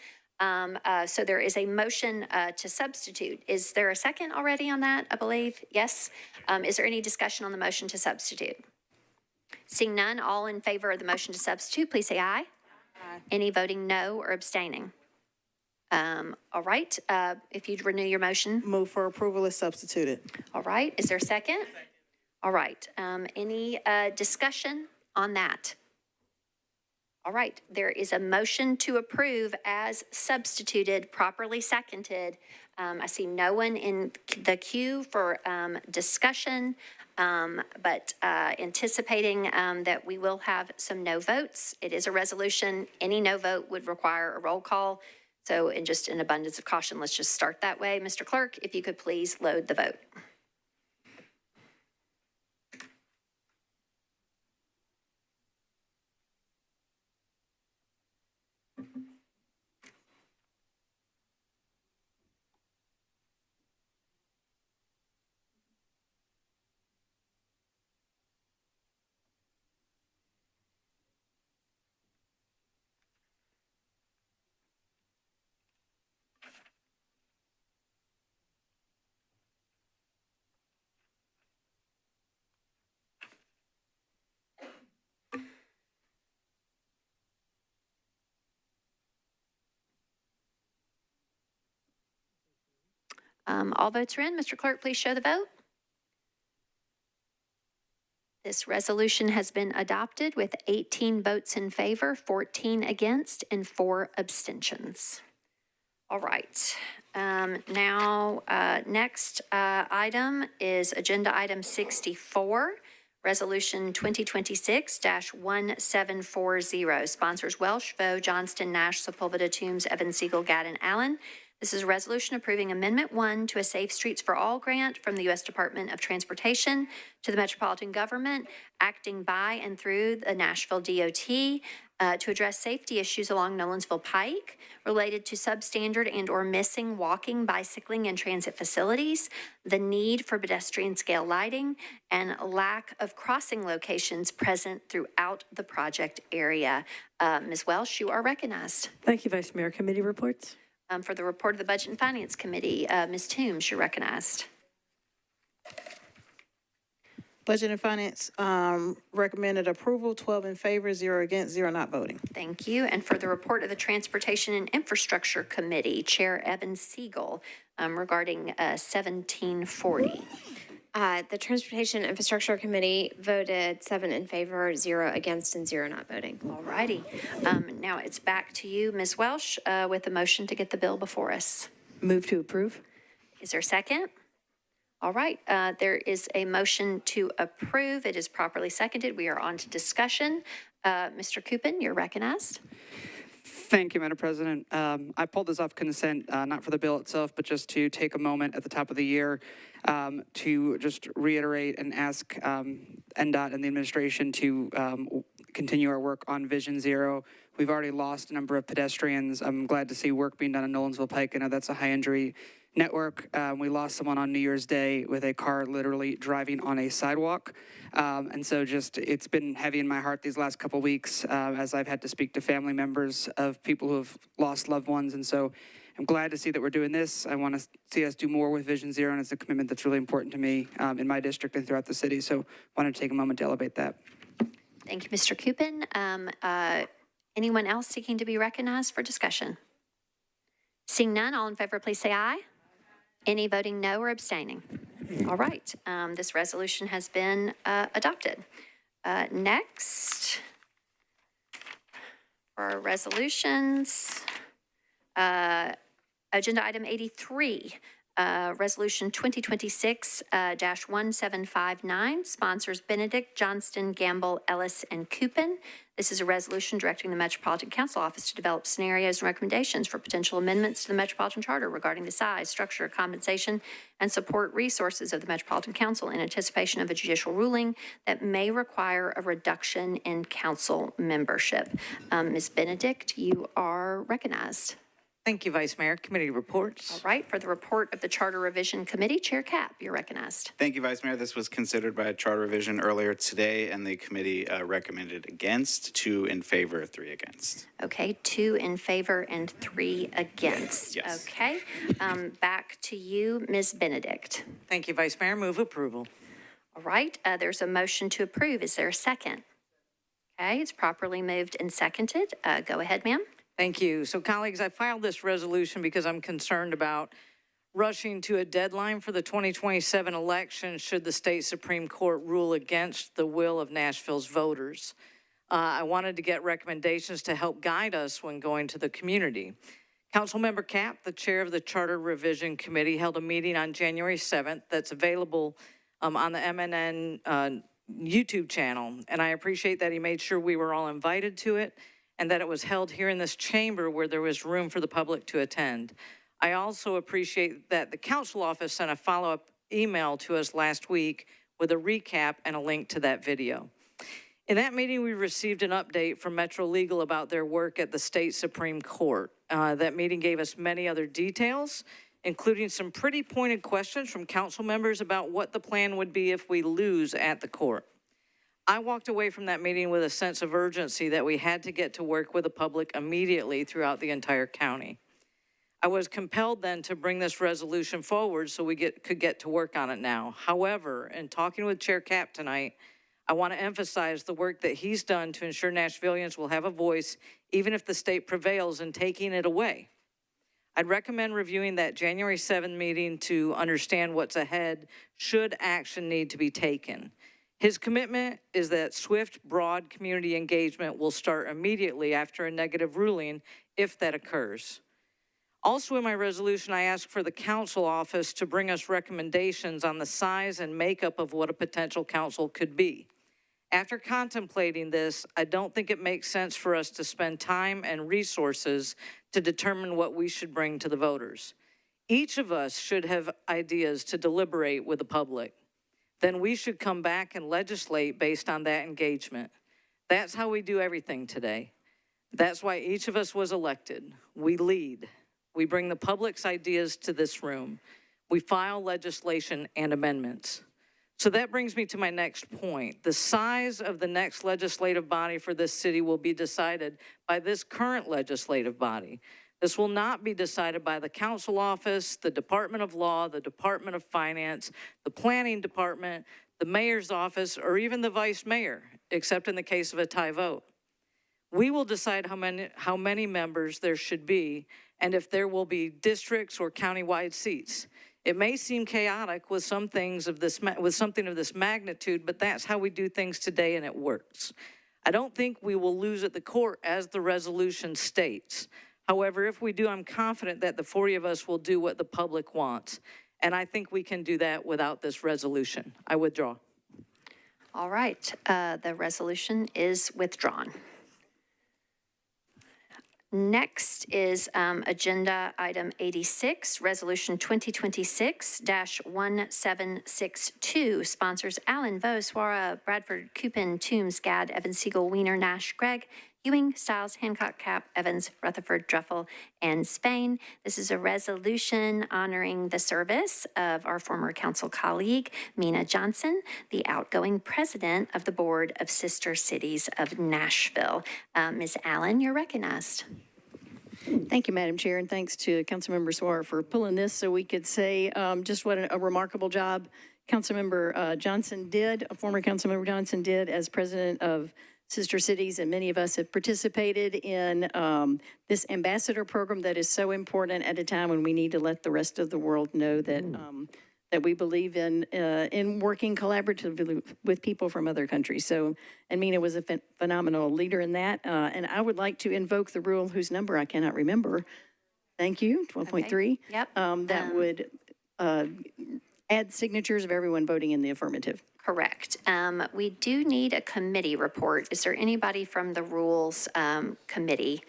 Speaker 1: So there is a motion to substitute. Is there a second already on that, I believe? Yes. Is there any discussion on the motion to substitute? Seeing none, all in favor of the motion to substitute, please say aye. Aye. Any voting no or abstaining? All right, if you'd renew your motion.
Speaker 8: Move for approval as substituted.
Speaker 1: All right, is there a second? All right, any discussion on that? All right, there is a motion to approve as substituted, properly seconded. I see no one in the queue for discussion, but anticipating that we will have some no votes. It is a resolution. Any no vote would require a roll call. So in just an abundance of caution, let's just start that way. Mr. Clerk, if you could please load the vote. All votes are in. Mr. Clerk, please show the vote. This resolution has been adopted with 18 votes in favor, 14 against, and 4 abstentions. All right. Next item is agenda item 64, resolution 2026-1740. Sponsors Welsh, Vaux, Johnston, Nash, Sepulveda, Toombs, Evans, Siegel, Gaddon, Allen. This is a resolution approving Amendment 1 to a Safe Streets for All grant from the U.S. Department of Transportation to the Metropolitan Government, acting by and through the Nashville DOT to address safety issues along Nolensville Pike related to substandard and or missing walking, bicycling, and transit facilities, the need for pedestrian scale lighting, and lack of crossing locations present throughout the project area. Ms. Welsh, you are recognized.
Speaker 2: Thank you, Vice Mayor. Committee reports.
Speaker 1: For the report of the Budget and Finance Committee, Ms. Toombs, you're recognized.
Speaker 8: Budget and Finance recommended approval, 12 in favor, 0 against, 0 not voting.
Speaker 1: Thank you. And for the report of the Transportation and Infrastructure Committee, Chair Evans Siegel, regarding 1740.
Speaker 7: The Transportation and Infrastructure Committee voted 7 in favor, 0 against, and 0 not voting.
Speaker 1: All righty. Now it's back to you, Ms. Welsh, with a motion to get the bill before us.
Speaker 2: Move to approve.
Speaker 1: Is there a second? All right. There is a motion to approve. It is properly seconded. We are on to discussion. Mr. Coupin, you're recognized.
Speaker 19: Thank you, Madam President. I pulled this off consent, not for the bill itself, but just to take a moment at the top of the year to just reiterate and ask NDOT and the administration to continue our work on Vision Zero. We've already lost a number of pedestrians. I'm glad to see work being done on Nolensville Pike. I know that's a high injury network. We lost someone on New Year's Day with a car literally driving on a sidewalk. And so just, it's been heavy in my heart these last couple weeks as I've had to speak to family members of people who have lost loved ones. And so I'm glad to see that we're doing this. I want to see us do more with Vision Zero, and it's a commitment that's really important to me in my district and throughout the city. So I wanted to take a moment to elevate that.
Speaker 1: Thank you, Mr. Coupin. Anyone else seeking to be recognized for discussion? Seeing none, all in favor, please say aye. Any voting no or abstaining? All right, this resolution has been adopted. Next, for our resolutions, agenda item 83, resolution 2026-1759, sponsors Benedict, Johnston, Gamble, Ellis, and Coupin. This is a resolution directing the Metropolitan Council Office to develop scenarios and recommendations for potential amendments to the Metropolitan Charter regarding the size, structure, compensation, and support resources of the Metropolitan Council in anticipation of a judicial ruling that may require a reduction in council membership. Ms. Benedict, you are recognized.
Speaker 21: Thank you, Vice Mayor. Committee reports.
Speaker 1: All right, for the report of the Charter Revision Committee, Chair Cap, you're recognized.
Speaker 11: Thank you, Vice Mayor. This was considered by Charter Revision earlier today, and the committee recommended against, 2 in favor, 3 against.
Speaker 1: Okay, 2 in favor and 3 against.
Speaker 11: Yes.
Speaker 1: Okay, back to you, Ms. Benedict.
Speaker 21: Thank you, Vice Mayor. Move approval.
Speaker 1: All right, there's a motion to approve. Is there a second? Okay, it's properly moved and seconded. Go ahead, ma'am.
Speaker 21: Thank you. So, colleagues, I filed this resolution because I'm concerned about rushing to a deadline for the 2027 election should the state Supreme Court rule against the will of Nashville's voters. I wanted to get recommendations to help guide us when going to the community. Councilmember Cap, the chair of the Charter Revision Committee, held a meeting on January 7th that's available on the MNN YouTube channel. And I appreciate that he made sure we were all invited to it and that it was held here in this chamber where there was room for the public to attend. I also appreciate that the council office sent a follow-up email to us last week with a recap and a link to that video. In that meeting, we received an update from Metro Legal about their work at the state Supreme Court. That meeting gave us many other details, including some pretty pointed questions from council members about what the plan would be if we lose at the court. I walked away from that meeting with a sense of urgency that we had to get to work with the public immediately throughout the entire county. I was compelled then to bring this resolution forward so we could get to work on it now. However, in talking with Chair Cap tonight, I want to emphasize the work that he's done to ensure Nashvillians will have a voice even if the state prevails in taking it away. I'd recommend reviewing that January 7th meeting to understand what's ahead should action need to be taken. His commitment is that swift, broad community engagement will start immediately after a negative ruling if that occurs. Also in my resolution, I asked for the council office to bring us recommendations on the size and makeup of what a potential council could be. After contemplating this, I don't think it makes sense for us to spend time and resources to determine what we should bring to the voters. Each of us should have ideas to deliberate with the public. Then we should come back and legislate based on that engagement. That's how we do everything today. That's why each of us was elected. We lead. We bring the public's ideas to this room. We file legislation and amendments. So that brings me to my next point. The size of the next legislative body for this city will be decided by this current legislative body. This will not be decided by the council office, the Department of Law, the Department of Finance, the Planning Department, the mayor's office, or even the vice mayor, except in the case of a tie vote. We will decide how many members there should be and if there will be districts or countywide seats. It may seem chaotic with something of this magnitude, but that's how we do things today and it works. I don't think we will lose at the court as the resolution states. However, if we do, I'm confident that the 40 of us will do what the public wants. And I think we can do that without this resolution. I withdraw.
Speaker 1: All right, the resolution is withdrawn. Next is agenda item 86, resolution 2026-1762. Sponsors Allen, Vo, Swara, Bradford, Cupin, Toombs, Gadd, Evans, Siegel, Wiener, Nash, Gregg, Ewing, Stiles, Hancock, Cap, Evans, Rutherford, Druffel, and Spain. This is a resolution honoring the service of our former council colleague, Mina Johnson, the outgoing president of the Board of Sister Cities of Nashville. Ms. Allen, you're recognized.
Speaker 2: Thank you, Madam Chair, and thanks to Councilmember Swar for pulling this so we could say just what a remarkable job Councilmember Johnson did, former Councilmember Johnson did as president of Sister Cities, and many of us have participated in this ambassador program that is so important at a time when we need to let the rest of the world know that that we believe in working collaboratively with people from other countries. So, and Mina was a phenomenal leader in that. And I would like to invoke the rule whose number I cannot remember. Thank you, 12.3.
Speaker 1: Okay. Yep.
Speaker 2: That would add signatures of everyone voting in the affirmative.
Speaker 1: Correct. We do need a committee report. Is there anybody from the Rules Committee?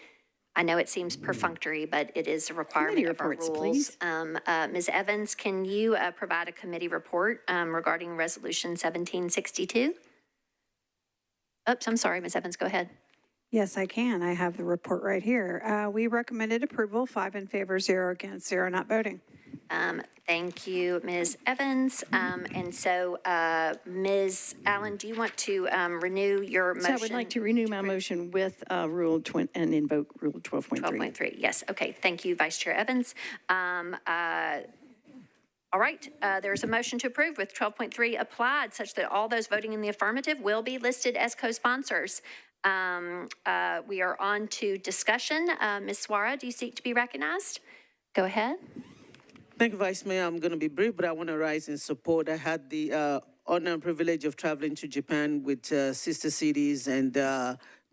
Speaker 1: I know it seems perfunctory, but it is a requirement of our rules.
Speaker 2: Please.
Speaker 1: Ms. Evans, can you provide a committee report regarding Resolution 1762? Oops, I'm sorry, Ms. Evans, go ahead.
Speaker 9: Yes, I can. I have the report right here. We recommended approval, 5 in favor, 0 against, 0 not voting.
Speaker 1: Thank you, Ms. Evans. And so, Ms. Allen, do you want to renew your motion?
Speaker 2: So I would like to renew my motion with Rule 20 and invoke Rule 12.3.
Speaker 1: 12.3, yes. Okay, thank you, Vice Chair Evans. All right, there's a motion to approve with 12.3 applied such that all those voting in the affirmative will be listed as co-sponsors. We are on to discussion. Ms. Swara, do you seek to be recognized? Go ahead.
Speaker 13: Thank you, Vice Mayor. I'm going to be brief, but I want to rise in support. I had the honor and privilege of traveling to Japan with Sister Cities and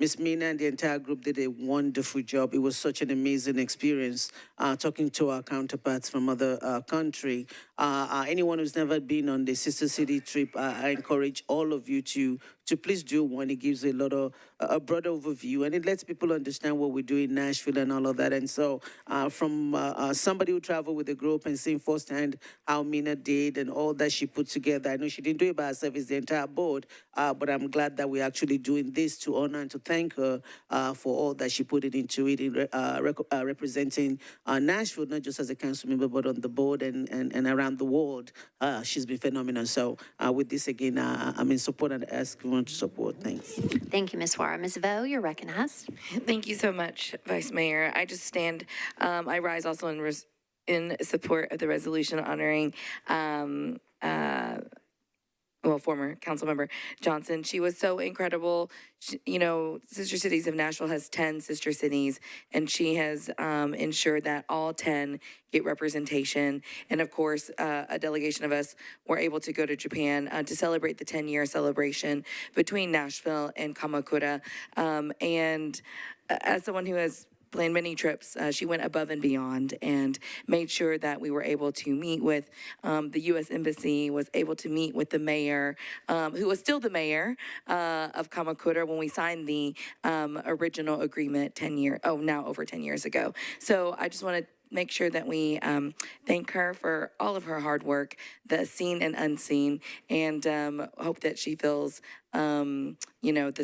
Speaker 13: Miss Mina and the entire group did a wonderful job. It was such an amazing experience talking to our counterparts from other country. Anyone who's never been on the Sister City trip, I encourage all of you to please do one. It gives a lot of a broader overview, and it lets people understand what we do in Nashville and all of that. And so, from somebody who traveled with the group and seeing firsthand how Mina did and all that she put together, I know she didn't do it by herself; it's the entire board. But I'm glad that we're actually doing this to honor and to thank her for all that she put it into it, in representing Nashville, not just as a council member, but on the board and around the world. She's been phenomenal. So, with this again, I'm in support and ask everyone to support. Thanks.
Speaker 1: Thank you, Ms. Suara. Ms. Vo, you're recognized.
Speaker 5: Thank you so much, Vice Mayor. I just stand, I rise also in support of the resolution honoring former council member Johnson. She was so incredible. You know, Sister Cities of Nashville has 10 sister cities, and she has ensured that all 10 get representation. And of course, a delegation of us were able to go to Japan to celebrate the 10-year celebration between Nashville and Kamakura. And as someone who has planned many trips, she went above and beyond and made sure that we were able to meet with the U.S. Embassy, was able to meet with the mayor, who was still the mayor of Kamakura when we signed the original agreement now over 10 years ago. So I just want to make sure that we thank her for all of her hard work, the seen and unseen, and hope that she feels, the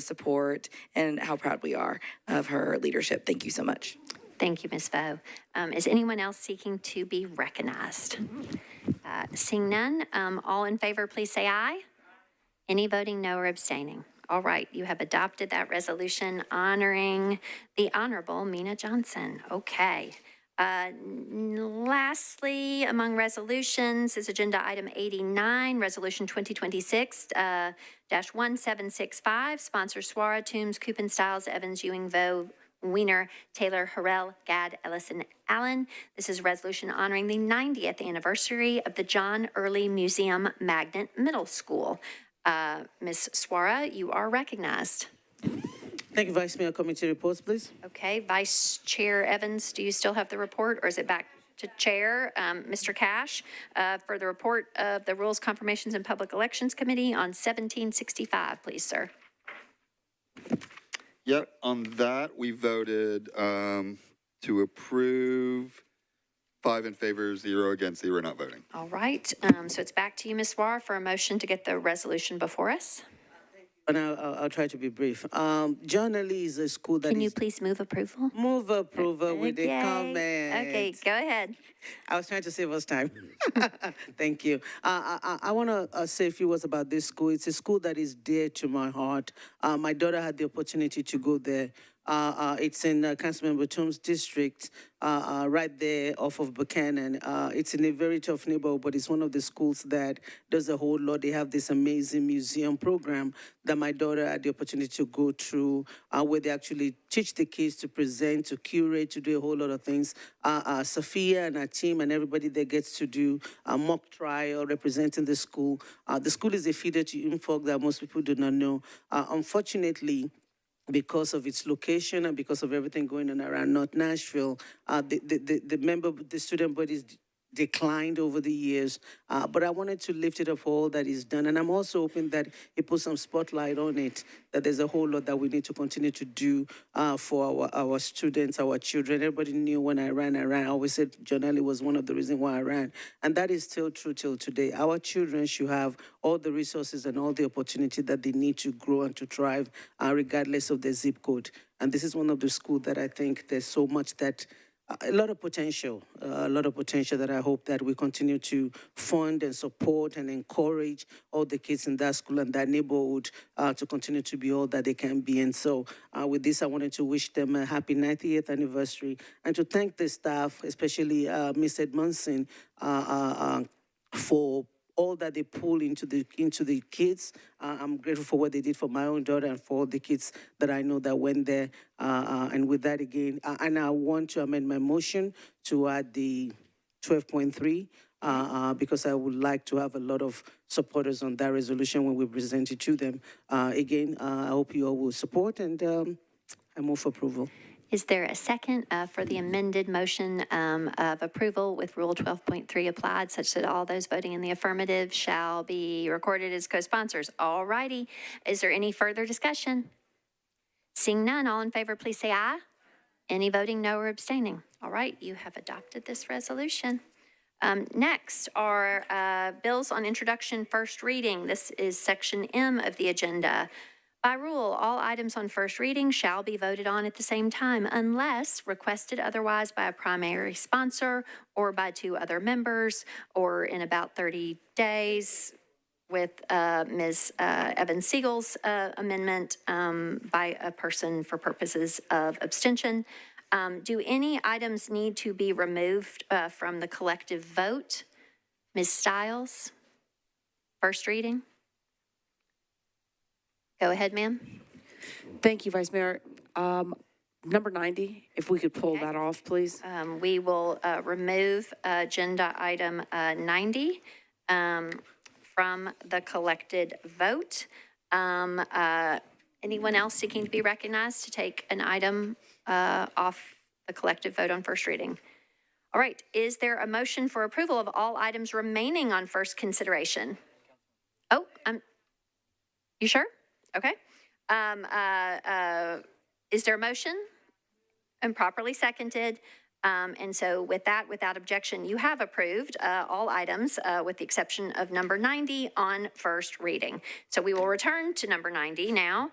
Speaker 5: support and how proud we are of her leadership. Thank you so much.
Speaker 1: Thank you, Ms. Vo. Is anyone else seeking to be recognized? Seeing none, all in favor, please say aye. Any voting no or abstaining? All right, you have adopted that resolution honoring the Honorable Mina Johnson. Okay. Lastly, among resolutions is agenda item 89, resolution 2026-1765, sponsors Suara, Toombs, Coupon Styles, Evans, Ewing, Vo, Wiener, Taylor, Harrell, Gadd, Ellison, Allen. This is a resolution honoring the 90th anniversary of the John Early Museum Magnet Middle School. Ms. Suara, you are recognized.
Speaker 13: Thank you, Vice Mayor. Committee reports, please.
Speaker 1: Okay, Vice Chair Evans, do you still have the report, or is it back to Chair, Mr. Cash, for the report of the Rules, Confirmations, and Public Elections Committee on 1765, please, sir?
Speaker 16: Yep, on that, we voted to approve 5 in favor, 0 against, 0 not voting.
Speaker 1: All right, so it's back to you, Ms. Suara, for a motion to get the resolution before us.
Speaker 13: And I'll try to be brief. John Early is a school that
Speaker 1: Can you please move approval?
Speaker 13: Move approval with the
Speaker 1: Yay.
Speaker 13: comment.
Speaker 1: Okay, go ahead.
Speaker 13: I was trying to save us time. Thank you. I want to say a few words about this school. It's a school that is dear to my heart. My daughter had the opportunity to go there. It's in Councilmember Toombs district, right there off of Buchanan. It's in a very tough neighborhood, but it's one of the schools that does a whole lot. They have this amazing museum program that my daughter had the opportunity to go through, where they actually teach the kids to present, to curate, to do a whole lot of things. Sophia and her team and everybody there gets to do a mock trial representing the school. The school is a feeder to Infog that most people do not know. Unfortunately, because of its location and because of everything going on around North Nashville, the student bodies declined over the years, but I wanted to lift it up for all that is done. And I'm also hoping that it puts some spotlight on it, that there's a whole lot that we need to continue to do for our students, our children. Everybody knew when I ran. I always said John Early was one of the reasons why I ran. And that is still true till today. Our children should have all the resources and all the opportunity that they need to grow and to thrive, regardless of their zip code. And this is one of the schools that I think there's so much that a lot of potential that I hope that we continue to fund and support and encourage all the kids in that school and that neighborhood to continue to be all that they can be. And so with this, I wanted to wish them a happy 90th anniversary and to thank the staff, especially Ms. Edmondson, for all that they pull into the kids. I'm grateful for what they did for my own daughter and for all the kids that I know that went there. And with that again, and I want to amend my motion to add the 12.3 because I would like to have a lot of supporters on that resolution when we present it to them. Again, I hope you all will support, and I move for approval.
Speaker 1: Is there a second for the amended motion of approval with Rule 12.3 applied, such that all those voting in the affirmative shall be recorded as co-sponsors? All righty. Is there any further discussion? Seeing none, all in favor, please say aye. Any voting no or abstaining? All right, you have adopted this resolution. Next are bills on introduction, first reading. This is section M of the agenda. By rule, all items on first reading shall be voted on at the same time unless requested otherwise by a primary sponsor or by two other members, or in about 30 days with Ms. Evan Siegel's amendment by a person for purposes of abstention. Do any items need to be removed from the collective vote? Ms. Stiles, first reading. Go ahead, ma'am.
Speaker 17: Thank you, Vice Mayor. Number 90, if we could pull that off, please.
Speaker 1: We will remove agenda item 90 from the collected vote. Anyone else seeking to be recognized to take an item off the collective vote on first reading? All right, is there a motion for approval of all items remaining on first consideration? Oh, you sure? Okay. Is there a motion? And properly seconded. And so with that, without objection, you have approved all items with the exception of number 90 on first reading. So we will return to number 90 now.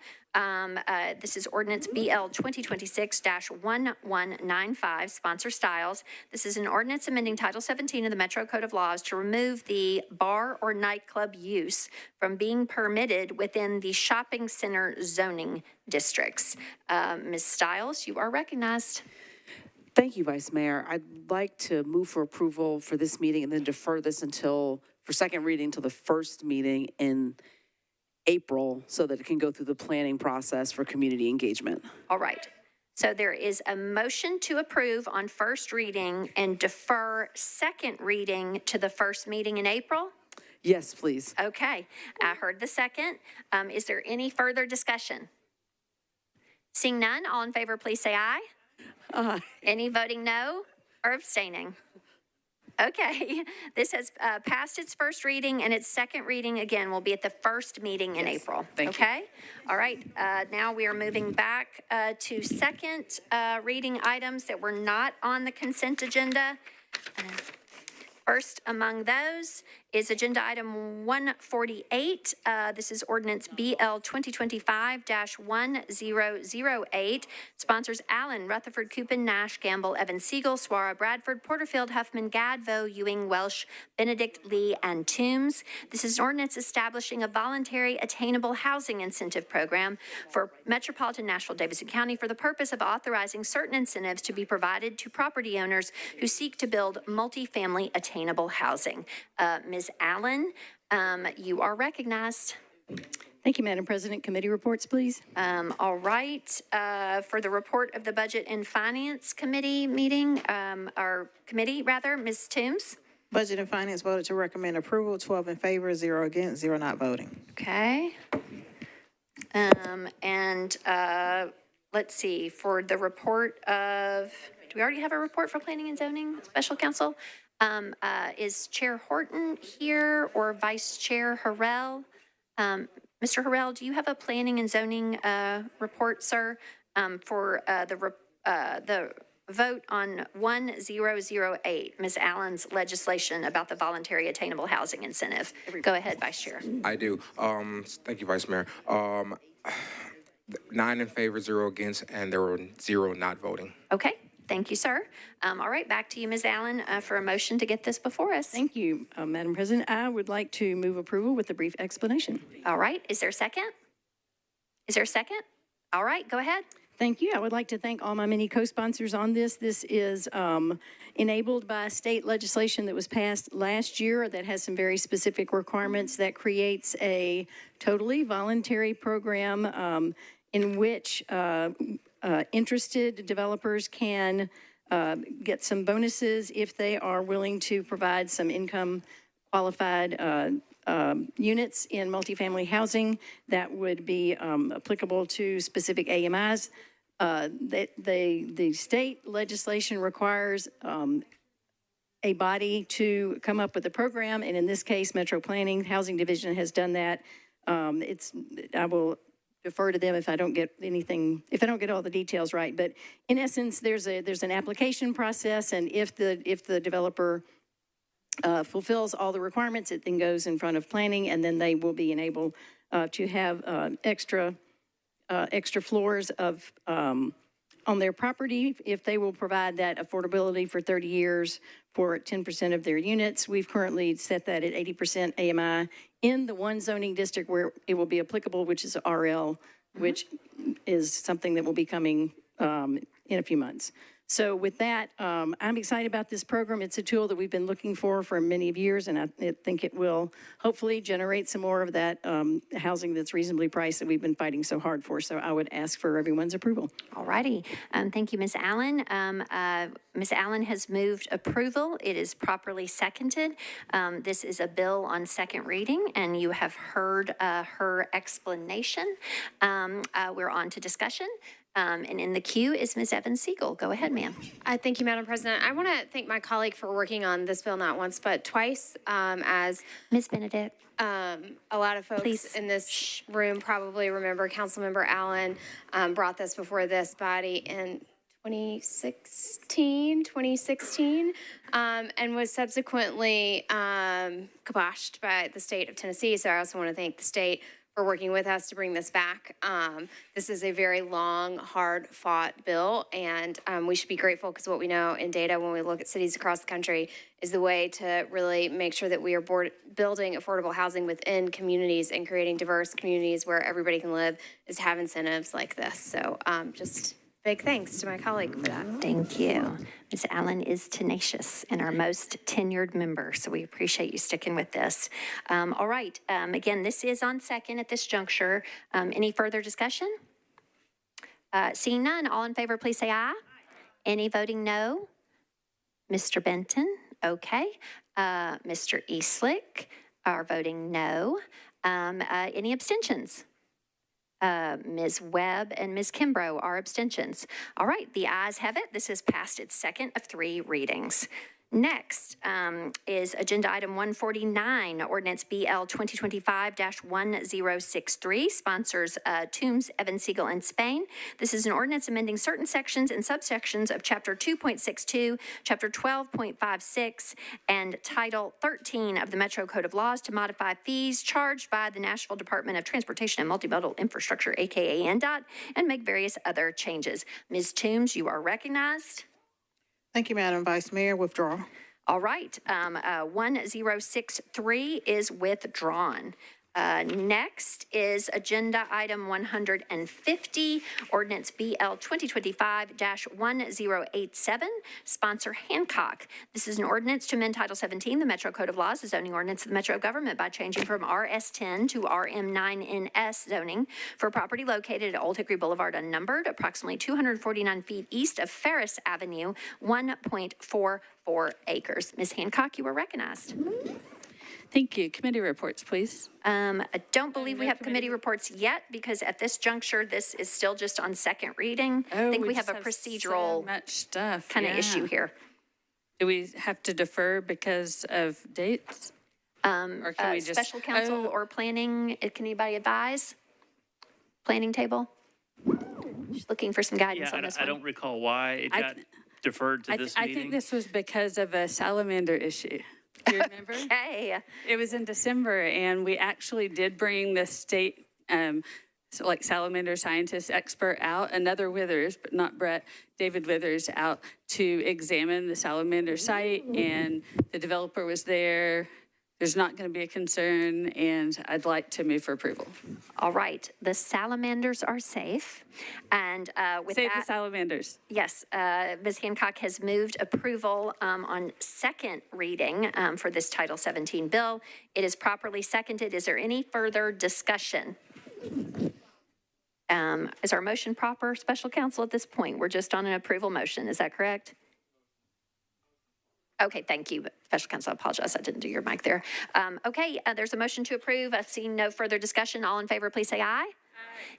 Speaker 1: This is ordinance BL 2026-1195, sponsor Stiles. This is an ordinance amending Title 17 of the Metro Code of Laws to remove the bar or nightclub use from being permitted within the shopping center zoning districts. Ms. Stiles, you are recognized.
Speaker 17: Thank you, Vice Mayor. I'd like to move for approval for this meeting and then defer this for second reading till the first meeting in April so that it can go through the planning process for community engagement.
Speaker 1: All right. So there is a motion to approve on first reading and defer second reading to the first meeting in April?
Speaker 17: Yes, please.
Speaker 1: Okay. I heard the second. Is there any further discussion? Seeing none, all in favor, please say aye.
Speaker 17: Aye.
Speaker 1: Any voting no or abstaining? Okay, this has passed its first reading, and its second reading, again, will be at the first meeting in April.
Speaker 17: Thank you.
Speaker 1: Okay? All right, now we are moving back to second reading items that were not on the consent agenda. First among those is agenda item 148. This is ordinance BL 2025-1008. Sponsors Allen, Rutherford, Coupin, Nash, Gamble, Evan Siegel, Swara, Bradford, Porterfield, Huffman, Gadvo, Ewing, Welsh, Benedict, Lee, and Toombs. This is an ordinance establishing a voluntary attainable housing incentive program for Metropolitan Nashville, Davidson County for the purpose of authorizing certain incentives to be provided to property owners who seek to build multifamily attainable housing. Ms. Allen, you are recognized.
Speaker 2: Thank you, Madam President. Committee reports, please.
Speaker 1: All right. For the report of the Budget and Finance Committee meeting, or committee rather, Ms. Toombs.
Speaker 8: Budget and Finance voted to recommend approval, 12 in favor, 0 against, 0 not voting.
Speaker 1: Okay. Let's see, for the report of, do we already have a report for Planning and Zoning Special Counsel? Is Chair Horton here or Vice Chair Harrell? Mr. Harrell, do you have a Planning and Zoning report, sir, for the vote on 1008, Ms. Allen's legislation about the voluntary attainable housing incentive? Go ahead, Vice Chair.
Speaker 4: I do. Thank you, Vice Mayor. 9 in favor, 0 against, and there were 0 not voting.
Speaker 1: Okay. Thank you, sir. All right, back to you, Ms. Allen, for a motion to get this before us.
Speaker 2: Thank you, Madam President. I would like to move approval with a brief explanation.
Speaker 1: All right, is there a second? Is there a second? All right, go ahead.
Speaker 2: Thank you. I would like to thank all my many co-sponsors on this. This is enabled by state legislation that was passed last year that has some very specific requirements that creates a totally voluntary program in which interested developers can get some bonuses if they are willing to provide some income qualified units in multifamily housing that would be applicable to specific AMIs. The state legislation requires a body to come up with a program, and in this case, Metro Planning Housing Division has done that. I will defer to them if I don't get all the details right. But in essence, there's an application process, and if the developer fulfills all the requirements, it then goes in front of planning, and then they will be enabled to have extra floors of on their property if they will provide that affordability for 30 years for 10% of their units. We've currently set that at 80% AMI in the one zoning district where it will be applicable, which is RL, which is something that will be coming in a few months. So with that, I'm excited about this program. It's a tool that we've been looking for many years, and I think it will hopefully generate some more of that housing that's reasonably priced that we've been fighting so hard for. So I would ask for everyone's approval.
Speaker 1: All righty. Thank you, Ms. Allen. Ms. Allen has moved approval. It is properly seconded. This is a bill on second reading, and you have heard her explanation. We're on to discussion. And in the queue is Ms. Evans Siegel. Go ahead, ma'am.
Speaker 7: Thank you, Madam President. I want to thank my colleague for working on this bill not once, but twice, as
Speaker 1: Ms. Benedict.
Speaker 7: A lot of folks in this room probably remember Councilmember Allen brought this before this body in 2016, and was subsequently kiboshed by the state of Tennessee. So I also want to thank the state for working with us to bring this back. This is a very long, hard-fought bill, and we should be grateful because what we know in data when we look at cities across the country is the way to really make sure that we are building affordable housing within communities and creating diverse communities where everybody can live is to have incentives like this. So just big thanks to my colleague for that.
Speaker 1: Thank you. Ms. Allen is tenacious and our most tenured member, so we appreciate you sticking with this. All right, again, this is on second at this juncture. Any further discussion? Seeing none, all in favor, please say aye. Any voting no? Mr. Benton, okay. Mr. Eastlick are voting no. Any abstentions? Ms. Webb and Ms. Kimbrough are abstentions. All right, the ayes have it. This has passed its second of 3 readings. Next is Agenda Item 149, Ordinance BL 2025-1063, sponsors Toombs, Evans, Siegel, and Spain. This is an ordinance amending certain sections and subsections of Chapter 2.62, Chapter 12.56, and Title 13 of the Metro Code of Laws to modify fees charged by the Nashville Department of Transportation and Multimodal Infrastructure, aka NDOT, and make various other changes. Ms. Toombs, you are recognized.
Speaker 8: Thank you, Madam Vice Mayor. Withdraw.
Speaker 1: All right, 1063 is withdrawn. Next is Agenda Item 150, Ordinance BL 2025-1087, sponsor Hancock. This is an ordinance to amend Title 17, the Metro Code of Laws, the zoning ordinance of the Metro government by changing from RS10 to RM9NS zoning for property located at Old Hickory Boulevard unnumbered, approximately 249 feet east of Ferris Avenue, 1.44 acres. Ms. Hancock, you are recognized.
Speaker 12: Thank you. Committee reports, please.
Speaker 1: I don't believe we have committee reports yet because at this juncture, this is still just on second reading. I think we have a procedural
Speaker 12: so much stuff
Speaker 1: kind of issue here.
Speaker 12: Do we have to defer because of dates? Or can we just
Speaker 1: special counsel or planning? Can anybody advise? Planning table? Just looking for some guidance on this one.
Speaker 14: I don't recall why it got deferred to this meeting.
Speaker 12: I think this was because of a salamander issue. Do you remember?
Speaker 1: Okay.
Speaker 12: It was in December, and we actually did bring the state, salamander scientist expert out, another Withers, but not Brett, David Withers, out to examine the salamander site, and the developer was there. There's not going to be a concern, and I'd like to move for approval.
Speaker 1: All right. The salamanders are safe. And with
Speaker 12: Save
Speaker 1: that,
Speaker 12: the salamanders.
Speaker 1: Yes. Ms. Hancock has moved approval on second reading for this Title 17 bill. It is properly seconded. Is there any further discussion? Is our motion proper, special counsel, at this point? We're just on an approval motion. Is that correct? Okay, thank you. Special counsel, I apologize. I didn't do your mic there. Okay, there's a motion to approve. I've seen no further discussion. All in favor, please say aye.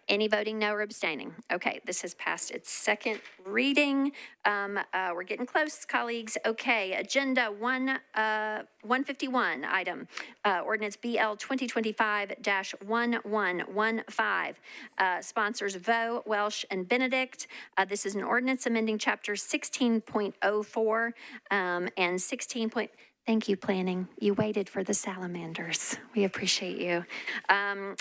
Speaker 1: Any voting no or abstaining? Okay, this has passed its second reading. We're getting close, colleagues. Okay, agenda 151 item, ordinance BL 2025-1115. Sponsors Vo, Welsh, and Benedict. This is an ordinance amending chapter 16.04 and 16. Thank you, planning. You waited for the salamanders. We appreciate you. An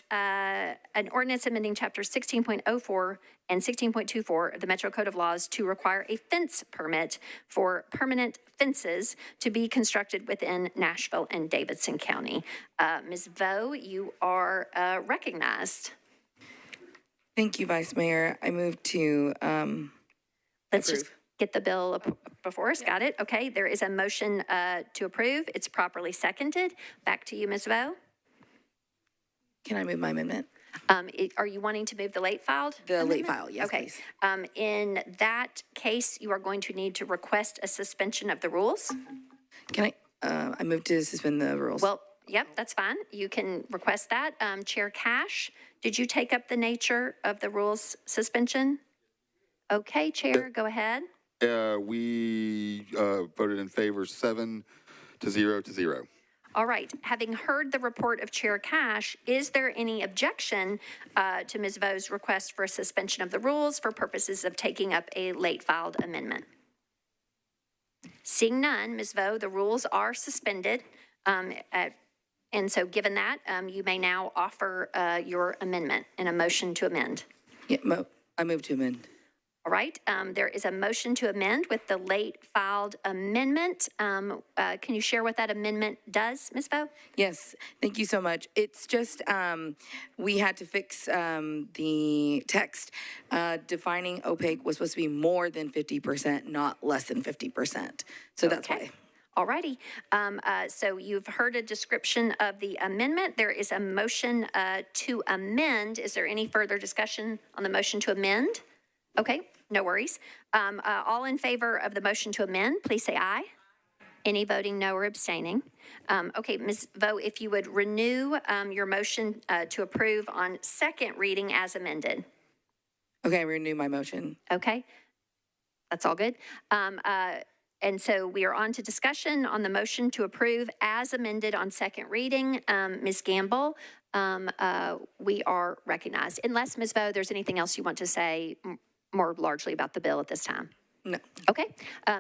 Speaker 1: ordinance amending chapter 16.04 and 16.24 of the Metro Code of Laws to require a fence permit for permanent fences to be constructed within Nashville and Davidson County. Ms. Vo, you are recognized.
Speaker 5: Thank you, Vice Mayor. I move to
Speaker 1: Let's just get the bill before us. Got it. Okay, there is a motion to approve. It's properly seconded. Back to you, Ms. Vo.
Speaker 5: Can I move my amendment?
Speaker 1: Are you wanting to move the late filed?
Speaker 5: The late file, yes,
Speaker 1: Okay.
Speaker 5: please.
Speaker 1: In that case, you are going to need to request a suspension of the rules.
Speaker 5: Can I move to suspend the rules.
Speaker 1: Well, yep, that's fine. You can request that. Chair Cash, did you take up the nature of the rules suspension? Okay, Chair, go ahead.
Speaker 16: We voted in favor 7-0 to 0.
Speaker 1: All right. Having heard the report of Chair Cash, is there any objection to Ms. Vo's request for a suspension of the rules for purposes of taking up a late filed amendment? Seeing none, Ms. Vo, the rules are suspended. And so given that, you may now offer your amendment and a motion to amend.
Speaker 5: Yeah, I move to amend.
Speaker 1: All right, there is a motion to amend with the late filed amendment. Can you share what that amendment does, Ms. Vo?
Speaker 5: Yes, thank you so much. It's just, we had to fix the text. Defining opaque was supposed to be more than 50%, not less than 50%. So that's why.
Speaker 1: All righty. So you've heard a description of the amendment. There is a motion to amend. Is there any further discussion on the motion to amend? Okay, no worries. All in favor of the motion to amend, please say aye. Any voting no or abstaining? Okay, Ms. Vo, if you would renew your motion to approve on second reading as amended.
Speaker 5: Okay, renew my motion.
Speaker 1: Okay, that's all good. And so we are on to discussion on the motion to approve as amended on second reading. Ms. Gamble, we are recognized. Unless, Ms. Vo, there's anything else you want to say more largely about the bill at this time?
Speaker 5: No.
Speaker 1: Okay.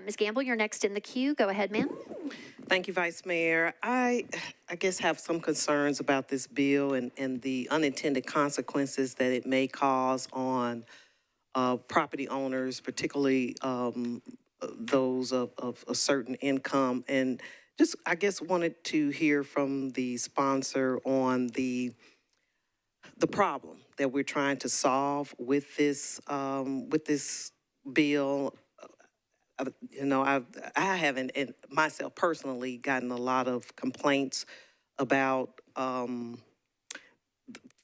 Speaker 1: Ms. Gamble, you're next in the queue. Go ahead, ma'am.
Speaker 18: Thank you, Vice Mayor. I guess have some concerns about this bill and the unintended consequences that it may cause on property owners, particularly those of a certain income. And just, I guess, wanted to hear from the sponsor on the problem that we're trying to solve with this bill. You know, I haven't, and myself personally, gotten a lot of complaints about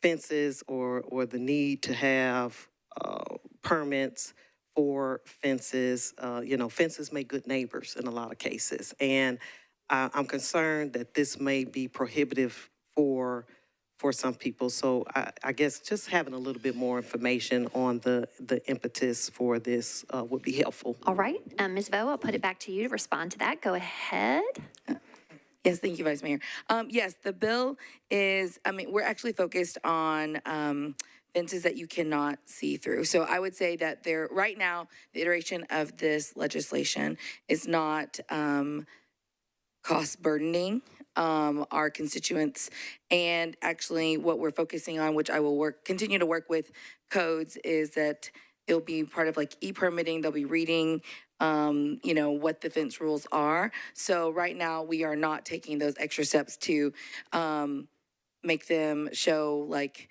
Speaker 18: fences or the need to have permits for fences. You know, fences make good neighbors in a lot of cases. And I'm concerned that this may be prohibitive for some people. So I guess just having a little bit more information on the impetus for this would be helpful.
Speaker 1: All right. Ms. Vo, I'll put it back to you to respond to that. Go ahead.
Speaker 5: Yes, thank you, Vice Mayor. Yes, the bill is, we're actually focused on fences that you cannot see through. So I would say that right now, the iteration of this legislation is not cost burdening our constituents. And actually what we're focusing on, which I will continue to work with codes, is that it'll be part of like e-permitting. They'll be reading, what the fence rules are. So right now we are not taking those extra steps to make them show like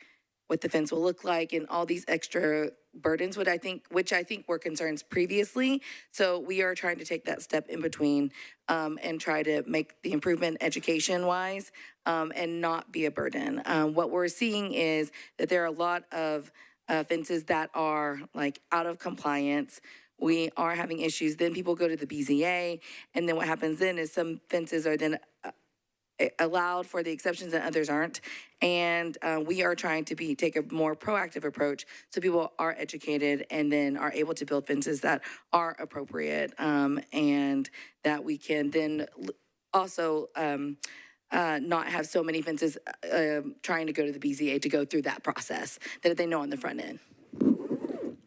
Speaker 5: what the fence will look like and all these extra burdens, which I think were concerns previously. So we are trying to take that step in between and try to make the improvement education-wise and not be a burden. What we're seeing is that there are a lot of fences that are like out of compliance we are having issues. Then people go to the BZA, and then what happens then is some fences are then allowed for the exceptions and others aren't. And we are trying to take a more proactive approach so people are educated and then are able to build fences that are appropriate, and that we can then also not have so many fences trying to go to the BZA to go through that process that they know on the front end.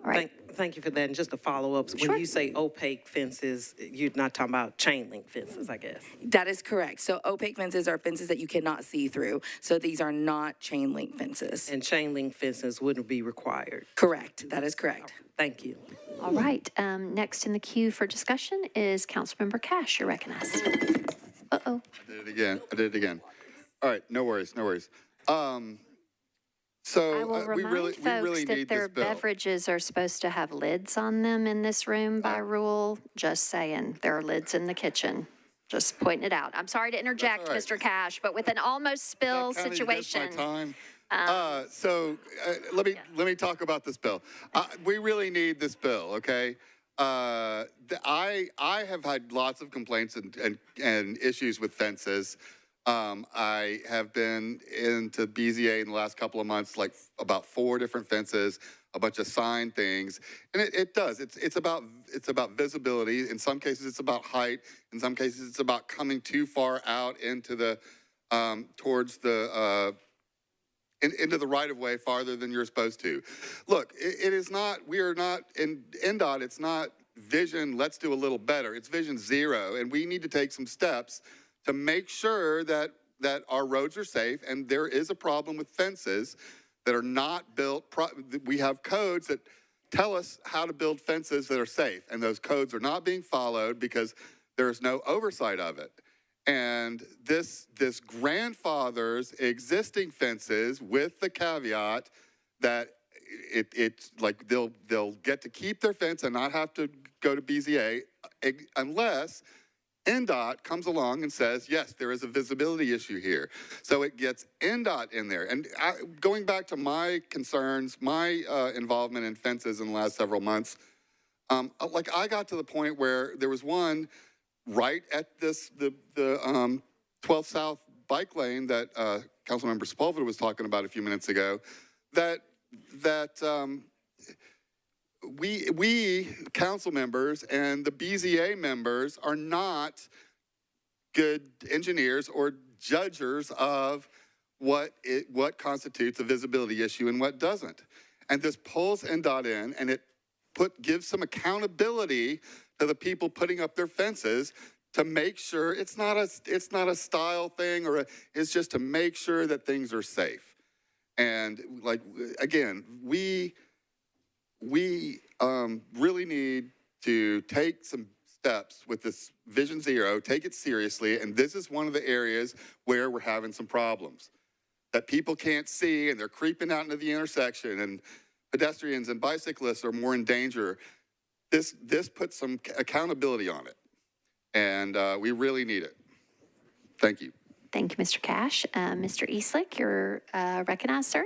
Speaker 1: All right.
Speaker 18: Thank you for that. And just to follow up, when you say opaque fences, you're not talking about chain link fences, I guess.
Speaker 5: That is correct. So opaque fences are fences that you cannot see through. So these are not chain link fences.
Speaker 18: And chain link fences wouldn't be required.
Speaker 5: Correct. That is correct.
Speaker 18: Thank you.
Speaker 1: All right. Next in the queue for discussion is Councilmember Cash. You're recognized. Uh-oh.
Speaker 16: I did it again. All right, no worries. So
Speaker 1: I will
Speaker 16: we
Speaker 1: remind
Speaker 16: really
Speaker 1: folks that
Speaker 16: need
Speaker 1: their
Speaker 16: this bill.
Speaker 1: beverages are supposed to have lids on them in this room by rule. Just saying, there are lids in the kitchen. Just pointing it out. I'm sorry to interject,
Speaker 16: right.
Speaker 1: Mr. Cash, but with an almost spill
Speaker 16: Counting against
Speaker 1: situation.
Speaker 16: my time. Let me talk about this bill. We really need this bill, okay? I have had lots of complaints and issues with fences. I have been into BZA in the last couple of months, like about 4 different fences, a bunch of sign things, and it's about visibility. In some cases, it's about height. In some cases, it's about coming too far out into the towards the into the right of way farther than you're supposed to. Look, it is not. We are not in NDOT. It's not vision. Let's do a little better. It's vision 0, and we need to take some steps to make sure that our roads are safe. And there is a problem with fences that are not built. We have codes that tell us how to build fences that are safe, and those codes are not being followed because there is no oversight of it. And this grandfathers existing fences with the caveat that it's like they'll get to keep their fence and not have to go to BZA unless NDOT comes along and says, yes, there is a visibility issue here. So it gets NDOT in there. And going back to my concerns, my involvement in fences in the last several months, like I got to the point where there was one right at the 12th South bike lane that Councilmember Sepulveda was talking about a few minutes ago, that we council members and the BZA members are not good engineers or judgers of what constitutes a visibility issue and what doesn't. And this pulls NDOT in, and it gives some accountability to the people putting up their fences to make sure it's not a style thing, or it's just to make sure that things are safe. And like, again, we really need to take some steps with this Vision Zero, take it seriously, and this is one of the areas where we're having some problems that people can't see, and they're creeping out into the intersection, and pedestrians and bicyclists are more in danger. This puts some accountability on it, and we really need it. Thank you.
Speaker 1: Thank you, Mr. Cash. Mr. Eastlick, you're recognized, sir.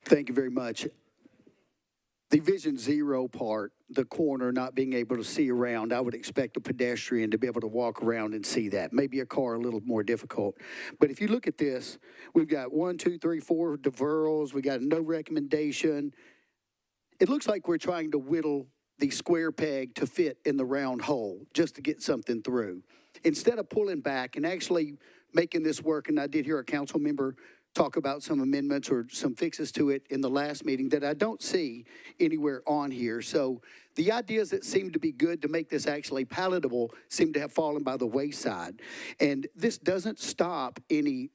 Speaker 10: Thank you very much. The Vision Zero part, the corner not being able to see around, I would expect a pedestrian to be able to walk around and see that. Maybe a car a little more difficult. But if you look at this, we've got 1, 2, 3, 4 deferrals. We got no recommendation. It looks like we're trying to whittle the square peg to fit in the round hole just to get something through. Instead of pulling back and actually making this work, and I did hear a council member talk about some amendments or some fixes to it in the last meeting that I don't see anywhere on here. So the ideas that seem to be good to make this actually palatable seem to have fallen by the wayside. And this doesn't stop any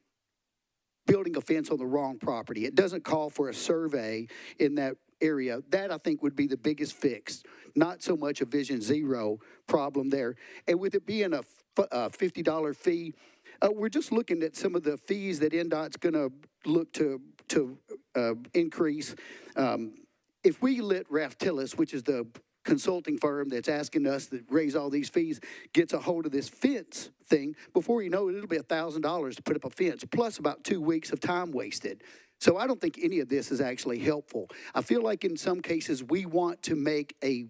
Speaker 10: building a fence on the wrong property. It doesn't call for a survey in that area. That, I think, would be the biggest fix, not so much a Vision Zero problem there. And with it being a $50 fee, we're just looking at some of the fees that NDOT's going to look to increase. If we let Raftillis, which is the consulting firm that's asking us to raise all these fees, gets a hold of this fence thing, before you know it, it'll be $1,000 to put up a fence, plus about 2 weeks of time wasted. So I don't think any of this is actually helpful. I feel like in some cases we want to make a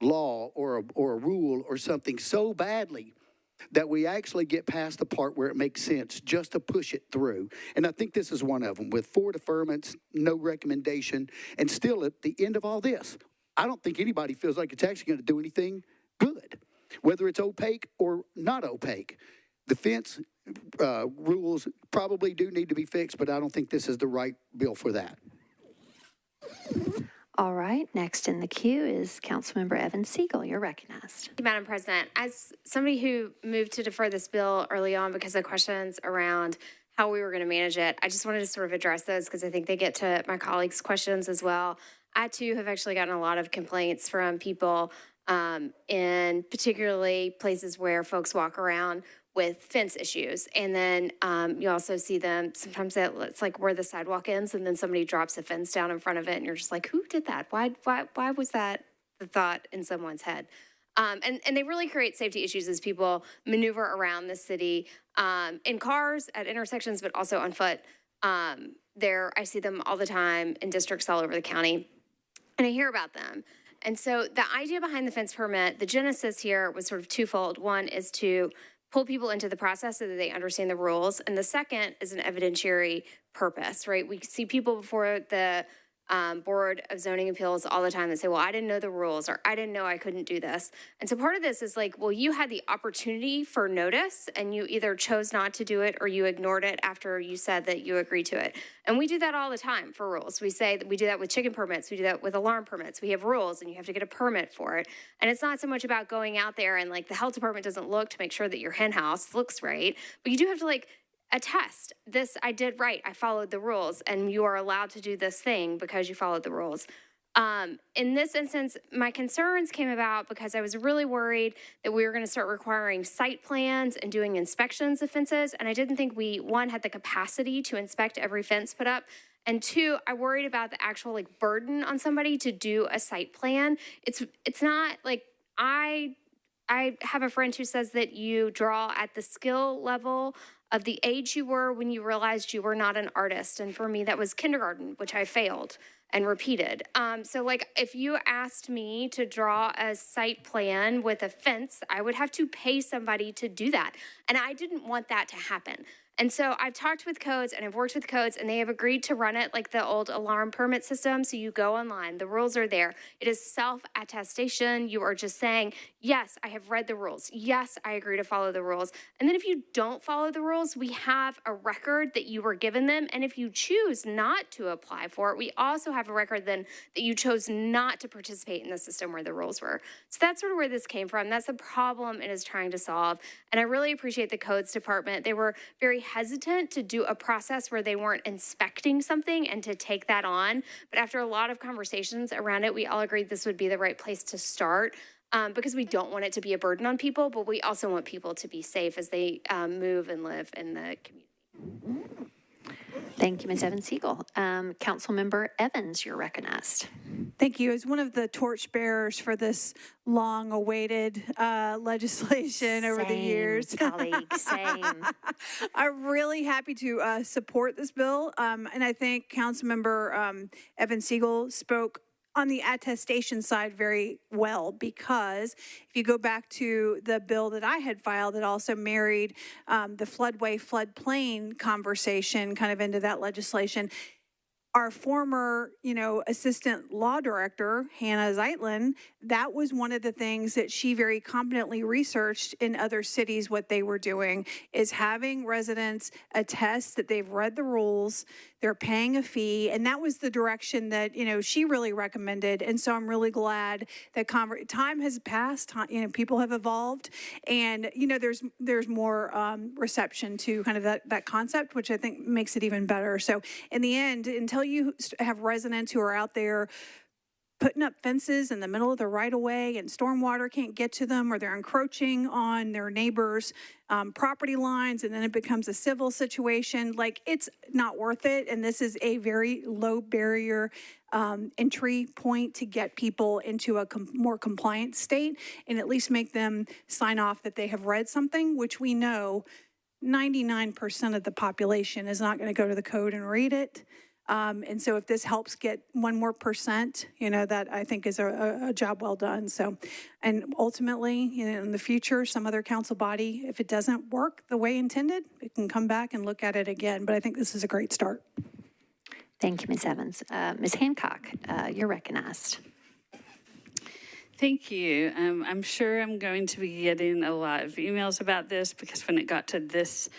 Speaker 10: law or a rule or something so badly that we actually get past the part where it makes sense just to push it through. And I think this is one of them, with 4 deferments, no recommendation, and still at the end of all this, I don't think anybody feels like it's actually going to do anything good, whether it's opaque or not opaque. The fence rules probably do need to be fixed, but I don't think this is the right bill for that.
Speaker 1: All right, next in the queue is Councilmember Evan Siegel. You're recognized.
Speaker 7: Thank you, Madam President. As somebody who moved to defer this bill early on because of questions around how we were going to manage it, I just wanted to sort of address those because I think they get to my colleagues' questions as well. I, too, have actually gotten a lot of complaints from people in particularly places where folks walk around with fence issues. And then you also see them, sometimes it's like where the sidewalk ends and then somebody drops a fence down in front of it and you're just like, who did that? Why was that the thought in someone's head? And they really create safety issues as people maneuver around the city in cars at intersections, but also on foot. I see them all the time in districts all over the county, and I hear about them. And so the idea behind the fence permit, the genesis here was sort of twofold. One is to pull people into the process so that they understand the rules. And the second is an evidentiary purpose, right? We see people before the Board of Zoning Appeals all the time that say, well, I didn't know the rules, or I didn't know I couldn't do this. And so part of this is like, well, you had the opportunity for notice and you either chose not to do it or you ignored it after you said that you agreed to it. And we do that all the time for rules. We say that we do that with chicken permits. We do that with alarm permits. We have rules and you have to get a permit for it. And it's not so much about going out there and like the health department doesn't look to make sure that your hen house looks right, but you do have to like attest this, I did right, I followed the rules, and you are allowed to do this thing because you followed the rules. In this instance, my concerns came about because I was really worried that we were going to start requiring site plans and doing inspections of fences, and I didn't think we, one, had the capacity to inspect every fence put up, and two, I worried about the actual like burden on somebody to do a site plan. It's not like I have a friend who says that you draw at the skill level of the age you were when you realized you were not an artist. And for me, that was kindergarten, which I failed and repeated. So like if you asked me to draw a site plan with a fence, I would have to pay somebody to do that. And I didn't want that to happen. And so I've talked with codes and I've worked with codes and they have agreed to run it like the old alarm permit system. So you go online, the rules are there. It is self-attestation. You are just saying, yes, I have read the rules. Yes, I agree to follow the rules. And then if you don't follow the rules, we have a record that you were given them. And if you choose not to apply for it, we also have a record then that you chose not to participate in the system where the rules were. So that's sort of where this came from. That's the problem it is trying to solve. And I really appreciate the codes department. They were very hesitant to do a process where they weren't inspecting something and to take that on. But after a lot of conversations around it, we all agreed this would be the right place to start because we don't want it to be a burden on people, but we also want people to be safe as they move and live in the community.
Speaker 1: Thank you, Ms. Evans Siegel. Councilmember Evans, you're recognized.
Speaker 9: Thank you. As one of the torchbearers for this long-awaited legislation over the years,
Speaker 1: colleague, same.
Speaker 9: I'm really happy to support this bill, and I think Councilmember Evan Siegel spoke on the attestation side very well, because if you go back to the bill that I had filed that also married the floodway, floodplain conversation kind of into that legislation, our former, assistant law director, Hannah Zeitlin, that was one of the things that she very competently researched in other cities. What they were doing is having residents attest that they've read the rules, they're paying a fee, and that was the direction that, she really recommended. And so I'm really glad that time has passed, people have evolved, and, there's more reception to kind of that concept, which I think makes it even better. So in the end, until you have residents who are out there putting up fences in the middle of the right-of-way and stormwater can't get to them, or they're encroaching on their neighbors' property lines, and then it becomes a civil situation, like, it's not worth it. And this is a very low barrier entry point to get people into a more compliant state and at least make them sign off that they have read something, which we know 99% of the population is not going to go to the code and read it. And so if this helps get 1 more %, that I think is a job well done. So, and ultimately, in the future, some other council body, if it doesn't work the way intended, it can come back and look at it again. But I think this is a great start.
Speaker 1: Thank you, Ms. Evans. Ms. Hancock, you're recognized.
Speaker 12: Thank you. I'm sure I'm going to be getting a lot of emails about this because when it got to this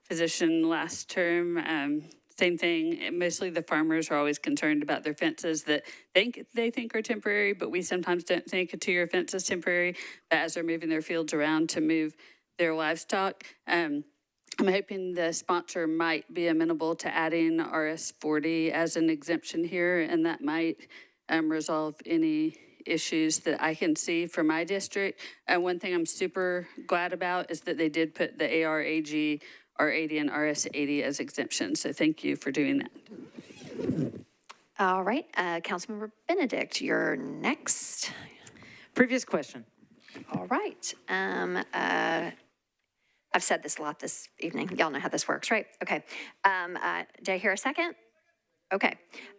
Speaker 12: position last term, same thing. Mostly the farmers are always concerned about their fences that they think are temporary, but we sometimes don't think a 2-year fence is temporary. But as they're moving their fields around to move their livestock, I'm hoping the sponsor might be amenable to adding RS-40 as an exemption here, and that might resolve any issues that I can see for my district. One thing I'm super glad about is that they did put the AR-AG, R80, and RS-80 as exemptions, so thank you for doing that.
Speaker 1: All right, Councilmember Benedict, you're next.
Speaker 21: Previous question.
Speaker 1: All right. I've said this a lot this evening. Y'all know how this works, right? Okay. Did I hear a second? Okay.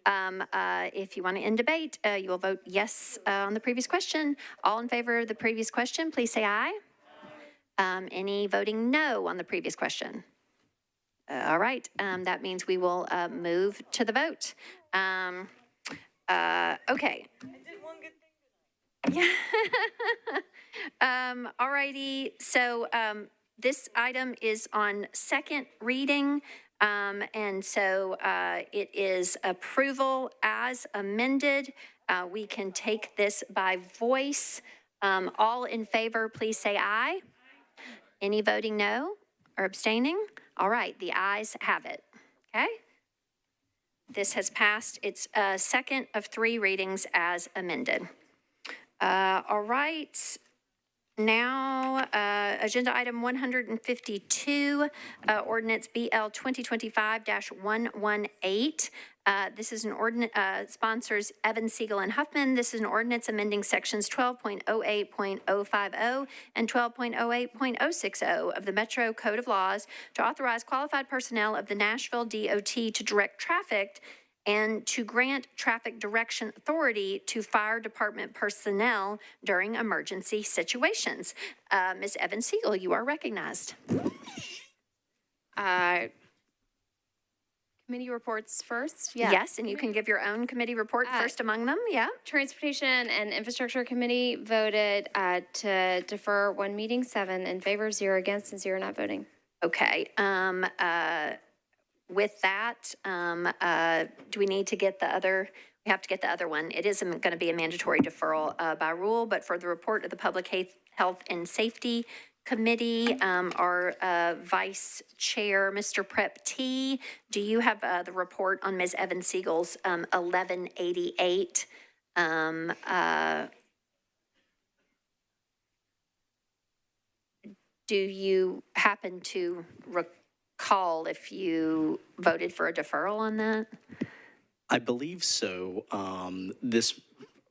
Speaker 1: If you want to end debate, you will vote yes on the previous question. All in favor of the previous question, please say aye. Any voting no on the previous question? All right. That means we will move to the vote. Okay. Yeah. All righty. So this item is on second reading. And so it is approval as amended. We can take this by voice. All in favor, please say aye. Any voting no or abstaining? All right, the ayes have it. Okay. This has passed its second of 3 readings as amended. All right. Now, agenda item 152, ordinance BL 2025-118. This is an ordinance, sponsors Evan, Siegel, and Huffman. This is an ordinance amending sections 12.08.050 and 12.08.060 of the Metro Code of Laws to authorize qualified personnel of the Nashville DOT to direct traffic and to grant traffic direction authority to fire department personnel during emergency situations. Ms. Evan Siegel, you are recognized.
Speaker 7: Committee reports first?
Speaker 1: Yes, and you can give your own committee report first among them, yeah.
Speaker 7: Transportation and Infrastructure Committee voted to defer 1 meeting, 7 in favor, 0 against, and 0 not voting.
Speaker 1: Okay. With that, do we need to get the other? We have to get the other one. It isn't going to be a mandatory deferral by rule, but for the report of the Public Health and Safety Committee, our Vice Chair, Mr. Prep T, do you have the report on Ms. Evan Siegel's 1188? Do you happen to recall if you voted for a deferral on that?
Speaker 20: I believe so. This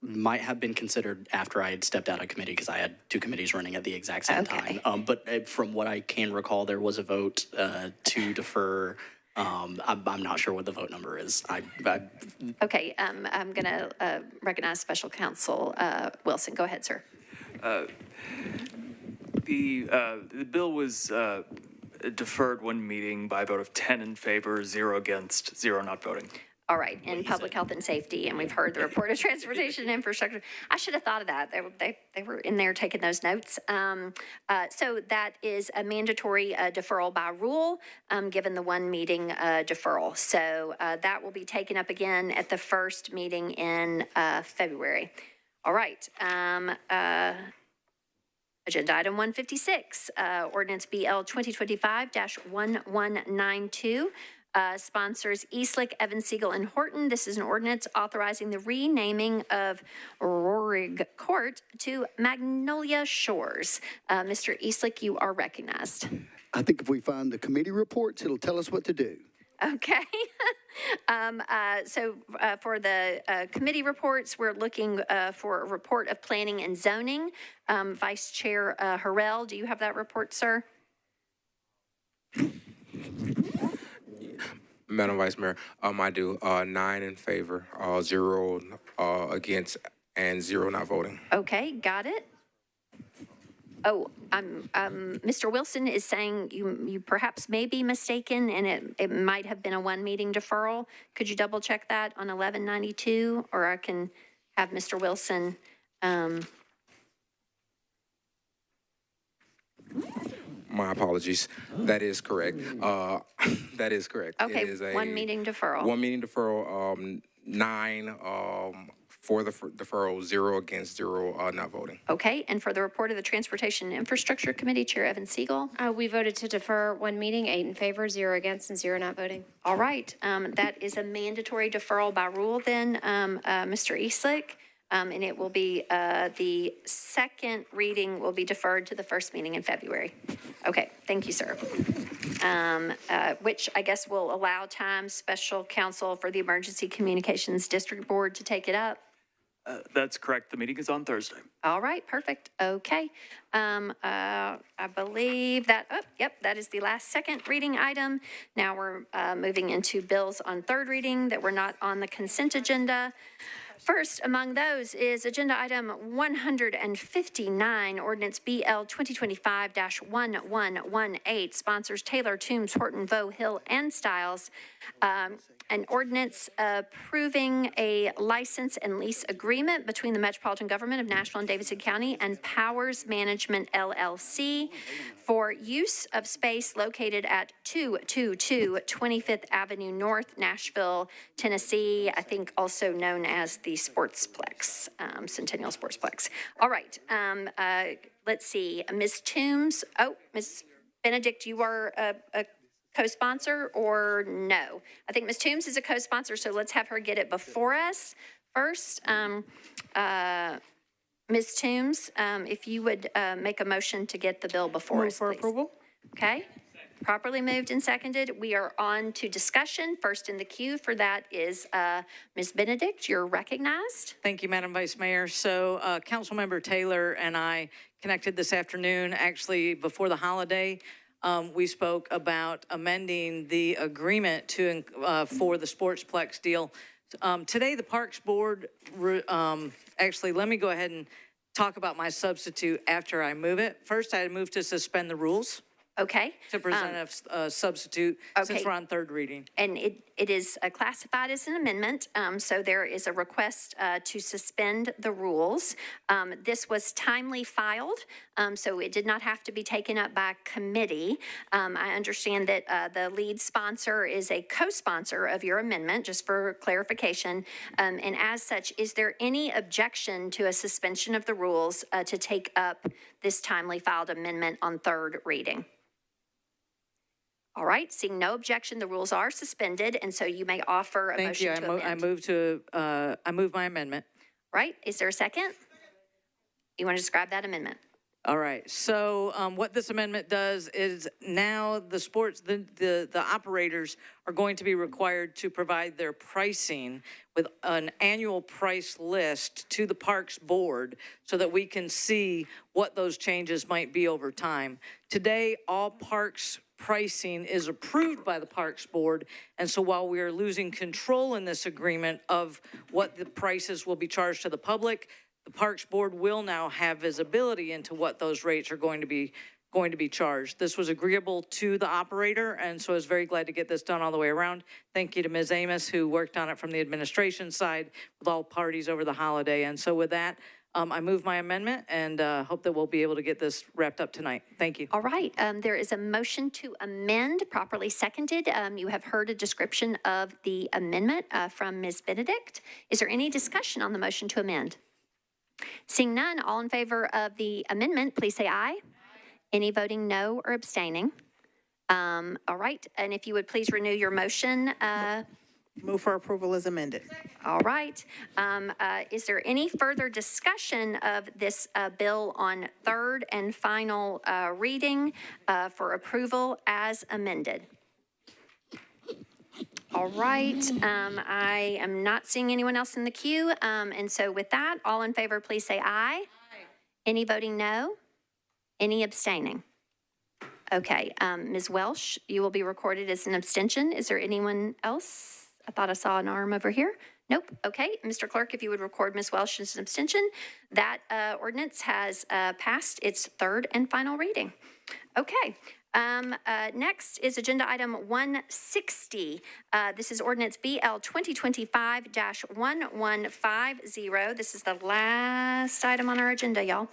Speaker 20: might have been considered after I had stepped out of committee because I had 2 committees running at the exact same time. But from what I can recall, there was a vote to defer. I'm not sure what the vote number is.
Speaker 1: Okay, I'm going to recognize Special Counsel Wilson. Go ahead, sir.
Speaker 22: The bill was deferred 1 meeting by a vote of 10 in favor, 0 against, 0 not voting.
Speaker 1: All right, in Public Health and Safety, and we've heard the report of Transportation and Infrastructure. I should have thought of that. They were in there taking those notes. So that is a mandatory deferral by rule, given the 1 meeting deferral. So that will be taken up again at the first meeting in February. All right. Agenda item 156, ordinance BL 2025-1192. Sponsors Eastlick, Evan, Siegel, and Horton. This is an ordinance authorizing the renaming of Rorig Court to Magnolia Shores. Mr. Eastlick, you are recognized.
Speaker 10: I think if we find the committee reports, it'll tell us what to do.
Speaker 1: Okay. So for the committee reports, we're looking for a report of planning and zoning. Vice Chair Harrell, do you have that report, sir?
Speaker 4: Madam Vice Mayor, I do, 9 in favor, 0 against, and 0 not voting.
Speaker 1: Okay, got it. Oh, Mr. Wilson is saying you perhaps may be mistaken, and it might have been a one-meeting deferral. Could you double-check that on 1192, or I can have Mr. Wilson,
Speaker 4: My apologies. That is correct. That is correct.
Speaker 1: okay,
Speaker 4: It is a
Speaker 1: one-meeting deferral.
Speaker 4: One meeting deferral, 9 for the deferral, 0 against, 0 not voting.
Speaker 1: Okay, and for the report of the Transportation and Infrastructure Committee, Chair Evan Siegel.
Speaker 7: We voted to defer one meeting, 8 in favor, 0 against, and 0 not voting.
Speaker 1: All right, that is a mandatory deferral by rule then, Mr. Eastlick. And it will be, the second reading will be deferred to the first meeting in February. Okay, thank you, sir. Which I guess will allow time, special counsel for the Emergency Communications District Board to take it up.
Speaker 22: That's correct. The meeting is on Thursday.
Speaker 1: All right, perfect. Okay. I believe that, that is the last second reading item. Now we're moving into bills on third reading that were not on the consent agenda. First among those is agenda item 159, ordinance BL 2025-1118, sponsors Taylor, Toombs, Horton, Vo, Hill, and Stiles. An ordinance approving a license and lease agreement between the Metropolitan Government of Nashville and Davidson County and Powers Management LLC for use of space located at 222 25th Avenue North, Nashville, Tennessee, I think also known as the Sportsplex, Centennial Sportsplex. All right, let's see, Ms. Toombs, Ms. Benedict, you are a co-sponsor or no? I think Ms. Toombs is a co-sponsor, so let's have her get it before us first. Ms. Toombs, if you would make a motion to get the bill before us,
Speaker 8: for
Speaker 1: please.
Speaker 8: approval.
Speaker 1: Okay, properly moved and seconded. We are on to discussion. First in the queue for that is Ms. Benedict. You're recognized.
Speaker 21: Thank you, Madam Vice Mayor. So Councilmember Taylor and I connected this afternoon, actually before the holiday. We spoke about amending the agreement to for the Sportsplex deal. Today, the Parks Board, actually, let me go ahead and talk about my substitute after I move it. First, I moved to suspend the rules.
Speaker 1: Okay.
Speaker 21: To present a substitute since we're on third reading.
Speaker 1: And it is classified as an amendment, so there is a request to suspend the rules. This was timely filed, so it did not have to be taken up by committee. I understand that the lead sponsor is a co-sponsor of your amendment, just for clarification. And as such, is there any objection to a suspension of the rules to take up this timely filed amendment on third reading? All right, seeing no objection, the rules are suspended, and so you may offer a motion to amend.
Speaker 21: I move my amendment.
Speaker 1: Right, is there a second? You want to describe that amendment?
Speaker 21: All right, so what this amendment does is now the operators are going to be required to provide their pricing with an annual price list to the Parks Board so that we can see what those changes might be over time. Today, all parks pricing is approved by the Parks Board, and so while we are losing control in this agreement of what the prices will be charged to the public, the Parks Board will now have visibility into what those rates are going to be charged. This was agreeable to the operator, and so I was very glad to get this done all the way around. Thank you to Ms. Amos, who worked on it from the administration side with all parties over the holiday. And so with that, I move my amendment and hope that we'll be able to get this wrapped up tonight. Thank you.
Speaker 1: All right, there is a motion to amend, properly seconded. You have heard a description of the amendment from Ms. Benedict. Is there any discussion on the motion to amend? Seeing none, all in favor of the amendment, please say aye. Any voting no or abstaining? All right, and if you would please renew your motion.
Speaker 8: Move for approval as amended.
Speaker 1: All right. Is there any further discussion of this bill on third and final reading for approval as amended? All right. I am not seeing anyone else in the queue. And so with that, all in favor, please say aye. Any voting no? Any abstaining? Okay, Ms. Welsh, you will be recorded as an abstention. Is there anyone else? I thought I saw an arm over here. Nope. Okay, Mr. Clerk, if you would record Ms. Welsh as an abstention, that ordinance has passed its third and final reading. Okay. Next is agenda item 160. This is ordinance BL 2025-1150. This is the last item on our agenda, y'all.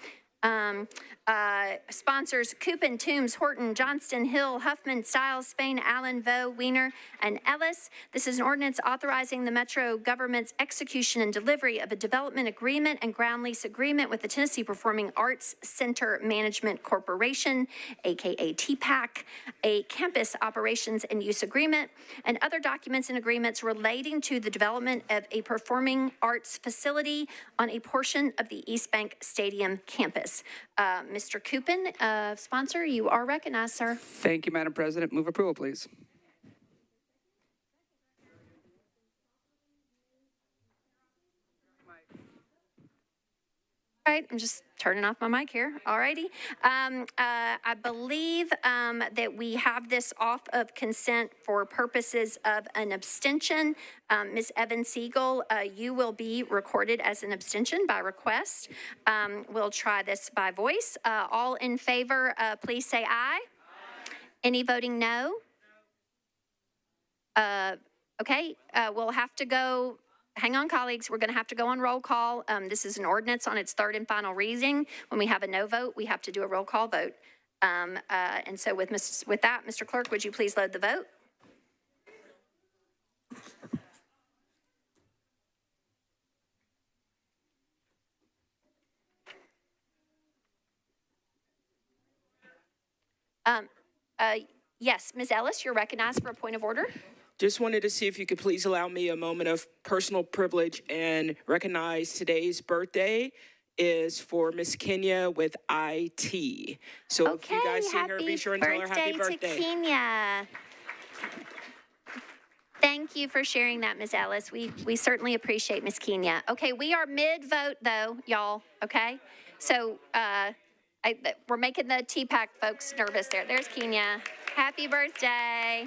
Speaker 1: Sponsors Coopin, Toombs, Horton, Johnston, Hill, Huffman, Stiles, Spain, Allen, Vo, Weiner, and Ellis. This is an ordinance authorizing the Metro government's execution and delivery of a development agreement and ground lease agreement with the Tennessee Performing Arts Center Management Corporation, aka TPAC, a campus operations and use agreement, and other documents and agreements relating to the development of a performing arts facility on a portion of the East Bank Stadium campus. Mr. Coopin, sponsor, you are recognized, sir.
Speaker 19: Thank you, Madam President. Move approval, please.
Speaker 1: All right, I'm just turning off my mic here. All righty. I believe that we have this off of consent for purposes of an abstention. Ms. Evan Siegel, you will be recorded as an abstention by request. We'll try this by voice. All in favor, please say aye. Any voting no? Okay, we'll have to go. Hang on, colleagues. We're going to have to go on roll call. This is an ordinance on its third and final reading. When we have a no vote, we have to do a roll call vote. And so with that, Mr. Clerk, would you please load the vote? Yes, Ms. Ellis, you're recognized for a point of order.
Speaker 3: Just wanted to see if you could please allow me a moment of personal privilege and recognize today's birthday is for Miss Kenya with IT. So if you guys see her, be sure and tell her happy birthday.
Speaker 1: To Kenya. Thank you for sharing that, Ms. Ellis. We certainly appreciate Miss Kenya. Okay, we are mid-vote though, y'all, okay? So we're making the TPAC folks nervous there. There's Kenya. Happy birthday.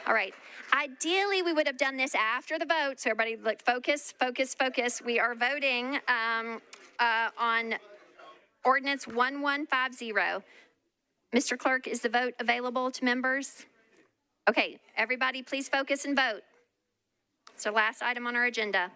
Speaker 1: All right. Ideally, we would have done this after the vote. So everybody, look, focus. We are voting on ordinance 1150. Mr. Clerk, is the vote available to members? Okay, everybody, please focus and vote. It's the last item on our agenda.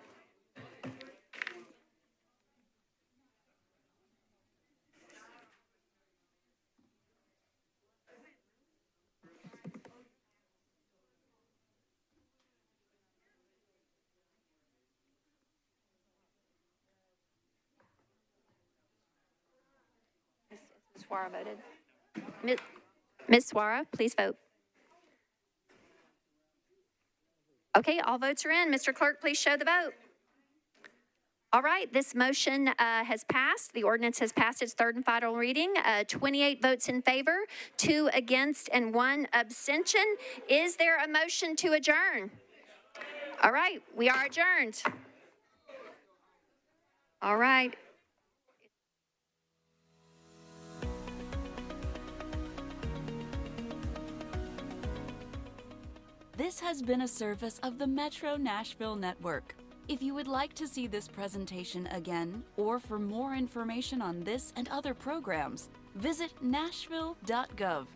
Speaker 1: Swara voted. Ms. Swara, please vote. Okay, all votes are in. Mr. Clerk, please show the vote. All right, this motion has passed. The ordinance has passed its third and final reading. 28 votes in favor, 2 against, and 1 abstention. Is there a motion to adjourn? All right, we are adjourned. All right.
Speaker 6: This has been a service of the Metro Nashville Network. If you would like to see this presentation again, or for more information on this and other programs, visit nashville.gov.